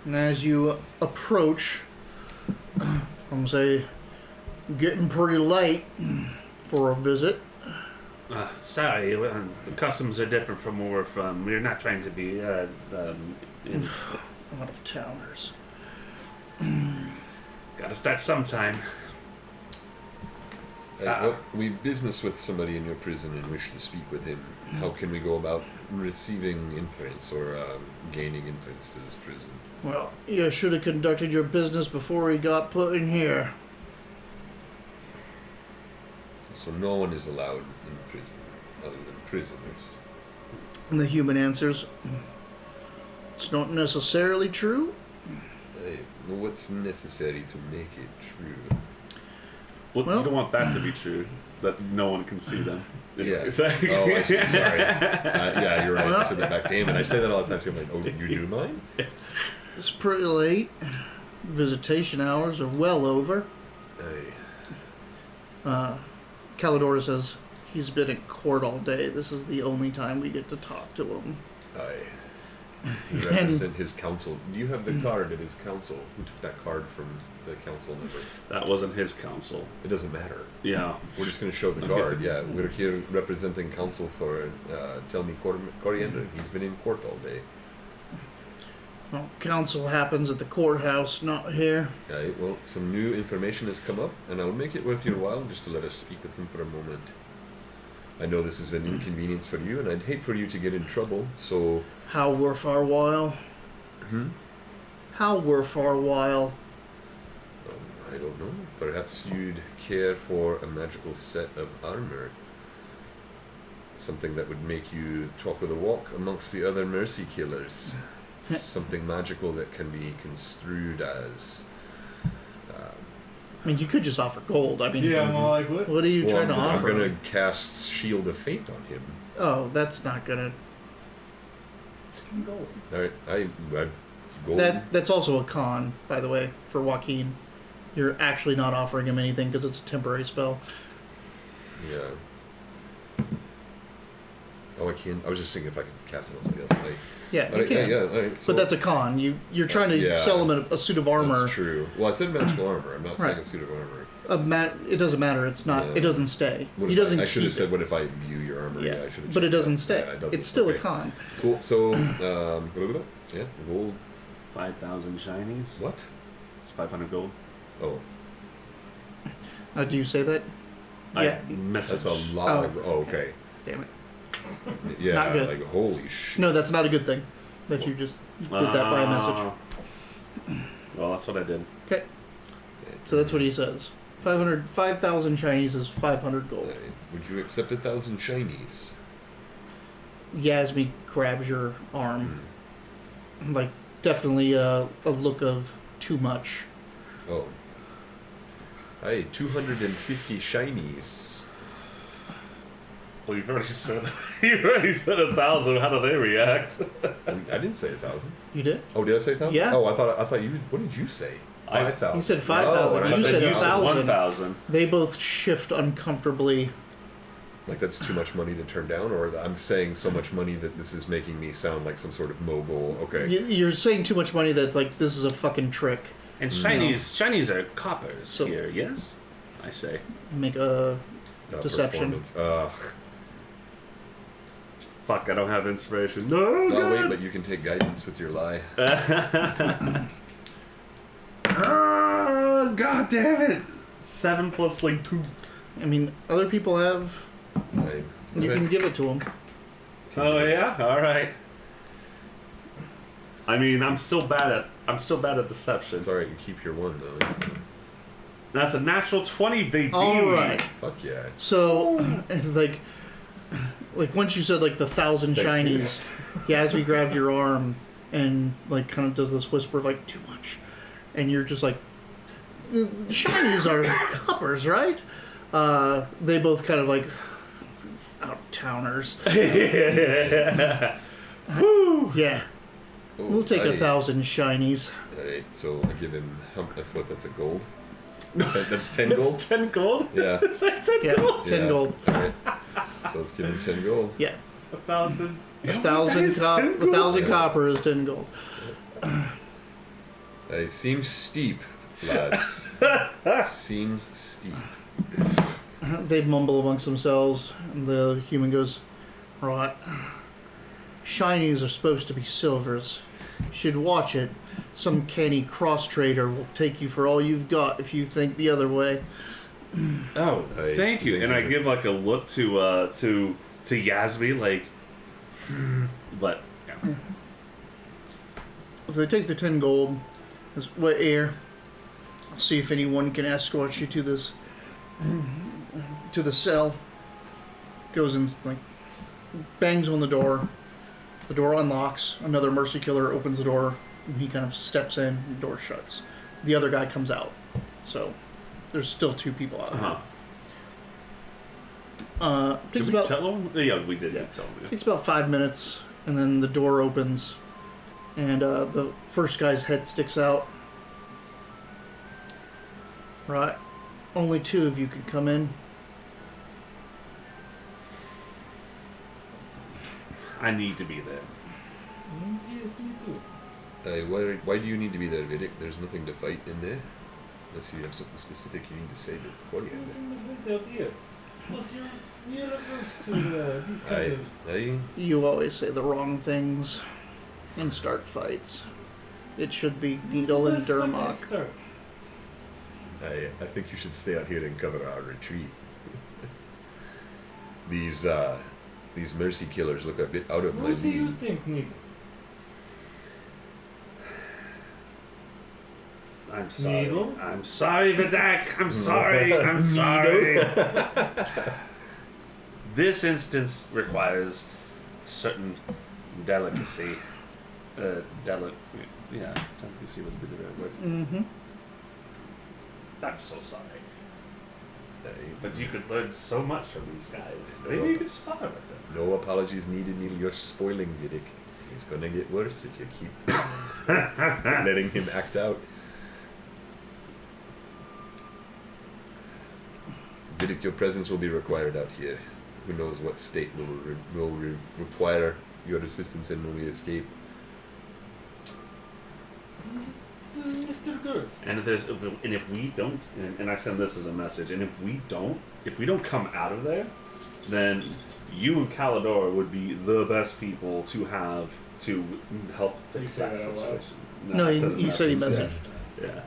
And as you approach, I'm gonna say, getting pretty late for a visit. Sorry, the customs are different from where we're from. We're not trying to be Out of towners. Gotta start sometime. Well, we business with somebody in your prison and wish to speak with him. How can we go about receiving entrance or gaining entrance to this prison? Well, you should have conducted your business before we got put in here. So no one is allowed in prison other than prisoners. And the human answers, it's not necessarily true. Well, what's necessary to make it true? Well, you don't want that to be true. That no one can see them. Yeah. Oh, I see. Sorry. Yeah, you're right. I said that back. Damn it. I say that all the time too. I'm like, oh, you do mind? It's pretty late. Visitation hours are well over. Calidor says he's been in court all day. This is the only time we get to talk to him. You represent his counsel. Do you have the card at his counsel? Who took that card from the council member? That wasn't his counsel. It doesn't matter. Yeah. We're just going to show the card. Yeah, we're here representing counsel for Tell Me Coriander. He's been in court all day. Well, council happens at the courthouse, not here. Well, some new information has come up, and I'll make it worth your while just to let us speak with him for a moment. I know this is an inconvenience for you, and I'd hate for you to get in trouble, so... How worth our while? How worth our while? I don't know. Perhaps you'd care for a magical set of armor. Something that would make you talk with a walk amongst the other mercy killers. Something magical that can be construed as... I mean, you could just offer gold. I mean, Yeah, well, like, what? are you trying to offer? I'm going to cast Shield of Faith on him. Oh, that's not gonna. Gold. Alright, I've gold. That's also a con, by the way, for Joaquin. You're actually not offering him anything because it's a temporary spell. Yeah. Oh, I can. I was just thinking if I could cast it on somebody else. Yeah, you can. Yeah, alright. So, But that's a con. You're trying to sell him a suit of armor. That's true. Well, I said magical armor. I'm not saying a suit of armor. It doesn't matter. It's not. Yeah. It doesn't stay. What He if doesn't. I should have keep said, it. what if I view your armor? Yeah, I should have but it doesn't stay. Yeah, it doesn't. It's still Okay. a con. Cool. So, yeah, gold. 5,000 shinies. What? It's 500 gold. Oh, Do you say that? Yeah. Message. that's a lot. Okay. Damn it. Yeah, Not good. like holy shit. No, that's not a good thing. That you just did that by a message. Well, that's what I did. Okay. So that's what he says. 5,000 shinies is 500 gold. Would you accept 1,000 shinies? Yasmi grabs your arm. Like, definitely a look of too much. Oh. Hey, 250 shinies. Well, you've already said 1,000. How do they react? I didn't say 1,000. You did? Oh, did I say 1,000? Yeah. Oh, I thought you. What did you say? 5,000. You said 5,000. No, You said you 1,000. 1,000. They both shift uncomfortably. Like that's too much money to turn down, or I'm saying so much money that this is making me sound like some sort of mogul. Okay. You're saying too much money that's like, this is a fucking trick. And shinies are coppers So- here, yes? I say. Make a deception. Performance. Fuck, I don't have inspiration. No, Oh wait, but you can take guidance with your lie. Oh, God damn it. 7 plus like 2. I mean, other people have. You can give it to them. Oh yeah, all right. I mean, I'm still bad at deception. It's alright, you keep your one though. So. That's a natural 20, baby. All right. Fuck yeah. So, like once you said like the 1,000 Thank you. shinies, Yasmi grabbed your arm and like kind of does this whisper of like, too much, and you're just like, shinies are coppers, right? They both kind of like out-towners. Woo! Yeah. Oh, We'll take 1,000 shinies. Alright, so I give him. That's a gold? That's 10 gold? It's 10 gold? Yeah. Is that 10 Yeah, gold? 10 gold. Alright. So let's give him 10 gold. Yeah. 1,000. 1,000 1,000 copper is 10 gold. It seems steep, lads. Seems steep. They mumble amongst themselves, and the human goes, right. Shinies are supposed to be silvers. You should watch it. Some canny cross-trader will take you for all you've got if you think the other way. Oh, thank you. And I give like a look to Yasmi, like, but yeah. So they take the 10 gold. Says, wait here. I'll see if anyone can escort you to this, to the cell. Goes in, like, bangs on the door. The door unlocks. Another mercy killer opens the door, and he kind of steps in, and the door shuts. The other guy comes out. So there's still 2 people out there. Did we tell them? Yeah, we did tell them. Takes about 5 minutes, and then the door opens, and the first guy's head sticks out. Right. Only 2 of you can come in. I need to be there. Yes, me too. Why do you need to be there, Vidic? There's nothing to fight in there. Unless you have something specific you need to say before you There's end nothing to fight out here. Plus, you're averse to these kinds of... You always say the wrong things and start fights. It should be Needle and Durmok. I think you should stay out here and cover our retreat. These mercy killers look a bit out of my What do you league. think, Needle? I'm sorry. Needle? I'm sorry, Vidak. I'm sorry. I'm sorry. This instance requires certain delicacy. Delicacy would be the right word. Mm-hmm. I'm so sorry. But you could learn so much from these guys. Maybe you could spar with them. No apologies needed, Neil. You're spoiling Vidic. It's gonna get worse if you keep letting him act out. Vidic, your presence will be required out here. Who knows what state will require your assistance and when we escape. Mr. Gert. And if we don't, and I send this as a message, and if we don't come out of there, then you and Calidor would be the best people to have to help fix say that that out loud? situation. No, I sent a he said he message. messaged.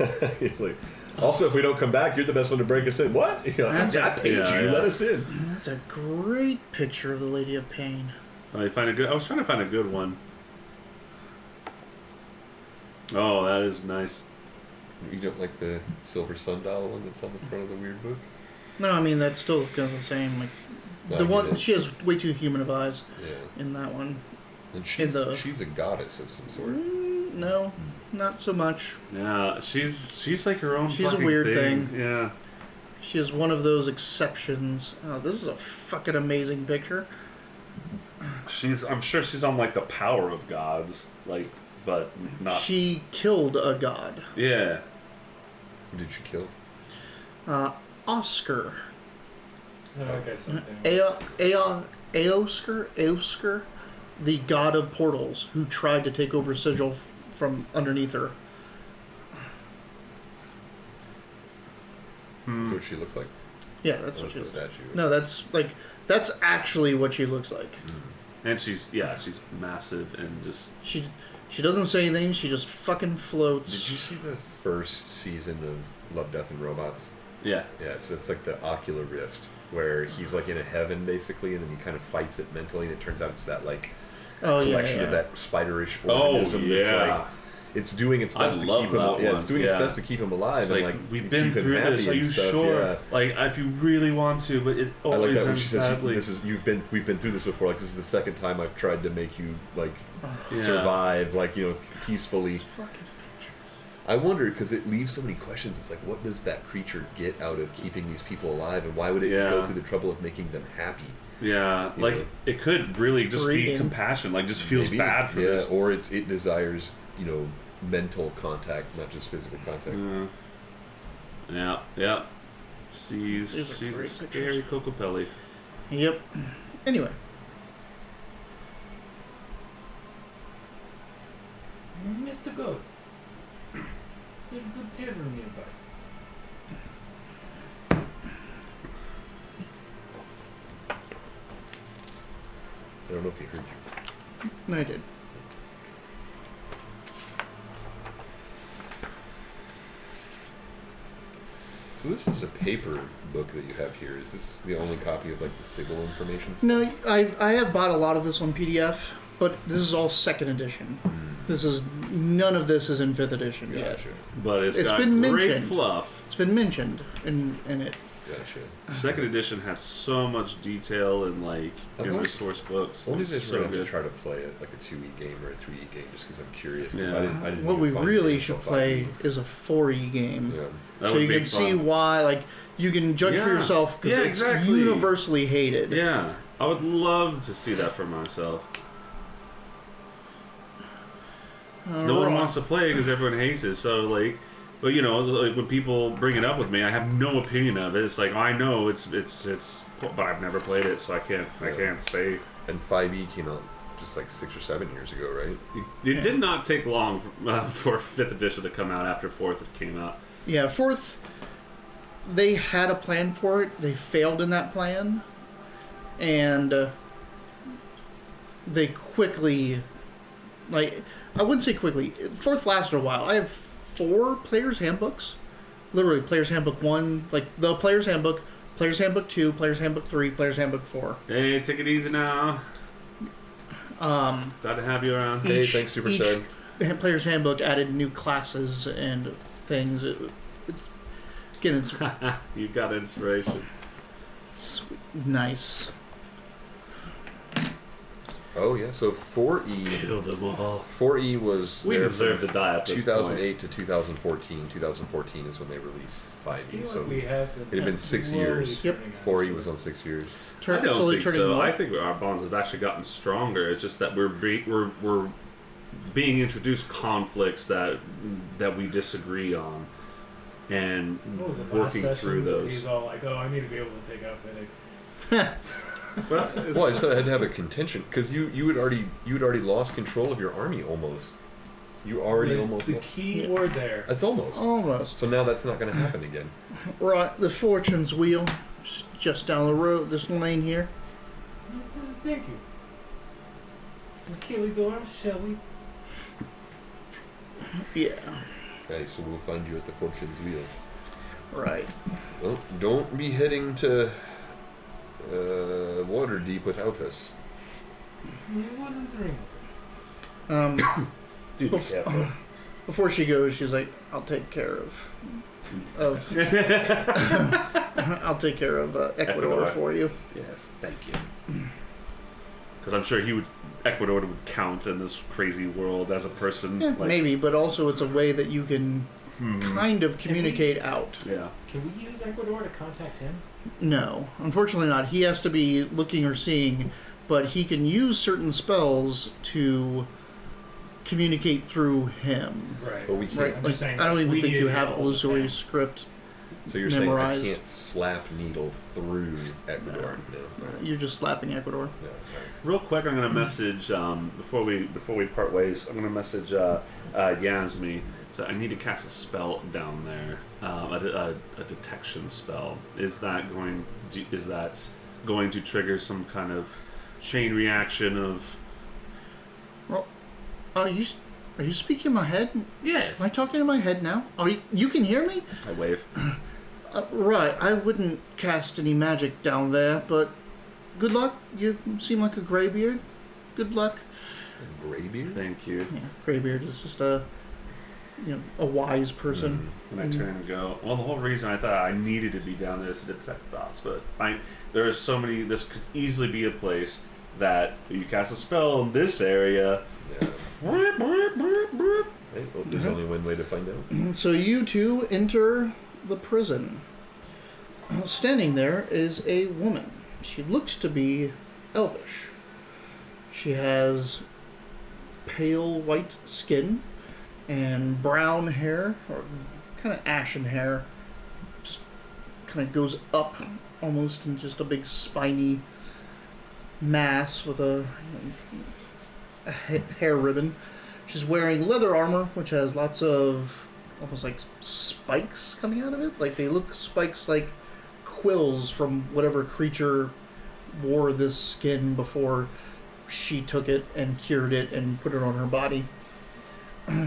Yeah. He's like, also, if we don't come back, you're the best one to break us in. What? You know, I paid you. Let us in. That's a great picture of the Lady of Pain. I was trying to find a good one. Oh, that is nice. You don't like the silver sundial one that's on the front of the weird book? No, I mean that's still kind of the same. Like No, the I one, get it. she has way too human of eyes Yeah. in that one. And she's a goddess of some sort. No, not so much. Yeah, she's like her own. She's a fucking weird thing. Yeah. She is one of those exceptions. Oh, this is a fucking amazing picture. I'm sure she's on like the power of gods, like, but not. She killed a god. Yeah. Who did she kill? Oscar. Okay, something. Aosker, the god of portals, who tried to take over Sigil from underneath her. That's what she looks like. Yeah, that's Oh, what she that's a looks. statue. No, that's actually what she looks like. And she's massive and just. She doesn't say anything. She just fucking floats. Did you see the first season of Love, Death, and Robots? Yeah. Yeah, so it's like the ocular rift, where he's like in a heaven basically, and then he kind of fights it mentally, and it turns out it's that like collection of that spiderish organism that's like it's doing its best to keep him. It's doing its best to keep him alive. It's and we've been keep him through happy this. Are and you stuff, sure? yeah. Like, if you really want to, but it I like always that when ends she says, badly. we've been through this before. Like, this is the second time I've tried to make you survive, peacefully. I wonder, because it leaves so many questions. It's like, what does that creature get out of keeping these people alive, and why would it go through the trouble of making them happy? Yeah, You know? it could really just be compassion. Like, just feels Maybe. bad for this. Or it desires, mental contact, not just physical contact. Yeah. She's These are a great scary pictures. Cocopelli. Yep. Anyway, Mr. God, there's a good tavern nearby. I don't know if he heard you. No, I did. So this is a paper book that you have here. Is this the only copy of like the Sigil information stuff? No, I have bought a lot of this on PDF, but this is all 2nd edition. None of this is in 5th edition yet. Gotcha. But it's got been great mentioned. fluff. It's been mentioned in it. Gotcha. 2nd edition has so much detail in like I've in the always- source books. I wonder It's if so we're going to good. try to play it like a 2E game or a 3E game just because I'm curious. 'Cause Yeah. I didn't What even we find really it should until play 5E. is a 4E game. Yeah. That So would you be can see fun. why, like, you can judge for Yeah. yourself because Yeah, it's exactly. universally hated. Yeah, I would love to see that for myself. No one wants to play because everyone hates it. So like, but you know, like when people bring it up with me, I have no opinion of it. It's like I know it's, but I've never played it, so I can't say. And 5E came out just like 6 or 7 years ago, right? It did not take long for 5th edition to come out after 4th came out. Yeah, 4th, they had a plan for it. They failed in that plan. And they quickly, like, I wouldn't say quickly. 4th lasted a while. I have 4 Player's Handbooks. Literally, Player's Handbook 1, like the Player's Handbook, Player's Handbook 2, Player's Handbook 3, Player's Handbook 4. Hey, take it easy now. Glad to have you around. Hey, thanks, Super Sad. Player's Handbook added new classes and things. It's You got inspiration. nice. Oh yeah, so 4E. Kill them all. 4E was We there deserve from to die at this 2008 to 2014. 2014 is when they released 5E. You know So what we have? it had been 6 slowly years. Yep. turning out. 4E was on 6 years. I don't Slowly think turning so. what? I think our bonds have actually gotten stronger. It's just that we're being introduced conflicts that we disagree on, and What was it, last working session through where those. He's all like, "Oh, I need to be able to take out Finnick." But it's- Well, I said I had to have a contention because you had already lost control of your army almost. You already the, almost. the lost. key word there. That's almost. Almost. So now that's not going to happen again. Right, the Fortune's Wheel, just down the road, this lane here. Thank you. Achilles, shall we? Yeah, Okay, so we'll find you at the Fortune's Wheel. right. Well, don't be heading to Waterdeep without us. What is the ring? Dude, be Bef- careful. Before she goes, she's like, "I'll take care of I'll take care of Ecuador Ecuador. for you." Yes, thank you. Because I'm sure Ecuador would count in this crazy world as a person. Yeah, like, maybe, but also it's a way that you can kind of communicate out. Yeah. Can we use Ecuador to contact him? No, unfortunately not. He has to be looking or seeing, but he can use certain spells to communicate through him. Right. But we can't. Right? I'm Like, just saying, I don't even we think need you to have get a hold of illusory him. script. So you're memorized. saying I can't slap needle through Ecuador? No. You're just slapping Ecuador. No. Real quick, I'm gonna message before we part ways. I'm gonna message Yasmi. So I need to cast a spell down there, a detection spell. Is that going to trigger some kind of chain reaction of? Well, are you speaking in my head? Yes. Am I talking in my head now? You can hear me? I wave. Right. I wouldn't cast any magic down there, but good luck. You seem like a graybeard. Good luck. Graybeard? Thank you. Yeah, graybeard is just a wise person. And I turn and go. Well, the whole reason I thought I needed to be down there is to detect thoughts, but there are so many. This could easily be a place that you cast a spell in this area. Yeah. Hey, well, there's only one way to find out. So you two enter the prison. Standing there is a woman. She looks to be elvish. She has pale white skin and brown hair, or kind of ashen hair. Just kind of goes up almost in just a big spiny mass with a hair ribbon. She's wearing leather armor, which has lots of almost like spikes coming out of it. Like they look spikes like quills from whatever creature wore this skin before she took it and cured it and put it on her body.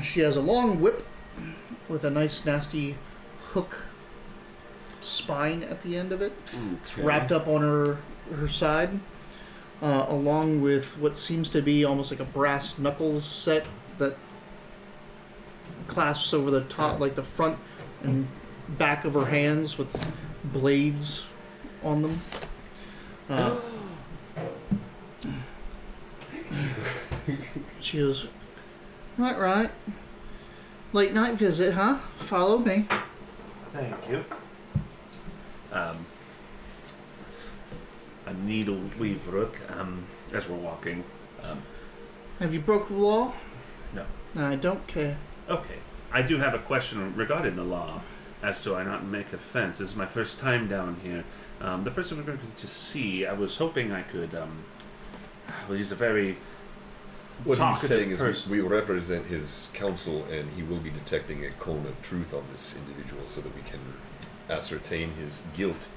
She has a long whip with a nice nasty hook spine at the end of it. It's wrapped up on her side, along with what seems to be almost like a brass knuckles set that clasps over the top, like the front and back of her hands with blades on them. She goes, right. Late night visit, huh? Follow me. Thank you. A needle weave rook, as we're walking. Have you broke the law? No. I don't care. Okay. I do have a question regarding the law, as to I not make offense. This is my first time down here. The person we're going to see, I was hoping I could, well, he's a very What he's talkative saying is person. we represent his counsel, and he will be detecting a cone of truth on this individual so that we can ascertain his guilt.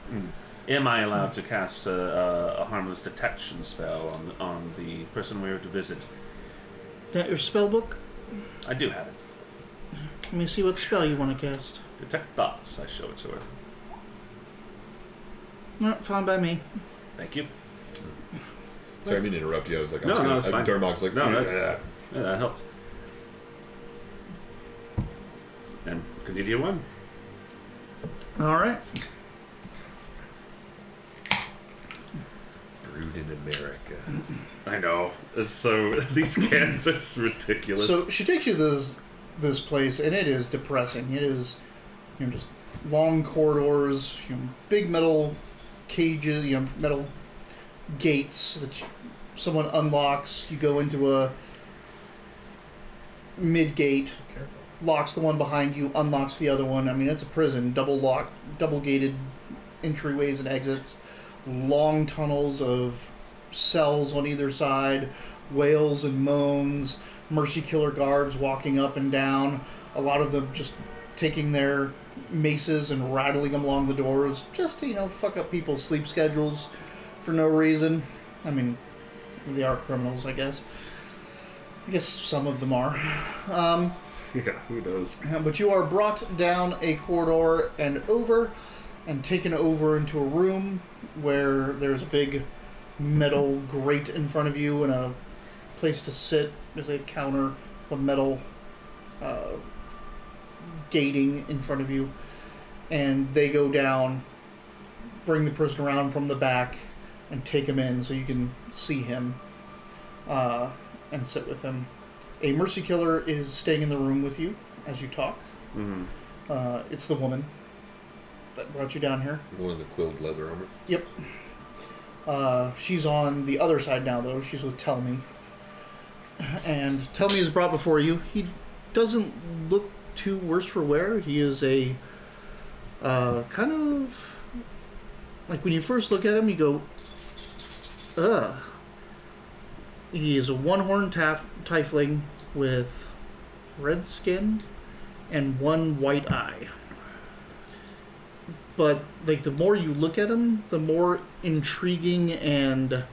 Am I allowed to cast a harmless detection spell on the person we are to visit? That your spell book? I do have it. Let me see what spell you want to cast. Detect thoughts. I show it to her. No, fine by me. Thank you. Sorry, I didn't interrupt you. I was like, No, it's fine. Darmok's like, No, yeah. Yeah, that helped. And continue on. All right. Brewed in America. I know. It's so these scans are ridiculous. So she takes you to this place, and it is depressing. It is, just long corridors, big metal cages, metal gates that someone unlocks. You go into a mid gate, locks the one behind you, unlocks the other one. I mean, it's a prison, double locked, double gated entryways and exits, long tunnels of cells on either side, wails and moans, mercy killer guards walking up and down, a lot of them just taking their maces and rattling them along the doors just to, fuck up people's sleep schedules for no reason. I mean, they are criminals, I guess. I guess some of them are. yeah, who knows? But you are brought down a corridor and taken over into a room where there's a big metal grate in front of you and a place to sit. There's a counter with metal gating in front of you. And they go down, bring the person around from the back, and take him in so you can see him and sit with him. A mercy killer is staying in the room with you as you talk. Mm-hmm. It's the woman that brought you down here. One of the quilled leather armor. Yep. She's on the other side now, though. She's with Tell Me. And Tell Me is brought before you. He doesn't look too worse for wear. He is a kind of... Like, when you first look at him, you go, ugh. He is a one-horned tiefling with red skin and one white eye. But, like, the more you look at him, the more intriguing and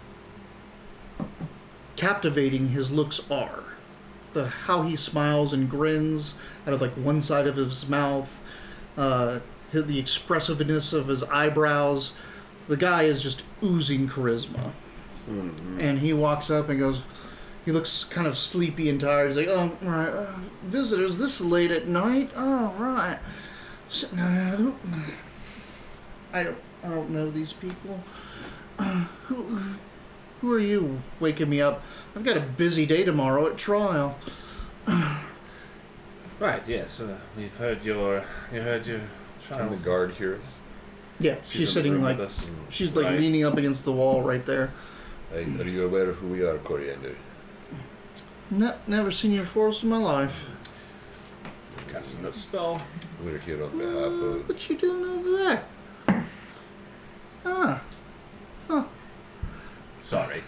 captivating his looks are. How he smiles and grins out of, like, one side of his mouth, the expressiveness of his eyebrows. The guy is just oozing charisma. Mm-hmm. And he walks up and goes, he looks kind of sleepy and tired. He's like, oh, right, visitors this late at night? Oh, right. I don't know these people. Who are you waking me up? I've got a busy day tomorrow at trial. Right, yes. We've heard your Can trials. the guard hear us? Yeah, she's in the sitting room like, with us. she's like Right. leaning up against the wall right there. Hey, are you aware of who we are, Coriander? Never seen you before in my life. Casting a spell. We're here on behalf of... What you doing over there? Ah. Sorry.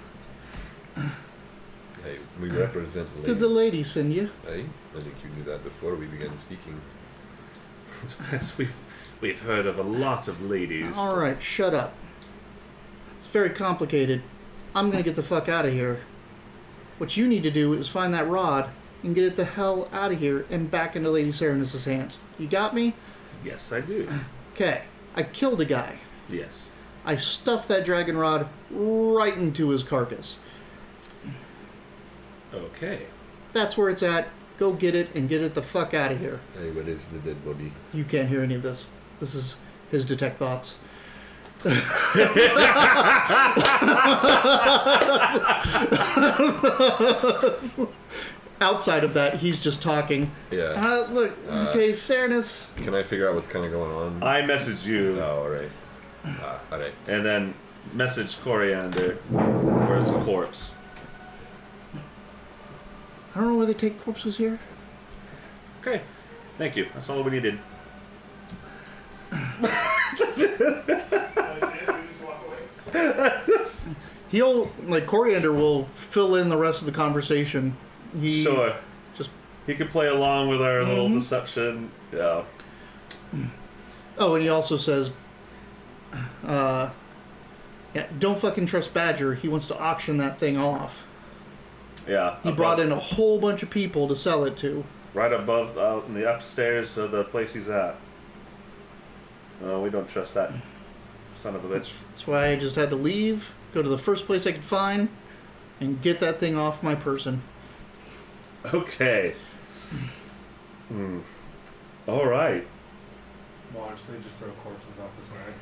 Hey, we represent Did the lady send you? Hey, I think you knew that before we began speaking. Yes, we've heard of a lot of ladies. All right, shut up. It's very complicated. I'm gonna get the fuck out of here. What you need to do is find that rod and get it the hell out of here and back into Lady Serenus's hands. You got me? Yes, I do. Okay. I killed a guy. Yes. I stuffed that dragon rod right into his carcass. Okay. That's where it's at. Go get it and get it the fuck out of here. Hey, what is the dead body? You can't hear any of this. This is his detect thoughts. Outside of that, he's just talking. Yeah. Look, okay, Serenus. Can I figure out what's kind of going on? I messaged you. Oh, all right. All right. And then message Coriander. Where's the corpse? I don't know where they take corpses here. Okay. Thank you. That's all we needed. He'll, like, Coriander will fill in the rest of the conversation. Sure. Just. He could play along with our little deception. Yeah. Oh, and he also says, yeah, don't fucking trust Badger. He wants to auction that thing off. Yeah. He brought in a whole bunch of people to sell it to. Right above, out in the upstairs of the place he's at. No, we don't trust that son of a bitch. That's why I just had to leave, go to the first place I could find, and get that thing off my person. Okay. All right. Watch, they just throw corpses off the side.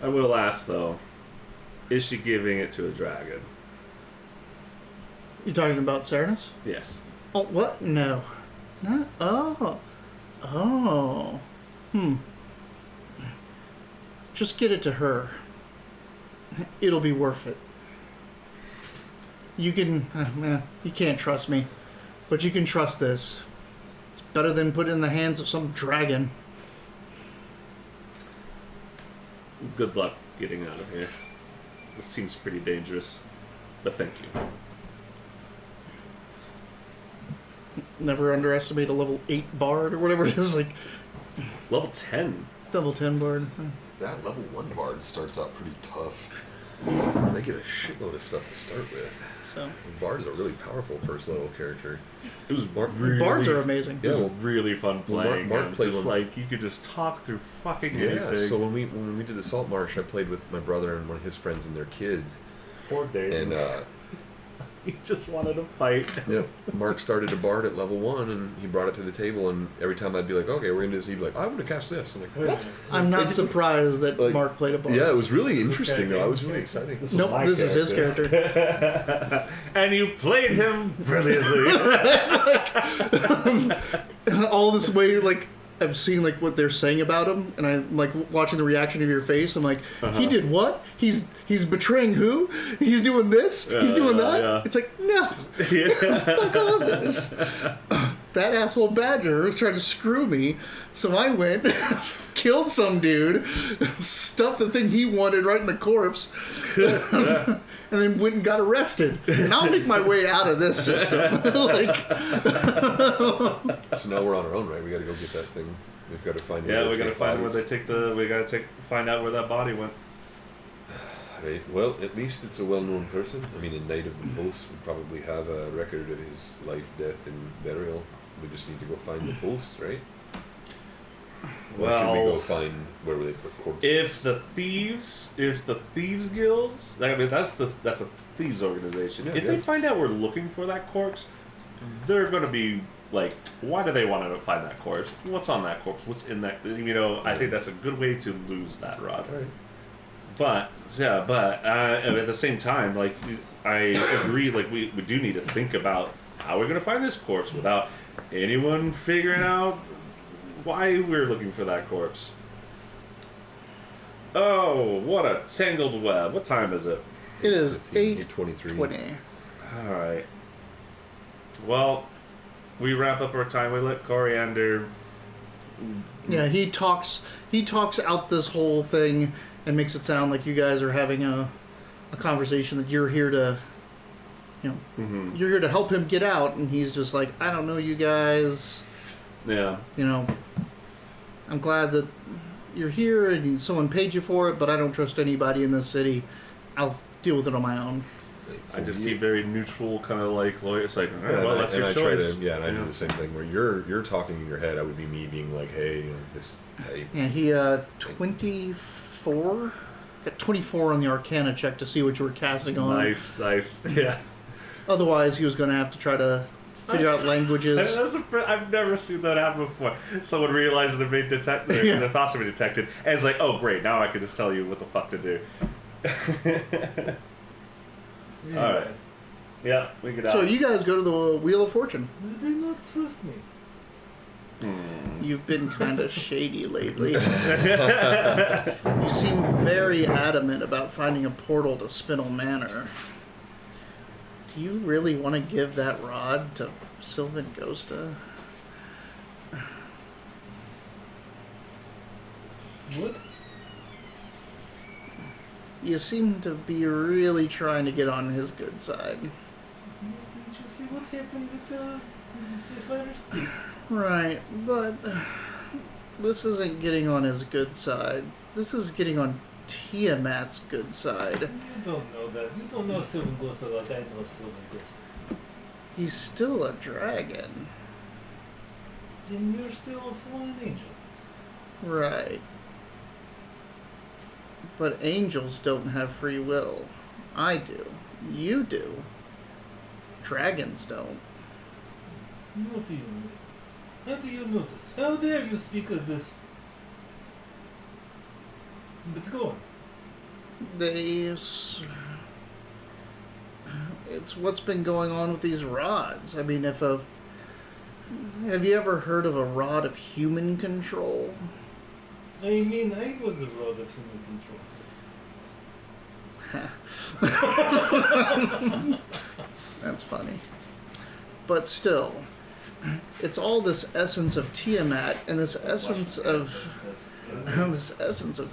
I will ask, though, is she giving it to a dragon? You talking about Serenus? Yes. Oh, what? No. No? Oh. Oh. Just get it to her. It'll be worth it. You can... you can't trust me. But you can trust this. It's better than put it in the hands of some dragon. Good luck getting out of here. This seems pretty dangerous. But thank you. Never underestimate a level 8 bard or whatever it is. Like, Level 10. level 10 bard. That level 1 bard starts out pretty tough. They get a shitload of stuff to start with. So Bard is a really powerful first level character. It was Really, bards are amazing. It was Yeah, well, really fun playing. Mark and played just one. like you could just talk through fucking Yeah, anything. so when we did the Salt Marsh, I played with my brother and one of his friends and their kids. Poor Dave. And he just wanted to fight. yep, Mark started a bard at level 1 and he brought it to the table, and every time I'd be like, okay, we're gonna do this, he'd be like, I want to cast this. I'm like, what? I'm not surprised that Like, Mark played a bard. Yeah, it was really interesting guy though. I was game really character? exciting. Nope, this is his character. And you played him brilliantly. All this way, like, I'm seeing, like, what they're saying about him, and I'm, like, watching the reaction of your face. I'm like, he did what? He's betraying who? He's doing this? He's doing that? yeah. It's like, no. Fuck all this. That asshole Badger was trying to screw me, so I went, killed some dude, stuffed the thing he wanted right in the corpse, and then went and got arrested. And I'll make my way out of this system. Like, So now we're on our own, right? We gotta go get that thing. We've got to find. Yeah, where we they gotta take find where bodies. they take the. We gotta find out where that body went. Right. Well, at least it's a well-known person. I mean, in Night of the Pulse, we probably have a record of his life, death, and burial. We just need to go find the pulse, right? Or should we go find where they put corpses? If the thieves guild, I mean that's a thieves organization. Yeah, If they find out we're looking for that corpse, they're gonna be like, why do they want to find that corpse? What's on that corpse? What's in that? You know, I think that's a good way to lose that rod. All right. But at the same time, like I agree, like we do need to think about how we're gonna find this corpse without anyone figuring out why we're looking for that corpse. Oh, what a tangled web! What time is it? it is 8:23. 8:20. All right. Well, we wrap up our time. We let Coriander. Yeah, he talks out this whole thing and makes it sound like you guys are having a conversation, that you're here to, you're here to help him get out, and he's just like, I don't know you guys. Yeah. You know, I'm glad that you're here and someone paid you for it, but I don't trust anybody in this city. I'll deal with it on my own. So I just keep very neutral, kind of like lawyer. It's like, all right, Yeah, well, and that's I, your and I try choice. to, and I do the same thing where you're talking in your head. I would be me being like, hey, this. Hey. Yeah, he 24. Got 24 on the Arcana check to see what you were casting on. Nice. Yeah. Otherwise, he was going to have to try to figure out languages. I've never seen that happen before. Someone realizes they're being detected, Yeah. their thoughts are being detected, and it's like, oh great, now I can just tell you what the fuck to do. Yeah. All right. Yeah, we get out. So you guys go to the Wheel of Fortune. They not trust me. You've been kind of shady lately. You seem very adamant about finding a portal to Spinel Manor. Do you really want to give that rod to Sylvan Ghosta? What? You seem to be really trying to get on his good side. Didn't you see what happened at Sapphire State? Right, but this isn't getting on his good side. This is getting on Tiamat's good side. You don't know that. You don't know Sylvan Ghost like I know Sylvan Ghost. He's still a dragon. And you're still a fallen angel. Right. But angels don't have free will. I do. You do. Dragons don't. What do you know? How do you know this? How dare you speak of this? But go on. It's what's been going on with these rods. I mean, have you ever heard of a rod of human control? I mean, I was a rod of human control. That's funny. But still, it's all this essence of Tiamat, and this essence of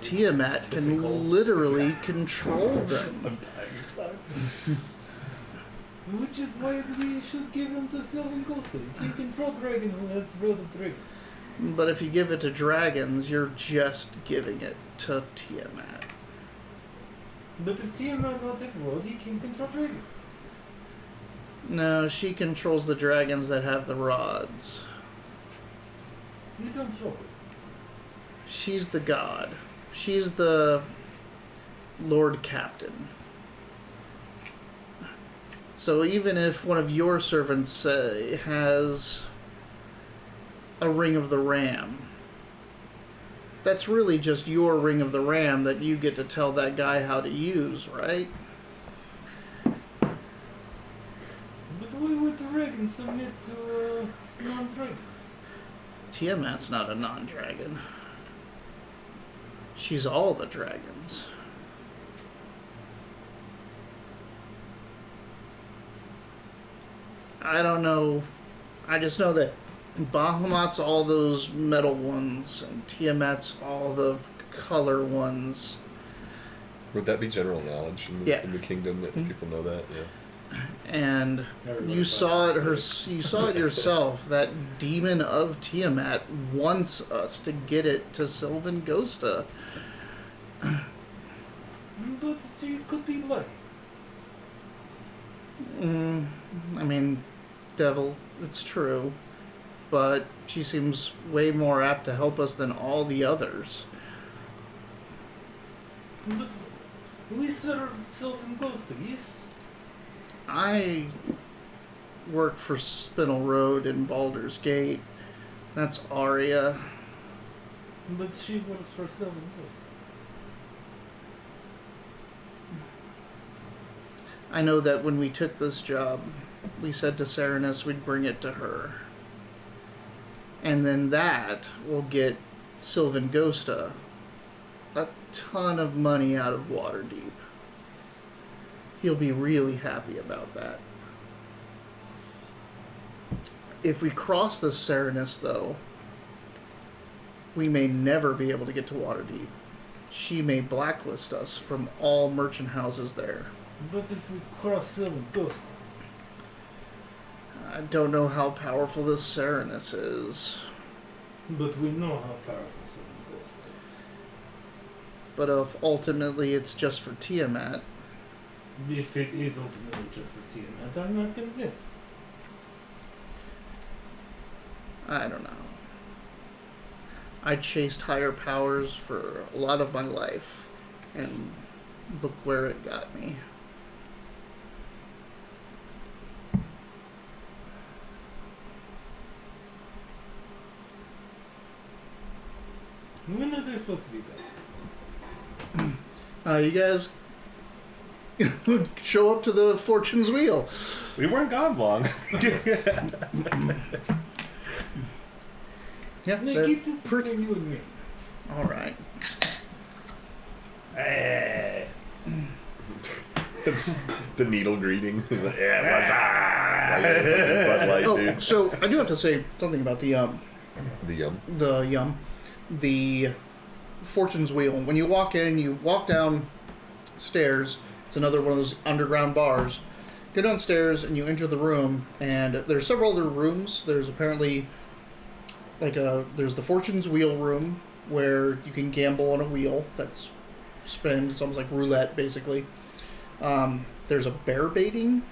Tiamat can literally control them. Which is why we should give him to Sylvan Ghost. He can control dragon who has rod of dragon. But if you give it to dragons, you're just giving it to Tiamat. But if Tiamat not have rod, he can control dragon. No, she controls the dragons that have the rods. You don't show it. She's the god. She's the Lord Captain. So even if one of your servants, say, has a Ring of the Ram, that's really just your Ring of the Ram that you get to tell that guy how to use, right? But why would dragon submit to a non-dragon? Tiamat's not a non-dragon. She's all the dragons. I don't know. I just know that Bahamut's all those metal ones, and Tiamat's all the color ones. Would that be general knowledge in the kingdom that people know that? Yeah. And you saw it. You saw it yourself. That demon of Tiamat wants us to get it to Sylvan Ghosta. But she could be lying. I mean, devil, it's true. But she seems way more apt to help us than all the others. But we serve Sylvan Ghost, yes? I work for Spinel Road in Baldur's Gate. That's Arya. But she works for Sylvan Ghost. I know that when we took this job, we said to Serenus we'd bring it to her. And then that will get Sylvan Ghosta a ton of money out of Waterdeep. He'll be really happy about that. If we cross the Serenus, though, we may never be able to get to Waterdeep. She may blacklist us from all merchant houses there. But if we cross Sylvan Ghost, I don't know how powerful this Serenus is. But we know how powerful some ghosts are. But if ultimately it's just for Tiamat, If it is ultimately just for Tiamat, I'm not convinced. I don't know. I chased higher powers for a lot of my life, and look where it got me. When are they supposed to be back? You guys show up to the Fortune's Wheel. We weren't gone long. Yeah, Now keep this between you and me. all right. Hey. It's the needle greeting. He's like, yeah, what's Bud Light, Oh, dude. so I do have to say something about The yum. the Fortune's Wheel. When you walk in, you walk down stairs. It's another one of those underground bars. Go downstairs and you enter the room, and there's several other rooms. There's apparently there's the Fortune's Wheel room where you can gamble on a wheel that's spins. It's almost like roulette, basically. There's a bear baiting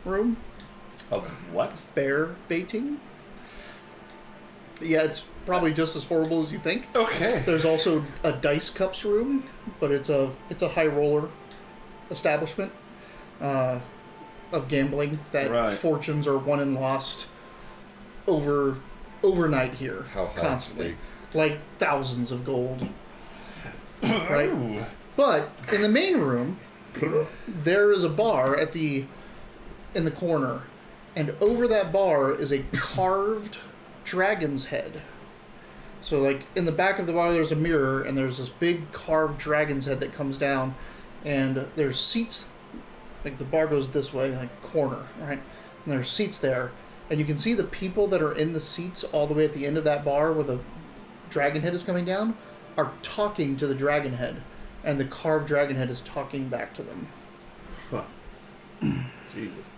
room. Oh, what? Bear baiting. Yeah, it's probably just as horrible as you think. Okay. There's also a dice cups room, but it's a high roller establishment of gambling that Right. fortunes are won and lost overnight here. How high constantly, stakes. like thousands of gold. Right, Ooh. but in the main room, there is a bar in the corner, and over that bar is a carved dragon's head. So, like, in the back of the bar, there's a mirror, and there's this big carved dragon's head that comes down, and there's seats, like, the bar goes this way, like, corner, right? And there's seats there, and you can see the people that are in the seats all the way at the end of that bar where the dragon head is coming down are talking to the dragon head, and the carved dragon head is talking back to them. Huh. Jesus.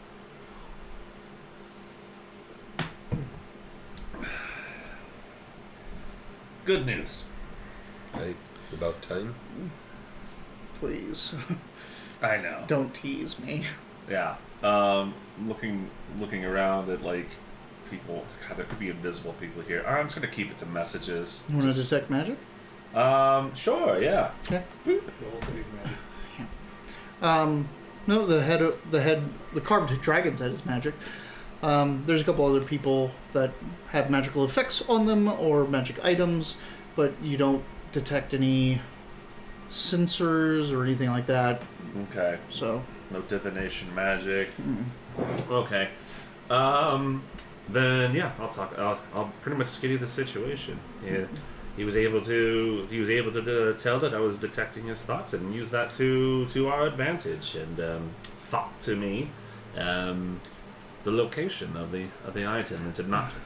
Good news. Right? About time. Please, I know. don't tease me. Yeah. Looking around at like people. God, there could be invisible people here. I'm just gonna keep it to messages. You want to Just- detect magic? Sure. Yeah. Okay. The whole city's magic. No, the carved dragon's head is magic. There's a couple other people that have magical effects on them or magic items, but you don't detect any sensors or anything like that. Okay. So, No divination magic. Okay. Then yeah, I'll talk. I'll pretty much skitty the situation. Yeah. He was able to tell that I was detecting his thoughts and use that to our advantage, and thought to me the location of the item,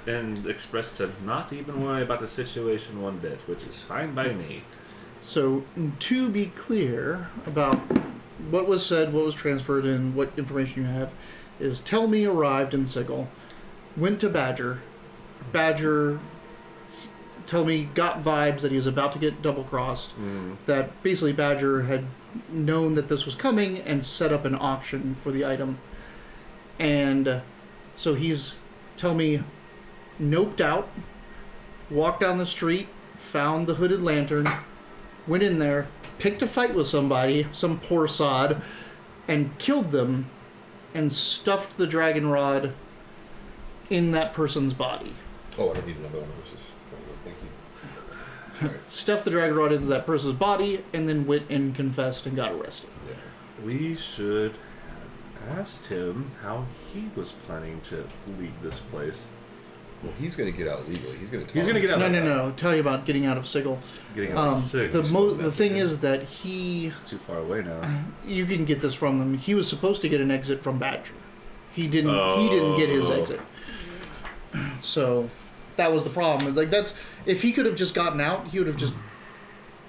and expressed to not even worry about the situation one bit, which is fine by me. so to be clear about what was said, what was transferred, and what information you have, is tell me arrived in Sigil, went to Badger, tell me got vibes that he was about to get double crossed, that basically Badger had known that this was coming and set up an auction for the item, and so he's tell me noped out, walked down the street, found the hooded lantern, went in there, picked a fight with somebody, some poor sod, and killed them, and stuffed the dragon rod in that person's body. Oh, I don't need another one of those. Thank you. Alright. Stuffed the dragon rod into that person's body, and then went and confessed and got arrested. Yeah. We should have asked him how he was planning to leave this place. Well, he's going to get out legally. He's going to. He's gonna get out. No. Tell you about getting out of Sigil. Getting out of sick. The thing is that he, It's too far away now. you can get this from him. He was supposed to get an exit from Badger. He didn't. He didn't get his exit. So that was the problem. Is like that's if he could have just gotten out, he would have just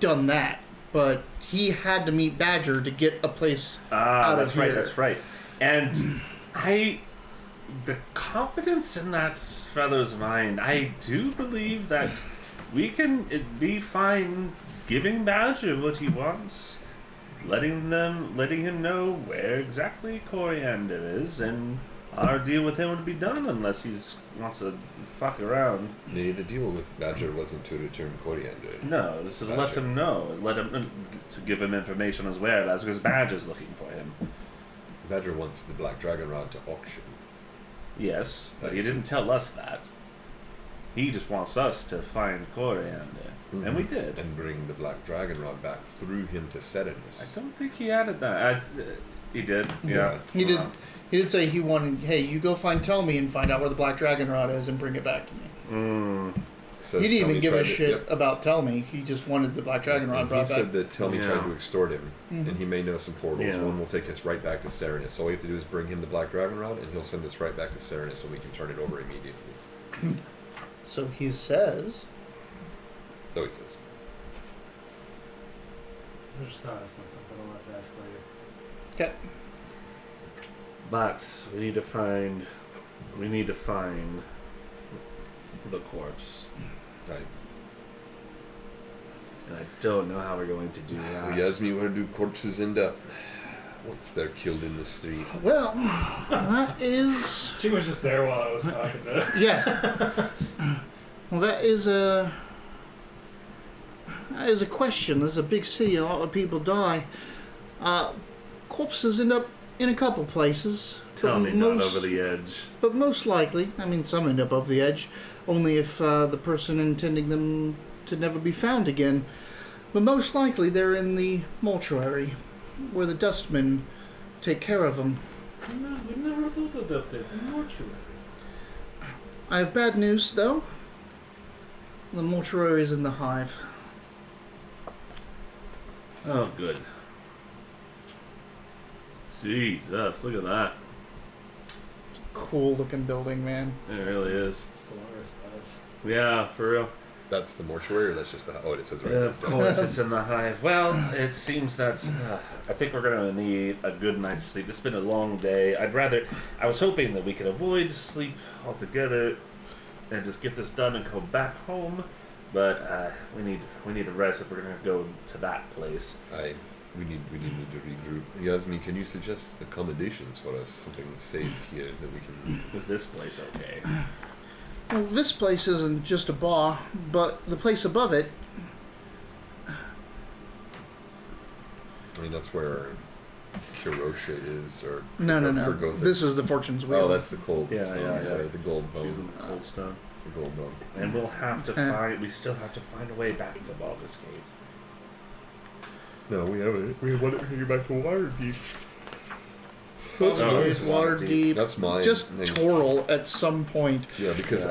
done that. But he had to meet Badger to get a place out That's of right. here. That's right. And the confidence in that fellow's mind, I do believe that we can be fine giving Badger what he wants, letting him know where exactly Coriander is, and our deal with him would be done unless he wants to fuck around. Nee, the deal with Badger wasn't to return Coriander. No, this is to let him know, to give him information on his whereabouts, because Badger's looking for him. Badger wants the Black Dragon Rod to auction. Yes, but he didn't tell us that. He just wants us to find Coriander, and we did. And bring the Black Dragon Rod back through him to Serenus. I don't think he added that. He did, yeah. He did. He did say he wanted. Hey, you go find Tell-Me and find out where the Black Dragon Rod is and bring it back to me. So he didn't even give a tried shit about Tell-Me. He just wanted the Black Dragon Rod brought back. He said that Tell-Me tried to extort him, and he may know some portals. Yeah. One will take us right back to Serenus. All we have to do is bring him the Black Dragon Rod, and he'll send us right back to Serenus, and we can turn it over immediately. So he says. So he says. I just thought of something, but I'll have to ask later. Okay. But we need to find the corpse. Right. And I don't know how we're going to do that. Well, Yasmin, where do corpses end up once they're killed in the street? Well, that is. She was just there while I was talking to her. Yeah. Well, that is a question. There's a big city. A lot of people die. Corpses end up in a couple places. Tell me not over the edge. But most likely, I mean, some end up over the edge, only if the person intending them to never be found again. But most likely they're in the mortuary, where the dustmen take care of them. No, we never thought about that. The mortuary. I have bad news, though. The mortuary is in the hive. Oh, good. Jesus, look at that. Cool looking building, man. It really is. It's the worst vibes. Yeah, for real. That's the mortuary, or that's just the... Oh, it says right Yeah, there. of course, it's in the hive. Well, it seems that I think we're going to need a good night's sleep. It's been a long day. I was hoping that we could avoid sleep altogether and just get this done and go back home. But we need a rest if we're going to go to that place. We need to regroup. Yasmin, can you suggest accommodations for us? Something safe here that we can... Is this place okay? Well, this place isn't just a bar, but the place above it... I mean, that's where Kirosha is, or... No. Kurgotha. This is the Fortune's Wheel. Oh, that's the cold. Yeah. Sorry, the gold bone. She's in the cold stone. The gold bone. And we'll have to find... We still have to find a way back to Baldur's Gate. No, we haven't. We want to get back to Waterdeep. Waterdeep. That's mine. Just Toril at some point. Yeah, because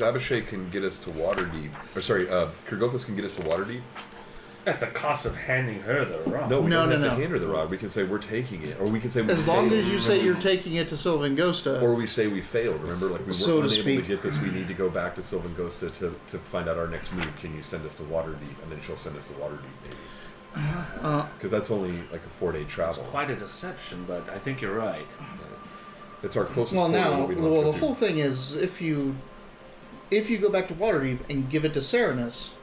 Abishai can get us to Waterdeep. Or sorry, Kurgothis can get us to Waterdeep. At the cost of handing her the rock. No, we don't have to No. hand her the rod. We can say we're taking it, or we can say we As long failed. as you say you're taking it to Sylvan Ghosta. Or we say we failed. Remember, like we weren't So to unable speak. to get this. We need to go back to Sylvan Ghosta to find out our next move. Can you send us to Waterdeep? And then she'll send us to Waterdeep, maybe. Because that's only like a 4-day travel. It's quite a deception, but I think you're right. It's our closest. Well, portal now, that we don't go the through. whole thing is if you go back to Waterdeep and give it to Serenus,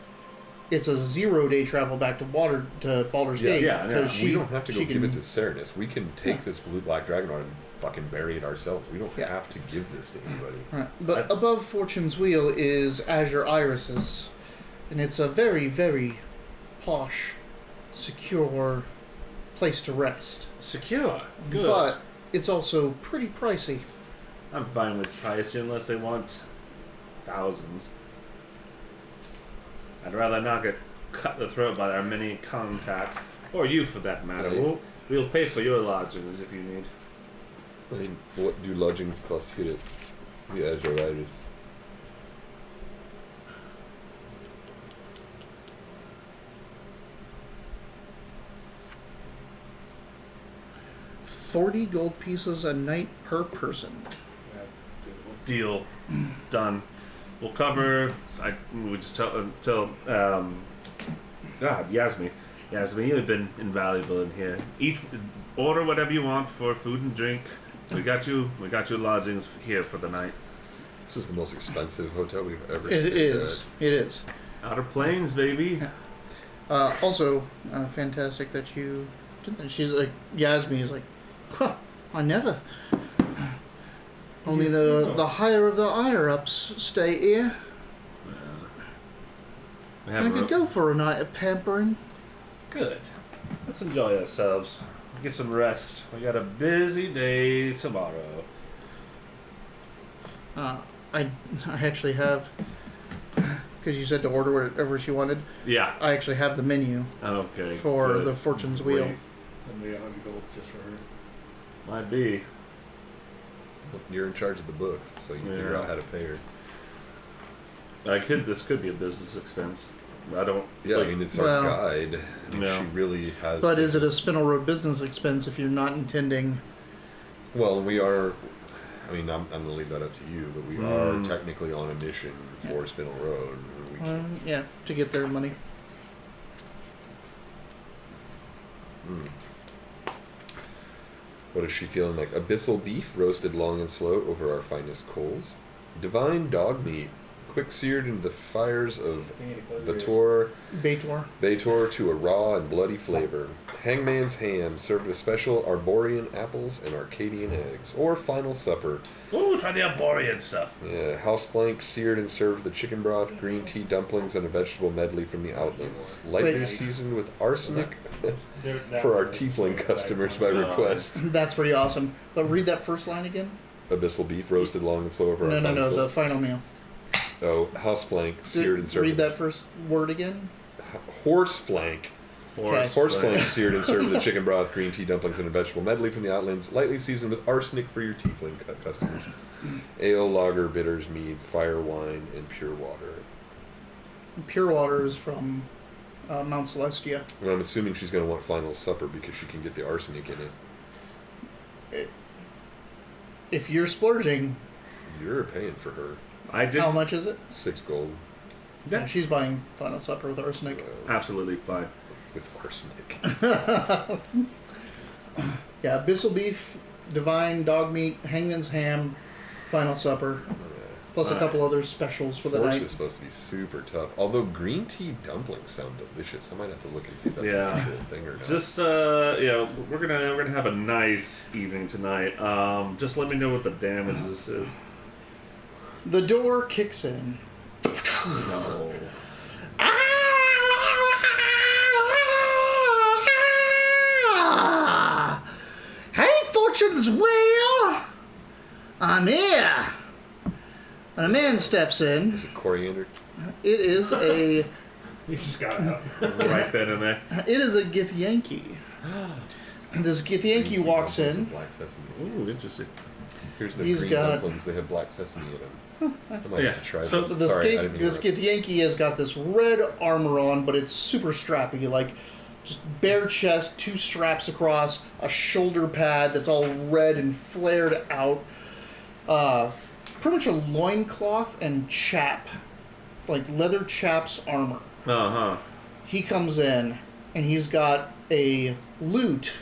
it's a 0-day travel back to Baldur's Gate. yeah, because we don't have to go give it to Serenus. We can take this blue black dragon rod and fucking bury it ourselves. We don't have to give this to anybody. Right. But above Fortune's Wheel is Azure Irises, and it's a very, very posh, secure place to rest. Secure. Good. But it's also pretty pricey. I'm fine with price unless they want thousands. I'd rather not get cut the throat by our many contacts, or you for that matter. Right. We'll pay for your lodgings if you need. I mean, what do lodgings cost here at the Azure Riders? $40 gold pieces a night per person. That's doable. Deal. Done. We'll cover. We just tell. God, Yasmin, you've been invaluable in here. Order whatever you want for food and drink. We got you lodgings here for the night. This is the most expensive hotel we've ever It stayed is. It is. Outer Plains, baby. Also, fantastic that you did that. She's like, Yasmin is like, huh, I never. Only the higher of the higher-ups stay here. I could go for a night of pampering. Good. Let's enjoy ourselves. Get some rest. We got a busy day tomorrow. I actually have, because you said to order whatever she wanted. Yeah. I actually have the menu Okay. for good. the Fortune's Wheel. Great. And we have to go with just for her. Might be. You're in charge of the books, so you figure out how to pay her. This could be a business expense. I don't. Yeah, like, I mean, it's our guide. No. She really has. But is it a Spinel Road business expense if you're not intending? Well, we are. I mean, I'm going to leave that up to you, but we are technically on a mission for Spinel Road. Yeah, to get their money. What is she feeling like? Abyssal beef roasted long and slow over our finest coals. Divine dog meat, quick seared into the fires of Bator to a raw and bloody flavor. Hangman's ham served with special Arborian apples and Arcadian eggs. Or final supper. Ooh, try the Arborian stuff. Yeah, house flank seared and served with chicken broth, green tea dumplings, and a vegetable medley from the Outlands. Lightly seasoned with arsenic for our tiefling customers by request. That's pretty awesome. But read that first line again. Abyssal beef roasted long and slow over our No, finest the final meal. Oh, house flank seared and served. Read that first word again. Horse flank. Horse flank seared and served with chicken broth, green tea dumplings, and a vegetable medley from the Outlands, lightly seasoned with arsenic for your tiefling customers. Ale, lager, bitters, mead, fire wine, and pure water. Pure water is from Mount Celestia. And I'm assuming she's going to want final supper because she can get the arsenic in it. If you're splurging, You're paying for her. how much is it? 6 gold. Yeah, she's buying final supper with arsenic. Absolutely fine. With arsenic. Yeah, Abyssal beef, divine dog meat, hangman's ham, final supper, plus a couple other specials for the Horse night. is supposed to be super tough. Although green tea dumplings sound delicious. I might have to look and see if that's an actual thing or not. Just we're gonna have a nice evening tonight. Just let me know what the damage this is. The door kicks in. No. Hey, Fortune's Wheel! I'm here. And a man steps in. Is it coriander? It is a. You just got out. Right then and there. It is a Githyanki. This Githyanki walks in. Black sesame seeds. Ooh, interesting. Here's the He's green got- dumplings. They have black sesame in them. I might Yeah, have to try so this. This, Sorry, I didn't mean this to Githyanki has got this red armor on, but it's super strappy. Like, just bare chest, 2 straps across, a shoulder pad that's all red and flared out. Pretty much a loincloth and chap. Like, leather chap's armor. Uh-huh. He comes in, and he's got a lute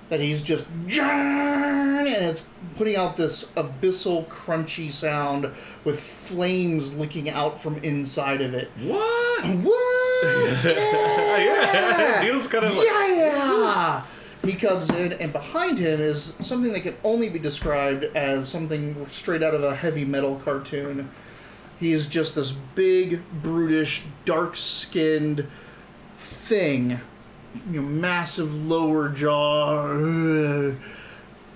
that he's just, and it's putting out this abyssal crunchy sound with flames licking out from inside of it. What? What? Yeah. Neil's kind of like... Yeah! He comes in, and behind him is something that can only be described as something straight out of a heavy metal cartoon. He is just this big, brutish, dark-skinned thing. Massive lower jaw,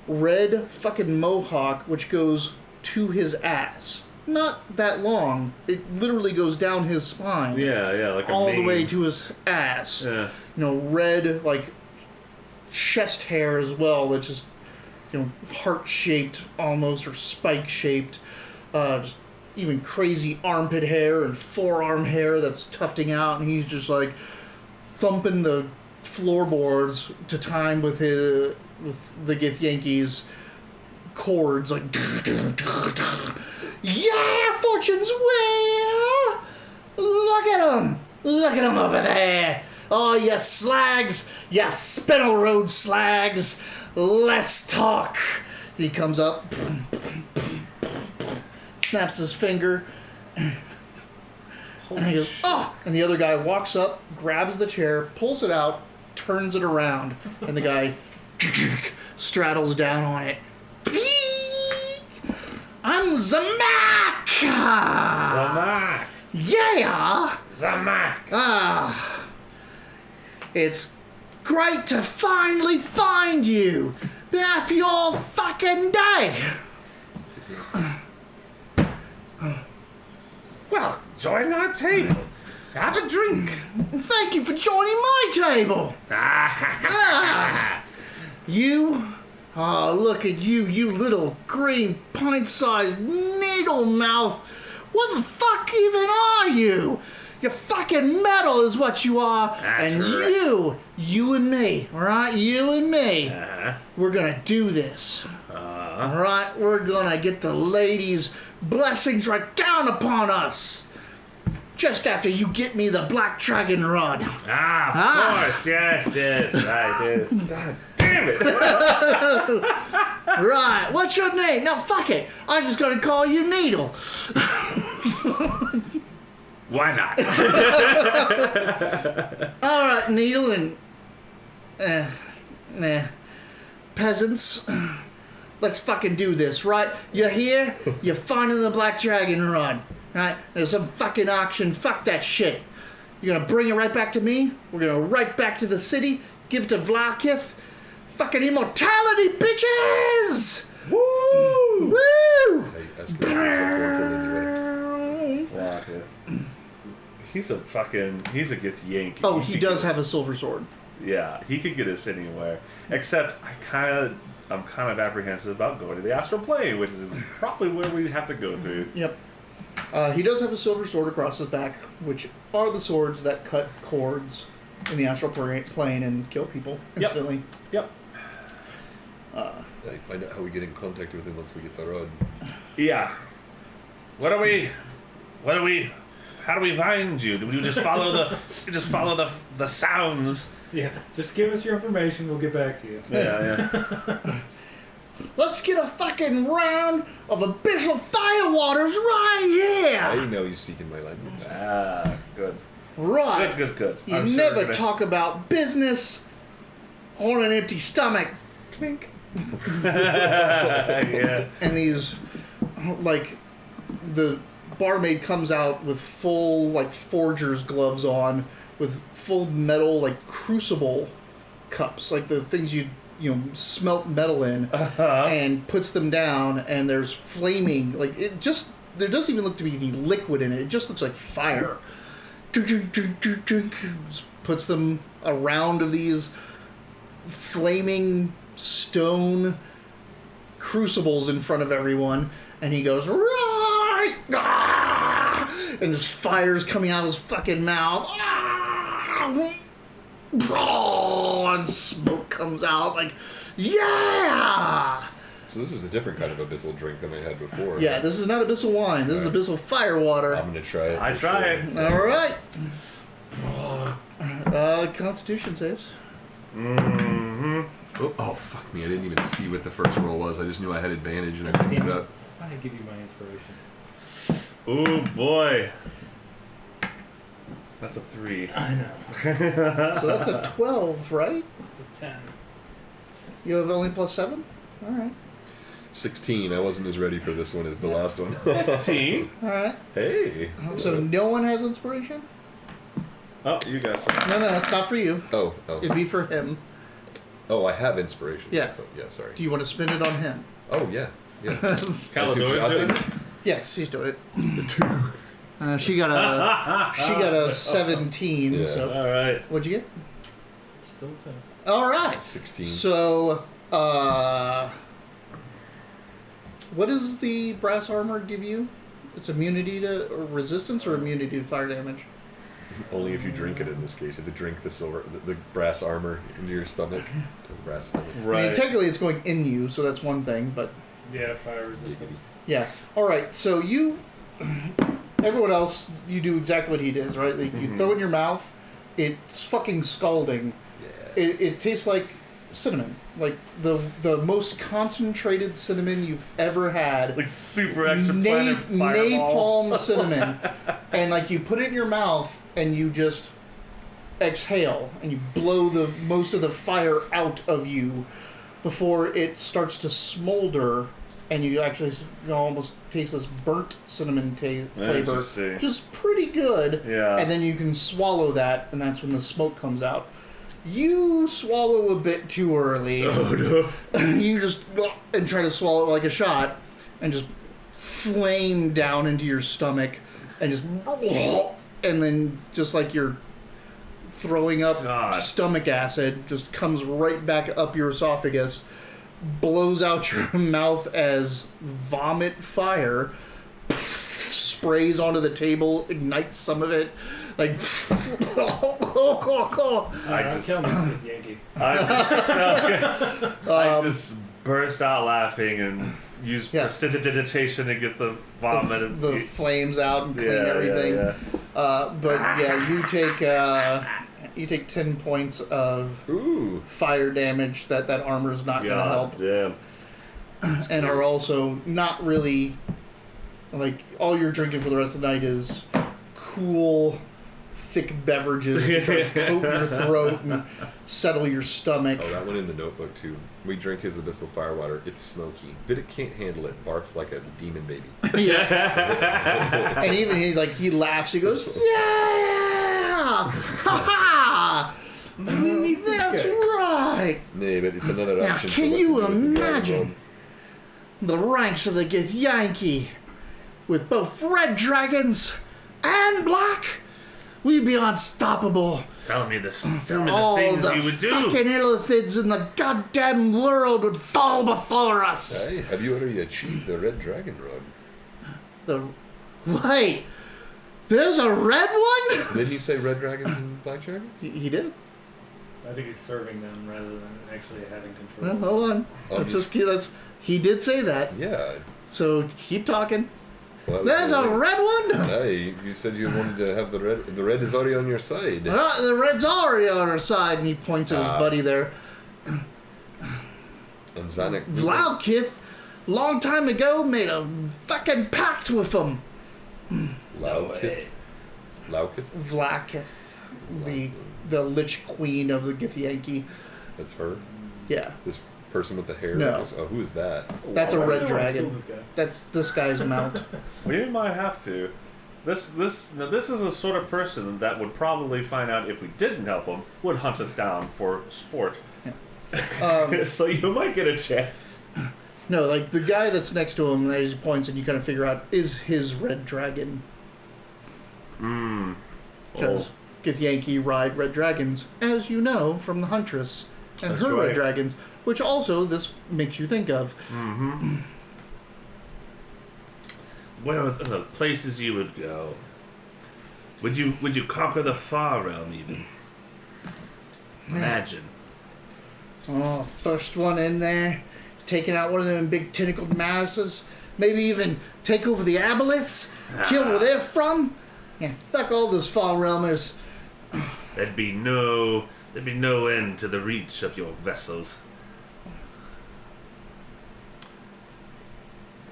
red fucking mohawk, which goes to his ass. Not that long. It literally goes down his spine. Yeah, like a all the mane. way to his ass. Yeah. Red, like, chest hair as well, that's just, heart-shaped almost, or spike-shaped. Just even crazy armpit hair and forearm hair that's tufting out, and he's just, like, thumping the floorboards to time with the Githyanki's chords, like, yeah, Fortune's Wheel! Look at him over there! Oh, you slags, you Spinel Road slags, let's talk. He comes up, snaps his finger, and he goes, oh! And the other guy walks up, grabs the chair, pulls it out, turns it around, and the guy straddles down on it. I'm Zamak! Zamak! Yeah! Zamak! It's great to finally find you! Been after you all fucking day! Well, join our table. Have a drink. Thank you for joining my table! You? Oh, look at you, you little green pint-sized needle mouth. What the fuck even are you? You're fucking metal is what you are. That's and correct. you and me, alright? You and me. We're gonna do this. Alright? We're gonna get the ladies' blessings right down upon us. Just after you get me the black dragon rod. Of course. Yes, right, yes. God damn it. Right. What's your name? No, fuck it. I'm just gonna call you Needle. Why not? All right, Needle and peasants. Let's fucking do this, right? You're here. You're finding the black dragon rod. Right? There's some fucking auction. Fuck that shit. You're gonna bring it right back to me. We're gonna right back to the city. Give it to Vlakith. Fucking immortality, bitches! Woo! Woo! He's a Gith Yank. Oh, he does have a silver sword. Yeah, he could get us anywhere. Except I'm kind of apprehensive about going to the astral plane, which is probably where we have to go through. Yep. He does have a silver sword across his back, which are the swords that cut cords in the astral plane and kill people instantly. Yep. I find out how we get in contact with him once we get the rod. Yeah. How do we find you? Do we just follow the sounds? Yeah, just give us your information, we'll get back to you. Yeah. Let's get a fucking round of abyssal firewaters right here! I know he's speaking my language. Good. Right. Good. You I'm never sure talk about business on an empty stomach. Clink. Yeah. And these, like, the barmaid comes out with full, like, forger's gloves on, with full metal, like, crucible cups, like the things you smelt metal in, and puts them down, and there's flaming, like, there doesn't even look to be any liquid in it, it just looks like fire. Puts them a round of these flaming stone crucibles in front of everyone, and he goes, right! And this fire's coming out of his fucking mouth. And smoke comes out, like, yeah! So this is a different kind of abyssal drink than I had before. Yeah, this is not abyssal wine, this is abyssal firewater. I'm gonna try it. I try it. Alright. Constitution saves. Mm-hmm. Oh, fuck me, I didn't even see what the first roll was. I just knew I had advantage and I picked Damn it it. up. I gotta give you my inspiration. Oh boy. That's a 3. I know. So that's a 12, right? It's a 10. You have only +7? Alright. 16. I wasn't as ready for this one as the last one. 15. Alright. Hey. So no one has inspiration? Oh, you guys. No, it's not for you. Oh. It'd be for him. Oh, I have inspiration. Yeah. So, yeah, sorry. Do you want to spend it on him? Oh, yeah. Calador doing it? Yeah, she's doing it. She got a 17. Yeah. So All right. what'd you get? It's still the same. All right. 16. So, what does the brass armor give you? It's immunity to or resistance or immunity to fire damage? Only if you drink it in this case. You have to drink the brass armor into your stomach. The brass stomach. Right. I mean, technically it's going in you, so that's one thing, but Yeah, fire resistance. yeah. All right, so everyone else, you do exactly what he does, right? Like, you throw it in your mouth, it's fucking scalding. Yeah. It tastes like cinnamon, like the most concentrated cinnamon you've ever had. Like super extra planet fireball. Napalm cinnamon, and like you put it in your mouth and you just exhale and you blow the most of the fire out of you before it starts to smolder, and you actually almost taste this burnt cinnamon flavor, which is pretty good. Yeah. And then you can swallow that, and that's when the smoke comes out. You swallow a bit too early. Oh no! You just and try to swallow it like a shot, and just flame down into your stomach, and just and then just like you're throwing up stomach acid, just comes right back up your esophagus, blows out your mouth as vomit fire, sprays onto the table, ignites some of it, like. I just burst out laughing and use prestidigitation to get the vomit the flames out and clean everything. But yeah, you take 10 points of fire damage. That armor is not going to help. Damn. And are also not really, like, all you're drinking for the rest of the night is cool, thick beverages to try to coat your throat and settle your stomach. Oh, that one in the notebook too. We drink his abyssal firewater. It's smoky. Vidic can't handle it. Barfs like a demon baby. Yeah. And even he laughs. He goes, "Yeah, ha ha! That's right." Nay, but it's another Now, option. can you imagine the ranks of the Githyanki with both red dragons and black? We'd be unstoppable. Tell me the things You would do. Fucking illithids in the goddamn world would fall before us. Hey, have you already achieved the red dragon rod? Wait, there's a red one? Didn't he say red dragons and black dragons? He did. I think he's serving them rather than actually having control. Well, hold on. He did say that. Yeah. So keep talking. Well, there's a red one? Hey, you said you wanted to have the red. The red is already on your side. The red's already on our side, and he points at his buddy there. And Zanuck. Vlaukith, long time ago, made a fucking pact with him. Laukith? Vlaukith, the Lich Queen of the Githyanki. That's her? Yeah. This person with the hair? No. Oh, who is that? That's a red dragon. That's this guy's mount. We might have to. This is the sort of person that would probably find out if we didn't help him, would hunt us down for sport. Yeah. So you might get a chance. No, like the guy that's next to him, as he points, and you kind of figure out is his red dragon. Because Githyanki ride red dragons, as you know from the Huntress and That's her right. red dragons, which also this makes you think of. Mm-hmm. Where are the places you would go? Would you conquer the far realm even? Imagine. Oh, first one in there, taking out one of them big tentacled masses, maybe even take over the aboleths, kill where they're from. Yeah, fuck all those far realmers. There'd be no end to the reach of your vessels.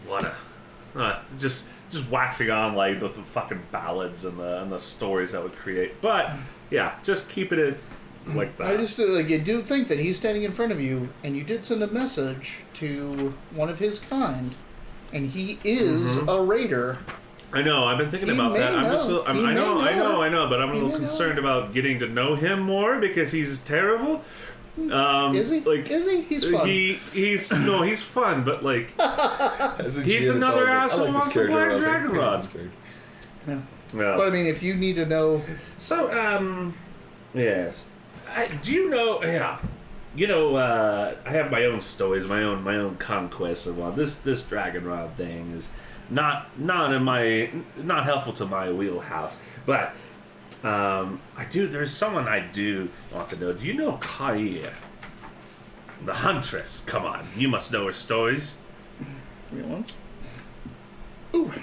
What a just waxing on like the fucking ballads and the stories that would create. But yeah, just keeping it like that. I just you do think that he's standing in front of you, and you did send a message to one of his kind, and he is a raider. I know. I've been thinking about that. I know, but I'm a little concerned about getting to know him more because he's terrible. Is he? Is he? He's fun. He's fun, but like he's GM, another it's asshole who wants the black dragon rod. Yeah. Yeah. But I mean, if you need to know, So yes, do you know? Yeah, you know, I have my own stories, my own conquests of this dragon rod thing is not helpful to my wheelhouse, but there's someone I do want to know. Do you know Kair, the Huntress? Come on, you must know her stories. give me once. Ooh.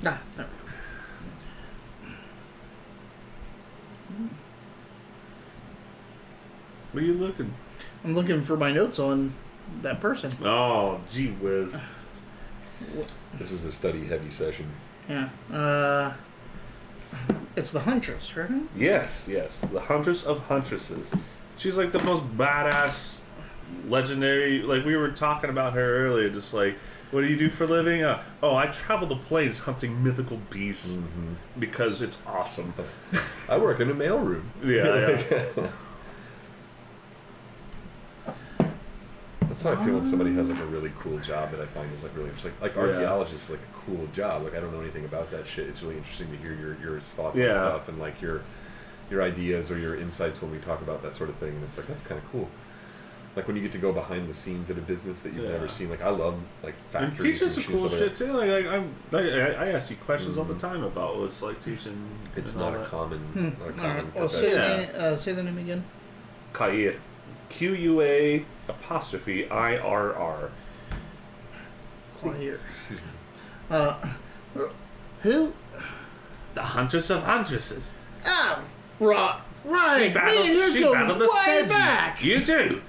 Ah, there we go. Where are you looking? I'm looking for my notes on that person. Oh, gee whiz. This is a study-heavy session. Yeah. It's the Huntress, right? Yes. The Huntress of Huntresses. She's like the most badass, legendary. Like, we were talking about her earlier, just like, what do you do for a living? I travel the plains hunting mythical beasts because it's awesome. I work in a mailroom. Yeah. That's how I feel when somebody has like a really cool job that I find is like really interesting. Like archaeologist is like a cool job. Like I don't know anything about that shit. It's really interesting to hear your thoughts and stuff and like your ideas or your insights when we talk about that sort of thing. And it's like that's kind of cool. Like when you get to go behind the scenes at a business that you've never seen. Like I love like factories. You teach us and some cool shit shit too. Like I ask you questions all the time about what's like teaching. It's and not all a that. common. Not a common. Well, say the name again. Kair. QUA apostrophe IRR. Quiet. Who? The Huntress of Huntresses. Oh, right. She battled the way Sedgy. back. You do.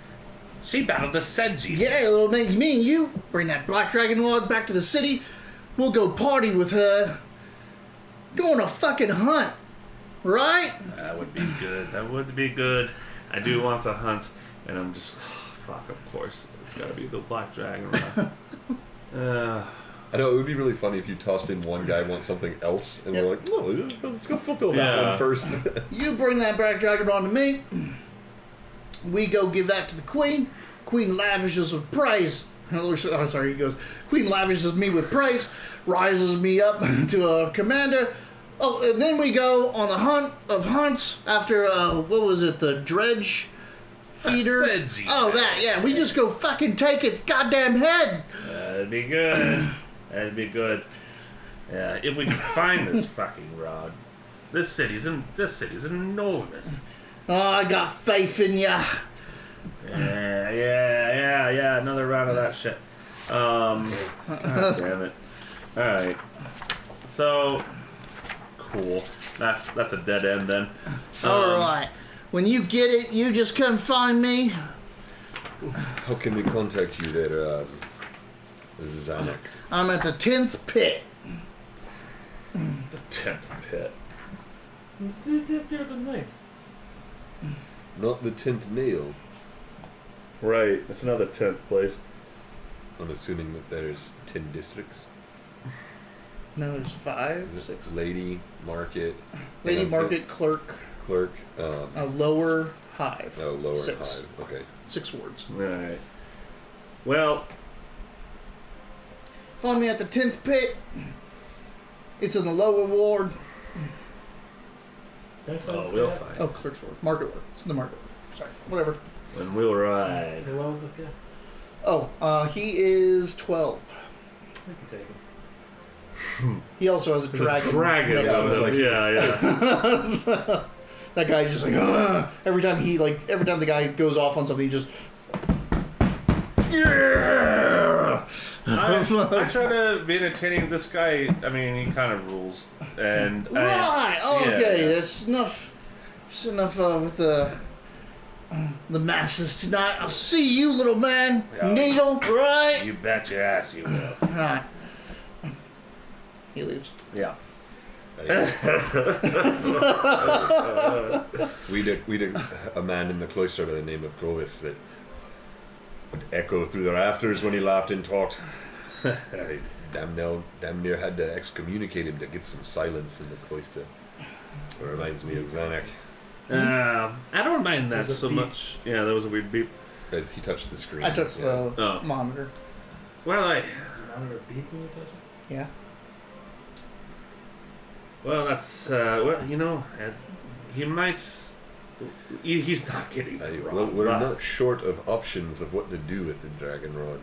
She battled the Sedgy. Yeah, well, me and you bring that black dragon lord back to the city. We'll go party with her. Go on a fucking hunt, right? That would be good. That would be good. I do want to hunt, and I'm just fuck. Of course, it's got to be the black dragon. I know it would be really funny if you tossed in one guy wants something else, and we're like, no, let's go fulfill that one first. You bring that black dragon on to me. We go give that to the queen. Queen lavishes with praise. Oh, sorry, he goes. Queen lavishes me with praise, rises me up to a commander. Oh, and then we go on the hunt of hunts after what was it? The dredge feeder. Oh, that yeah. We just go fucking take its goddamn head. That'd be good. That'd be good. Yeah, if we can find this fucking rod. This city's enormous. Oh, I got faith in ya. Yeah. Another round of that shit. God damn it. All right. So cool. That's a dead end then. All right. When you get it, you just come find me. How can we contact you there, Zanuck? I'm at the 10th pit. The 10th pit. It's after the night. Not the 10th nail. Right. It's another 10th place. I'm assuming that there's 10 districts. No, there's 5, 6. Lady, market. Lady, market, clerk. Clerk. A lower hive. Oh, lower 6. hive. Okay. 6 words. All right. Well. Find me at the 10th pit. It's in the lower ward. That's how it's We'll got. find. Oh, clerk's ward. Market ward. It's in the market ward. Sorry. Whatever. And we'll ride. How well is this guy? Oh, he is 12. We can take him. He also has a dragon. Dragon. next to him. like- Yeah. That guy's just like, ugh. Every time the guy goes off on something, he just, yeah. I try to be entertaining. This guy, I mean, he kind of rules. And Right. Okay. yeah. That's enough. That's enough with the masses tonight. I'll see you, little man. Yeah. Needle. Right. You bet your ass you will. Right. He leaves. Yeah. We'd a man in the cloister by the name of Grovis that would echo through the rafters when he laughed and talked. I damn near had to excommunicate him to get some silence in the cloister. It reminds me of Zanuck. I don't mind that There's a so beep. much. Yeah, there was a weird beep. As he touched the screen. I touched the Oh. monitor. Well, Is your monitor beep when you touch it? Yeah. that's he might. He's not getting that Well, wrong. we're but- not short of options of what to do with the Dragon Rod.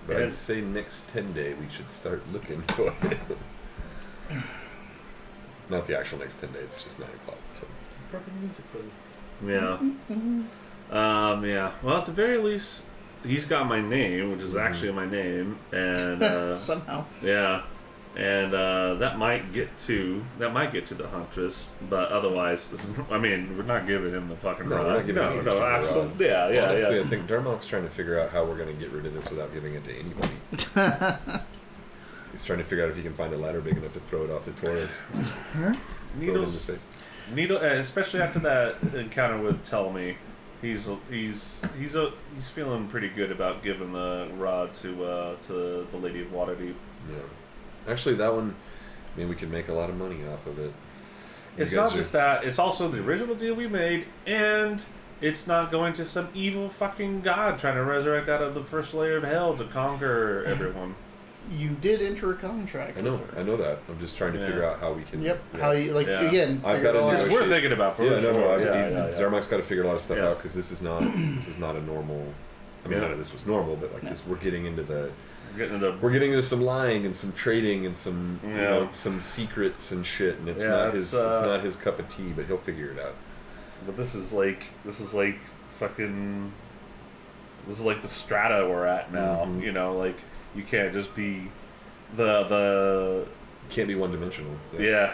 But Yeah. I'd say next 10 day we should start looking for it. Not the actual next 10 days, it's just 9 o'clock. So. Perfect music for this. Yeah. Yeah. Well, at the very least, he's got my name, which is actually my name, and Somehow. yeah. And that might get to the Huntress, but otherwise, I mean, we're not giving him the fucking No, rod. we're not giving him the absolutely, rod. yeah. Honestly, I think Darmok's trying to figure out how we're going to get rid of this without giving it to anybody. He's trying to figure out if he can find a ladder big enough to throw it off the Taurus. Needles, especially after that encounter with Ptolemy, he's feeling pretty good about giving the rod to the Lady of Waterdeep. Yeah. Actually, that one, I mean, we could make a lot of money off of it. It's not just that, it's also the original deal we made, and it's not going to some evil fucking god trying to resurrect out of the first layer of hell to conquer everyone. You did enter a contract. I know that. I'm just trying to figure out how we can. Yep. Yeah. How you again? I've got to It's worth thinking about. For Darmok's got to figure a lot of stuff out because this is not a normal. I mean, none of this was normal, but this, we're getting into the. We're getting into some lying and some trading and some some secrets and shit, and it's not his cup of tea, but he'll figure it out. But this is like the strata we're at now. Mm-hmm. You know, like you can't just be the can't be one dimensional. Yeah.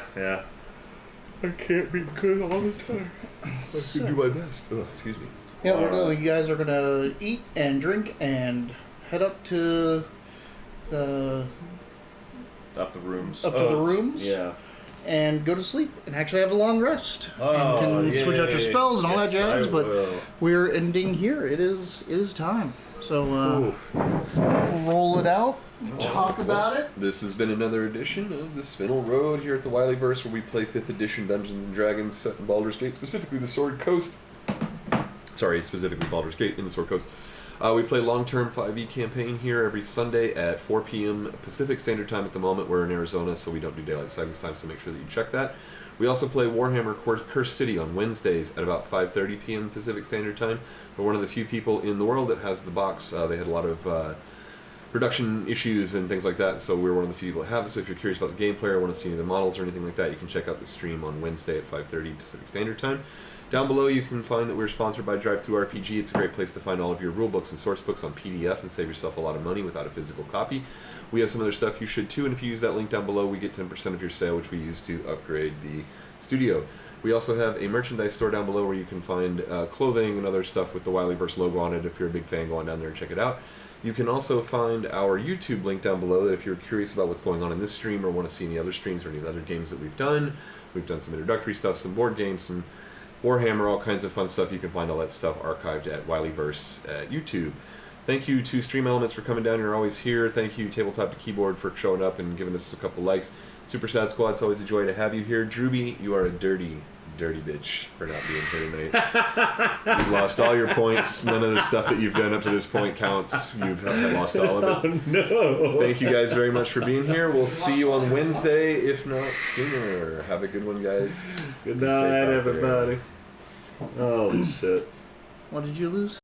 I can't be good all the time. I can do my best. Oh, excuse me. Yeah, you guys are gonna eat and drink and head up to the rooms. Up to the rooms. Yeah. And go to sleep and actually have a long rest. And can switch out your spells and all that jazz. But we're ending here. It is time. So roll it out. Talk about it. This has been another edition of the Spinel Road here at the Wileyverse, where we play 5th edition Dungeons and Dragons set in Baldur's Gate, specifically the Sword Coast. Sorry, specifically Baldur's Gate in the Sword Coast. We play long-term 5e campaign here every Sunday at 4 p.m. Pacific Standard Time. At the moment, we're in Arizona, so we don't do daylight savings time, so make sure that you check that. We also play Warhammer Cursed City on Wednesdays at about 5:30 p.m. Pacific Standard Time. We're one of the few people in the world that has the box. They had a lot of production issues and things like that, so we're one of the few people that have it. So if you're curious about the gameplay or want to see any of the models or anything like that, you can check out the stream on Wednesday at 5:30 Pacific Standard Time. Down below, you can find that we're sponsored by Drive-Thru-RPG. It's a great place to find all of your rulebooks and source books on PDF and save yourself a lot of money without a physical copy. We have some other stuff you should too, and if you use that link down below, we get 10% of your sale, which we use to upgrade the studio. We also have a merchandise store down below where you can find clothing and other stuff with the Wileyverse logo on it. If you're a big fan, go on down there and check it out. You can also find our YouTube link down below that if you're curious about what's going on in this stream or want to see any other streams or any other games that we've done. We've done some introductory stuff, some board games, some Warhammer, all kinds of fun stuff. You can find all that stuff archived at Wileyverse at YouTube. Thank you to Stream Elements for coming down. You're always here. Thank you, Tabletop to Keyboard, for showing up and giving us a couple likes. Super Sad Squad, it's always a joy to have you here. Drewby, you are a dirty bitch for not being here tonight. You've lost all your points. None of the stuff that you've done up to this point counts. You've lost all of it. Oh, no. Thank you guys very much for being here. We'll see you on Wednesday, if not sooner. Have a good one, guys. Good night, everybody. Holy shit. What did you lose?